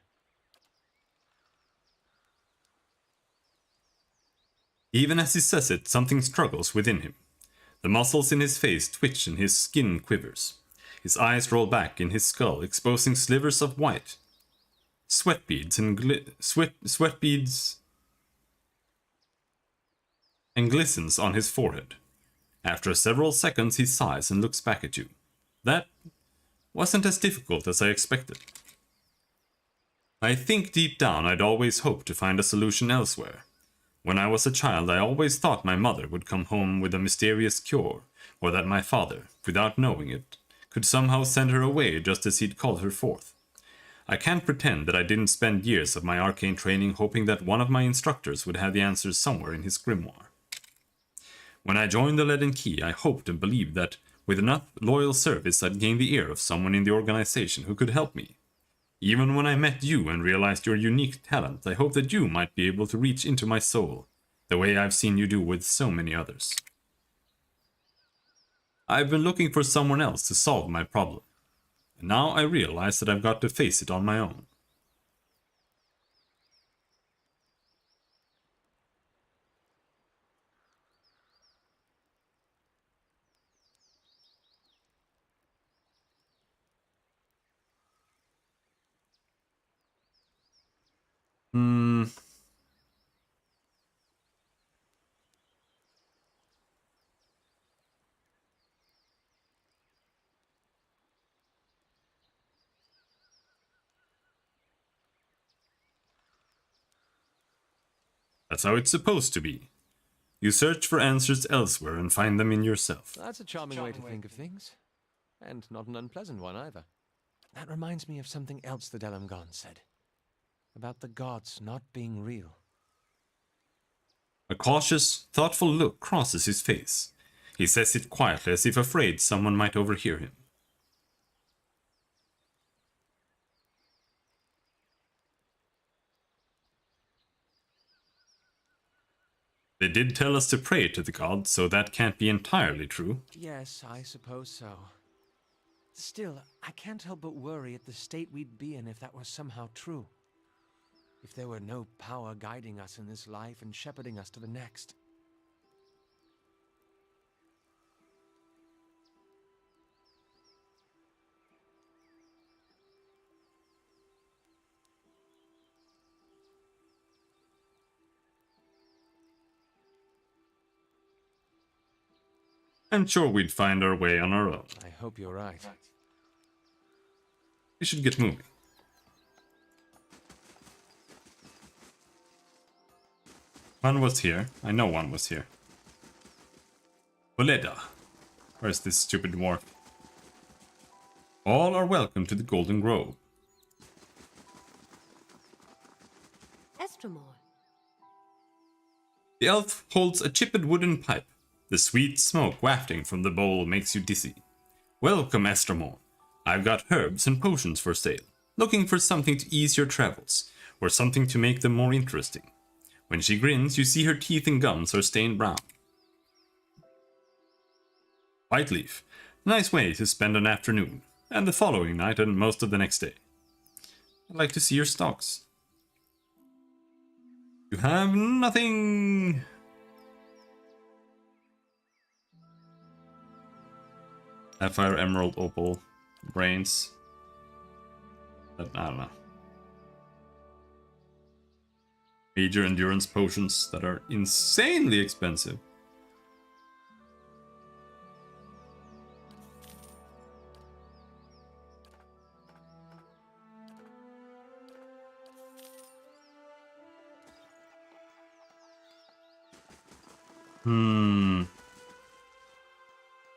Even as he says it, something struggles within him. The muscles in his face twitch and his skin quivers. His eyes roll back in his skull, exposing slivers of white. Sweat beads and glistens on his forehead. After several seconds, he sighs and looks back at you. That wasn't as difficult as I expected. I think deep down I'd always hoped to find a solution elsewhere. When I was a child, I always thought my mother would come home with a mysterious cure, or that my father, without knowing it, could somehow send her away just as he'd called her forth. I can't pretend that I didn't spend years of my arcane training hoping that one of my instructors would have the answers somewhere in his grimoire. When I joined the Leaden Key, I hoped and believed that, with enough loyal service, I'd gain the ear of someone in the organization who could help me. Even when I met you and realized your unique talent, I hoped that you might be able to reach into my soul, the way I've seen you do with so many others. I've been looking for someone else to solve my problem, and now I realize that I've got to face it on my own. That's how it's supposed to be. You search for answers elsewhere and find them in yourself. That's a charming way to think of things. And not an unpleasant one either. That reminds me of something else the Delamgon said. About the gods not being real. A cautious, thoughtful look crosses his face. He says it quietly as if afraid someone might overhear him. They did tell us to pray to the gods, so that can't be entirely true. Yes, I suppose so. Still, I can't help but worry at the state we'd be in if that was somehow true. If there were no power guiding us in this life and shepherding us to the next. I'm sure we'd find our way on our own. I hope you're right. We should get moving. One was here. I know one was here. Boleda. Where's this stupid dwarf? All are welcome to the Golden Grove. Estremor. The elf holds a chipped wooden pipe. The sweet smoke wafting from the bowl makes you dizzy. Welcome, Estremor. I've got herbs and potions for sale. Looking for something to ease your travels, or something to make them more interesting. When she grins, you see her teeth and gums are stained brown. Whiteleaf. Nice way to spend an afternoon, and the following night and most of the next day. I'd like to see your stocks. You have nothing. Sapphire, Emerald, Opal, Brains. But I don't know. major endurance potions that are insanely expensive.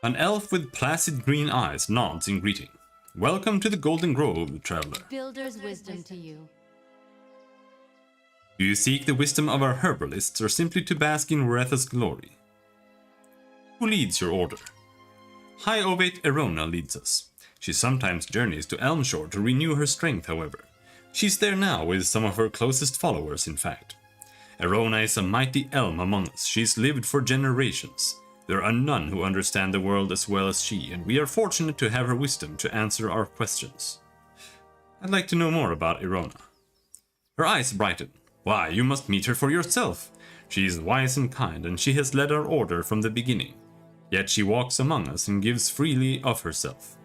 An elf with placid green eyes nods in greeting. Welcome to the Golden Grove, traveler. Builder's wisdom to you. Do you seek the wisdom of our herbalists or simply to bask in Retha's glory? Who leads your order? High Ovate Erona leads us. She sometimes journeys to Elmshore to renew her strength, however. She's there now with some of her closest followers, in fact. Erona is a mighty elm among us. She's lived for generations. There are none who understand the world as well as she, and we are fortunate to have her wisdom to answer our questions. I'd like to know more about Erona. Her eyes brighten. Why, you must meet her for yourself. She is wise and kind, and she has led our order from the beginning. Yet she walks among us and gives freely of herself.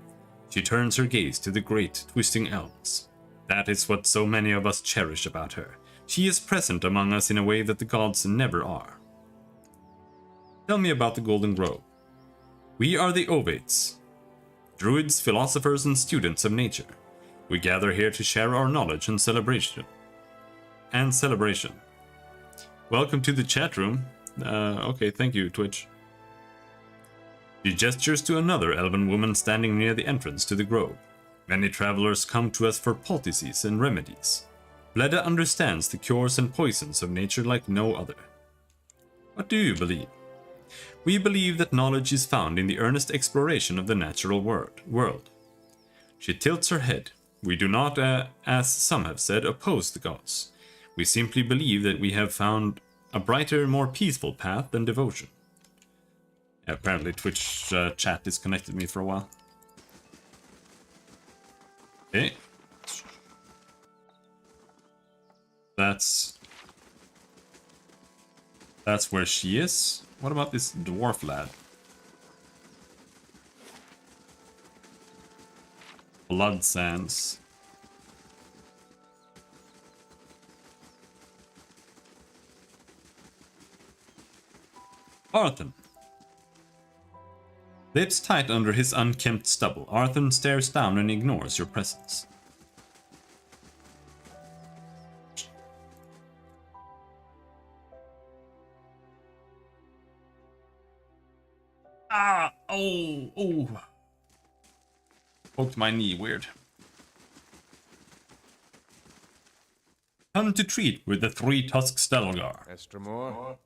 She turns her gaze to the great, twisting elms. That is what so many of us cherish about her. She is present among us in a way that the gods never are. Tell me about the Golden Grove. We are the Ovates, druids, philosophers, and students of nature. We gather here to share our knowledge and celebration. Welcome to the chat room. Okay, thank you, Twitch. She gestures to another elven woman standing near the entrance to the grove. Many travelers come to us for poultices and remedies. Bleda understands the cures and poisons of nature like no other. What do you believe? We believe that knowledge is found in the earnest exploration of the natural world. She tilts her head. We do not, as some have said, oppose the gods. We simply believe that we have found a brighter, more peaceful path than devotion. Apparently Twitch chat disconnected me for a while. Okay. That's where she is. What about this dwarf lad? Blood Sands. Arthur. Lips tight under his unkempt stubble, Arthur stares down and ignores your presence. Oh. Poked my knee weird. Come to treat with the three-tusked Stelgar. Estremor?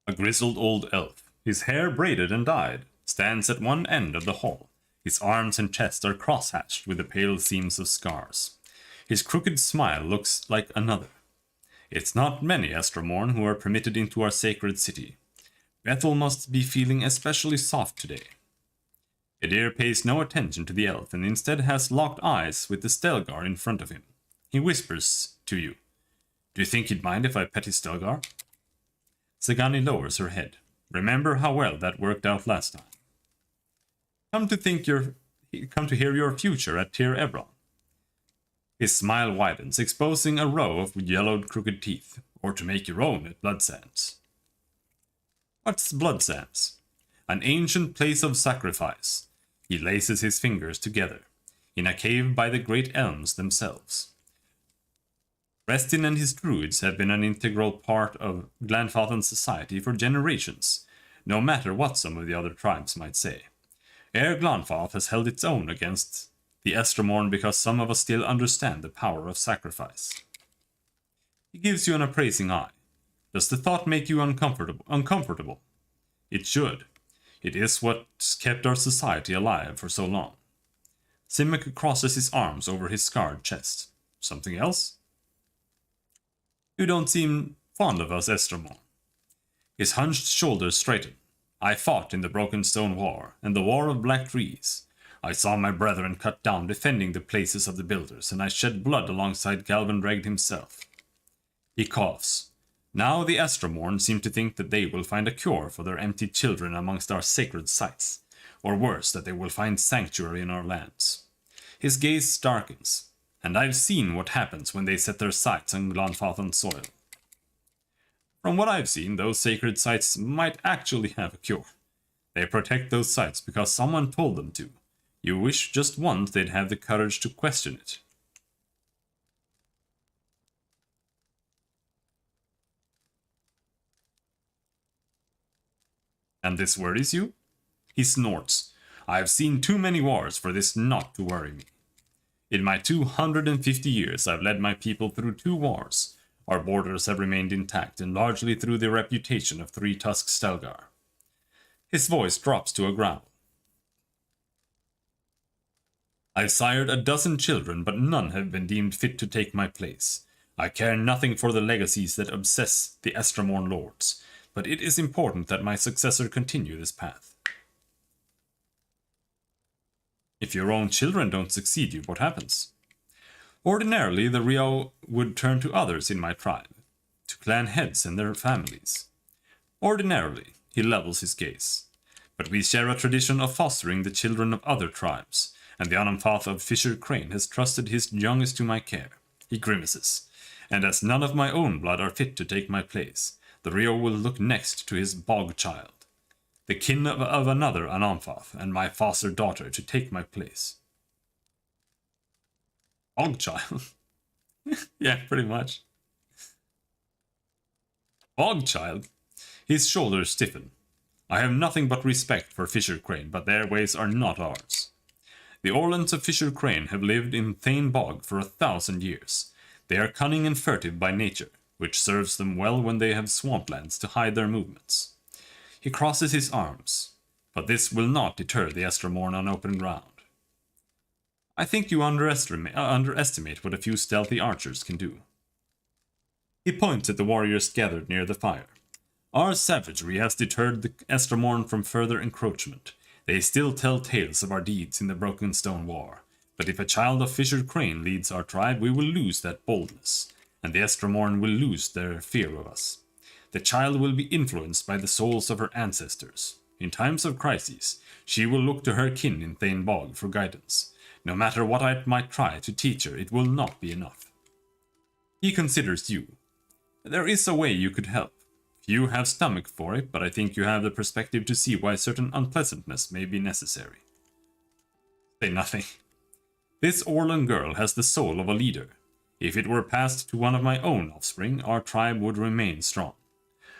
A grizzled old elf, his hair braided and dyed, stands at one end of the hall. His arms and chest are cross-hatched with the pale seams of scars. His crooked smile looks like another. It's not many Estremorn who are permitted into our sacred city. Bethel must be feeling especially soft today. Edir pays no attention to the elf and instead has locked eyes with the Stelgar in front of him. He whispers to you. Do you think he'd mind if I pet his Stelgar? Sagani lowers her head. Remember how well that worked out last time. Come to hear your future at Tir Ebron. His smile widens, exposing a row of yellowed crooked teeth, or to make your own at Blood Sands. What's Blood Sands? An ancient place of sacrifice. He laces his fingers together, in a cave by the great elms themselves. Restin and his druids have been an integral part of Glanfathan's society for generations, no matter what some of the other tribes might say. Air Glanfath has held its own against the Estremorn because some of us still understand the power of sacrifice. He gives you an appraising eye. Does the thought make you uncomfortable? It should. It is what's kept our society alive for so long. Simic crosses his arms over his scarred chest. Something else? You don't seem fond of us, Estremorn. His hunched shoulders straighten. I fought in the Broken Stone War, and the War of Black Trees. I saw my brethren cut down defending the places of the builders, and I shed blood alongside Galvandragd himself. He coughs. Now the Estremorn seem to think that they will find a cure for their empty children amongst our sacred sites, or worse, that they will find sanctuary in our lands. His gaze darkens, and I've seen what happens when they set their sights on Glanfathan soil. From what I've seen, those sacred sites might actually have a cure. They protect those sites because someone told them to. You wish just once they'd have the courage to question it. And this worries you? He snorts. I have seen too many wars for this not to worry me. In my 250 years, I've led my people through 2 wars. Our borders have remained intact, and largely through the reputation of Three-Tusked Stelgar. His voice drops to a growl. I've sired a dozen children, but none have been deemed fit to take my place. I care nothing for the legacies that obsess the Estramorn lords, but it is important that my successor continue this path. If your own children don't succeed you, what happens? Ordinarily, the Rio would turn to others in my tribe, to clan heads and their families. Ordinarily, he levels his gaze. But we share a tradition of fostering the children of other tribes, and the Anamfath of Fisher Crane has trusted his youngest to my care. He grimaces. And as none of my own blood are fit to take my place, the Rio will look next to his bog child, the kin of another Anamfath, and my foster daughter to take my place. Bog child? Yeah, pretty much. Bog child? His shoulders stiffen. I have nothing but respect for Fisher Crane, but their ways are not ours. The Orlands of Fisher Crane have lived in Thane Bog for 1,000 years. They are cunning and furtive by nature, which serves them well when they have swamplands to hide their movements. He crosses his arms, but this will not deter the Estramorn on open ground. I think you underestimate what a few stealthy archers can do. He points at the warriors gathered near the fire. Our savagery has deterred the Estramorn from further encroachment. They still tell tales of our deeds in the Broken Stone War, but if a child of Fisher Crane leads our tribe, we will lose that boldness, and the Estramorn will lose their fear of us. The child will be influenced by the souls of her ancestors. In times of crises, she will look to her kin in Thane Bog for guidance. No matter what I might try to teach her, it will not be enough. He considers you. There is a way you could help. Few have stomach for it, but I think you have the perspective to see why certain unpleasantness may be necessary. Say nothing. This Orlan girl has the soul of a leader. If it were passed to one of my own offspring, our tribe would remain strong.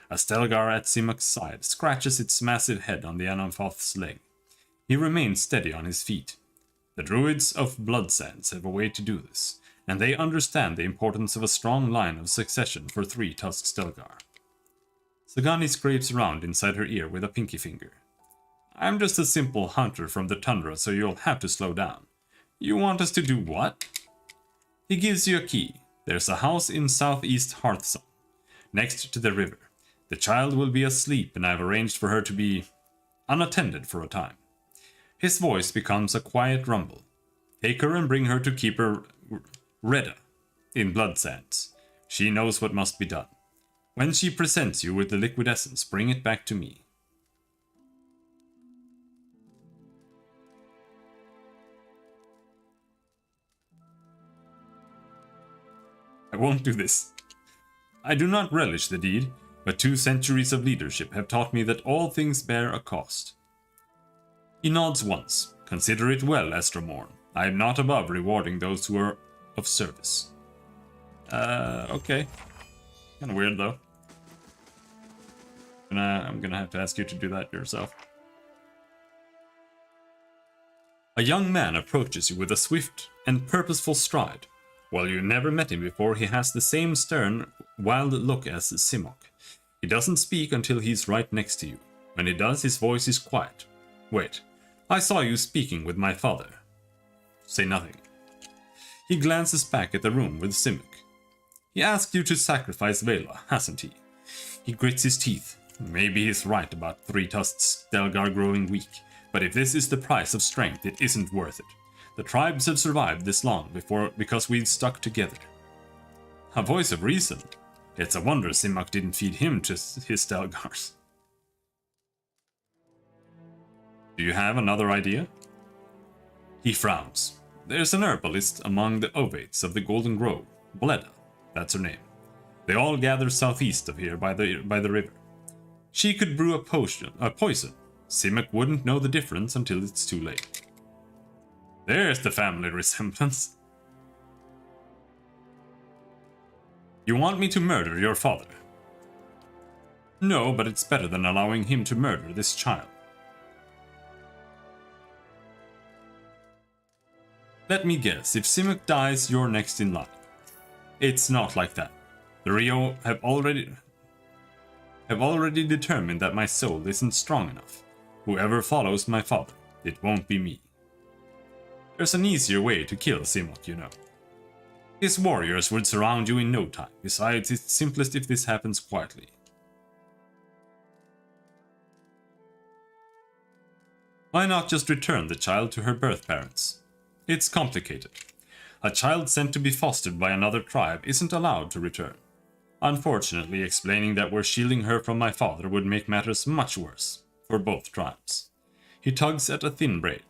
A Stelgar at Simuk's side scratches its massive head on the Anamfath's leg. He remains steady on his feet. The druids of Bloodsands have a way to do this, and they understand the importance of a strong line of succession for Three-Tusked Stelgar. Sagani scrapes around inside her ear with a pinky finger. I'm just a simple hunter from the tundra, so you'll have to slow down. You want us to do what? He gives you a key. There's a house in southeast Hearthsong, next to the river. The child will be asleep, and I've arranged for her to be unattended for a time. His voice becomes a quiet rumble. Take her and bring her to Keeper Reda in Bloodsands. She knows what must be done. When she presents you with the liquid essence, bring it back to me. I won't do this. I do not relish the deed, but 2 centuries of leadership have taught me that all things bear a cost. He nods once. Consider it well, Estramorn. I am not above rewarding those who are of service. Okay. Kinda weird, though. I'm gonna have to ask you to do that yourself. A young man approaches you with a swift and purposeful stride. While you never met him before, he has the same stern, wild look as Simok. He doesn't speak until he's right next to you. When he does, his voice is quiet. Wait, I saw you speaking with my father. Say nothing. He glances back at the room with Simok. He asked you to sacrifice Vela, hasn't he? He grits his teeth. Maybe he's right about Three-Tusked Stelgar growing weak, but if this is the price of strength, it isn't worth it. The tribes have survived this long because we've stuck together. A voice of reason. It's a wonder Simok didn't feed him to his Stelgars. Do you have another idea? He frowns. There's an herbalist among the Ovates of the Golden Grove. Bleda, that's her name. They all gather southeast of here by the river. She could brew a poison. Simic wouldn't know the difference until it's too late. There's the family resemblance. You want me to murder your father? No, but it's better than allowing him to murder this child. Let me guess, if Simic dies, you're next in line. It's not like that. The Rio have already determined that my soul isn't strong enough. Whoever follows my father, it won't be me. There's an easier way to kill Simic, you know. His warriors would surround you in no time. Besides, it's simplest if this happens quietly. Why not just return the child to her birth parents? It's complicated. A child sent to be fostered by another tribe isn't allowed to return. Unfortunately, explaining that we're shielding her from my father would make matters much worse for both tribes. He tugs at a thin braid.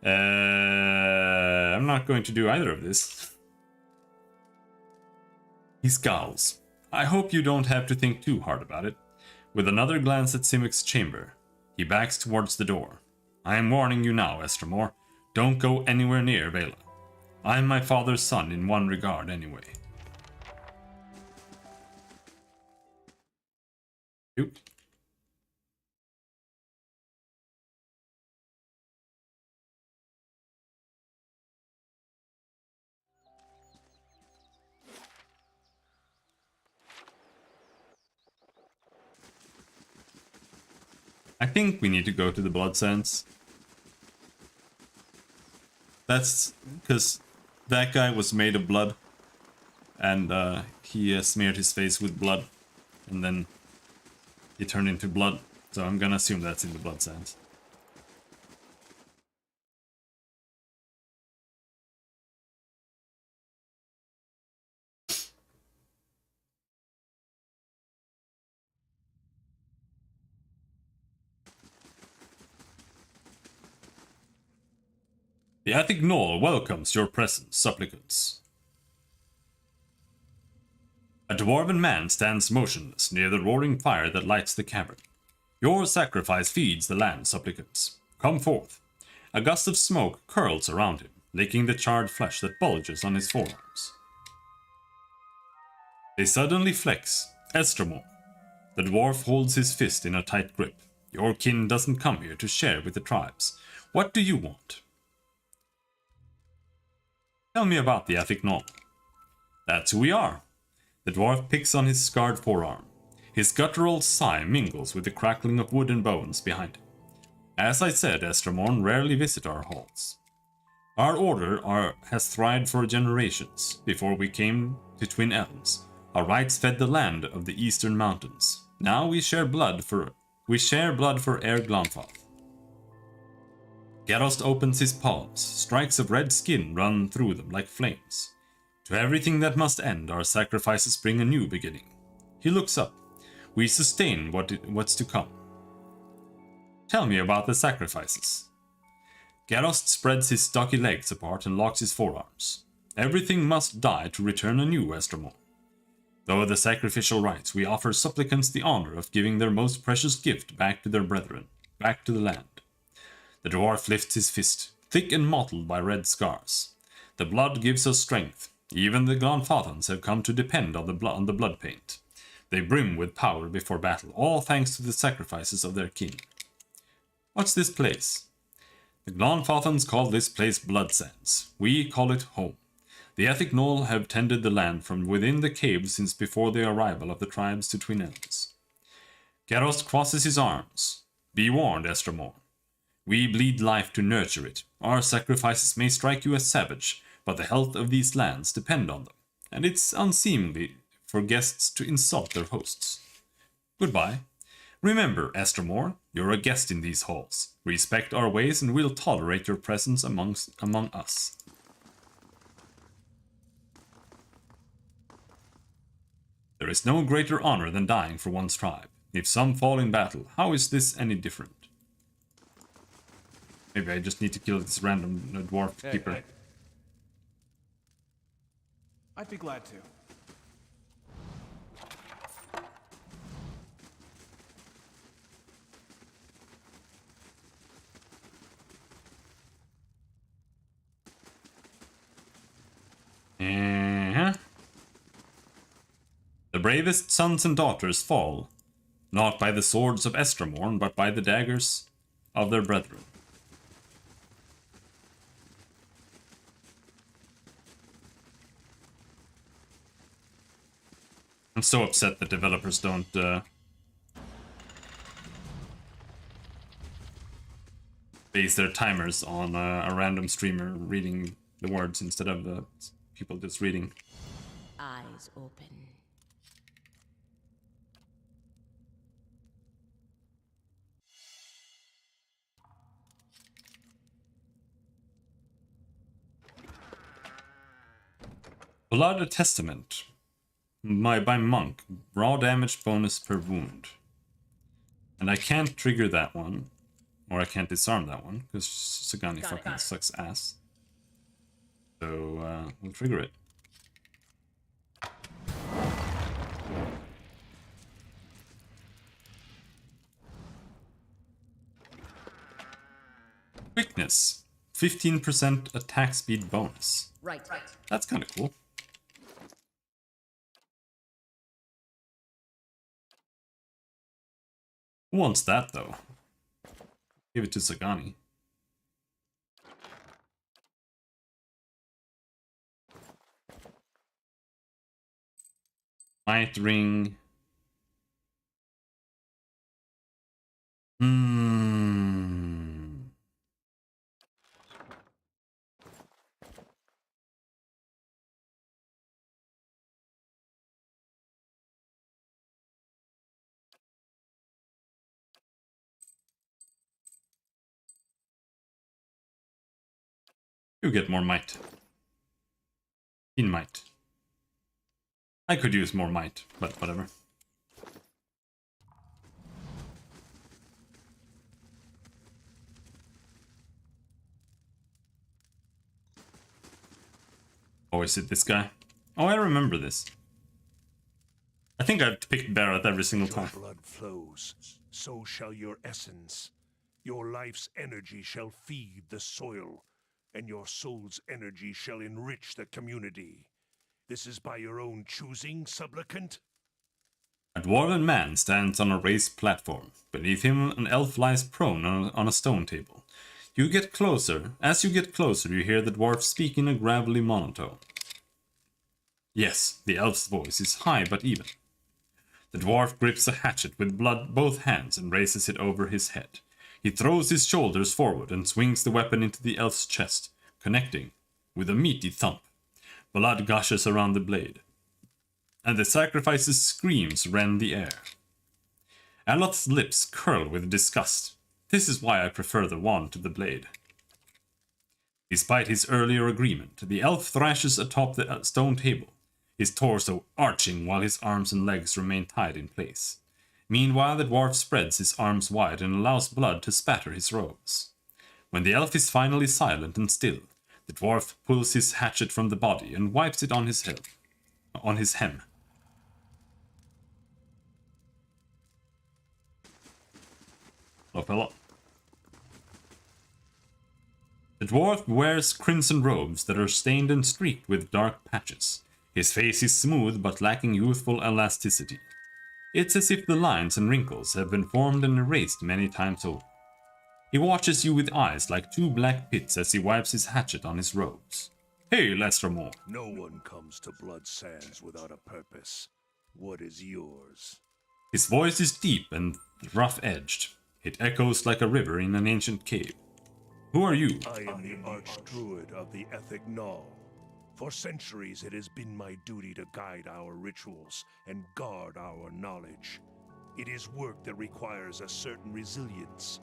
I'm not going to do either of this. He scowls. I hope you don't have to think too hard about it. With another glance at Simic's chamber, he backs towards the door. I am warning you now, Estermore. Don't go anywhere near Vela. I am my father's son in one regard anyway. Oop. I think we need to go to the Blood Sands. That's because that guy was made of blood, and he smeared his face with blood, and then he turned into blood. So I'm gonna assume that's in the Blood Sands. The Athic Gnoll welcomes your presence, supplicants. A dwarven man stands motionless near the roaring fire that lights the cavern. Your sacrifice feeds the land, supplicants. Come forth. A gust of smoke curls around him, licking the charred flesh that bulges on his forearms. They suddenly flex. Estermore. The dwarf holds his fist in a tight grip. Your kin doesn't come here to share with the tribes. What do you want? Tell me about the Athic Gnoll. That's who we are. The dwarf picks on his scarred forearm. His guttural sigh mingles with the crackling of wood and bones behind him. As I said, Estermorn rarely visit our halls. Our order has thrived for generations. Before we came to Twin Elms, our rights fed the land of the eastern mountains. Now we share blood for Air Glanfath. Garrost opens his palms. Strikes of red skin run through them like flames. To everything that must end, our sacrifices bring a new beginning. He looks up. We sustain what's to come. Tell me about the sacrifices. Garrost spreads his stocky legs apart and locks his forearms. Everything must die to return anew, Estermore. Though the sacrificial rites, we offer supplicants the honor of giving their most precious gift back to their brethren, back to the land. The dwarf lifts his fist, thick and mottled by red scars. The blood gives us strength. Even the Glanfathans have come to depend on the blood paint. They brim with power before battle, all thanks to the sacrifices of their king. What's this place? The Glanfathans call this place Blood Sands. We call it home. The Athic Gnoll have tended the land from within the caves since before the arrival of the tribes to Twin Elms. Garrost crosses his arms. Be warned, Estermore. We bleed life to nurture it. Our sacrifices may strike you as savage, but the health of these lands depend on them, and it's unseemly for guests to insult their hosts. Goodbye. Remember, Estermore, you're a guest in these halls. Respect our ways and we'll tolerate your presence among us. There is no greater honor than dying for one's tribe. If some fall in battle, how is this any different? Maybe I just need to kill this random dwarf keeper. I'd be glad to. bravest sons and daughters fall, not by the swords of Estromorn, but by the daggers of their brethren. I'm so upset that developers don't base their timers on a random streamer reading the words instead of people just reading. Eyes open. Blood Testament. By Monk. Raw damage bonus per wound. And I can't trigger that one. Or I can't disarm that one. Because Sagani fucking sucks ass. So, we'll trigger it. Quickness. 15% attack speed bonus. Right. That's kind of cool. Who wants that, though? Give it to Sagani. Might ring. You get more might. In might. I could use more might, but whatever. Oh, is it this guy? Oh, I remember this. I think I've picked Barret every single time. Your blood flows, so shall your essence. Your life's energy shall feed the soil, and your soul's energy shall enrich the community. This is by your own choosing, supplicant? A dwarven man stands on a raised platform. Beneath him, an elf lies prone on a stone table. You get closer. As you get closer, you hear the dwarf speak in a gravelly monotone. Yes, the elf's voice is high but even. The dwarf grips a hatchet with both hands and raises it over his head. He throws his shoulders forward and swings the weapon into the elf's chest, connecting with a meaty thump. Blood gushes around the blade, and the sacrifice's screams rend the air. Aloth's lips curl with disgust. This is why I prefer the wand to the blade. Despite his earlier agreement, the elf thrashes atop the stone table, his torso arching while his arms and legs remain tied in place. Meanwhile, the dwarf spreads his arms wide and allows blood to spatter his robes. When the elf is finally silent and still, the dwarf pulls his hatchet from the body and wipes it on his hem. Hello, fella. The dwarf wears crimson robes that are stained and streaked with dark patches. His face is smooth but lacking youthful elasticity. It's as if the lines and wrinkles have been formed and erased many times over. He watches you with eyes like two black pits as he wipes his hatchet on his robes. Hail, Estromorn! No one comes to Blood Sands without a purpose. What is yours? His voice is deep and rough-edged. It echoes like a river in an ancient cave. Who are you? I am the Archdruid of the Ethic Null. For centuries it has been my duty to guide our rituals and guard our knowledge. It is work that requires a certain resilience,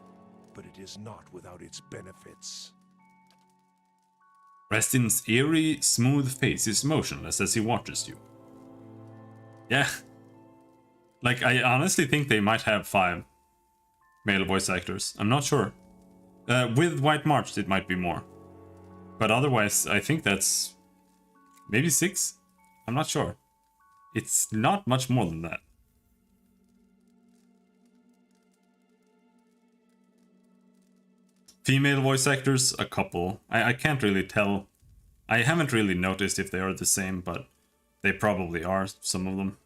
but it is not without its benefits. Restin's eerie, smooth face is motionless as he watches you. Yeah. Like, I honestly think they might have 5 male voice actors. I'm not sure. With White March, it might be more. But otherwise, I think that's maybe 6? I'm not sure. It's not much more than that. Female voice actors, a couple. I can't really tell. I haven't really noticed if they are the same, but they probably are, some of them.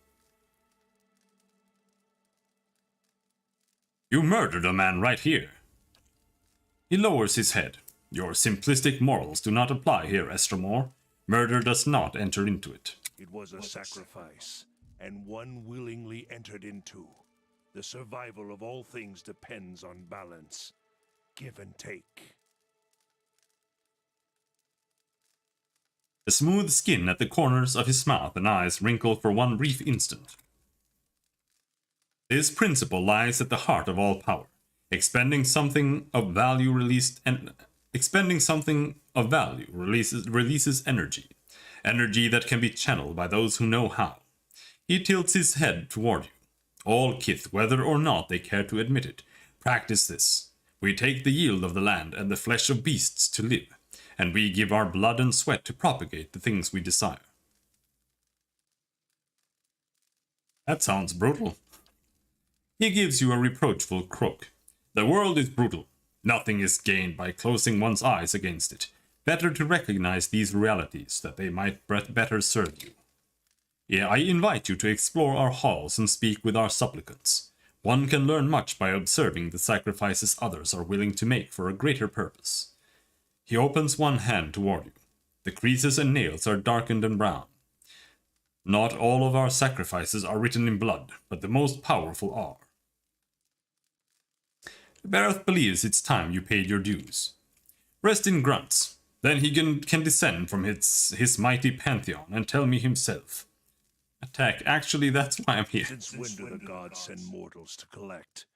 You murdered a man right here. He lowers his head. Your simplistic morals do not apply here, Estromor. Murder does not enter into it. It was a sacrifice, and one willingly entered into. The survival of all things depends on balance. Give and take. The smooth skin at the corners of his mouth and eyes wrinkle for one brief instant. This principle lies at the heart of all power. Expending something of value releases energy. Energy that can be channeled by those who know how. He tilts his head toward you. All kith, whether or not they care to admit it, practice this. We take the yield of the land and the flesh of beasts to live, and we give our blood and sweat to propagate the things we desire. That sounds brutal. He gives you a reproachful croak. The world is brutal. Nothing is gained by closing one's eyes against it. Better to recognize these realities, that they might better serve you. Yeah, I invite you to explore our halls and speak with our supplicants. One can learn much by observing the sacrifices others are willing to make for a greater purpose. He opens one hand toward you. The creases and nails are darkened and brown. Not all of our sacrifices are written in blood, but the most powerful are. Barroth believes it's time you paid your dues. Restin grunts. Then he can descend from his mighty pantheon and tell me himself. Attack. Actually, that's why I'm here. Since when do the gods send mortals to collect?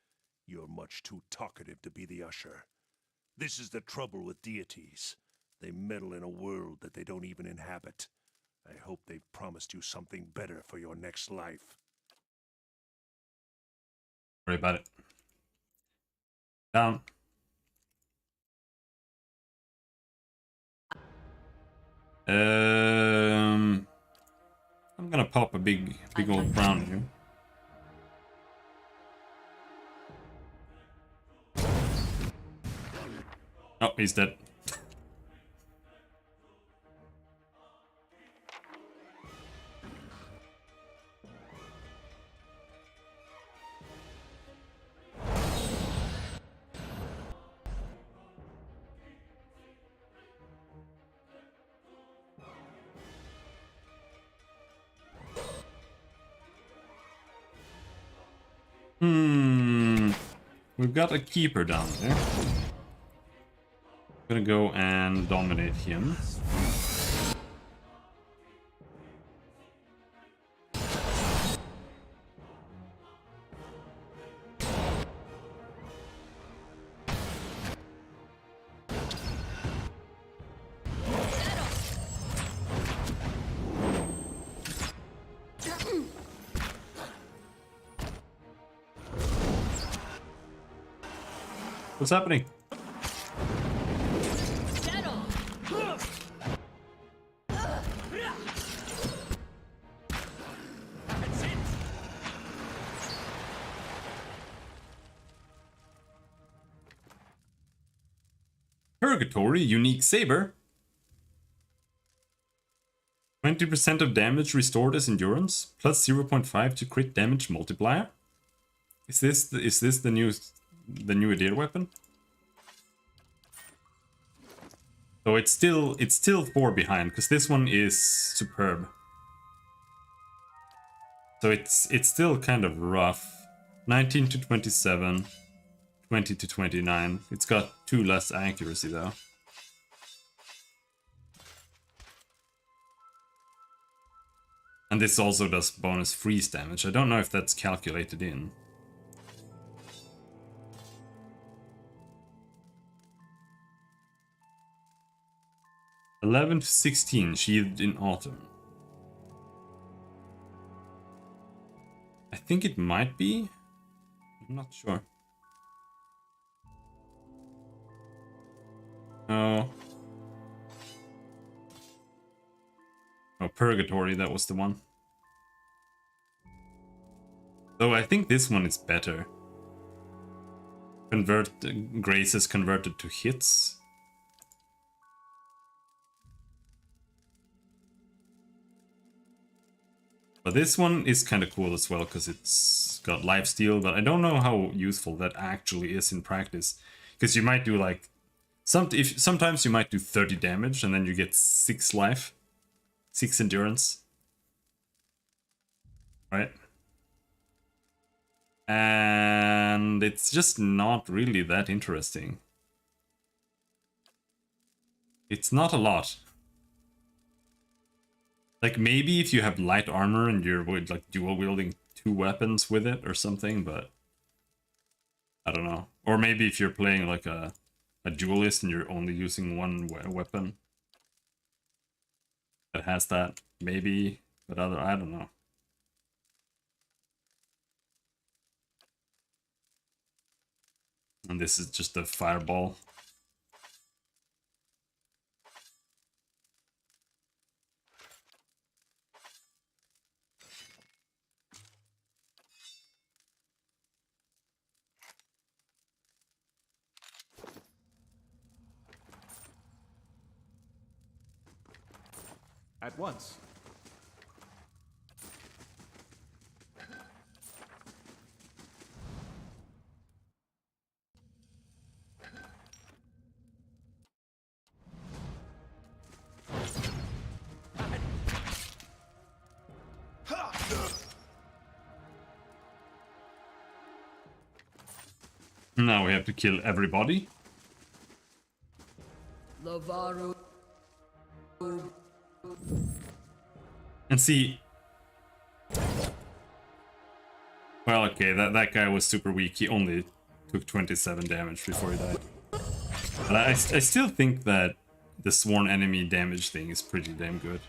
You're much too talkative to be the usher. This is the trouble with deities. They meddle in a world that they don't even inhabit. I hope they've promised you something better for your next life. Worry about it. Down. I'm gonna pop a big old brown here. Oh, he's dead. We've got a keeper down there. I'm gonna go and dominate him. What's happening? Purgatory unique saber. 20% of damage restored as endurance, plus 0.5 to crit damage multiplier. Is this the new Adir weapon? So it's still 4 behind, because this one is superb. So it's still kind of rough. 19 to 27, 20 to 29. It's got 2 less accuracy though. And this also does bonus freeze damage. I don't know if that's calculated in. (11 to 16) sheathed in autumn. I think it might be. I'm not sure. No. Oh, Purgatory, that was the one. Though I think this one is better. Graces converted to hits. But this one is kind of cool as well, because it's got lifesteal, but I don't know how useful that actually is in practice. Because you might do like sometimes you might do 30 damage and then you get 6 life, 6 endurance. Right? And it's just not really that interesting. It's not a lot. Like maybe if you have light armor and you're like dual wielding 2 weapons with it or something, but I don't know. Or maybe if you're playing like a duelist and you're only using 1 weapon that has that, maybe, but I don't know. And this is just a fireball. At once. Now we have to kill everybody. Lavaru. And see... Well, okay, that guy was super weak. He only took 27 damage before he died. But I still think that the sworn enemy damage thing is pretty damn good.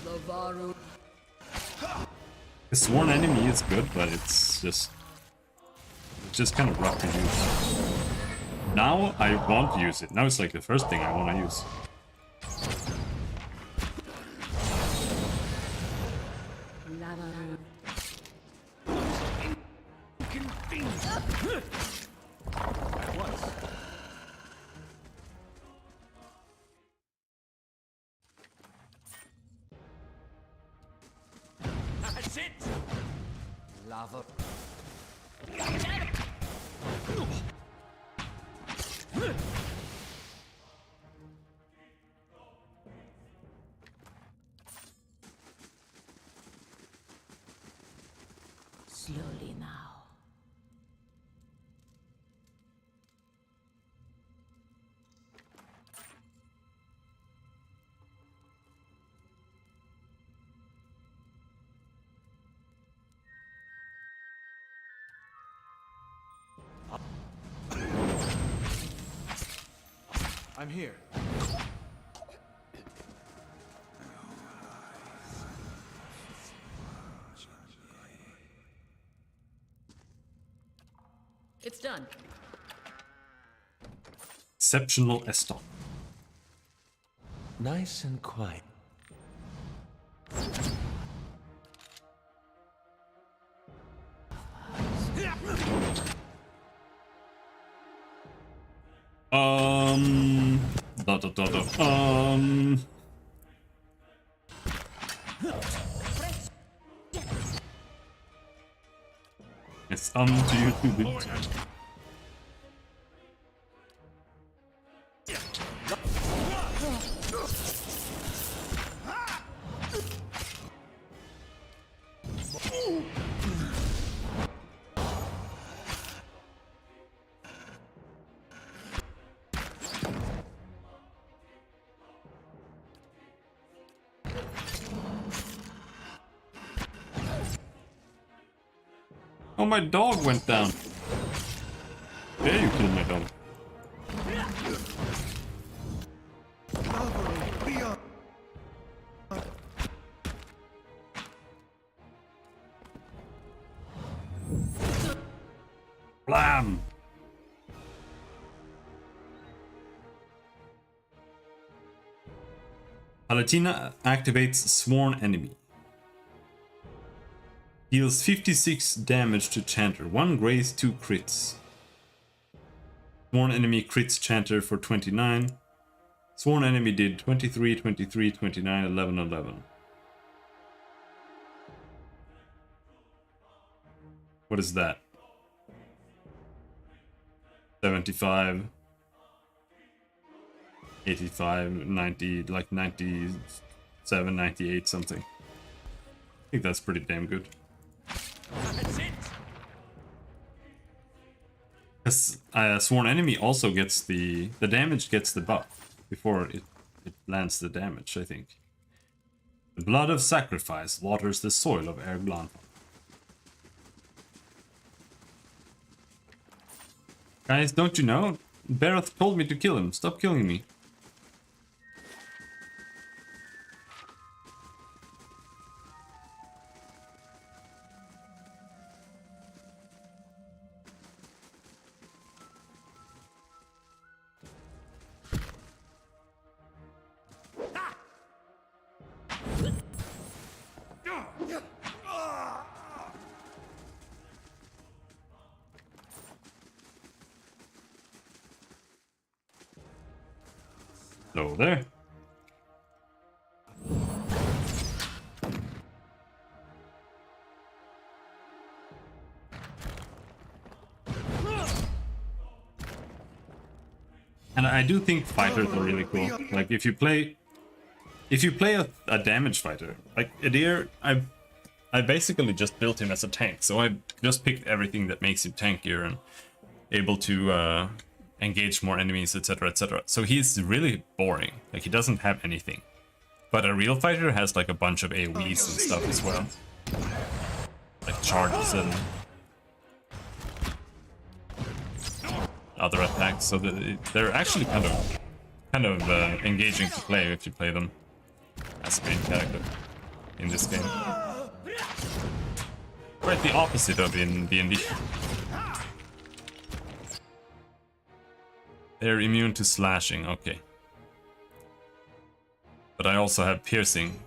Lavaru. The sworn enemy is good, but it's just kind of rough to use. Now I want to use it. Now it's like the first thing I want to use. At once. That's it. Lava. Slowly now. I'm here. It's done. Exceptional Eston. Nice and quiet. It's to you to be. Oh, my dog went down. Yeah, you killed my dog. Blam! Palatina activates Sworn Enemy. Deals 56 damage to Chanter. 1 graze, 2 crits. Sworn Enemy crits Chanter for 29. Sworn Enemy did 23, 23, 29, 11, 11. What is that? 75, 85, 90, like 97, 98 something. I think that's pretty damn good. That's it. Because Sworn Enemy also gets the damage gets the buff before it lands the damage, I think. The blood of sacrifice waters the soil of Air Glanfalth. Guys, don't you know? Bareth told me to kill him. Stop killing me. Hello there. And I do think fighters are really cool. Like if you play a damage fighter, like Adir, I basically just built him as a tank. So I just picked everything that makes him tankier and able to engage more enemies, etc, etc. So he's really boring. Like he doesn't have anything. But a real fighter has like a bunch of AoEs and stuff as well. Like charges and other attacks, so that they're actually kind of engaging to play if you play them as a main character in this game. Quite the opposite of in D&D. They're immune to slashing, okay. But I also have piercing.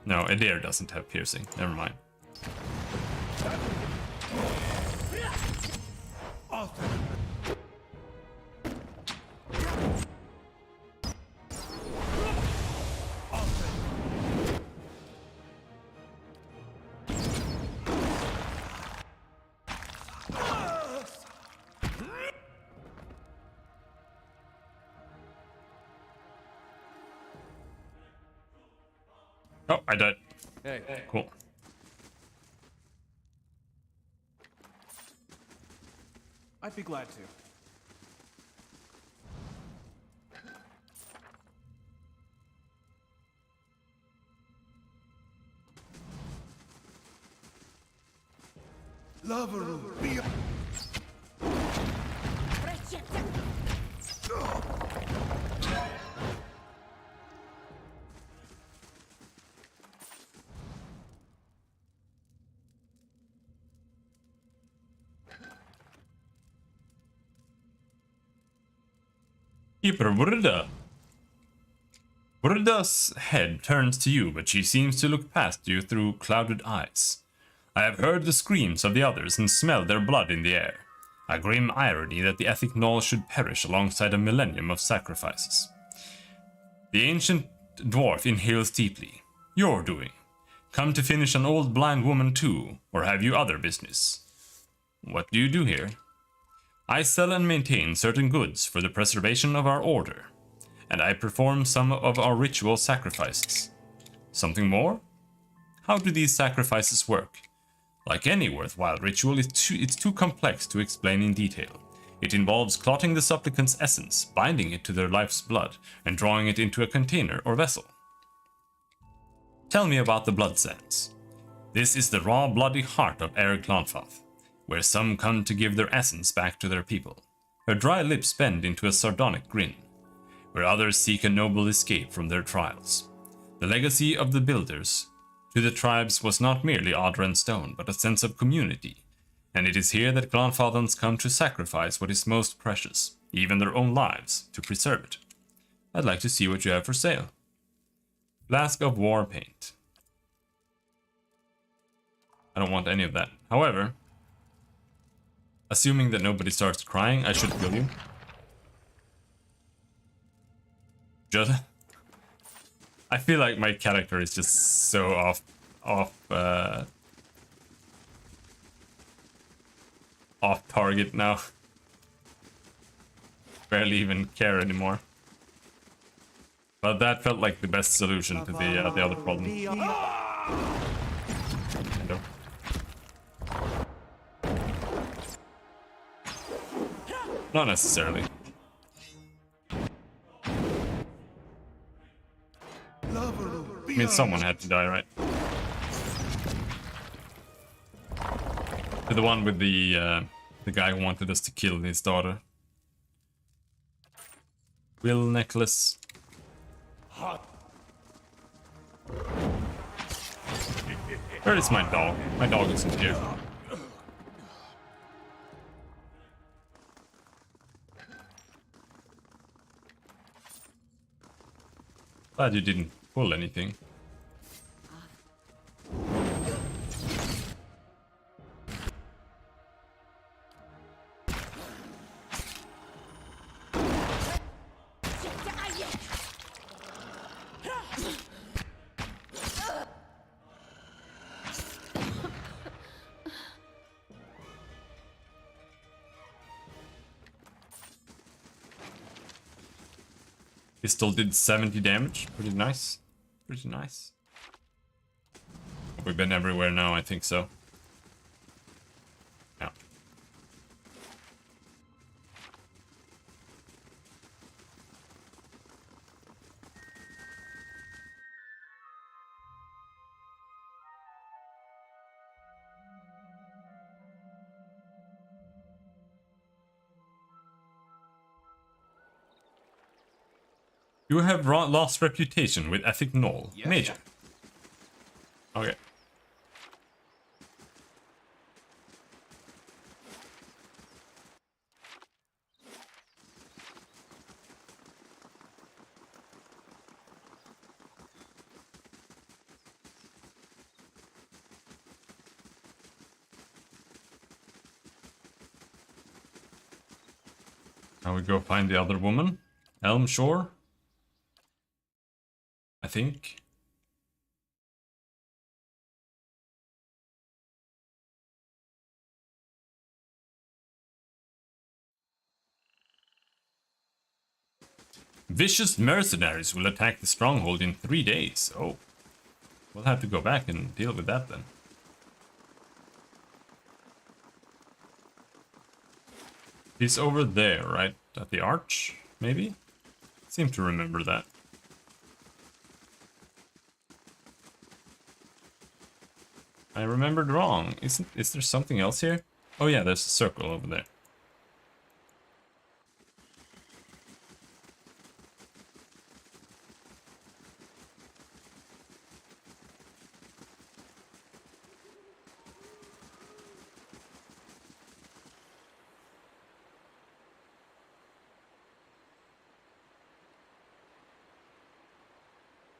No, Adir doesn't have piercing, never mind. Oh, I died. Hey. Cool. I'd be glad to. Lavaru, be Keeper Burda. Burda's head turns to you, but she seems to look past you through clouded eyes. I have heard the screams of the others and smelled their blood in the air. A grim irony that the Ethic Knoll should perish alongside a millennium of sacrifices. The ancient dwarf inhales deeply. Your doing. Come to finish an old blind woman too, or have you other business? What do you do here? I sell and maintain certain goods for the preservation of our order, and I perform some of our ritual sacrifices. Something more? How do these sacrifices work? Like any worthwhile ritual, it's too complex to explain in detail. It involves clotting the supplicant's essence, binding it to their life's blood, and drawing it into a container or vessel. Tell me about the Blood Sands. This is the raw, bloody heart of Air Glanfalth, where some come to give their essence back to their people. Her dry lips bend into a sardonic grin, where others seek a noble escape from their trials. The legacy of the Builders to the tribes was not merely order and stone, but a sense of community, and it is here that Glanfalthans come to sacrifice what is most precious, even their own lives, to preserve it. I'd like to see what you have for sale. Flask of War Paint. I don't want any of that. However, assuming that nobody starts crying, I should kill you. Just... I feel like my character is just so off off target now. Barely even care anymore. But that felt like the best solution to the other problem. Kind of. Not necessarily. I mean, someone had to die, right? The one with the guy who wanted us to kill his daughter. Will necklace. Where is my dog? My dog isn't here. Glad you didn't pull anything. Pistol did 70 damage. Pretty nice. Pretty nice. We've been everywhere now, I think so. Yeah. You have lost reputation with Ethic Knoll. Yes. Major. Okay. Now we go find the other woman. Elm Shore. I think. Vicious mercenaries will attack the stronghold in 3 days. Oh. We'll have to go back and deal with that then. He's over there, right? At the arch, maybe? Seem to remember that. I remembered wrong. Is there something else here? Oh yeah, there's a circle over there.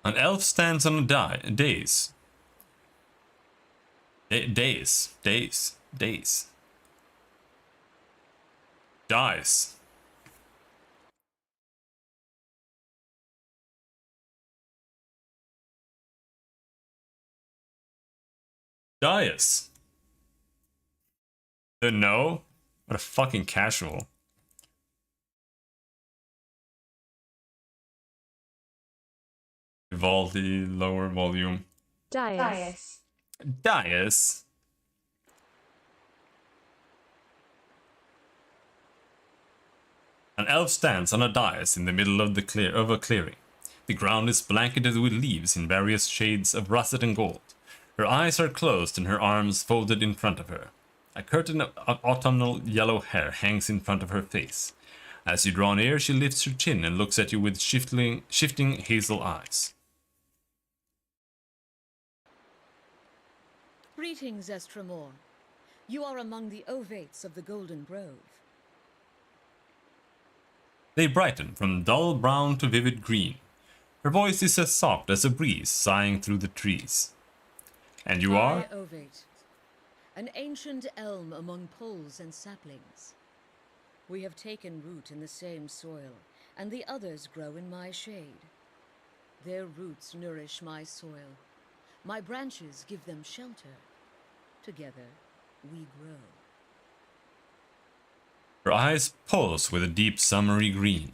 An elf stands on a dais. Days. Dice. Dias. No? What a fucking casual. Vivaldi, lower volume. Dias. Dias. An elf stands on a dais in the middle of a clearing. The ground is blanketed with leaves in various shades of russet and gold. Her eyes are closed and her arms folded in front of her. A curtain of autumnal yellow hair hangs in front of her face. As you draw near, she lifts her chin and looks at you with shifting hazel eyes. Greetings, Estremor. You are among the Ovates of the Golden Grove. They brighten from dull brown to vivid green. Her voice is as soft as a breeze sighing through the trees. And you are? I, Ovate, an ancient elm among poles and saplings. We have taken root in the same soil, and the others grow in my shade. Their roots nourish my soil. My branches give them shelter. Together, we grow. Her eyes pulse with a deep summery green.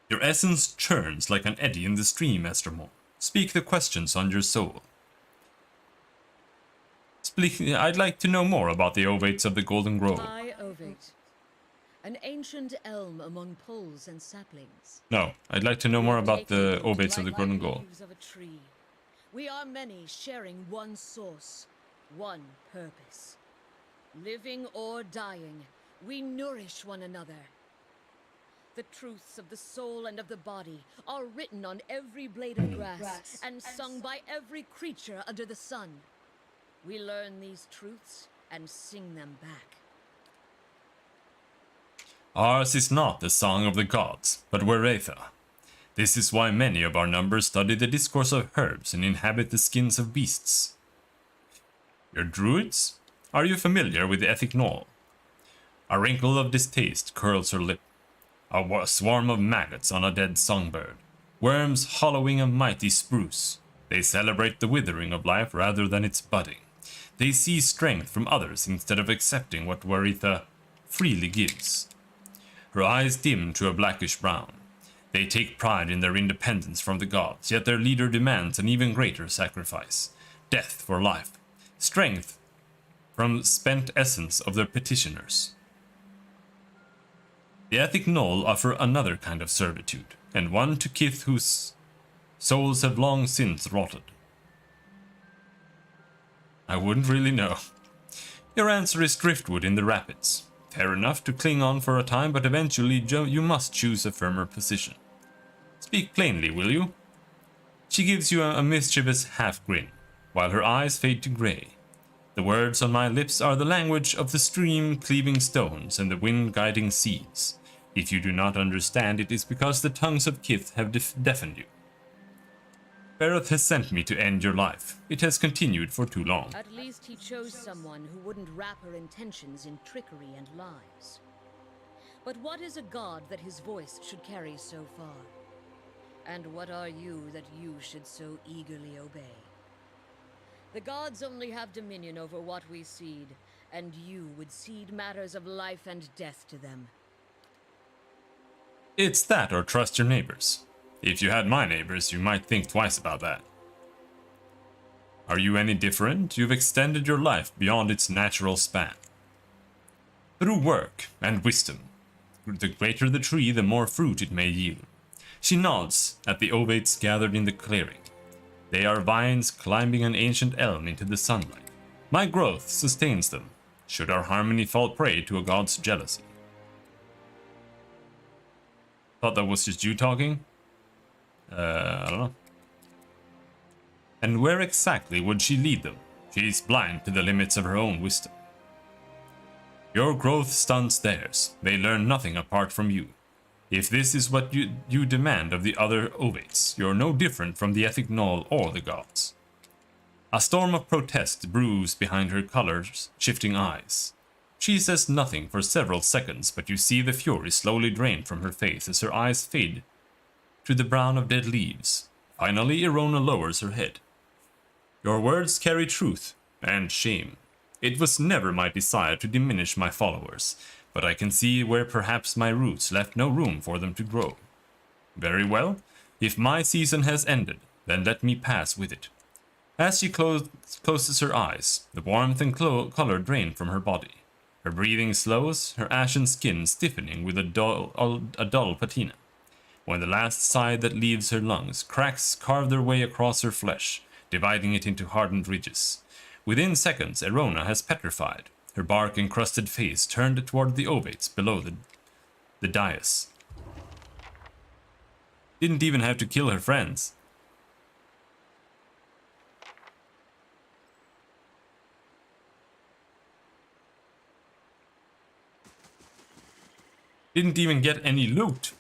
Your essence churns like an eddy in the stream, Estermore. Speak the questions on your soul. I'd like to know more about the ovates of the Golden Grove. I ovate. An ancient elm among poles and saplings. No, I'd like to know more about the ovates of the Golden Grove. Leaves of a tree. We are many sharing one source, one purpose. Living or dying, we nourish one another. The truths of the soul and of the body are written on every blade of grass and sung by every creature under the sun. We learn these truths and sing them back. Ours is not the song of the gods, but Weretha. This is why many of our numbers study the discourse of herbs and inhabit the skins of beasts. Your druids? Are you familiar with the Ethic Knoll? A wrinkle of distaste curls her lip. A swarm of maggots on a dead songbird. Worms hollowing a mighty spruce. They celebrate the withering of life rather than its budding. They see strength from others instead of accepting what Weretha freely gives. Her eyes dim to a blackish brown. They take pride in their independence from the gods, yet their leader demands an even greater sacrifice. Death for life. Strength from spent essence of their petitioners. The Ethic Knoll offer another kind of servitude, and one to kith whose souls have long since rotted. I wouldn't really know. Your answer is driftwood in the rapids. Fair enough to cling on for a time, but eventually you must choose a firmer position. Speak plainly, will you? She gives you a mischievous half-grin, while her eyes fade to grey. The words on my lips are the language of the stream cleaving stones and the wind guiding seas. If you do not understand, it is because the tongues of kith have deafened you. Barroth has sent me to end your life. It has continued for too long. At least he chose someone who wouldn't wrap her intentions in trickery and lies. But what is a god that his voice should carry so far? And what are you that you should so eagerly obey? The gods only have dominion over what we seed, and you would cede matters of life and death to them. It's that or trust your neighbors. If you had my neighbors, you might think twice about that. Are you any different? You've extended your life beyond its natural span. Through work and wisdom, the greater the tree, the more fruit it may yield. She nods at the ovates gathered in the clearing. They are vines climbing an ancient elm into the sunlight. My growth sustains them, should our harmony fall prey to a god's jealousy. Thought that was just you talking? I don't know. And where exactly would she lead them? She is blind to the limits of her own wisdom. Your growth stunts theirs. They learn nothing apart from you. If this is what you demand of the other ovates, you're no different from the Ethic Knoll or the gods. A storm of protest brews behind her color's shifting eyes. She says nothing for several seconds, but you see the fury slowly drain from her face as her eyes fade to the brown of dead leaves. Finally, Erona lowers her head. Your words carry truth and shame. It was never my desire to diminish my followers, but I can see where perhaps my roots left no room for them to grow. Very well, if my season has ended, then let me pass with it. As she closes her eyes, the warmth and color drain from her body. Her breathing slows, her ashen skin stiffening with a dull patina. When the last sigh that leaves her lungs, cracks carve their way across her flesh, dividing it into hardened ridges. Within seconds, Erona has petrified, her bark-encrusted face turned toward the ovates below the dais. Didn't even have to kill her friends. Didn't even get any loot.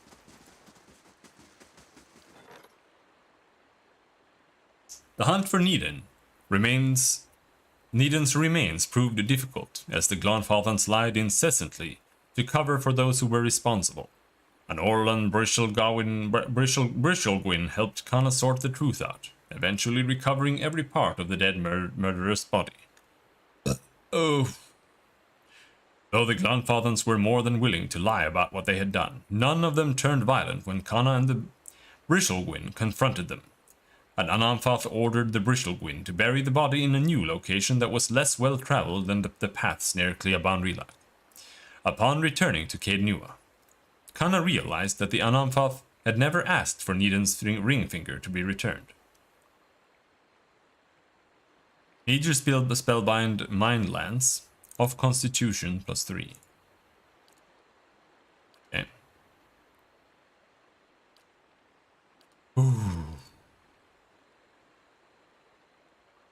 The hunt for Neden's remains proved difficult, as the Glanfathans lied incessantly to cover for those who were responsible. And Orlan Brishelgwyn helped Kana sort the truth out, eventually recovering every part of the dead murderer's body. Oh. Though the Glanfathans were more than willing to lie about what they had done, none of them turned violent when Kana and the Brishelgwyn confronted them. And Ananfath ordered the Brishelgwyn to bury the body in a new location that was less well traveled than the paths near Cleabanrila. Upon returning to Caed Nua, Kana realized that the Ananfath had never asked for Neden's ring finger to be returned. Major spellbind Mind Lance of Constitution +3. Okay. Ooh.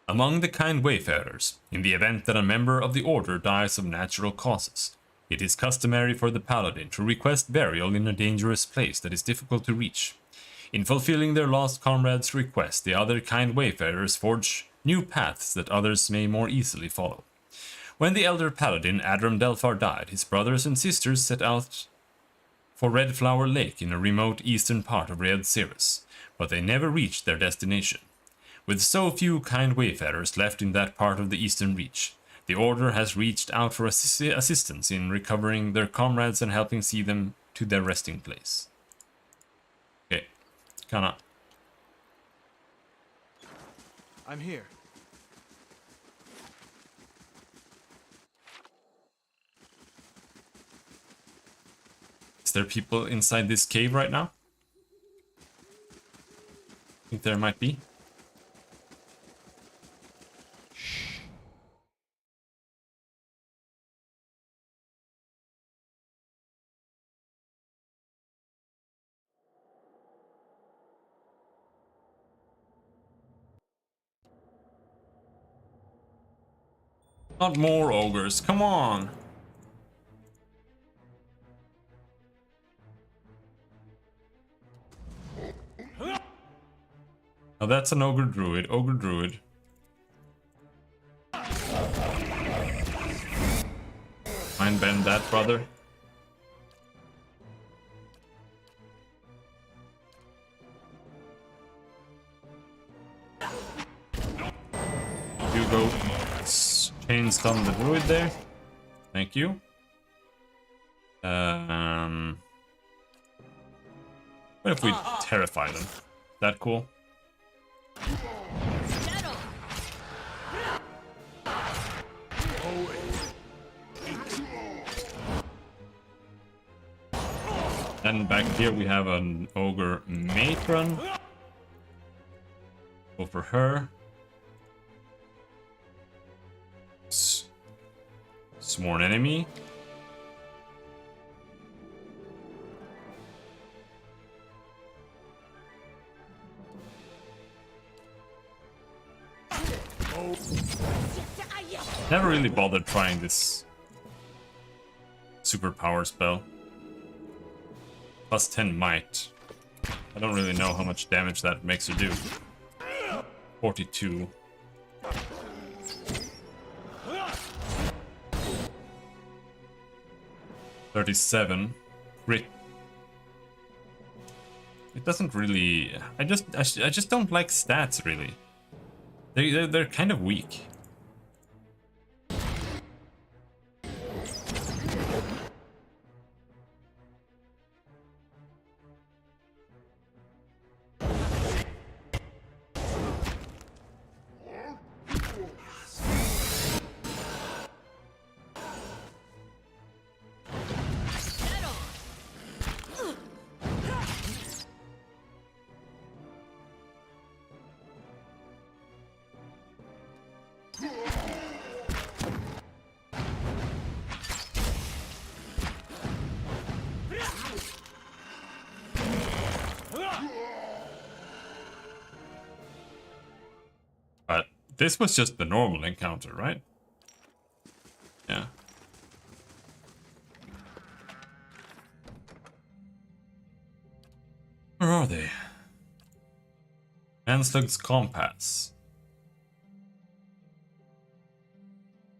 Among the kind wayfarers, in the event that a member of the Order dies of natural causes, it is customary for the Paladin to request burial in a dangerous place that is difficult to reach. In fulfilling their lost comrade's request, the other kind wayfarers forge new paths that others may more easily follow. When the elder Paladin Adram Delphar died, his brothers and sisters set out for Red Flower Lake in a remote eastern part of Red Cirrus, but they never reached their destination. With so few kind wayfarers left in that part of the Eastern Reach, the Order has reached out for assistance in recovering their comrades and helping see them to their resting place. Okay, Kana. I'm here. Is there people inside this cave right now? I think there might be. Not more ogres, come on! Now that's an ogre druid, Mind bend that, brother. You go chain stun the druid there. Thank you. What if we terrify them? That cool? And back here we have an ogre matron. Go for her. Sworn enemy. Never really bothered trying this superpower spell. +10 might. I don't really know how much damage that makes her do. 42. $37. Crit. It doesn't really. I just don't like stats really. They're kind of weak. But this was just the normal encounter, right? Yeah. Where are they? Anslug's Compass.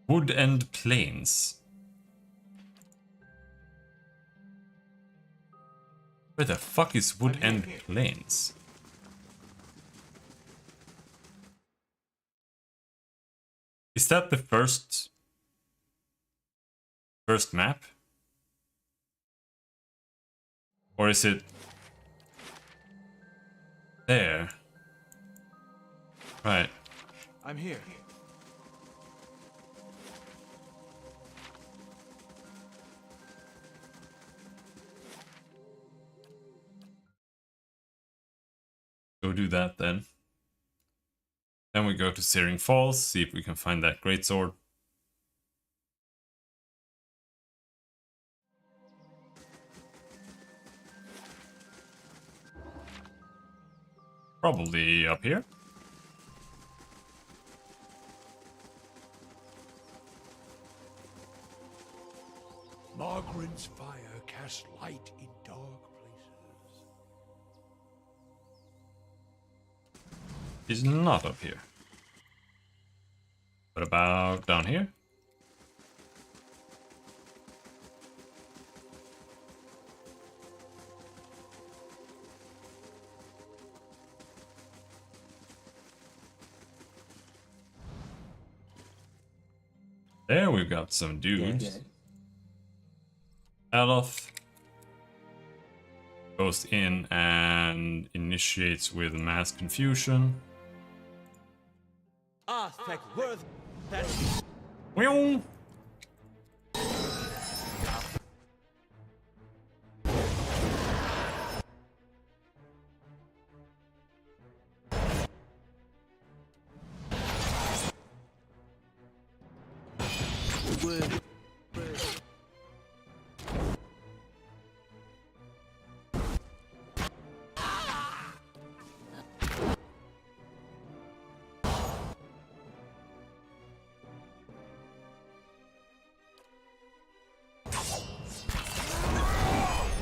Wood End Plains. Where the fuck is Wood End Plains? Is that the first first map? Or is it there? Right. I'm here. Go do that then. Then we go to Searing Falls, see if we can find that greatsword. Probably up here. Margren's fire casts light in dark places. He's not up here. What about down here? There we've got some dudes. Yes. Aloth goes in and initiates with mass confusion. Meow.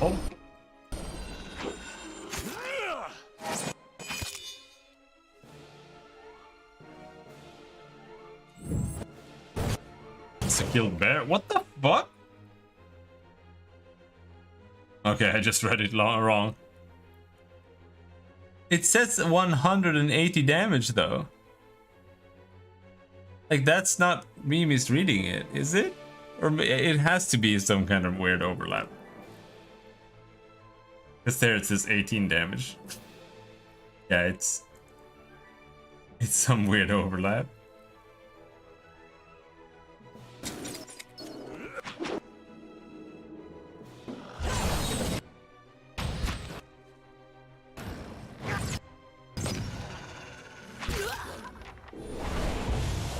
Oh. It's a killed bear. What the fuck? Okay, I just read it wrong. It says 180 damage though. Like, that's not me misreading it, is it? Or it has to be some kind of weird overlap. Because there it says 18 damage. Yeah, it's some weird overlap.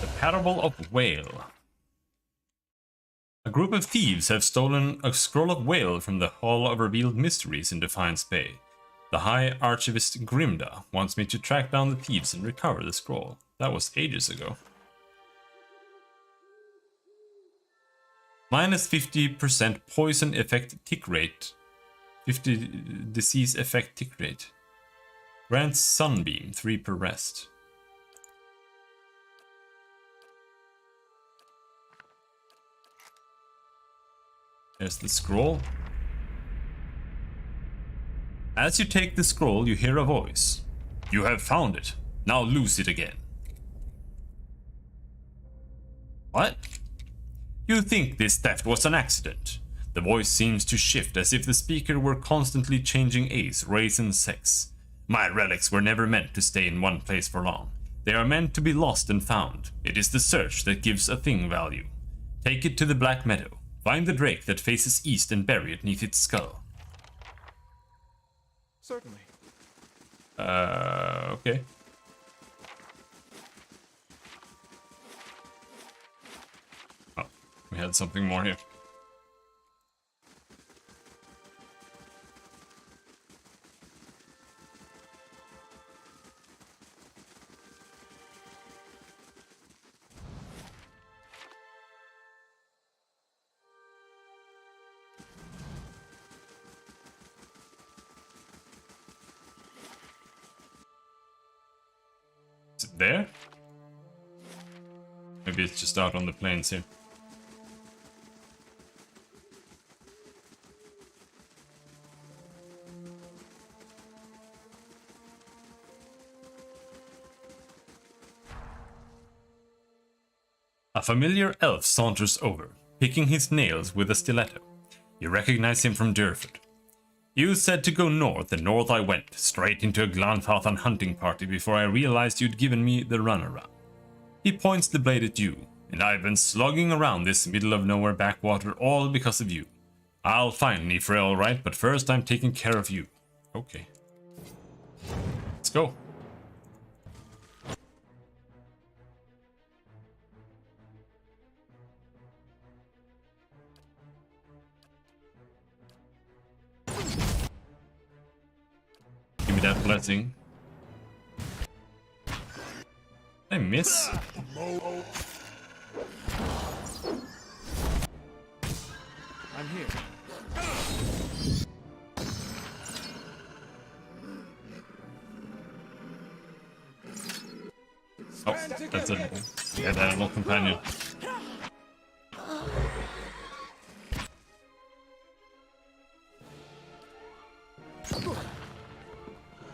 The Parable of Whale. A group of thieves have stolen a scroll of Whale from the Hall of Revealed Mysteries in Defiance Bay. The High Archivist Grimda wants me to track down the thieves and recover the scroll. That was ages ago. Minus 50% poison effect tick rate. 50 disease effect tick rate. Grants Sunbeam, 3 per rest. There's the scroll. As you take the scroll, you hear a voice. You have found it. Now lose it again. What? You think this theft was an accident. The voice seems to shift as if the speaker were constantly changing age, race, and sex. My relics were never meant to stay in one place for long. They are meant to be lost and found. It is the search that gives a thing value. Take it to the Black Meadow. Find the drake that faces east and bury it neath its skull. Certainly. Okay. Oh, we had something more here. Is it there? Maybe it's just out on the plains here. A familiar elf saunters over. picking his nails with a stiletto. You recognize him from Durford. You said to go north, and north I went, straight into a Glanfathan hunting party before I realized you'd given me the runaround. He points the blade at you, and I've been slogging around this middle-of-nowhere backwater all because of you. I'll find Nifre alright, but first I'm taking care of you. Okay. Let's go. Give me that blessing. I miss. I'm here. Oh, that's a dead animal companion.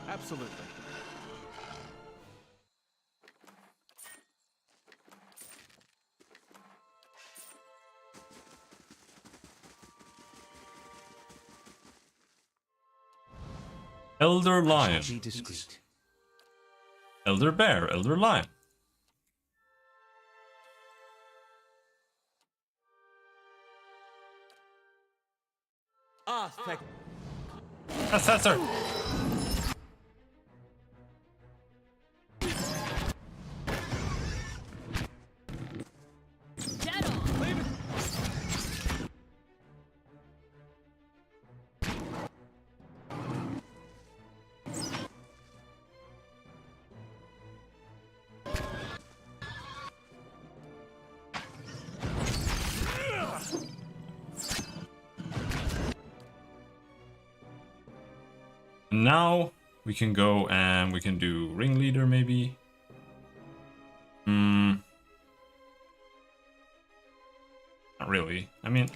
Absolutely. Elder Lion. Be discreet. Elder Bear, Elder Lion. Ah, thank. Assessor. Now we can go and we can do ringleader maybe. Not really. I mean,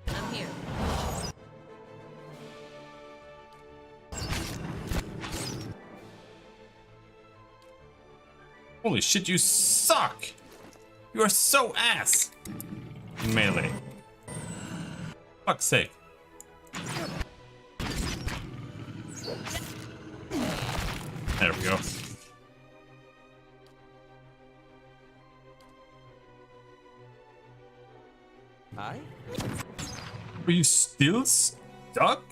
I'm here. holy shit, you suck! You are so ass! In melee. Fuck's sake. There we go. Hi? Are you still stuck?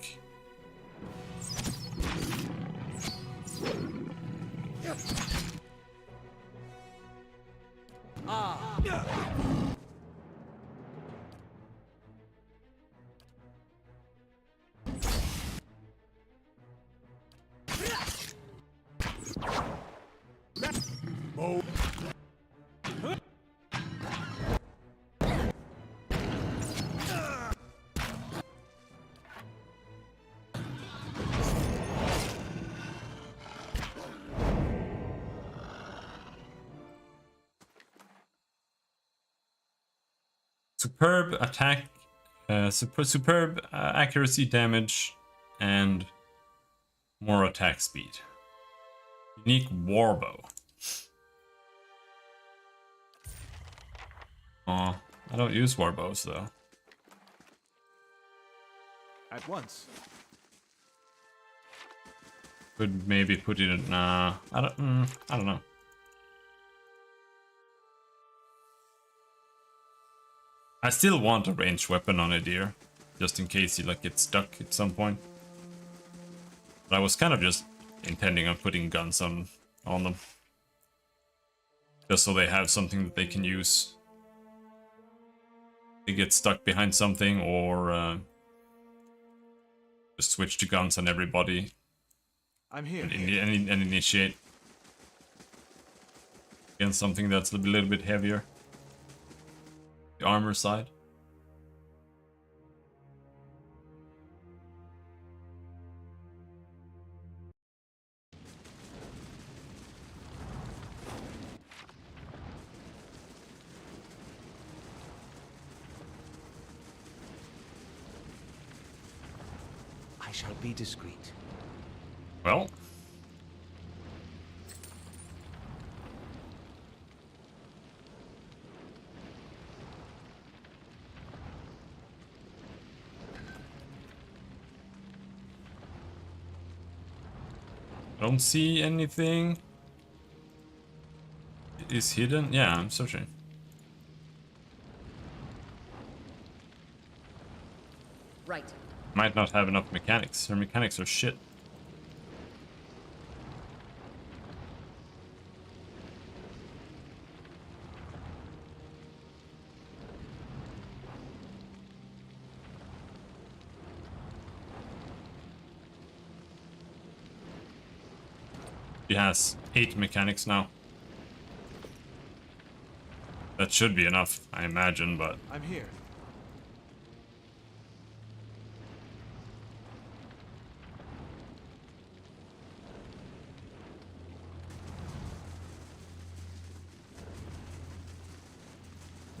Superb attack, superb accuracy, damage, and more attack speed. Unique warbow. Oh, I don't use warbows though. At once. Could maybe put it in. I don't know. I still want a ranged weapon on a deer, just in case he like gets stuck at some point. But I was kind of just intending on putting guns on them, just so they have something that they can use. They get stuck behind something, or just switch to guns on everybody. I'm here. And initiate against something that's a little bit heavier. The armor side. I shall be discreet. Well. I don't see anything. It is hidden? Yeah, I'm searching. Right. Might not have enough mechanics. Her mechanics are shit. She has 8 mechanics now. That should be enough, I imagine, but... I'm here.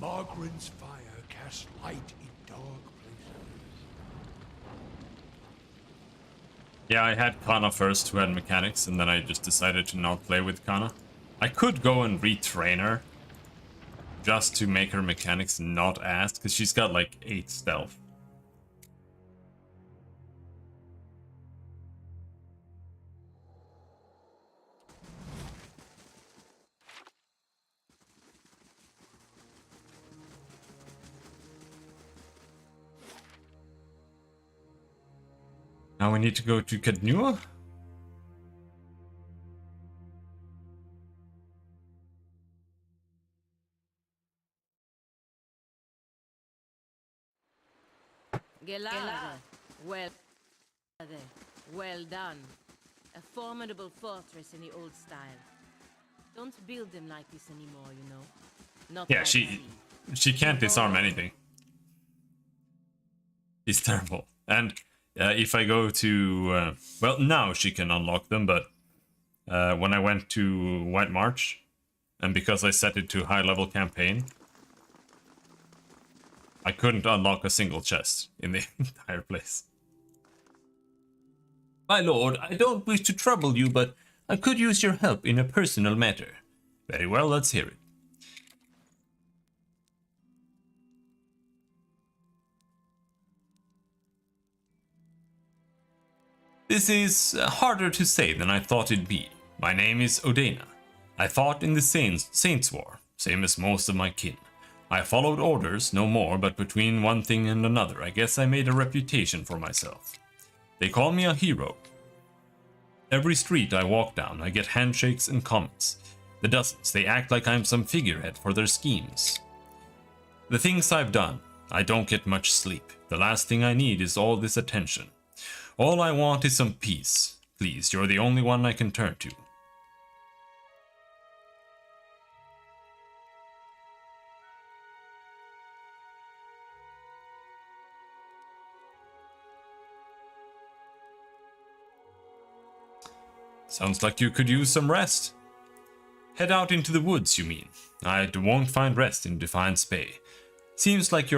Margren's fire casts light in dark places. Yeah, I had Kana first, who had mechanics, and then I just decided to not play with Kana. I could go and retrain her, just to make her mechanics not ass, because she's got like 8 stealth. Now we need to go to Cadnua? Gelada, well done. A formidable fortress in the old style. Don't build them like this anymore, you know. Not Yeah, like she can't disarm anything. It's terrible. And if I go to... well, now she can unlock them, but when I went to White March, and because I set it to high-level campaign, I couldn't unlock a single chest in the entire place. My lord, I don't wish to trouble you, but I could use your help in a personal matter. Very well, let's hear it. This is harder to say than I thought it'd be. My name is Odena. I fought in the Saints' War, same as most of my kin. I followed orders, no more, but between one thing and another, I guess I made a reputation for myself. They call me a hero. Every street I walk down, I get handshakes and comments. The dozens, they act like I'm some figurehead for their schemes. The things I've done, I don't get much sleep. The last thing I need is all this attention. All I want is some peace. Please, you're the only one I can turn to. Sounds like you could use some rest. Head out into the woods, you mean? I won't find rest in Defiance Bay. Seems like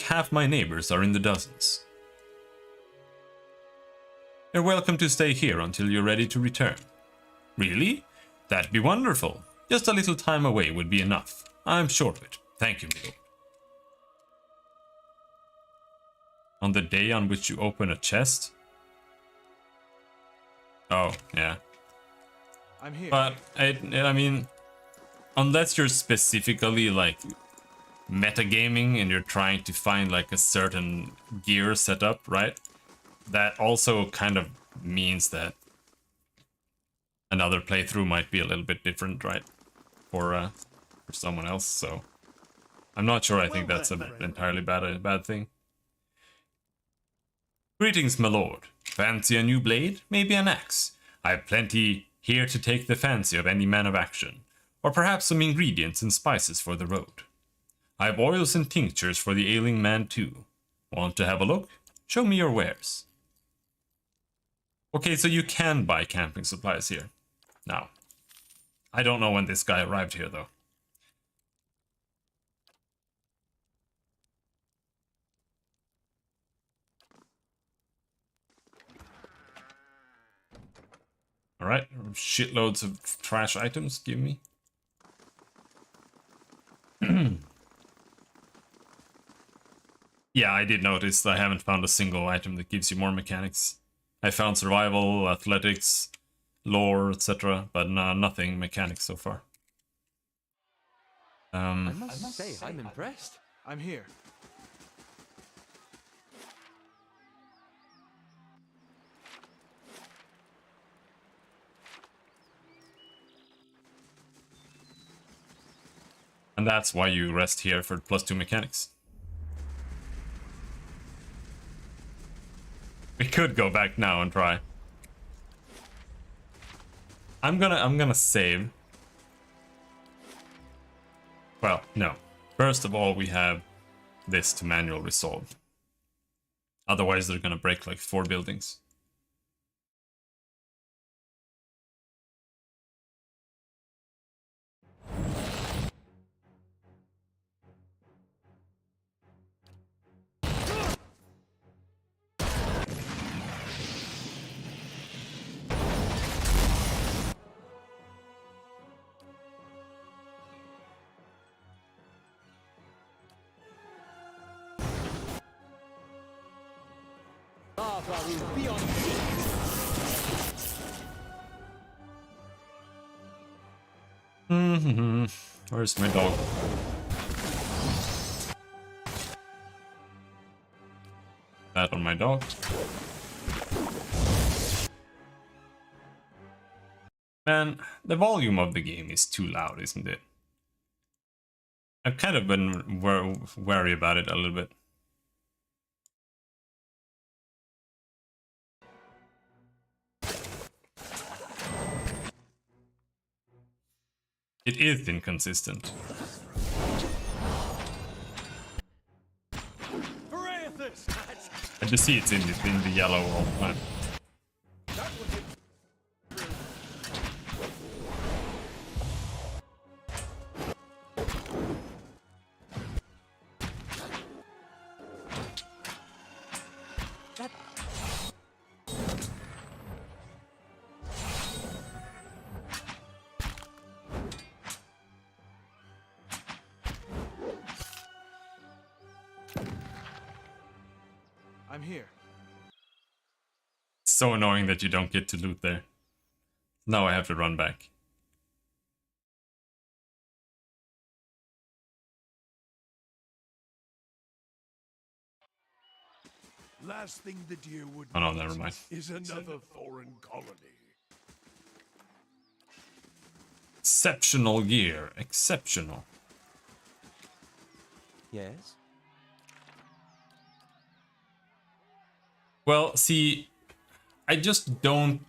half my neighbors are in the dozens. You're welcome to stay here until you're ready to return. Really? That'd be wonderful. Just a little time away would be enough. I'm sure of it. Thank you, Milo. On the day on which you open a chest? Oh, yeah. I'm here. But, I mean, unless you're specifically, like, metagaming and you're trying to find, like, a certain gear setup, right? That also kind of means that another playthrough might be a little bit different, right? For someone else, so... I'm not sure I think that's an entirely bad thing. Greetings, my lord. Fancy a new blade? Maybe an axe? I've plenty here to take the fancy of any man of action. Or perhaps some ingredients and spices for the road. I've oils and tinctures for the ailing man too. Want to have a look? Show me your wares. Okay, so you can buy camping supplies here. Now, I don't know when this guy arrived here though. Alright, shitloads of trash items, give me. Yeah, I did notice I haven't found a single item that gives you more mechanics. I found survival, athletics, lore, etc., but nothing mechanics so far. I must say, I'm impressed. I'm here. And that's why you rest here for +2 mechanics. We could go back now and try. I'm gonna save. Well, no. First of all, we have this to manual resolve. Otherwise, they're gonna break like 4 buildings. Lafaru, be on beat. Where's my dog? That on my dog. Man, the volume of the game is too loud, isn't it? I've kind of been wary about it a little bit. It is inconsistent. I just see it's in the yellow all the time. I'm here. So annoying that you don't get to loot there. Now I have to run back. Last thing the deer would Oh no, need never mind. is another foreign colony. Exceptional gear. Exceptional. Yes? Well, see, I just didn't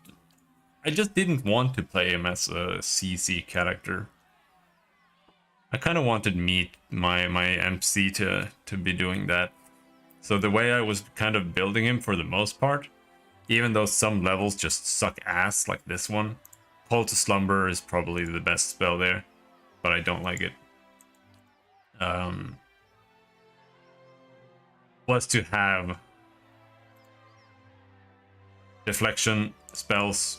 want to play him as a CC character. I kind of wanted my MC to be doing that. So the way I was kind of building him for the most part, even though some levels just suck ass like this one, Call to Slumber is probably the best spell there, but I don't like it. Was to have deflection spells,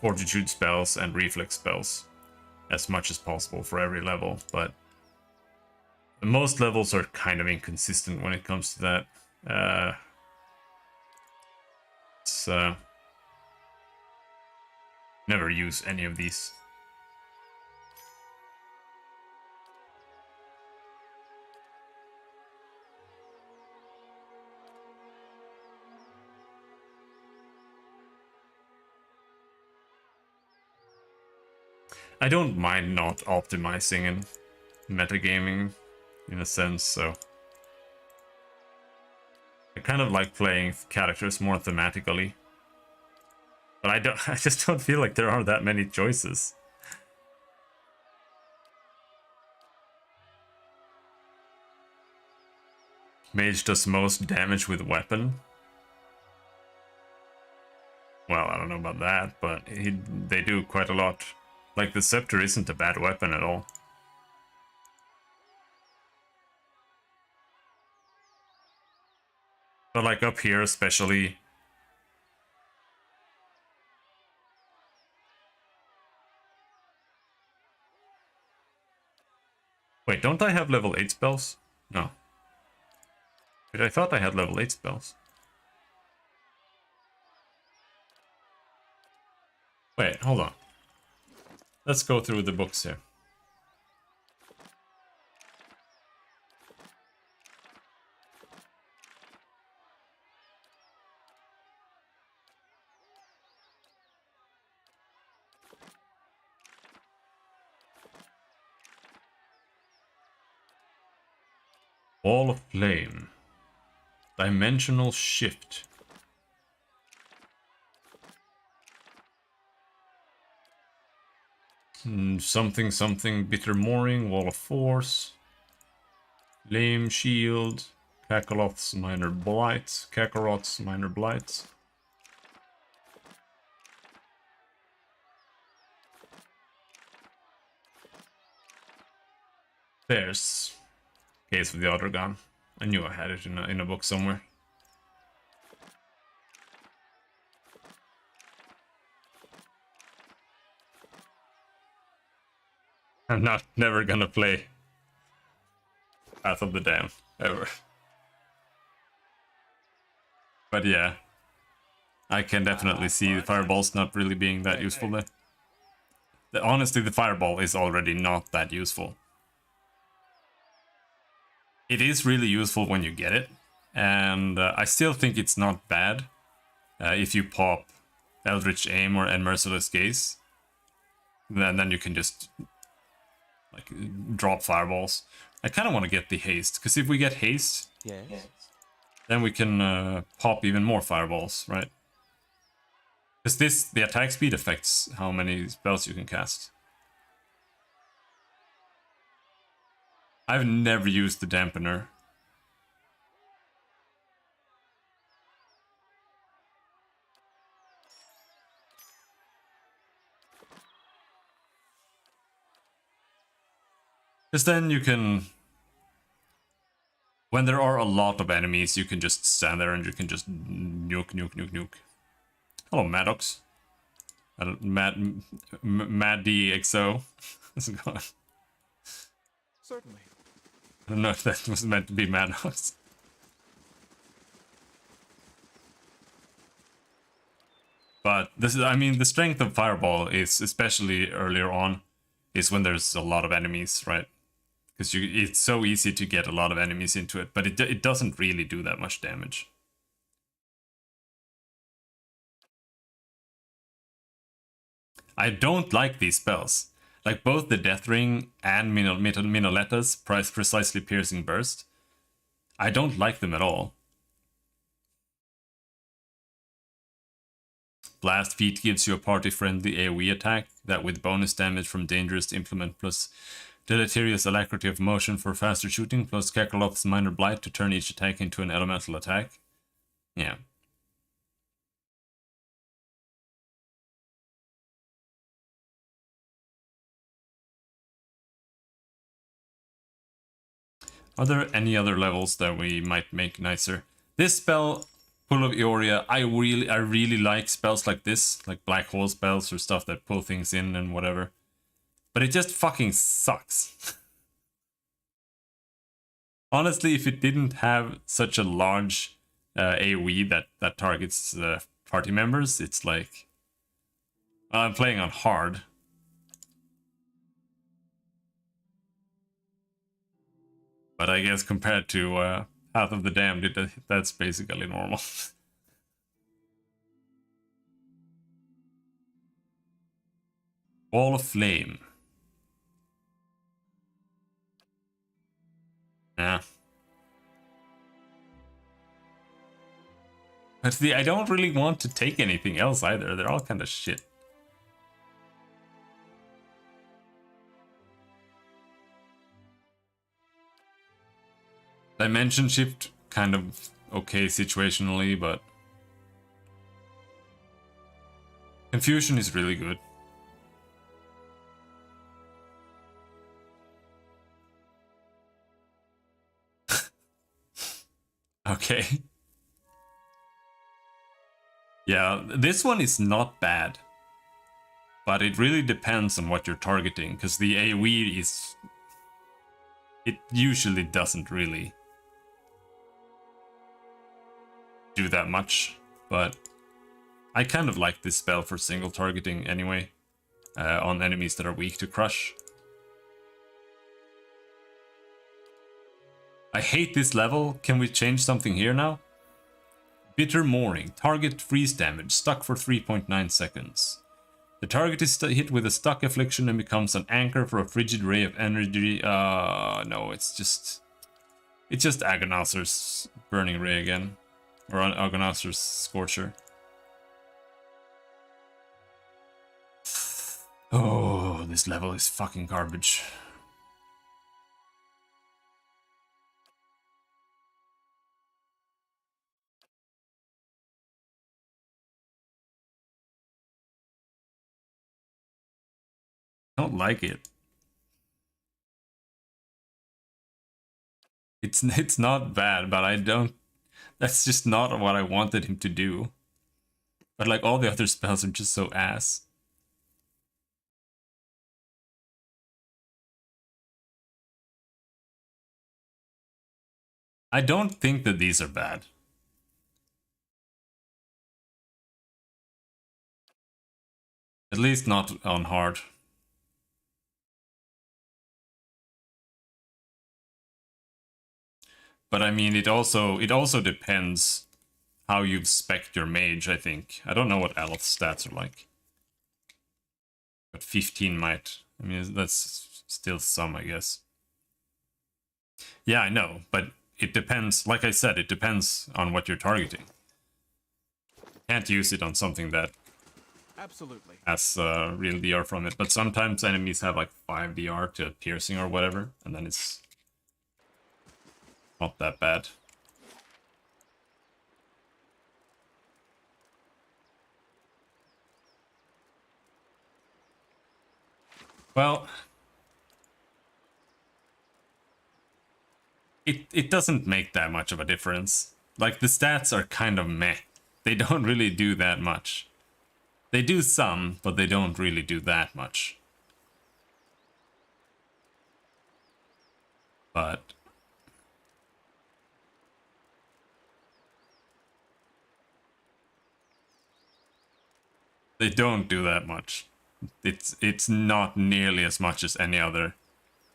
fortitude spells, and reflex spells as much as possible for every level, but most levels are kind of inconsistent when it comes to that. Never use any of these. I don't mind not optimizing and metagaming in a sense, so I kind of like playing characters more thematically. But I just don't feel like there are that many choices. Mage does most damage with weapon. Well, I don't know about that, but they do quite a lot. Like, the scepter isn't a bad weapon at all. But like up here especially, Wait, don't I have level 8 spells? No. But I thought I had level 8 spells. Wait, hold on. Let's go through the books here. Wall of Flame. Dimensional Shift. Something something. Bitter Mooring. Wall of Force. Flame Shield. Kakarot's Minor Blight. Kakarot's Minor Blight. There's Case of the Other Gun. I knew I had it in a book somewhere. I'm never gonna play Path of the Damned ever. But yeah, I can definitely see the fireballs not really being that useful there. Honestly, the fireball is already not that useful. It is really useful when you get it, and I still think it's not bad if you pop Eldritch Aim and Merciless Gaze. Then you can just like drop fireballs. I kind of want to get the haste, because if we get haste, Yes. then we can pop even more fireballs, right? Because the attack speed affects how many spells you can cast. I've never used the dampener. Because then you can... When there are a lot of enemies, you can just stand there and you can just nuke, nuke, nuke, nuke. Hello, Maddox. Mad DXO. How's it going? Certainly. I don't know if that was meant to be Madhouse. But this is, I mean, the strength of Fireball is, especially earlier on, is when there's a lot of enemies, right? Because it's so easy to get a lot of enemies into it, but it doesn't really do that much damage. I don't like these spells. Like both the Death Ring and Minoletta's precisely piercing burst. I don't like them at all. Blast Feet gives you a party-friendly AoE attack that with bonus damage from Dangerous Implement plus Deleterious Alacrity of Motion for faster shooting plus Kakarot's Minor Blight to turn each attack into an elemental attack. Yeah. Are there any other levels that we might make nicer? This spell, Pull of Ioria, I really like spells like this, like black hole spells or stuff that pull things in and whatever. But it just fucking sucks. Honestly, if it didn't have such a large AoE that targets party members, it's like... Well, I'm playing on hard. But I guess compared to Path of the Damned, that's basically normal. Wall of Flame. Yeah. But see, I don't really want to take anything else either. They're all kind of shit. Dimension Shift, kind of okay situationally, but Confusion is really good. Okay. Yeah, this one is not bad. But it really depends on what you're targeting, because the AoE is it usually doesn't really do that much, but I kind of like this spell for single targeting anyway, on enemies that are weak to crush. I hate this level. Can we change something here now? Bitter Mooring. Target freeze damage. Stuck for 3.9 seconds. The target is hit with a stuck affliction and becomes an anchor for a frigid ray of energy. No, it's just Agonauser's Burning Ray again. Or Agonauser's Scorcher. Oh, this level is fucking garbage. I don't like it. It's not bad, but I don't... That's just not what I wanted him to do. But like all the other spells are just so ass. I don't think that these are bad. At least not on hard. But I mean, it also depends how you've spec'd your mage, I think. I don't know what Aleth's stats are like. But 15 might. I mean, that's still some, I guess. Yeah, I know, but it depends. Like I said, it depends on what you're targeting. Can't use it on something that absolutely has real DR from it. But sometimes enemies have like 5 DR to piercing or whatever, and then it's not that bad. Well, it doesn't make that much of a difference. Like, the stats are kind of meh. They don't really do that much. They do some, but they don't really do that much. But they don't do that much. It's not nearly as much as any other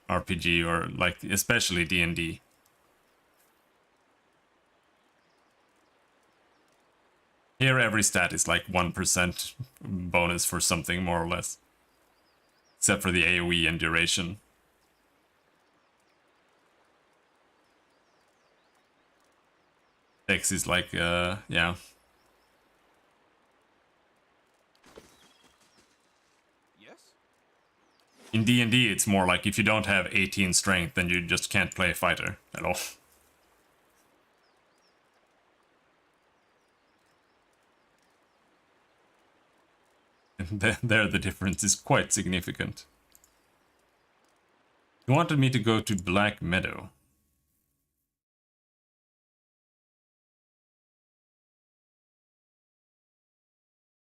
RPG, or like especially D&D. Here every stat is like 1% bonus for something, more or less. Except for the AoE and duration. X is like, yeah. In D&D, it's more like if you don't have 18 strength, then you just can't play fighter at all. And there the difference is quite significant. You wanted me to go to Black Meadow.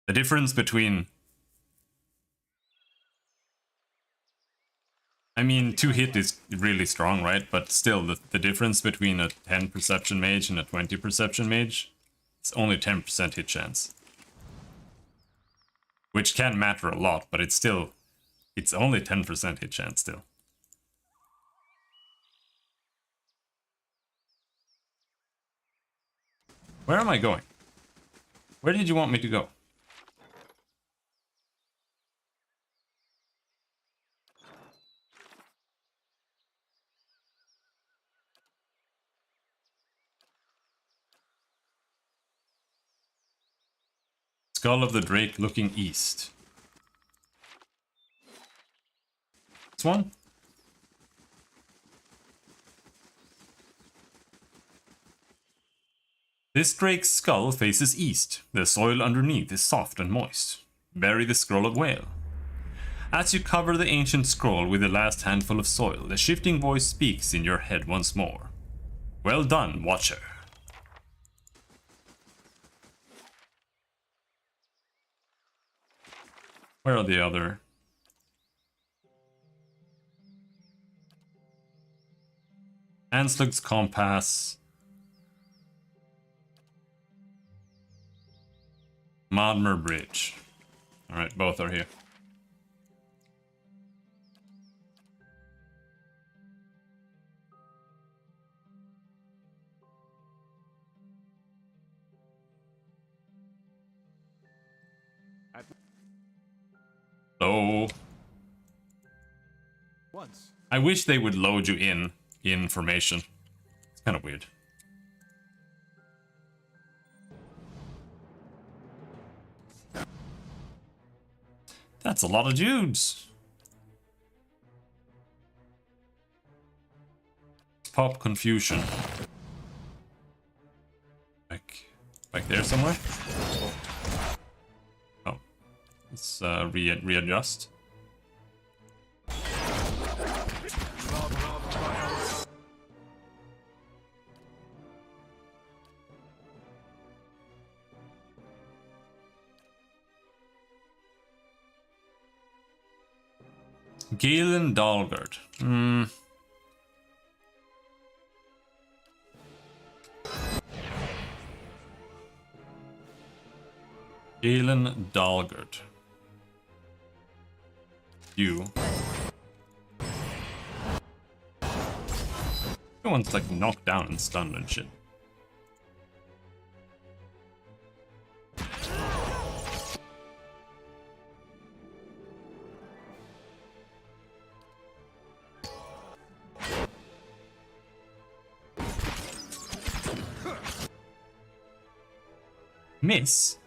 The difference between... I mean, 2-hit is really strong, right? But still, the difference between a 10 perception mage and a 20 perception mage, it's only 10% hit chance. Which can matter a lot, but it's still... It's only 10% hit chance still. Where am I going? Where did you want me to go? Skull of the Drake looking east. This one? This drake's skull faces east. The soil underneath is soft and moist. Bury the scroll of whale. As you cover the ancient scroll with the last handful of soil, the shifting voice speaks in your head once more. Well done, Watcher. Where are the other? Anslug's Compass. Modmer Bridge. Alright, both are here. Hello. Once. I wish they would load you in formation. It's kind of weird. That's a lot of dudes. Pop Confusion. Back there somewhere. Oh, let's readjust. Galen Dalgard. Galen Dalgard. You. Everyone's like knocked down and stunned and shit. Miss?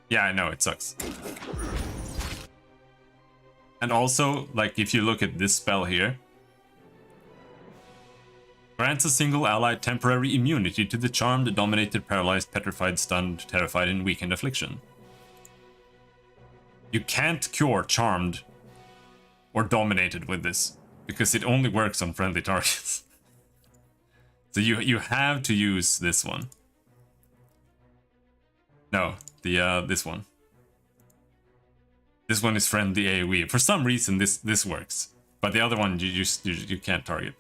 Yeah, I know, it sucks. And also, like, if you look at this spell here, grants a single ally temporary immunity to the charmed, dominated, paralyzed, petrified, stunned, terrified, and weakened affliction. You can't cure charmed or dominated with this, because it only works on friendly targets. So you have to use this one. No, this one. This one is friendly AoE. For some reason this works, but the other one you can't target.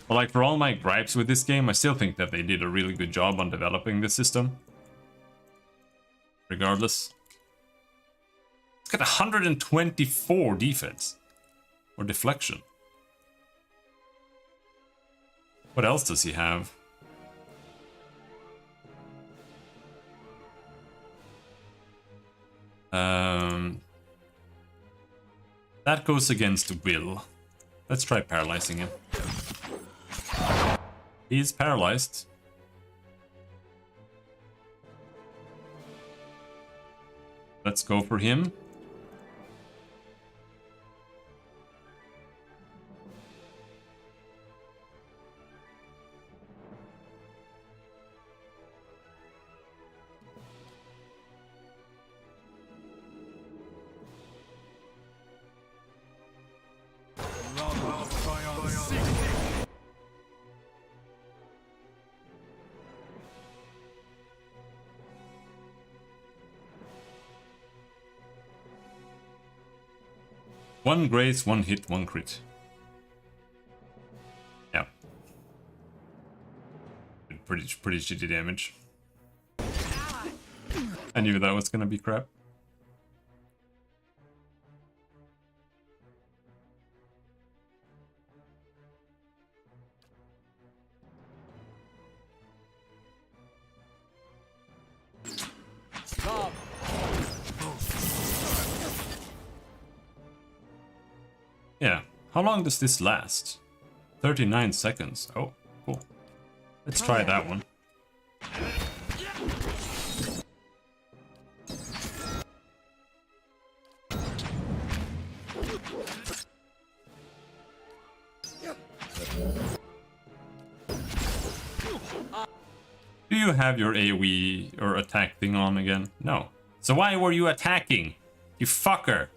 But like, for all my gripes with this game, I still think that they did a really good job on developing the system. Regardless. It's got 124 defense. Or deflection. What else does he have? That goes against will. Let's try paralyzing him. He's paralyzed. Let's go for him. One grace, one hit, one crit. Yeah. Pretty shitty damage. I knew that was gonna be crap. Yeah, how long does this last? 39 seconds. Oh, cool. Let's try that one. Do you have your AoE or attack thing on again? No. So why were you attacking? You fucker!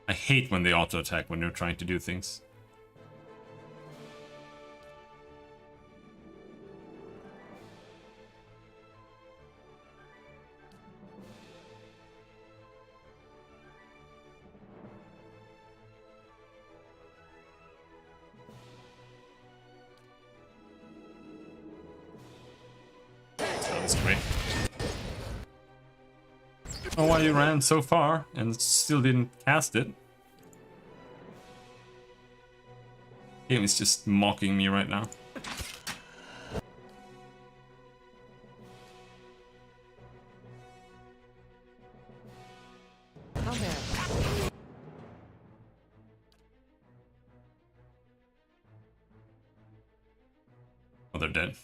I hate when they auto-attack when you're trying to do things. That's great. I don't know why you ran so far and still didn't cast it. Game is just mocking me right now. Come here. Oh, they're dead.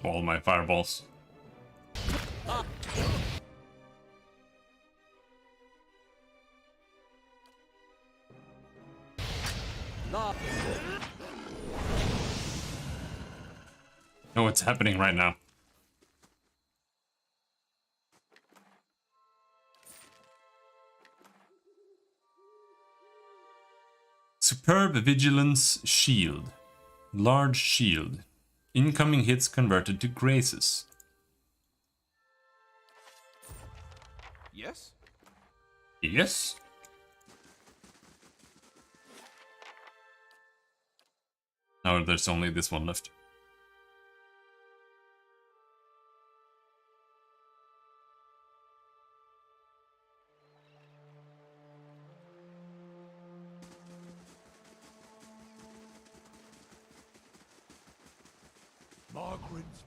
All my fireballs. Know what's happening right now. Superb Vigilance Shield. Large shield. Incoming hits converted to graces. Yes? Yes? Now there's only this one left. Margaret's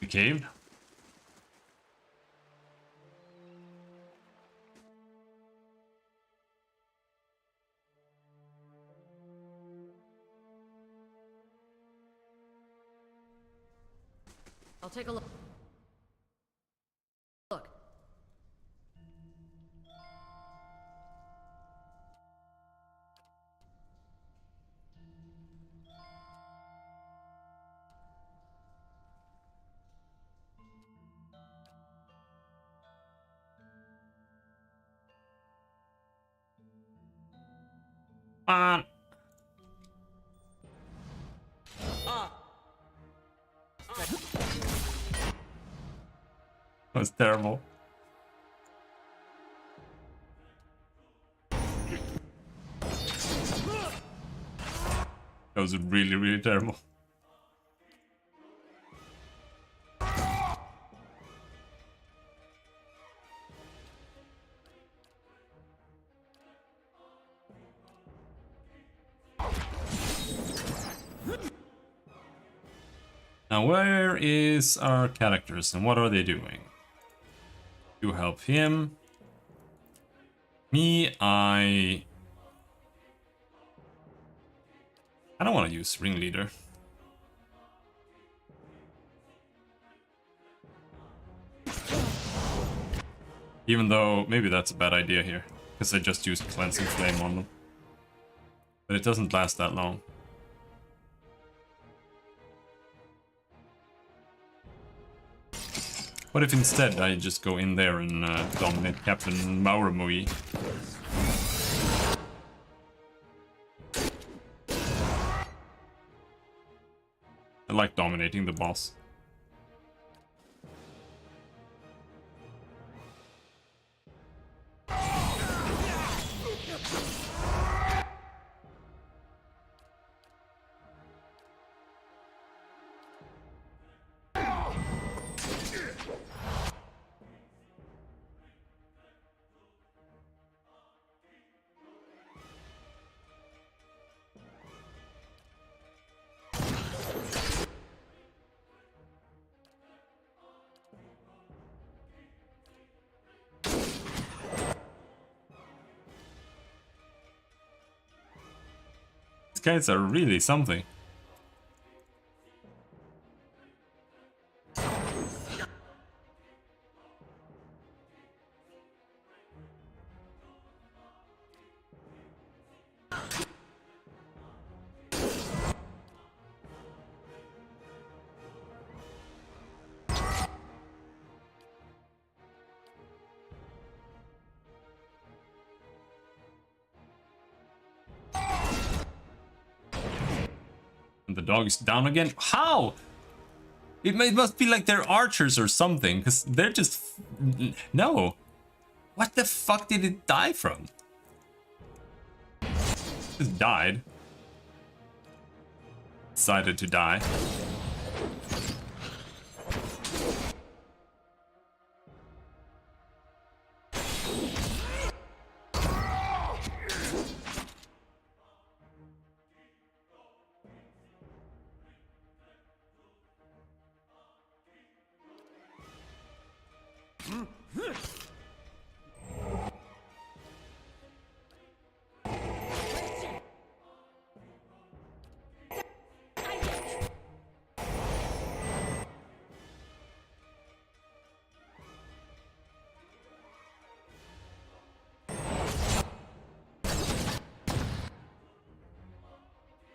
The cave? I'll take a look. Look. On. That was terrible. That was really, really terrible. Now, where is our characters and what are they doing? You help him. Me, I don't want to use Ringleader. Even though maybe that's a bad idea here, because I just used Cleansing Flame on them. But it doesn't last that long. What if instead I just go in there and dominate Captain Mauramui? I like dominating the boss. These guys are really something. And the dog is down again. How? It must be like they're archers or something, because they're just... No. What the fuck did it die from? Just died. Decided to die.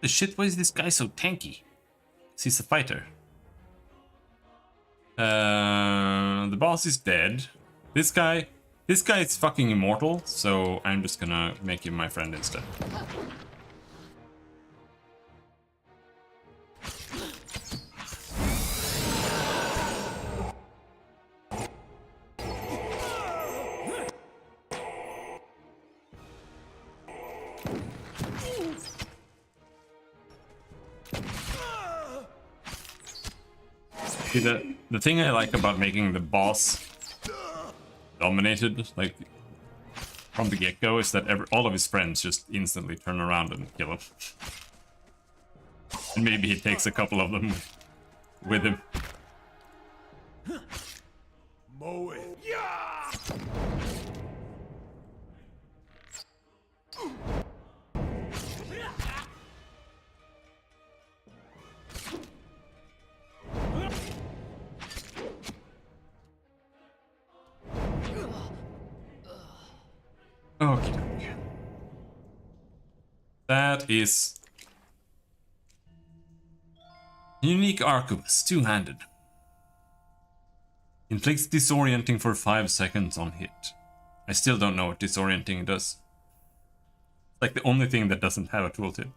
The shit, why is this guy so tanky? He's a fighter. The boss is dead. This guy is fucking immortal, so I'm just gonna make him my friend instead. See, the thing I like about making the boss dominated, like, from the get-go, is that all of his friends just instantly turn around and kill him. And maybe he takes a couple of them with him. Mow it. Okay. That is unique arquebus, two-handed. Inflicts disorienting for 5 seconds on hit. I still don't know what disorienting does. It's like the only thing that doesn't have a tooltip.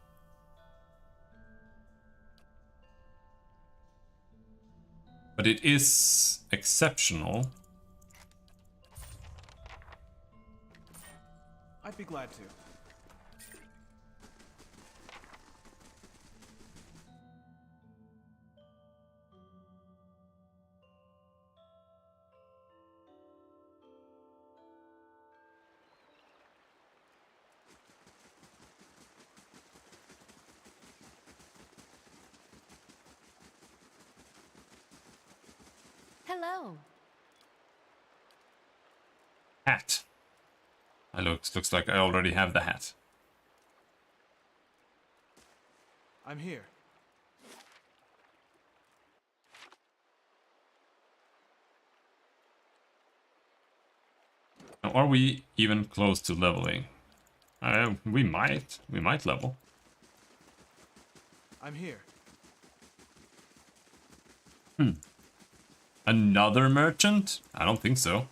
But it is exceptional. I'd be glad to. Hello. Hat. Looks like I already have the hat. I'm here. Now, are we even close to leveling? We might level. I'm here. Another merchant? I don't think so.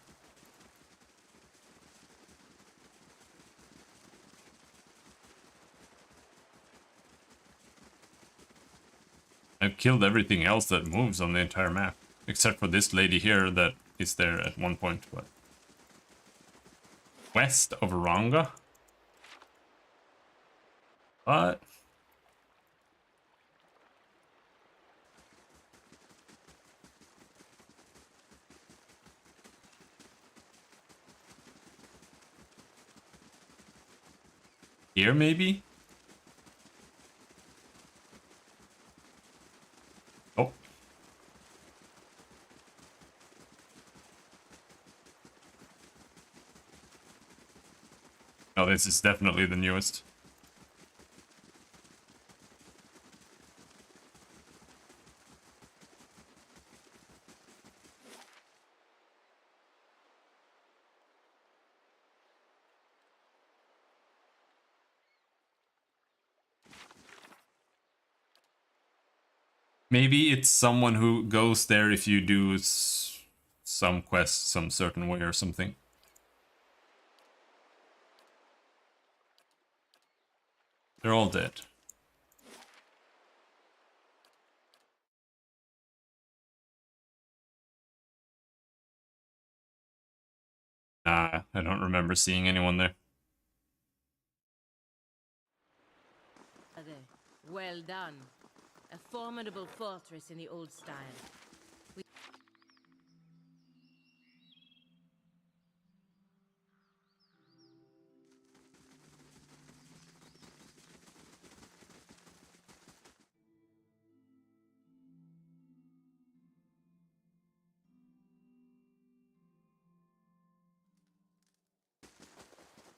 I've killed everything else that moves on the entire map. Except for this lady here that is there at one point. But west of Ranga? What? Here, maybe? Oh. Oh, this is definitely the newest. Maybe it's someone who goes there if you do some quest some certain way or something. They're all dead. I don't remember seeing anyone there. Well done. A formidable fortress in the old style.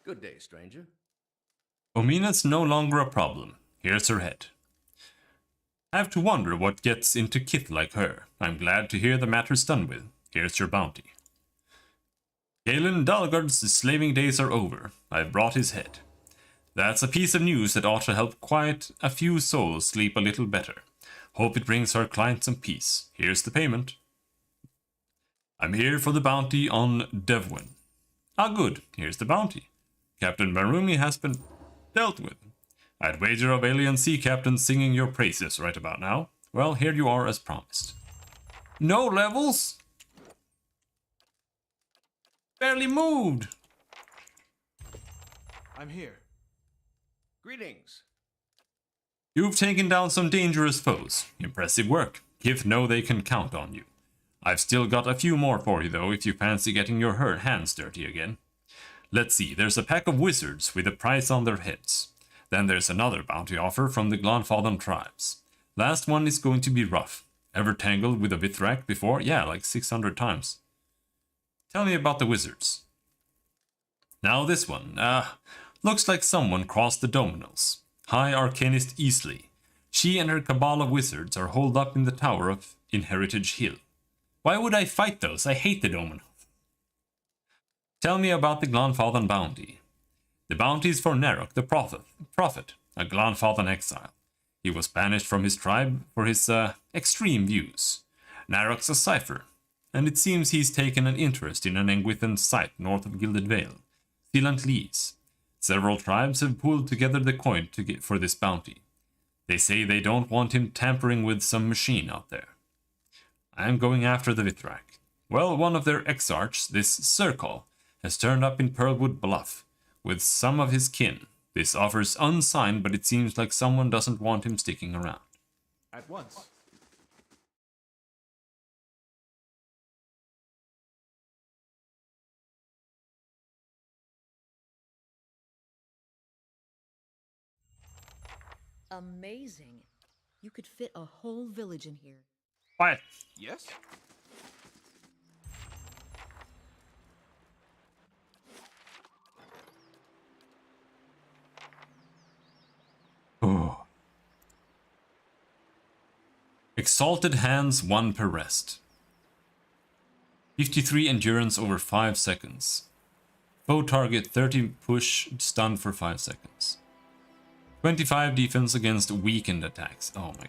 Good day, stranger. Omina's no longer a problem. Here's her head. I have to wonder what gets into kith like her. I'm glad to hear the matter's done with. Here's your bounty. Galen Dalgard's slaving days are over. I've brought his head. That's a piece of news that ought to help quite a few souls sleep a little better. Hope it brings our client some peace. Here's the payment. I'm here for the bounty on Devwin. Ah, good. Here's the bounty. Captain Marumi has been dealt with. I'd wager a Valiant sea captain singing your praises right about now. Well, here you are as promised. No levels? Barely moved. I'm here. Greetings. You've taken down some dangerous foes. Impressive work. Kith know they can count on you. I've still got a few more for you though, if you fancy getting your hands dirty again. Let's see, there's a pack of wizards with a price on their heads. Then there's another bounty offer from the Glanfadden tribes. Last one is going to be rough. Ever tangled with a Vithrak before? Yeah, like 600 times. Tell me about the wizards. Now this one. Looks like someone crossed the dominoes. High Arcanist Easley. She and her cabal of wizards are holed up in the tower of Inheritage Hill. Why would I fight those? I hate the dominoes. Tell me about the Glanfadden bounty. The bounty is for Narok the prophet, a Glanfadden exile. He was banished from his tribe for his extreme views. Narok's a cipher, and it seems he's taken an interest in an Engwithan site north of Gilded Vale, Sealant Lees. Several tribes have pulled together the coin for this bounty. They say they don't want him tampering with some machine out there. I am going after the Vithrak. Well, one of their exarchs, this Serkal, has turned up in Pearlwood Bluff with some of his kin. This offer's unsigned, but it seems like someone doesn't want him sticking around. At once. Amazing. You could fit a whole village in here. Quiet. Yes? Oh. Exalted hands, 1 per rest. 53 endurance over 5 seconds. Foe target 30 push, stun for 5 seconds. 25 defense against weakened attacks. Oh my god.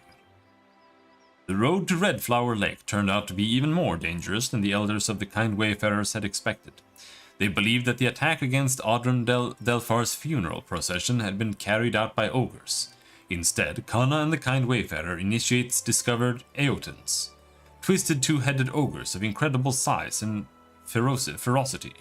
The road to Redflower Lake turned out to be even more dangerous than the elders of the Kind Wayfarers had expected. They believed that the attack against Audron Delphar's funeral procession had been carried out by ogres. Instead, Kana and the Kind Wayfarer initiates discovered Eotans, twisted two-headed ogres of incredible size and ferocity.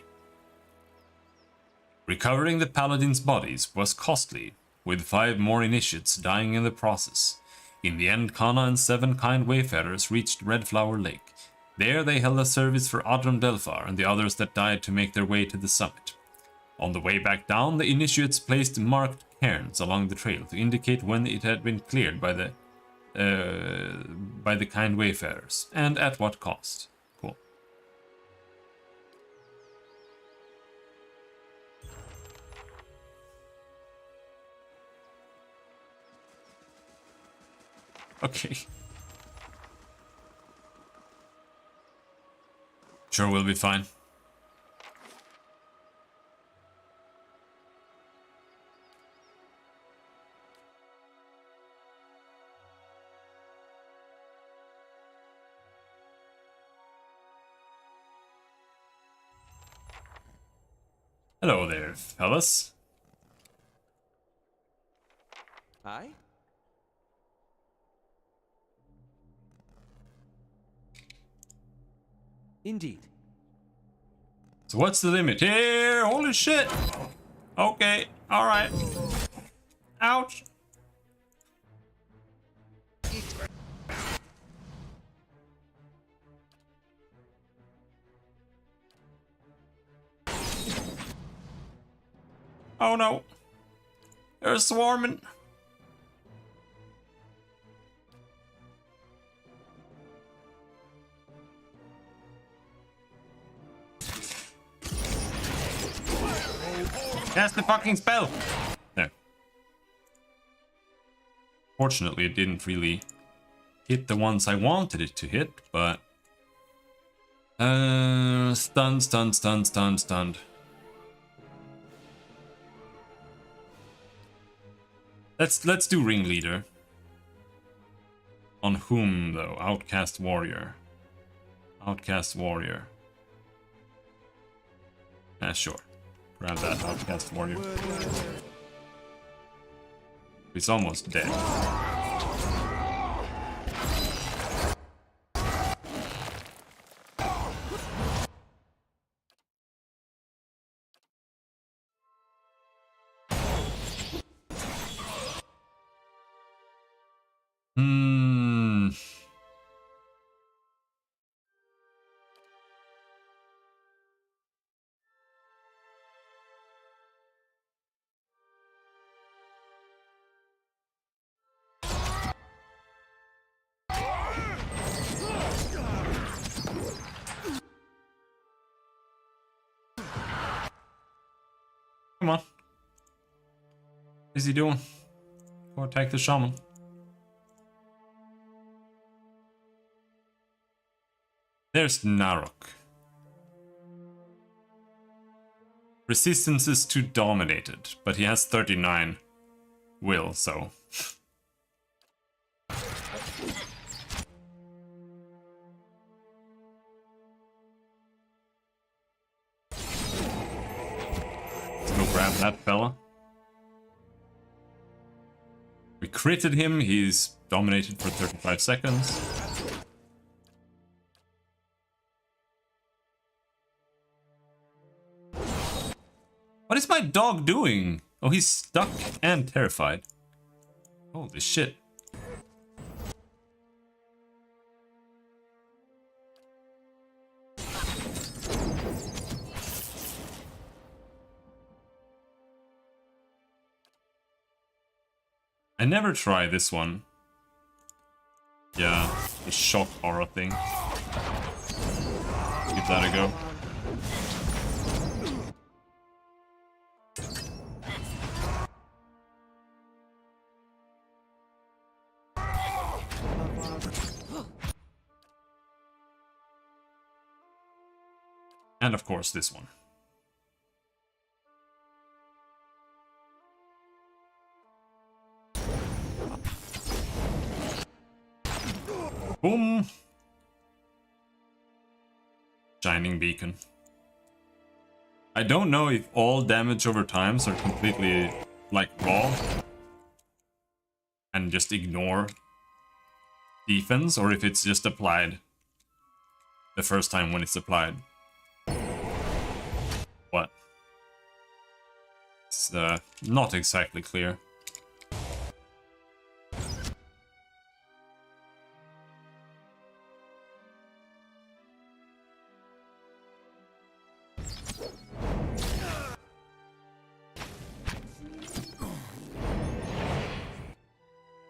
Recovering the paladins' bodies was costly, with 5 more initiates dying in the process. In the end, Kana and 7 Kind Wayfarers reached Redflower Lake. There they held a service for Audron Delphar and the others that died to make their way to the summit. On the way back down, the initiates placed marked cairns along the trail to indicate when it had been cleared by the Kind Wayfarers, and at what cost. Cool. Okay. Sure, we'll be fine. Hello there, fellas. Aye? Indeed. So what's the limit here? Holy shit! Okay, alright. Ouch! Oh no! They're swarming! Cast the fucking spell! There. Fortunately, it didn't really hit the ones I wanted it to hit, but... Stunned, stunned, stunned, stunned, stunned. Let's do Ringleader. On whom, though? Outcast Warrior. Outcast Warrior. Sure. Grab that Outcast Warrior. He's almost dead. Come on. What is he doing? Go attack the shaman. There's Narok. Resistance is too dominated, but he has 39 will, so... Grab that fella. We critted him, he's dominated for 35 seconds. What is my dog doing? Oh, he's stuck and terrified. Holy shit. I never tried this one. Yeah, the shock horror thing. Give that a go. And of course this one. Boom! Shining Beacon. I don't know if all damage over times are completely, like, raw. And just ignore defense, or if it's just applied the first time when it's applied. What? It's not exactly clear.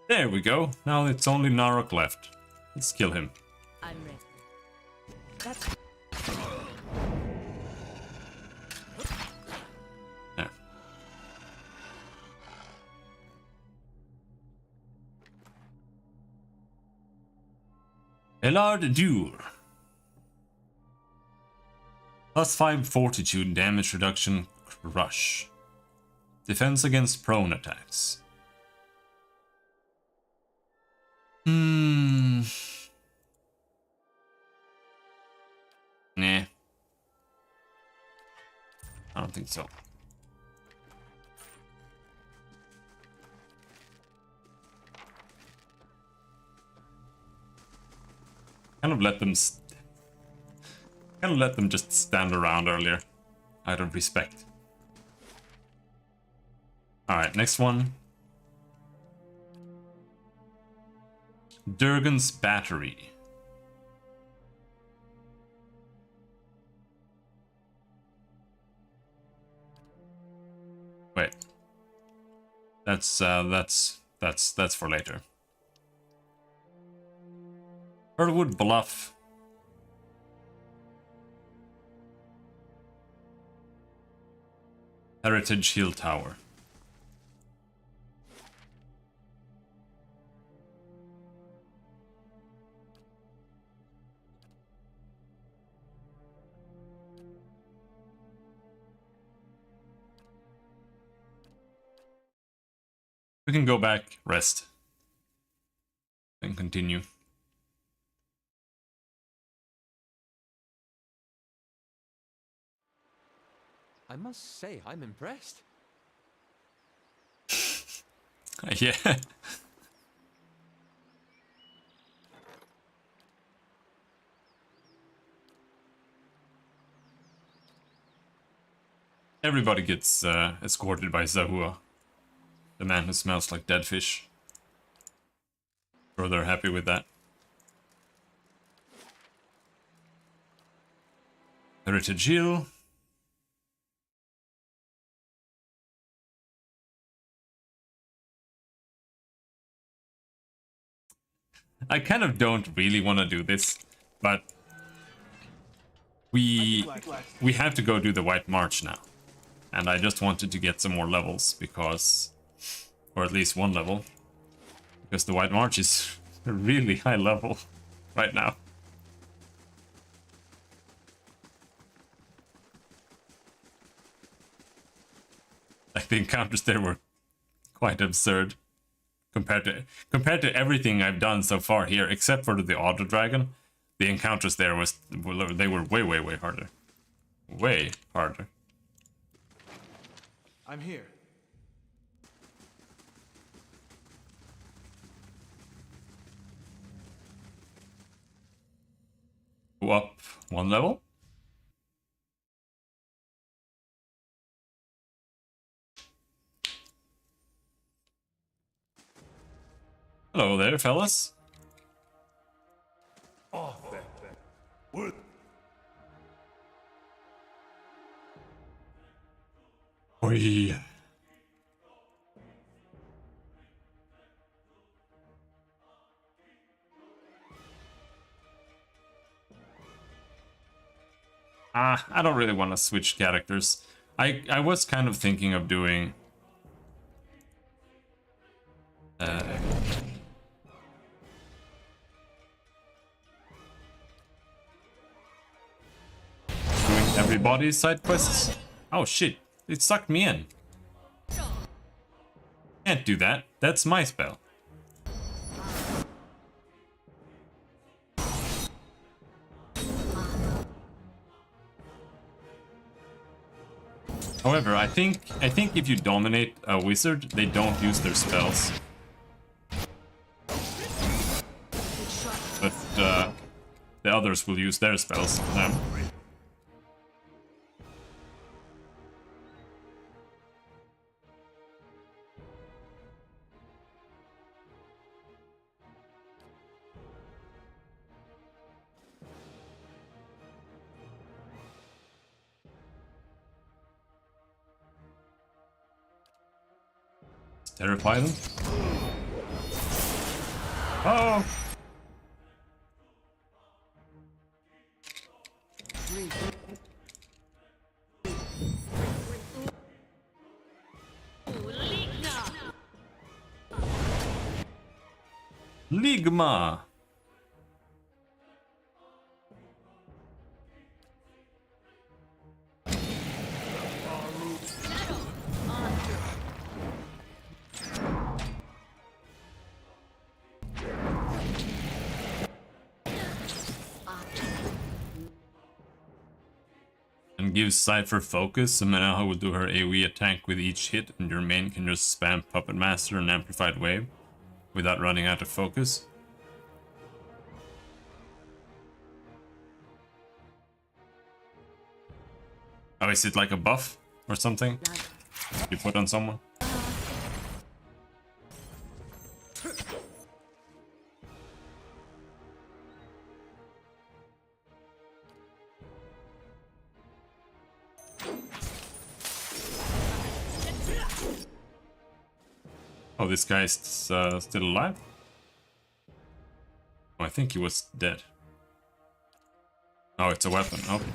There we go. Now it's only Narok left. Let's kill him. I'm ready. That's... Yeah. Elard Dur. +5 fortitude, damage reduction, crush. Defense against prone attacks. Nah. I don't think so. Kind of let them just stand around earlier. out of respect. Alright, next one. Durgan's Battery. Wait. That's for later. Earlwood Bluff. Heritage Hill Tower. We can go back, rest, and continue. I must say, I'm impressed. Yeah. Everybody gets escorted by Zahua, the man who smells like dead fish. Sure, they're happy with that. Heritage Hill. I kind of don't really want to do this, but we have to go do the White March now. And I just wanted to get some more levels because, or at least one level, because the White March is a really high level right now. Like the encounters there were quite absurd. Compared to everything I've done so far here, except for the Auto Dragon, the encounters there they were way harder. Way harder. I'm here. Go up one level. Hello there, fellas. Oh, that. Oi. I don't really want to switch characters. I was kind of thinking of doing everybody's side quests. Oh shit, it sucked me in. Can't do that. That's my spell. However, I think if you dominate a wizard, they don't use their spells. But the others will use their spells for them. Terrify them. Oh! Ligma! And gives Cypher focus, so Menaha will do her AoE attack with each hit, and your main can just spam Puppet Master and Amplified Wave without running out of focus. Oh, is it like a buff or something you put on someone? Oh, this guy's still alive? Oh, I think he was dead. Oh, it's a weapon. Okay.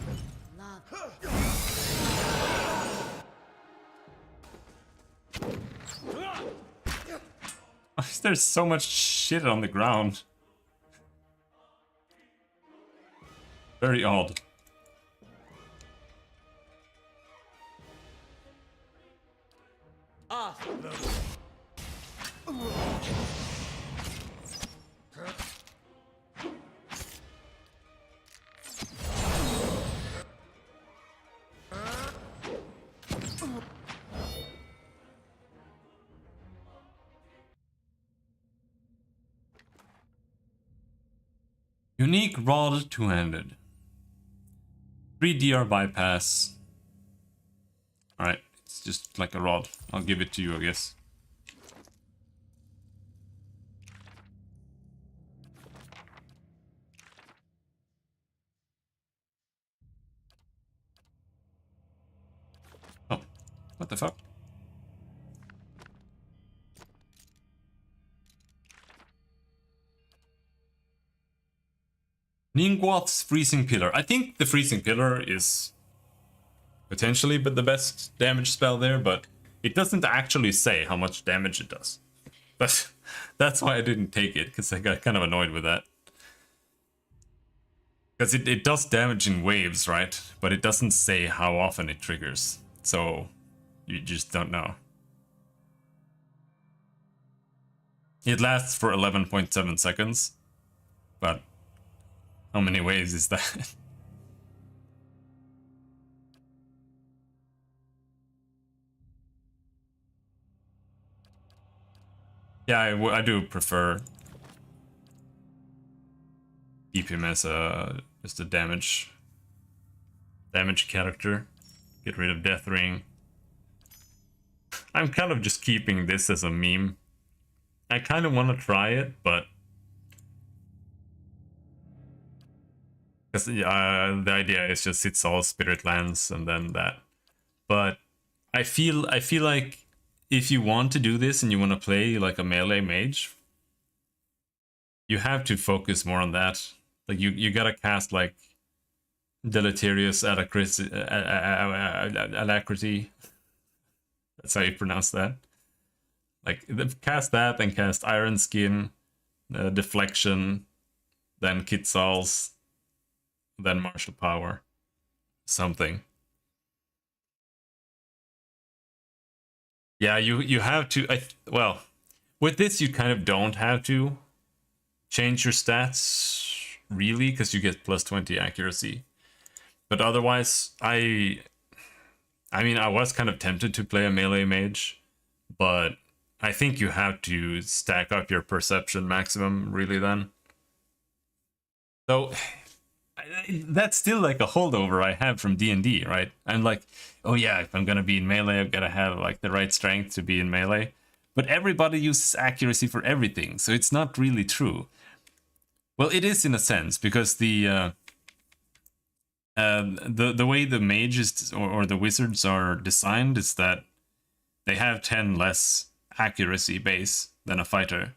There's so much shit on the ground. Very odd. Unique rod two-handed. 3 DR bypass. Alright, it's just like a rod. I'll give it to you, I guess. Oh, what the fuck? Ningguath's Freezing Pillar. I think the Freezing Pillar is potentially the best damage spell there, but it doesn't actually say how much damage it does. But that's why I didn't take it, because I got kind of annoyed with that. Because it does damage in waves, right? But it doesn't say how often it triggers. So you just don't know. It lasts for 11.7 seconds. But how many waves is that? Yeah, I do prefer keep him as just a damage character. Get rid of Death Ring. I'm kind of just keeping this as a meme. I kind of want to try it, but because the idea is just it's all Spirit Lands and then that. But I feel like if you want to do this and you want to play like a melee mage, you have to focus more on that. Like you gotta cast like Deleterious Alacrity. That's how you pronounce that. Like cast that, then cast Iron Skin, Deflection, then Kitsal's, then Martial Power, something. Yeah, you have to. Well, with this you kind of don't have to change your stats really, because you get plus 20 accuracy. But otherwise, I mean, I was kind of tempted to play a melee mage, but I think you have to stack up your perception maximum really then. So that's still like a holdover I have from D&D, right? I'm like, oh yeah, if I'm gonna be in melee, I've gotta have like the right strength to be in melee. But everybody uses accuracy for everything, so it's not really true. Well, it is in a sense, because the way the mages or the wizards are designed is that they have 10 less accuracy base than a fighter,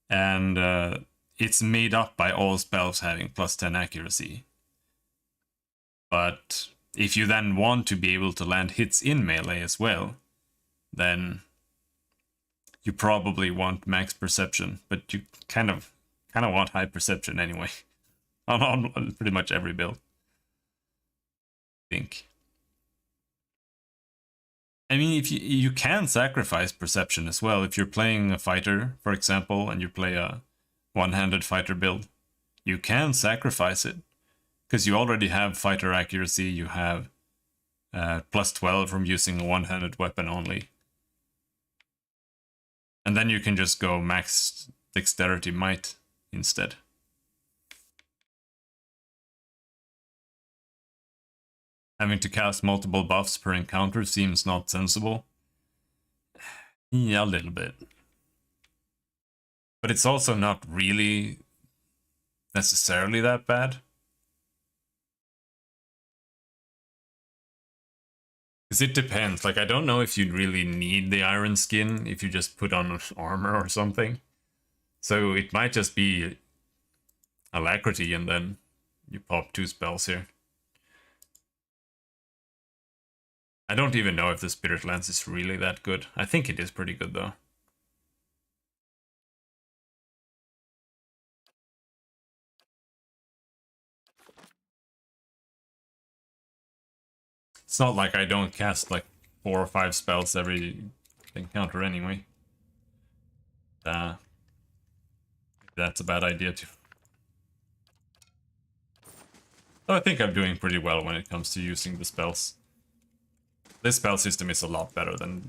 and it's made up by all spells having plus 10 accuracy. But if you then want to be able to land hits in melee as well, then you probably want max perception, but you kind of want high perception anyway on pretty much every build, I think. I mean, if you can sacrifice perception as well. If you're playing a fighter, for example, and you play a one-handed fighter build, you can sacrifice it because you already have fighter accuracy. You have plus 12 from using a one-handed weapon only, and then you can just go max dexterity might instead. Having to cast multiple buffs per encounter seems not sensible. Yeah, a little bit. But it's also not really necessarily that bad. Because it depends. Like, I don't know if you'd really need the iron skin if you just put on armor or something. So it might just be alacrity and then you pop 2 spells here. I don't even know if the Spirit Lance is really that good. I think it is pretty good though. It's not like I don't cast like 4 or 5 spells every encounter anyway. That's a bad idea too. So I think I'm doing pretty well when it comes to using the spells. This spell system is a lot better than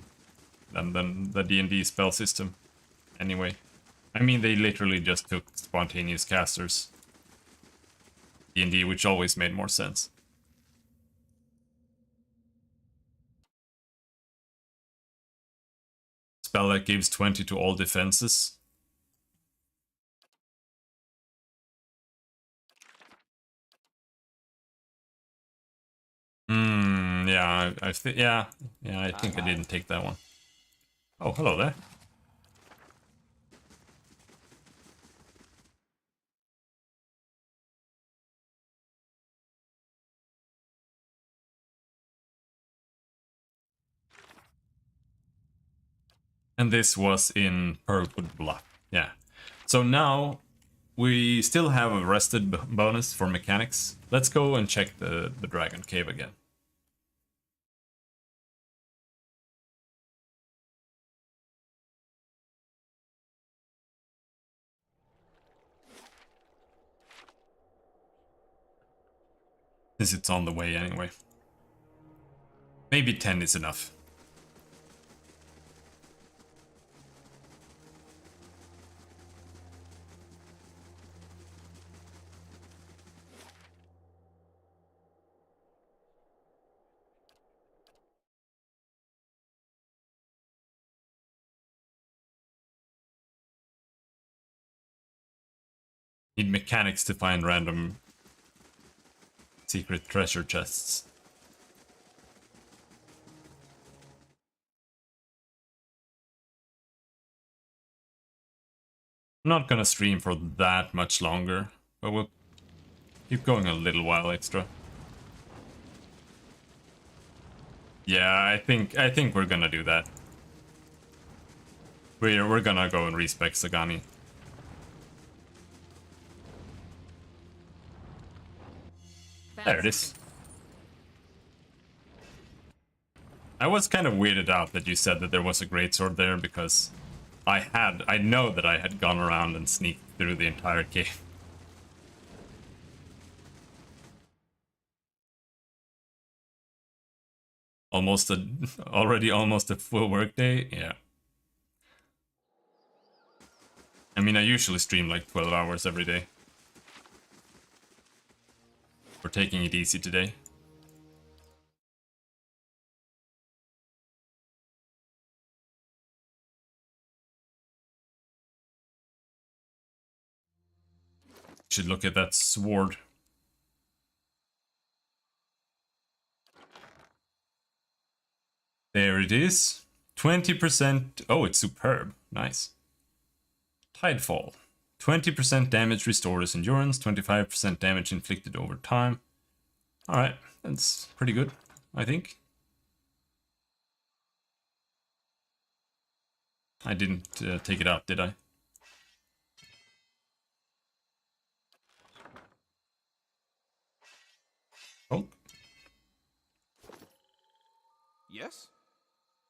the D&D spell system. Anyway, I mean they literally just took spontaneous casters. D&D, which always made more sense. Spell that gives 20 to all defenses. Yeah, I think I didn't take that one. Oh, hello there. And this was in Pearlwood Bluff. Yeah. So now we still have a rested bonus for mechanics. Let's go and check the Dragon Cave again. Since it's on the way anyway. Maybe 10 is enough. Need mechanics to find random secret treasure chests. I'm not gonna stream for that much longer, but we'll keep going a little while extra. Yeah, I think we're gonna do that. We're gonna go and respec Sagani. There it is. I was kind of weirded out that you said that there was a greatsword there because I know that I had gone around and sneaked through the entire cave. Already almost a full workday, yeah. I mean, I usually stream like 12 hours every day. We're taking it easy today. Should look at that sword. There it is. 20%. Oh, it's superb. Nice. Tidefall. 20% damage restores endurance, 25% damage inflicted over time. Alright, that's pretty good, I think. I didn't take it out, did I? Oh. Yes?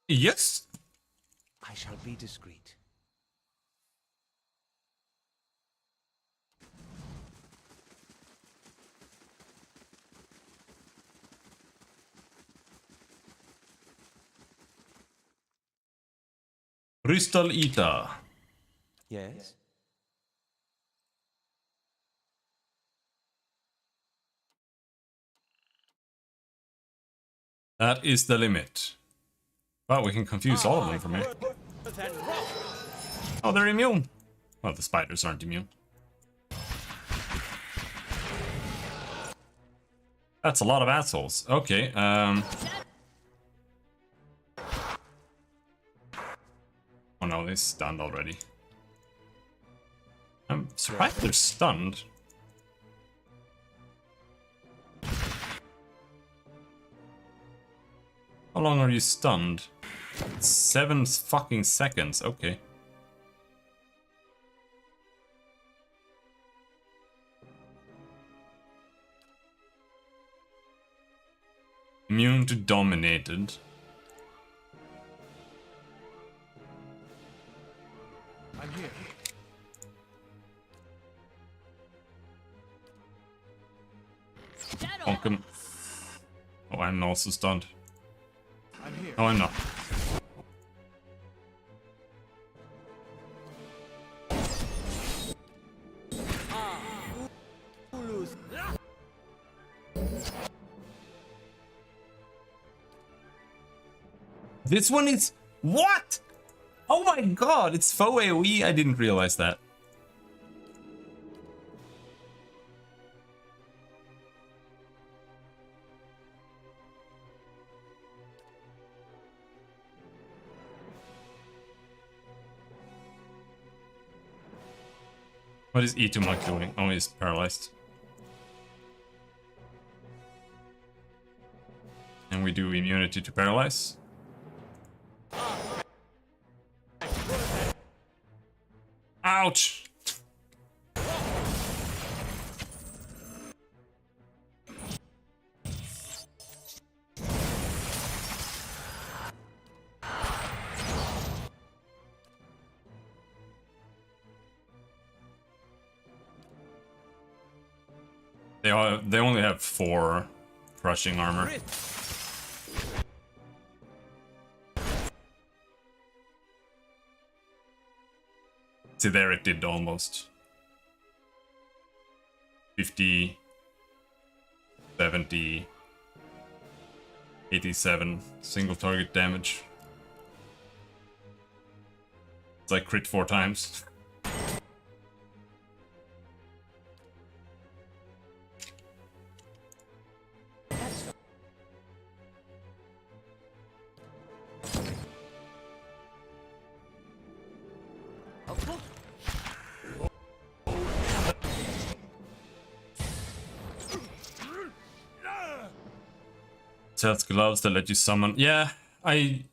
Yes? I shall be discreet. Crystal Eater. Yes? That is the limit. Well, we can confuse all of them from here. Oh, they're immune. Well, the spiders aren't immune. That's a lot of assholes. Okay, Oh no, they're stunned already. I'm surprised they're stunned. How long are you stunned? 7 fucking seconds, okay. Immune to dominated. I'm here. Bonk him. Oh, I'm also stunned. I'm here. No, I'm not. This one is... What? Oh my god, it's faux AoE? I didn't realize that. What is E2 Monk doing? Oh, he's paralyzed. And we do immunity to paralyze. Ouch! They only have 4 crushing armor. See, there it did almost 50, 70, 87 single target damage. It's like crit 4 times. Sells gloves that let you summon. Yeah, I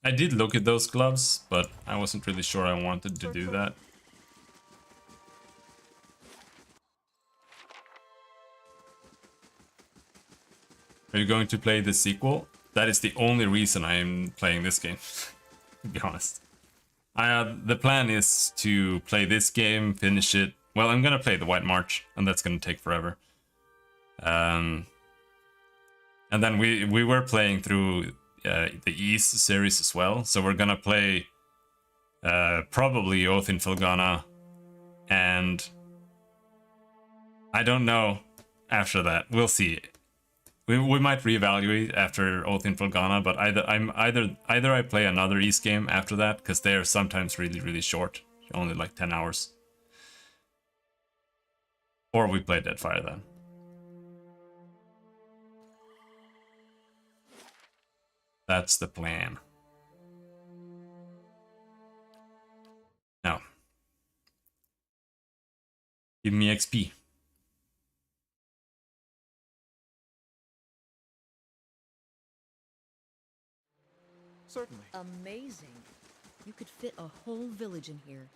did look at those gloves, but I wasn't really sure I wanted to do that. Are you going to play the sequel? That is the only reason I am playing this game, to be honest. The plan is to play this game, finish it. Well, I'm gonna play the White March, and that's gonna take forever. And then we were playing through the East series as well, so we're gonna play probably Oath in Felghana, and I don't know after that. We'll see. We might reevaluate after Oath in Felghana, but either I play another East game after that, because they are sometimes really short, only like 10 hours, or we play Deadfire then. That's the plan. Now, give me XP. Certainly. Amazing. You could fit a whole village in here.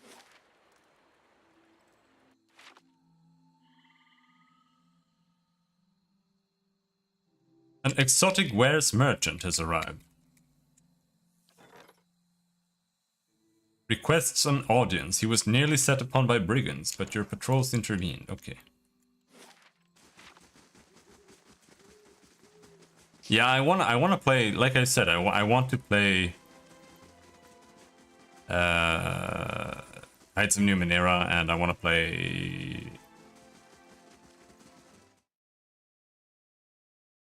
An exotic wares merchant has arrived. Requests an audience. He was nearly set upon by brigands, but your patrols intervened. Okay. Yeah, I wanna play. Like I said, I want to play Heights of Numenera, and I want to play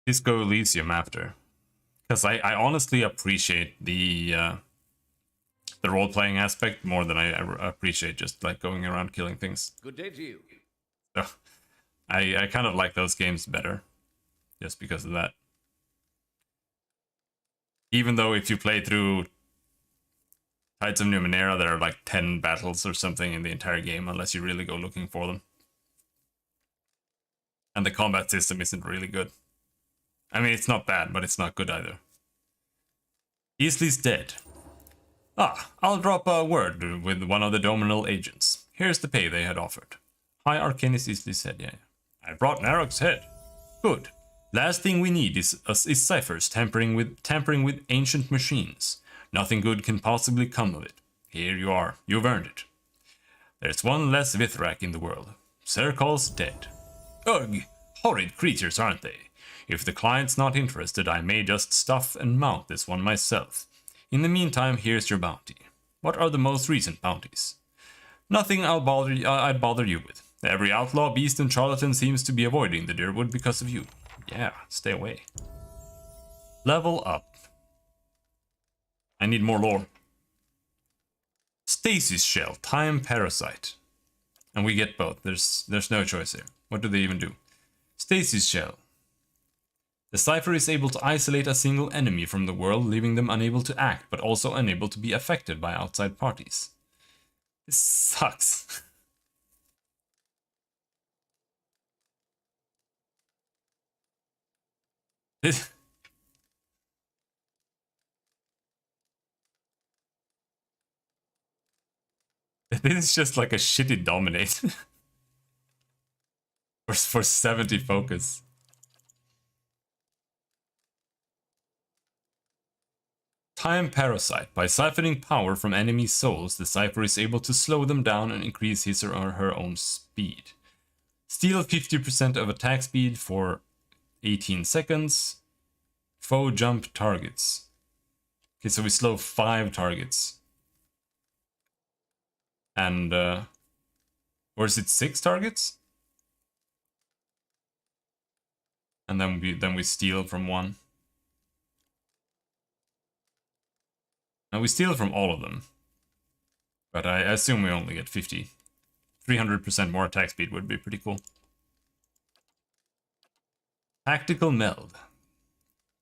Disco Elysium after. Because I honestly appreciate the role-playing aspect more than I appreciate just like going around killing things. Good day to you. So I kind of like those games better, just because of that. Even though if you play through Tides of Numenera, there are like 10 battles or something in the entire game, unless you really go looking for them. And the combat system isn't really good. I mean, it's not bad, but it's not good either. Easley's dead. Ah, I'll drop a word with one of the Dominal agents. Here's the pay they had offered. Hi, Arcanist, Easley said. Yeah. I brought Narok's head. Good. Last thing we need is ciphers tampering with ancient machines. Nothing good can possibly come of it. Here you are. You've earned it. There's one less Vithrak in the world. Serkal's dead. Ugh, horrid creatures, aren't they? If the client's not interested, I may just stuff and mount this one myself. In the meantime, here's your bounty. What are the most recent bounties? Nothing I'd bother you with. Every outlaw, beast, and charlatan seems to be avoiding the Dyrwood because of you. Yeah, stay away. Level up. I need more lore. Stasis Shell, Time Parasite. And we get both. There's no choice here. What do they even do? Stasis Shell. The cipher is able to isolate a single enemy from the world, leaving them unable to act, but also unable to be affected by outside parties. This sucks. This is just like a shitty dominate. for 70 focus. Time Parasite. By siphoning power from enemy souls, the cipher is able to slow them down and increase his or her own speed. Steal 50% of attack speed for 18 seconds. Foe jump targets. Okay, so we slow 5 targets. And, or is it 6 targets? And then we steal from 1. And we steal from all of them. But I assume we only get 50. 300% more attack speed would be pretty cool. Tactical Meld.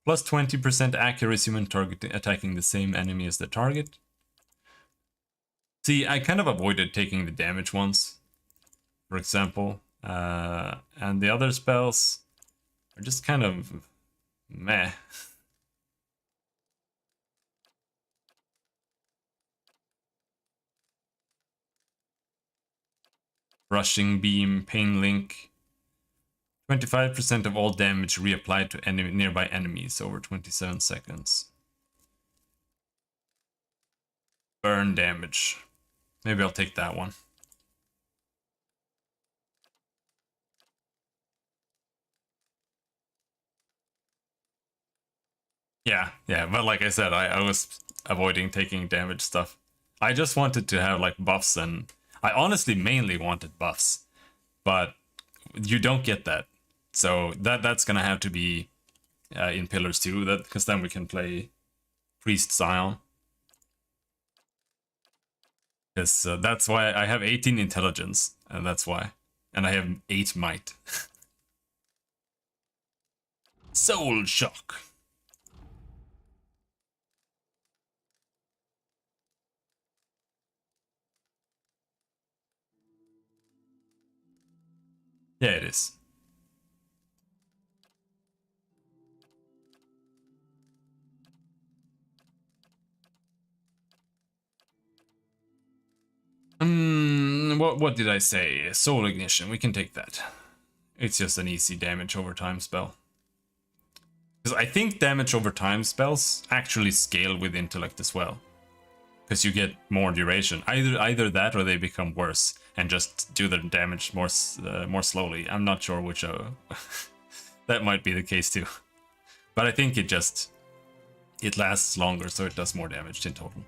Plus 20% accuracy when attacking the same enemy as the target. See, I kind of avoided taking the damage ones, for example. And the other spells are just kind of meh. Rushing Beam, Pain Link. 25% of all damage reapplied to nearby enemies over 27 seconds. Burn damage. Maybe I'll take that one. Yeah, but like I said, I was avoiding taking damage stuff. I just wanted to have like buffs, and I honestly mainly wanted buffs, but you don't get that. So that's gonna have to be in Pillars 2, because then we can play Priest Scion. Because that's why I have 18 intelligence, and that's why. And I have 8 might. Soul Shock. Yeah, it is. What did I say? Soul Ignition, we can take that. It's just an easy damage over time spell. Because I think damage over time spells actually scale with intellect as well. Because you get more duration. Either that or they become worse and just do the damage more slowly. I'm not sure which. That might be the case too. But I think it lasts longer, so it does more damage in total.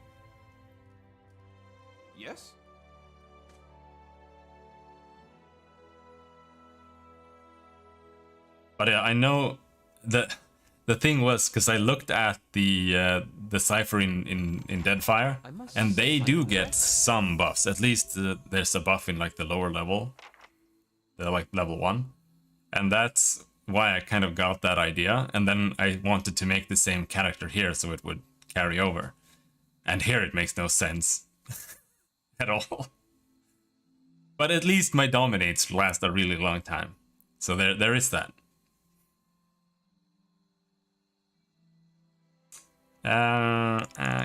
Yes? But yeah, I know that the thing was, because I looked at the cipher in Deadfire, and they do get some buffs. At least there's a buff in like the lower level, like level 1, and that's why I kind of got that idea. And then I wanted to make the same character here so it would carry over, and here it makes no sense at all. But at least my dominates last a really long time, so there is that.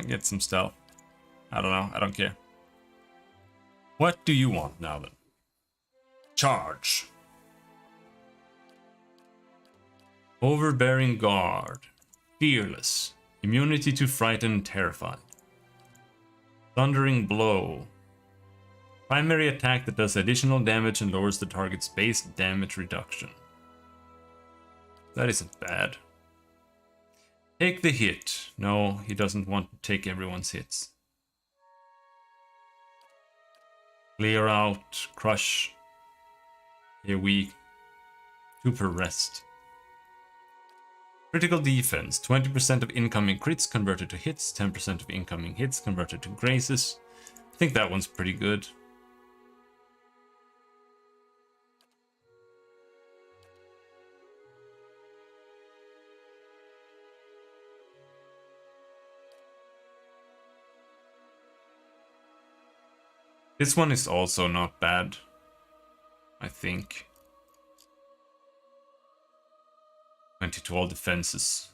Get some stealth. I don't know. I don't care. What do you want now then? Charge. Overbearing guard. Fearless. Immunity to frighten and terrified. Thundering blow. Primary attack that does additional damage and lowers the target's base damage reduction. That isn't bad. Take the hit. No, he doesn't want to take everyone's hits. Clear out, crush. Here we. Super rest. Critical defense. 20% of incoming crits converted to hits. 10% of incoming hits converted to graces. I think that one's pretty good. This one is also not bad, I think. 20 to all defenses.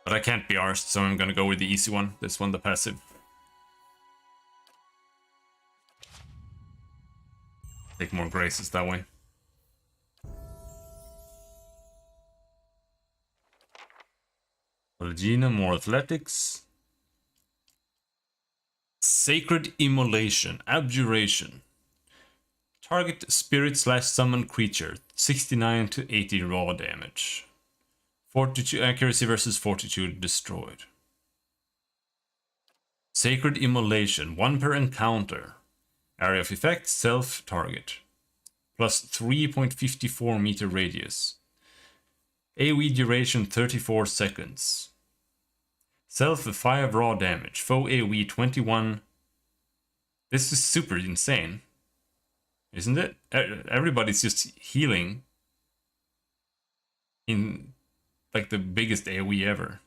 But I can't be arsed, so I'm gonna go with the easy one. This one, the passive. Take more graces that way. Regina, more athletics. Sacred Immolation, Abjuration. Target spirit / summon creature, 69 to 80 raw damage. 42 accuracy versus fortitude destroyed. Sacred Immolation, 1 per encounter. Area of effect, self target. Plus 3.54 meter radius. AoE duration 34 seconds. Self 5 raw damage. Foe AoE 21. This is super insane. Isn't it? Everybody's just healing in like the biggest AoE ever.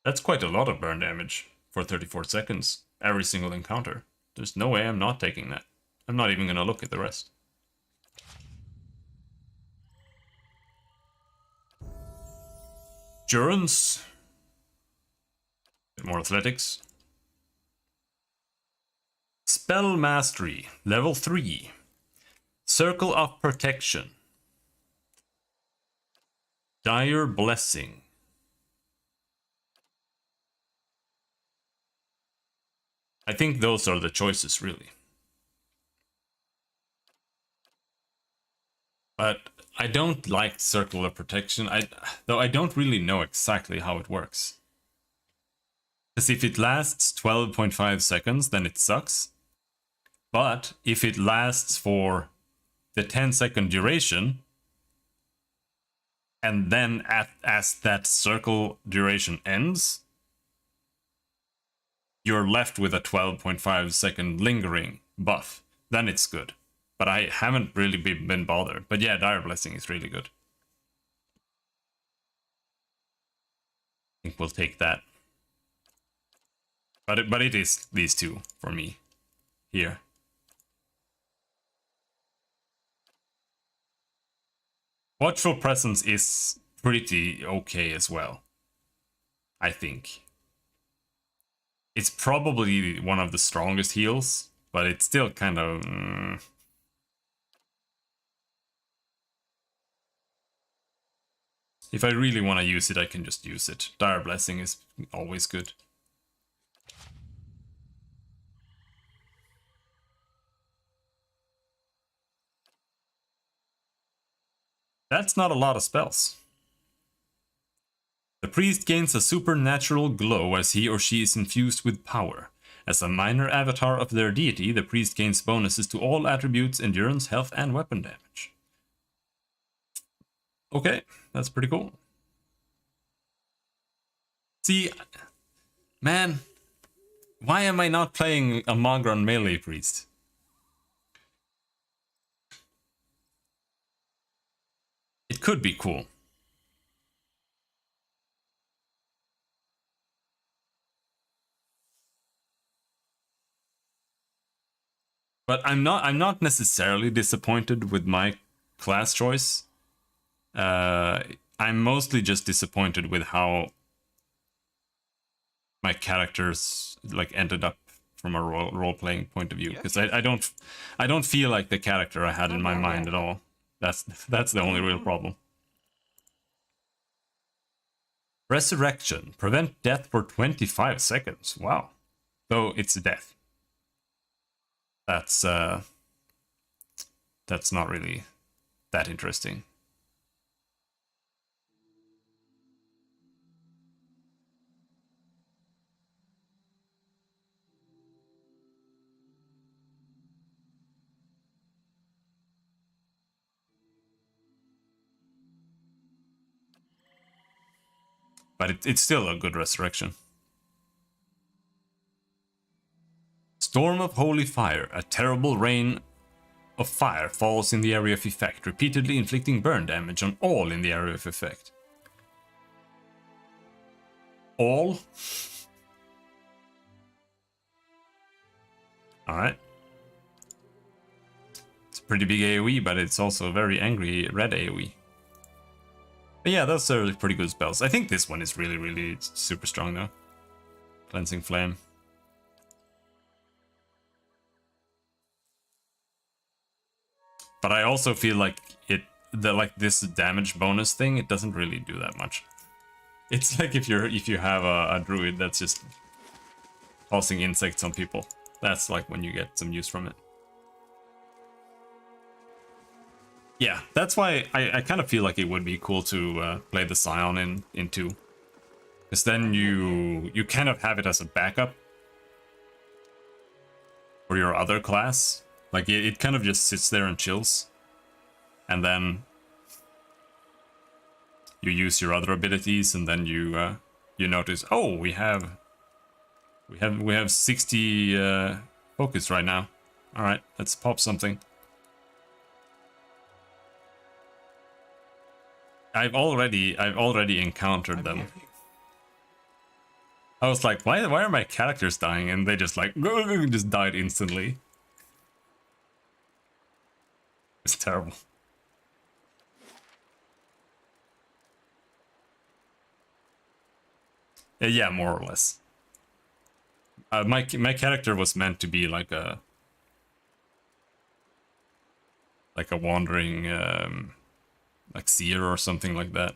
That's quite a lot of burn damage for 34 seconds. Every single encounter. There's no way I'm not taking that. I'm not even gonna look at the rest. Endurance. Bit more athletics. Spell Mastery, level 3. Circle of Protection. Dire Blessing. I think those are the choices, really. But I don't like Circle of Protection, though I don't really know exactly how it works. Because if it lasts 12.5 seconds, then it sucks. But if it lasts for the 10-second duration, and then as that circle duration ends, you're left with a 12.5 second lingering buff, then it's good. But I haven't really been bothered. But yeah, Dire Blessing is really good. I think we'll take that. But it is these two for me here. Watchful Presence is pretty okay as well, I think. It's probably one of the strongest heals, but it's still kind of... If I really want to use it, I can just use it. Dire Blessing is always good. That's not a lot of spells. The priest gains a supernatural glow as he or she is infused with power. As a minor avatar of their deity, the priest gains bonuses to all attributes, endurance, health, and weapon damage. Okay, that's pretty cool. See, man, why am I not playing a Magron melee priest? It could be cool. But I'm not necessarily disappointed with my class choice. I'm mostly just disappointed with how my characters like ended up from a role-playing point of view, because I don't feel like the character I had in my mind at all. That's the only real problem. Resurrection. Prevent death for 25 seconds. Wow. Though it's death. That's not really that interesting. But it's still a good resurrection. Storm of Holy Fire. A terrible rain of fire falls in the area of effect, repeatedly inflicting burn damage on all in the area of effect. All? Alright. It's a pretty big AoE, but it's also a very angry red AoE. But yeah, those are pretty good spells. I think this one is really, really super strong though. Cleansing Flame. But I also feel like this damage bonus thing, it doesn't really do that much. It's like if you have a druid that's just tossing insects on people. That's like when you get some use from it. Yeah, that's why I kind of feel like it would be cool to play the Scion in 2. Because then you kind of have it as a backup for your other class. Like, it kind of just sits there and chills. And then you use your other abilities, and then you notice, oh, we have 60 focus right now. All right, let's pop something. I've already encountered them. I was like, why are my characters dying? And they just like just died instantly. It's terrible. Yeah, more or less. My character was meant to be like a wandering like seer or something like that.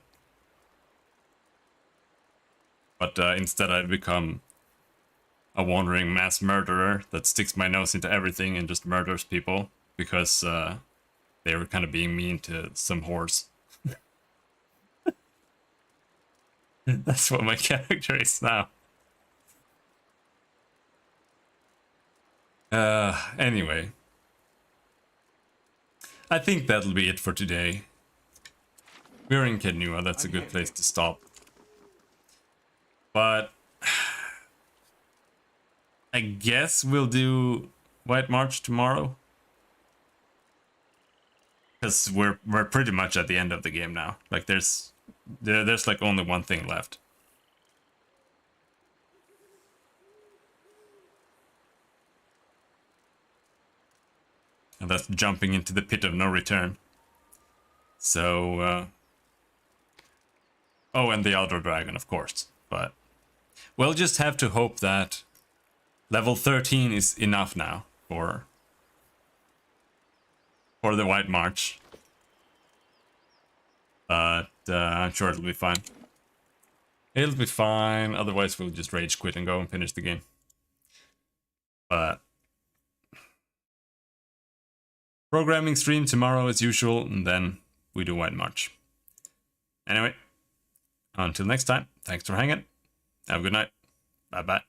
But instead I've become a wandering mass murderer that sticks my nose into everything and just murders people because they were kind of being mean to some whores. That's what my character is now. Anyway. I think that'll be it for today. We're in Kednua, that's a good place to stop. But I guess we'll do White March tomorrow. Because we're pretty much at the end of the game now. Like there's like only one thing left. And that's jumping into the pit of no return. So oh, and the Elder Dragon, of course. But we'll just have to hope that level 13 is enough now for the White March. But I'm sure it'll be fine. It'll be fine, otherwise we'll just rage quit and go and finish the game. But programming stream tomorrow as usual, and then we do White March. Anyway, until next time. thanks for hanging. Have a good night. Bye bye.